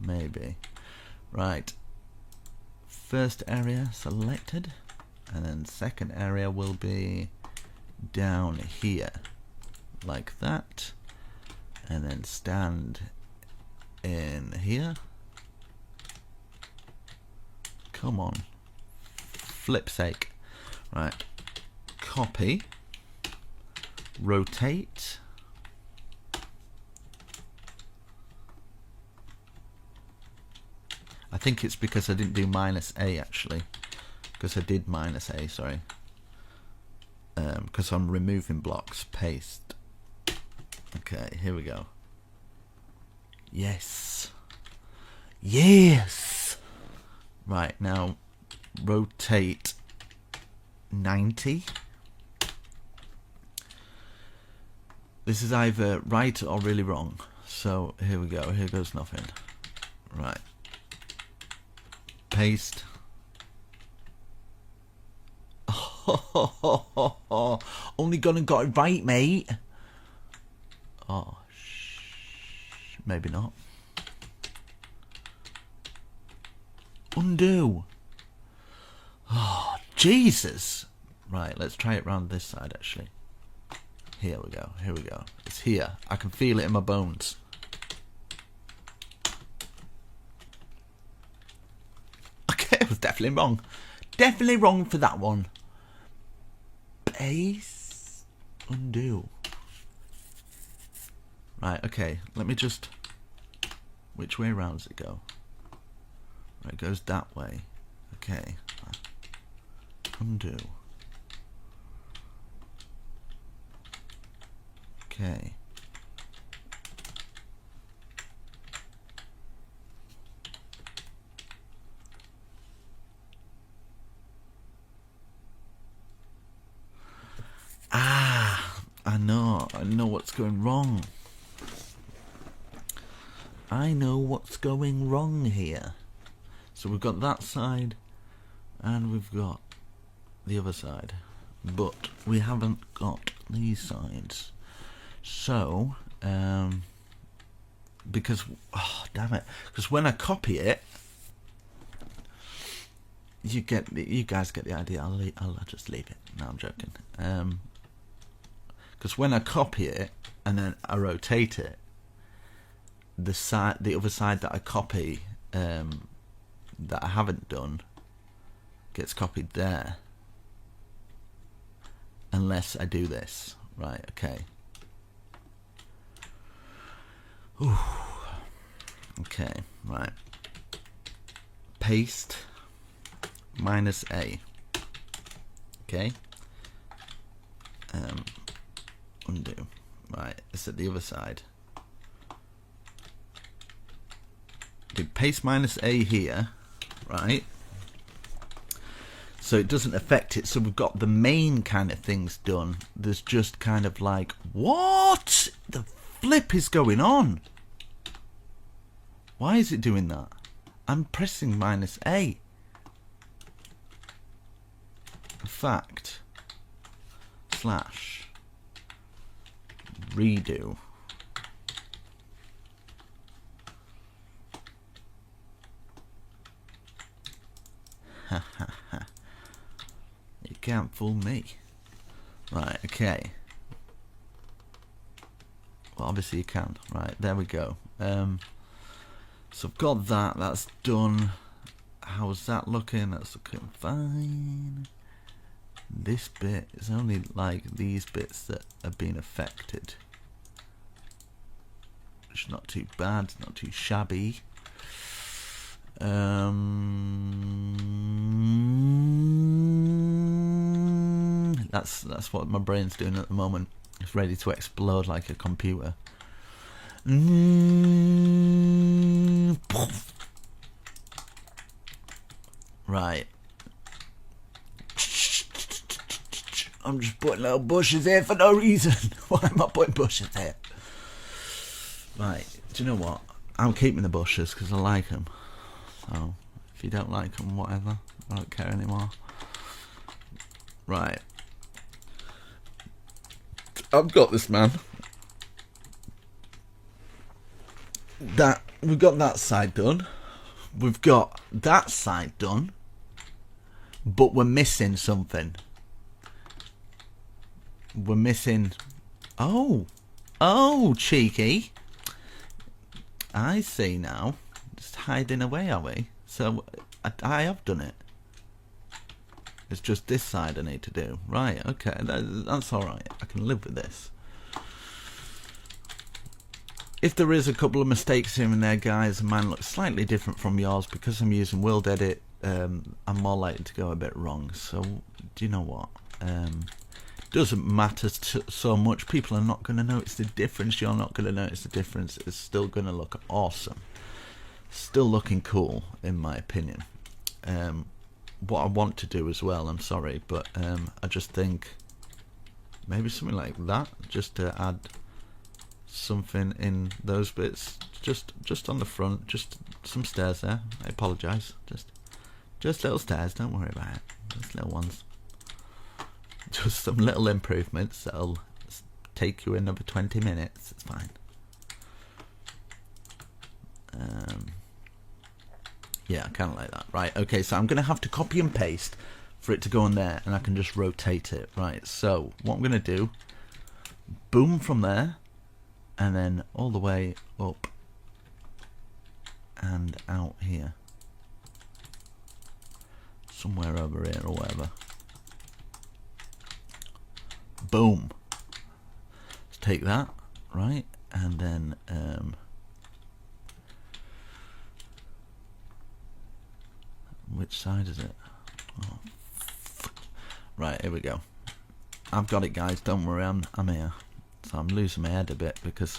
[SPEAKER 2] Maybe. Right. First area selected, and then second area will be down here, like that, and then stand in here. Come on. Flip's sake. Right. Copy. Rotate. I think it's because I didn't do -A actually. Because I did -A, sorry. Because I'm removing blocks. Paste. Okay, here we go. Yes. Yes! Right, now rotate 90. This is either right or really wrong. So here we go. Here goes nothing. Right. Paste. Oh, only gone and got it right, mate. Oh, maybe not. Undo. Oh, Jesus. Right, let's try it round this side, actually. Here we go, here we go. It's here. I can feel it in my bones. Okay, I was definitely wrong. Definitely wrong for that one. Paste. Undo. Right, okay. Let me just... Which way round does it go? Right, it goes that way. Okay. Undo. Okay. I know what's going wrong. I know what's going wrong here. So we've got that side and we've got the other side, but we haven't got these sides. So because damn it, because when I copy it, you guys get the idea. I'll just leave it. No, I'm joking. Because when I copy it and then I rotate it, the other side that I copy that I haven't done gets copied there, unless I do this. Right, okay. Ooh. Okay, right. Paste -A. Okay. Undo. Right, it's at the other side. Do paste -A here, right? So it doesn't affect it. So we've got the main kind of things done. There's just kind of like, what the flip is going on? Why is it doing that? I'm pressing -A. In fact, slash redo. You can't fool me. Right, okay. Well, obviously you can. Right, there we go. So I've got that. That's done. How's that looking? That's looking fine. This bit is only like these bits that have been affected. It's not too bad. It's not too shabby. That's what my brain's doing at the moment. It's ready to explode like a computer. Right. I'm just putting little bushes here for no reason. Why am I putting bushes here? Right, do you know what? I'm keeping the bushes because I like them. So, if you don't like them, whatever. I don't care anymore. Right. I've got this, man. We've got that side done. We've got that side done. But we're missing something. We're missing... Oh, cheeky. I see now. Just hiding away, are we? So, I have done it. It's just this side I need to do. Right, okay, that's alright. I can live with this. If there is a couple of mistakes here and there, guys, and mine looks slightly different from yours, because I'm using World Edit, I'm more likely to go a bit wrong. So, do you know what? Doesn't matter so much. People are not going to notice the difference. You're not going to notice the difference. It's still going to look awesome. Still looking cool, in my opinion. What I want to do as well, I'm sorry, but I just think maybe something like that, just to add something in those bits, just on the front, just some stairs there. I apologise, just little stairs, don't worry about it, just little ones, just some little improvements that'll take you another 20 minutes, it's fine. Yeah, I kind of like that. Right, okay, so I'm going to have to copy and paste for it to go on there, and I can just rotate it. Right, so what I'm going to do, boom from there, and then all the way up and out here. Somewhere over here or whatever. Boom. Let's take that, right, and then... which side is it? Oh. Right, here we go. I've got it, guys. Don't worry, I'm here. So I'm losing my head a bit because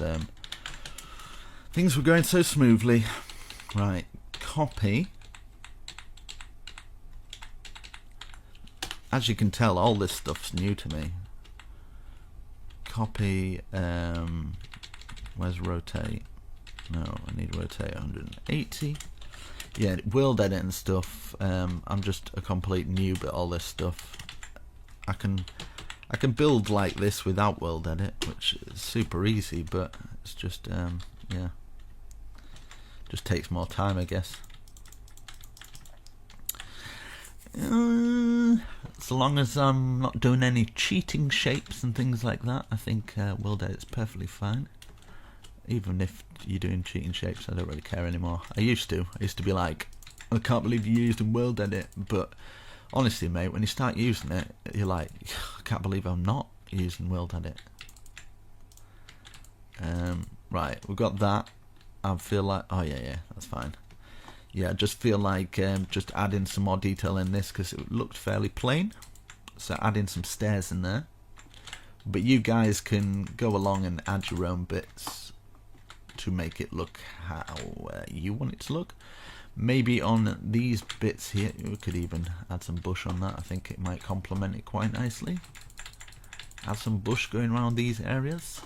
[SPEAKER 2] things were going so smoothly. Right, copy. As you can tell, all this stuff's new to me. Copy. Where's rotate? No, I need rotate 180. Yeah, World Edit and stuff. I'm just a complete noob at all this stuff. I can build like this without World Edit, which is super easy, but it's just yeah, just takes more time, I guess. So long as I'm not doing any cheating shapes and things like that, I think World Edit's perfectly fine. Even if you're doing cheating shapes, I don't really care anymore. I used to be like, I can't believe you used a World Edit, but honestly, mate, when you start using it, you're like, I can't believe I'm not using World Edit. Right, we've got that. I feel like, oh yeah, that's fine. Yeah, I just feel like just adding some more detail in this because it looked fairly plain. So adding some stairs in there. But you guys can go along and add your own bits to make it look how you want it to look. Maybe on these bits here, we could even add some bush on that. I think it might complement it quite nicely. Add some bush going around these areas.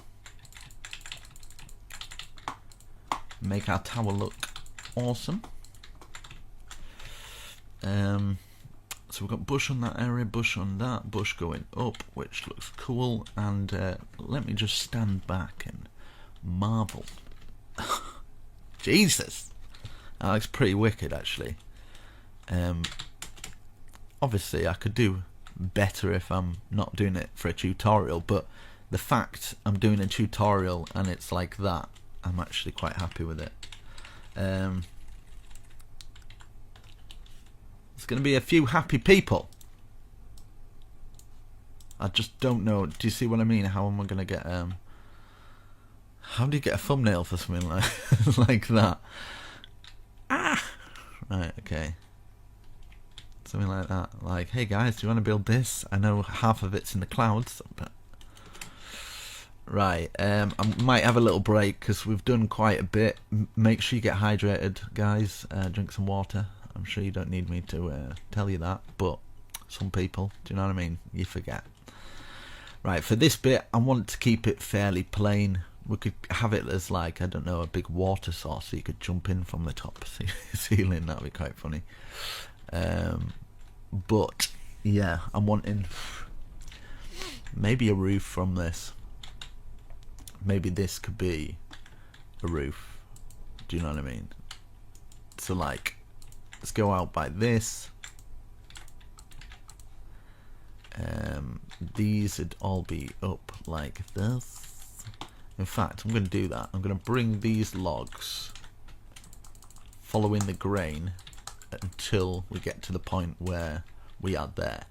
[SPEAKER 2] Make our tower look awesome. So we've got bush on that area, bush on that, bush going up, which looks cool. And let me just stand back and marvel. Jesus, that looks pretty wicked, actually. Obviously, I could do better if I'm not doing it for a tutorial, but the fact I'm doing a tutorial and it's like that, I'm actually quite happy with it. It's going to be a few happy people. I just don't know. Do you see what I mean? How am I going to get... how do you get a thumbnail for something like like that? Ah! Right, okay. Something like that. Like, hey guys, do you want to build this? I know half of it's in the clouds, but... Right, I might have a little break because we've done quite a bit. Make sure you get hydrated, guys. Drink some water. I'm sure you don't need me to tell you that, but some people, do you know what I mean? You forget. Right, for this bit, I want to keep it fairly plain, we could have it as like, I don't know, a big water source so you could jump in from the top ceiling. That'd be quite funny. But yeah, I'm wanting maybe a roof from this. Maybe this could be a roof. Do you know what I mean? So like, let's go out by this. These would all be up like this. In fact, I'm going to do that. I'm going to bring these logs following the grain until we get to the point where we are there.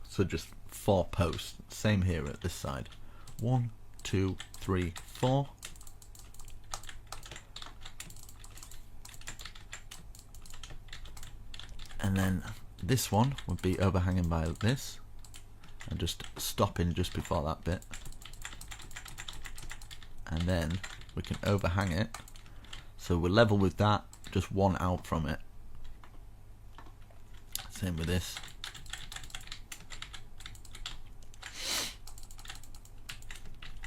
[SPEAKER 2] So just 4 posts. Same here at this side. 1, 2, 3, 4. And then this one would be overhanging by this, and just stopping just before that bit, and then we can overhang it so we're level with that, just one out from it. Same with this.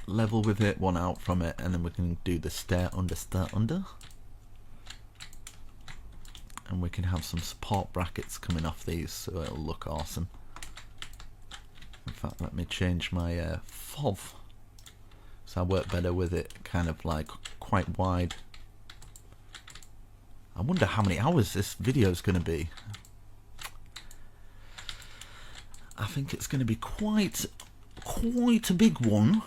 [SPEAKER 2] Level with it, one out from it, and then we can do the stair under. And we can have some support brackets coming off these, so it'll look awesome. In fact, let me change my FOV, so I work better with it kind of like quite wide. I wonder how many hours this video is going to be. I think it's going to be quite a big one.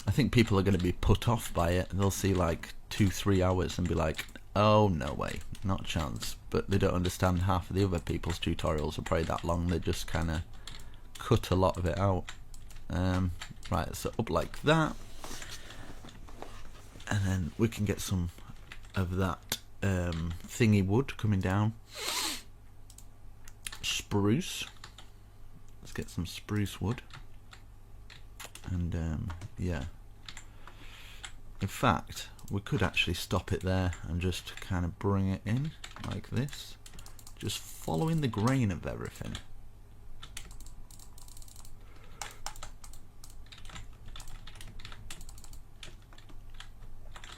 [SPEAKER 2] I think people are going to be put off by it. They'll see like 2-3 hours and be like, oh no way, not a chance. But they don't understand half of the other people's tutorials are probably that long. They just kind of cut a lot of it out. Right, so up like that, and then we can get some of that thingy wood coming down. Spruce. Let's get some spruce wood. And yeah, in fact, we could actually stop it there and just kind of bring it in like this, just following the grain of everything.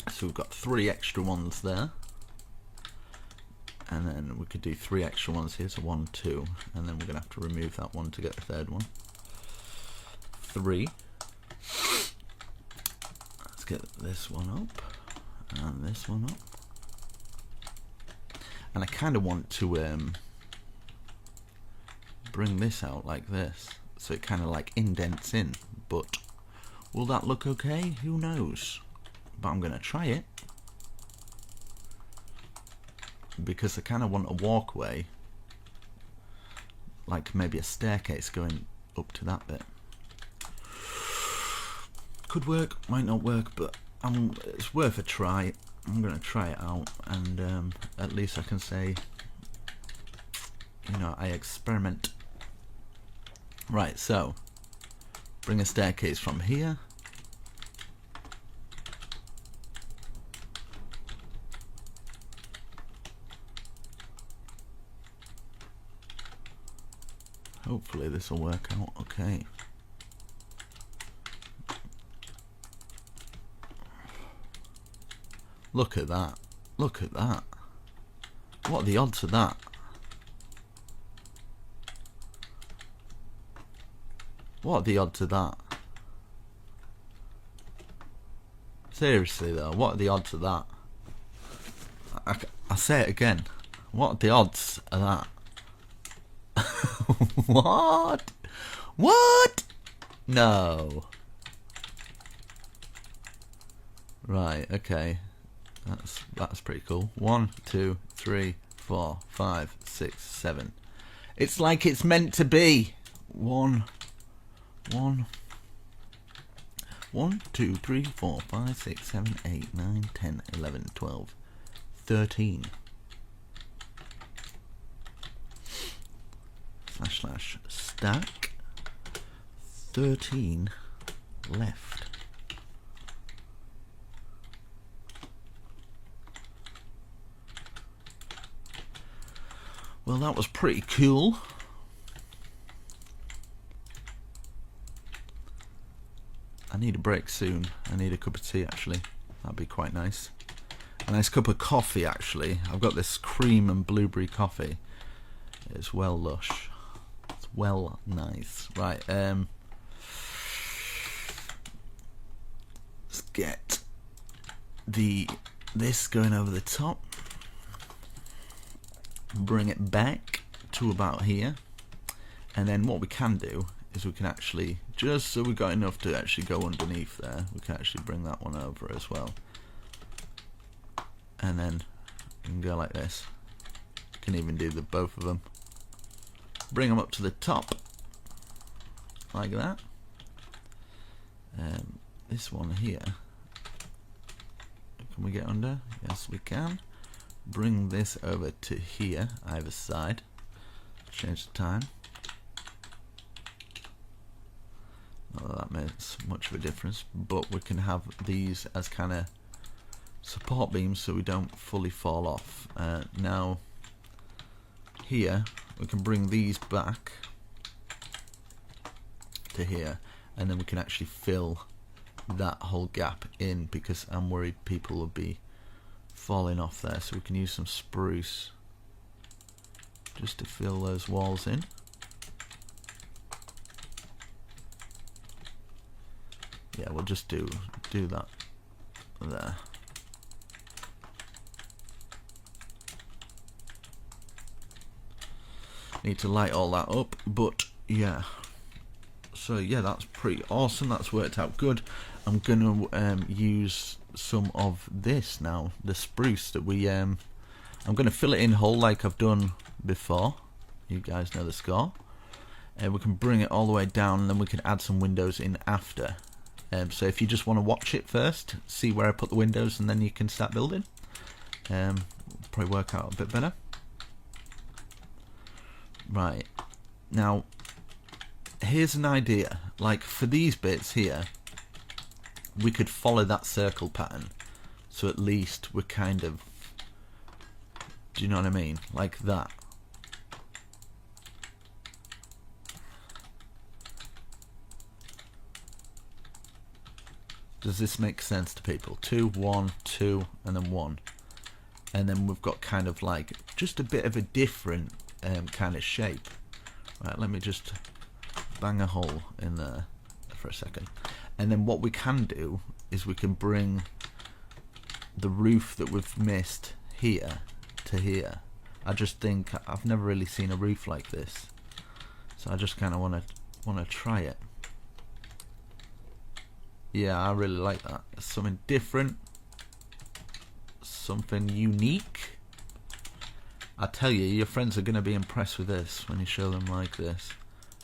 [SPEAKER 2] So we've got 3 extra ones there, and then we could do 3 extra ones here, so 1, 2, and then we're gonna have to remove that one to get the third one. 3. Let's get this one up and this one up, and I kind of want to bring this out like this, so it kind of like indents in, but will that look okay? Who knows? But I'm gonna try it, because I kind of want a walkway, like maybe a staircase going up to that bit. Could work, might not work, but it's worth a try. I'm gonna try it out, and at least I can say, you know, I experiment. Right, so bring a staircase from here. Hopefully this will work out okay. Look at that. Look at that. What are the odds of that? What are the odds of that? Seriously though, what are the odds of that? I say it again. What are the odds of that? What? What? No. Right, okay. That's pretty cool. 1, 2, 3, 4, 5, 6, 7. It's like it's meant to be. 1, 2, 3, 4, 5, 6, 7, 8, 9, 10, 11, 12, 13. / stack 13 left. Well, that was pretty cool. need a break soon. I need a cup of tea actually. That'd be quite nice. A nice cup of coffee actually. I've got this cream and blueberry coffee. It's well lush. It's well nice. Right, let's get this going over the top. Bring it back to about here. And then what we can do is we can actually, just so we've got enough to actually go underneath there, we can actually bring that one over as well. And then you can go like this. You can even do the both of them. Bring them up to the top, like that. This one here, can we get under? Yes, we can. Bring this over to here, either side. Change the time. Not that that makes much of a difference, but we can have these as kind of support beams so we don't fully fall off. Now here we can bring these back to here, and then we can actually fill that whole gap in, because I'm worried people will be falling off there. So we can use some spruce just to fill those walls in. Yeah, we'll just do that there. Need to light all that up, but yeah. So yeah, that's pretty awesome. That's worked out good. I'm gonna use some of this now, the spruce that we I'm gonna fill it in whole like I've done before. You guys know the score. We can bring it all the way down, and then we can add some windows in after. So if you just want to watch it first, see where I put the windows, and then you can start building. Probably work out a bit better. Right, now here's an idea. Like for these bits here, we could follow that circle pattern, so at least we're kind of, do you know what I mean, like that. Does this make sense to people? 2, 1, 2, and then 1, and then we've got kind of like just a bit of a different kind of shape. Right, let me just bang a hole in there for a second, and then what we can do is we can bring the roof that we've missed here to here. I just think I've never really seen a roof like this, so I just kind of want to try it. Yeah, I really like that. Something different, something unique. I tell you, your friends are going to be impressed with this when you show them like this.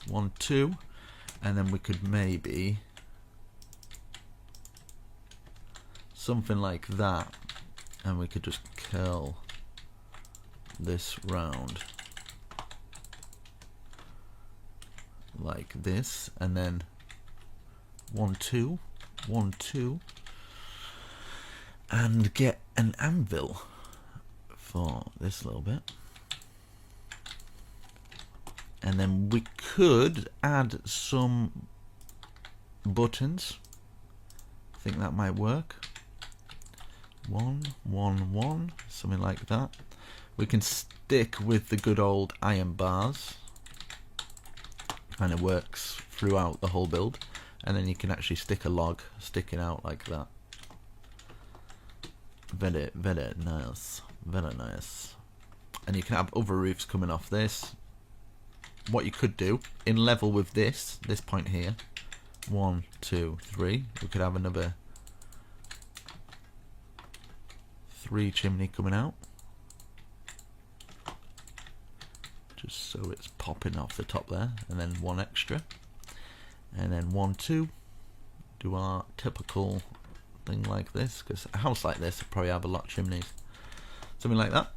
[SPEAKER 2] 1, 2, and then we could maybe something like that, and we could just curl this round like this, and then 1, 2, 1, 2, and get an anvil for this little bit. And then we could add some buttons. I think that might work. 1, 1, 1, something like that. We can stick with the good old iron bars. Kind of works throughout the whole build. And then you can actually stick a log sticking out like that. Very, very nice. Very nice. And you can have other roofs coming off this. What you could do, in level with this point here, 1, 2, 3, we could have another 3 chimney coming out. Just so it's popping off the top there, and then 1 extra. And then 1, 2, do our typical thing like this, because a house like this will probably have a lot of chimneys. Something like that.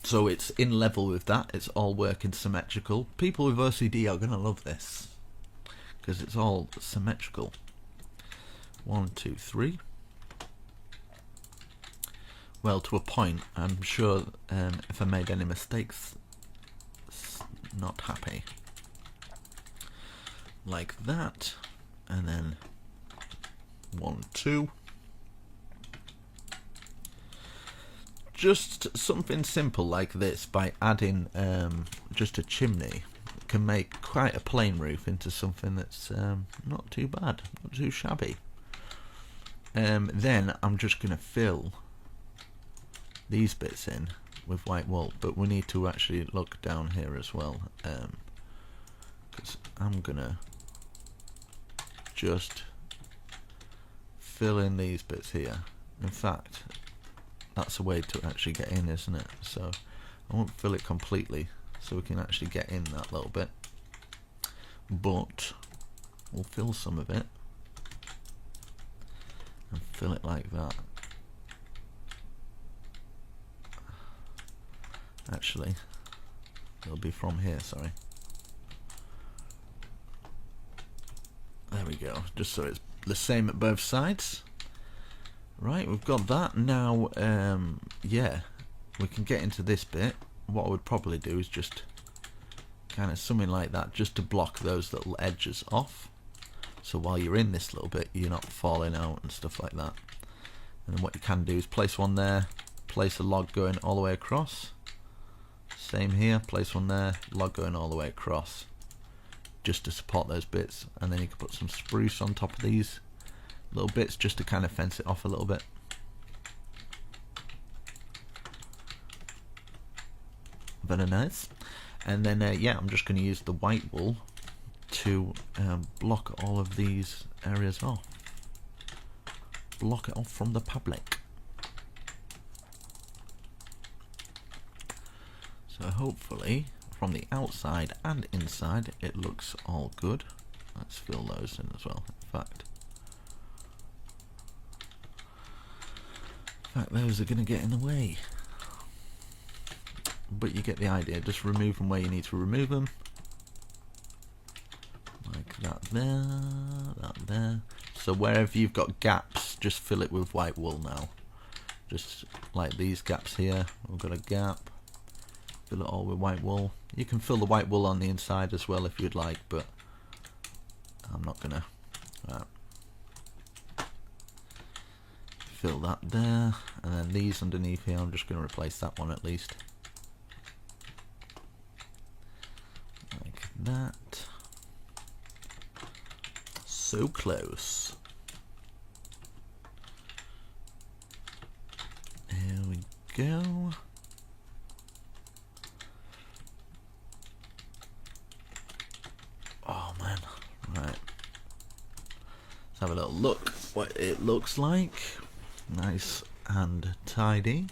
[SPEAKER 2] So it's in level with that, it's all working symmetrical. People with OCD are going to love this, because it's all symmetrical. 1, 2, 3. Well, to a point. I'm sure if I made any mistakes, it's not happy. Like that, and then 1, 2. Just something simple like this, by adding just a chimney, can make quite a plain roof into something that's not too bad, not too shabby. Then I'm just going to fill these bits in with white wool, but we need to actually look down here as well, because I'm going to just fill in these bits here. In fact, that's a way to actually get in, isn't it? So I won't fill it completely, so we can actually get in that little bit, but we'll fill some of it and fill it like that. Actually, it'll be from here, sorry. There we go, just so it's the same at both sides. Right, we've got that. Now, yeah, we can get into this bit. What I would probably do is just kind of something like that, just to block those little edges off. So while you're in this little bit, you're not falling out and stuff like that. And then what you can do is place one there, place a log going all the way across. Same here, place one there, log going all the way across, just to support those bits. And then you can put some spruce on top of these little bits, just to kind of fence it off a little bit. Very nice. And then yeah, I'm just going to use the white wool to block all of these areas off. Block it off from the public. So hopefully from the outside and inside it looks all good. Let's fill those in as well. In fact, those are going to get in the way. But you get the idea. Just remove them where you need to remove them. Like that there, that there. So wherever you've got gaps, just fill it with white wool now. Just like these gaps here. We've got a gap. Fill it all with white wool. You can fill the white wool on the inside as well if you'd like, but I'm not gonna. Right. Fill that there, and then these underneath here, I'm just going to replace that one at least. Like that. So close. Here we go. Oh man, right. Let's have a little look what it looks like. Nice and tidy.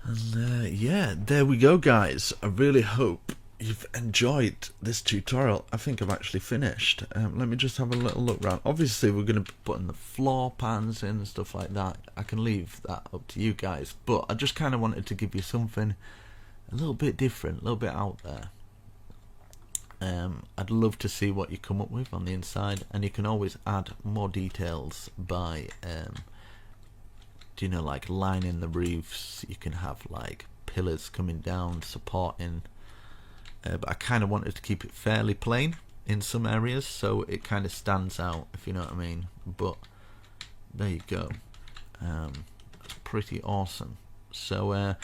[SPEAKER 2] And yeah, there we go guys. I really hope you've enjoyed this tutorial. I think I've actually finished. Let me just have a little look around. Obviously we're going to be putting the floor pans in and stuff like that. I can leave that up to you guys, but I just kind of wanted to give you something a little bit different, a little bit out there. I'd love to see what you come up with on the inside, and you can always add more details by you know, like lining the roofs. You can have like pillars coming down supporting, but I kind of wanted to keep it fairly plain in some areas so it kind of stands out, if you know what I mean. But there you go. That's pretty awesome. So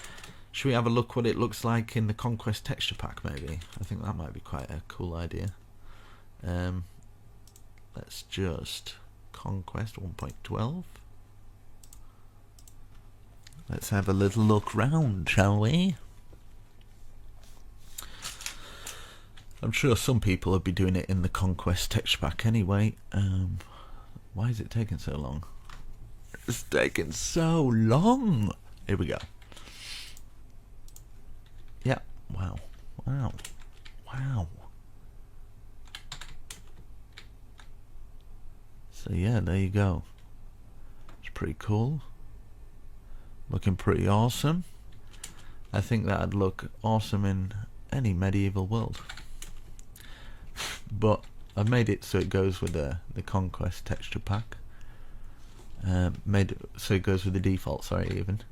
[SPEAKER 2] should we have a look what it looks like in the Conquest texture pack maybe? I think that might be quite a cool idea. Let's just Conquest 1.12. Let's have a little look round, shall we? I'm sure some people will be doing it in the Conquest texture pack anyway. Why is it taking so long? It's taking so long. Here we go. Yeah, wow, wow, wow. So yeah, there you go. It's pretty cool. Looking pretty awesome. I think that'd look awesome in any medieval world. But I've made it so it goes with the Conquest texture pack. Made it so it goes with the default, sorry, even.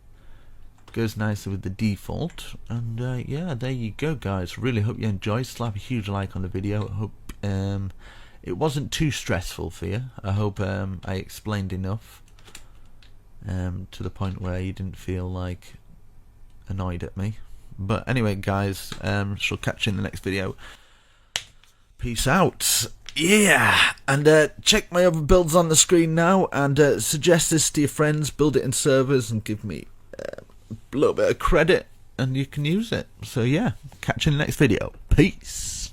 [SPEAKER 2] Goes nicely with the default. And yeah, there you go guys. Really hope you enjoyed. Slap a huge like on the video. I hope it wasn't too stressful for you. I hope I explained enough to the point where you didn't feel like annoyed at me. But anyway, guys, shall catch you in the next video. Peace out. Yeah, and check my other builds on the screen now, and suggest this to your friends, build it in servers, and give me a little bit of credit, and you can use it. So yeah, catch you in the next video. Peace.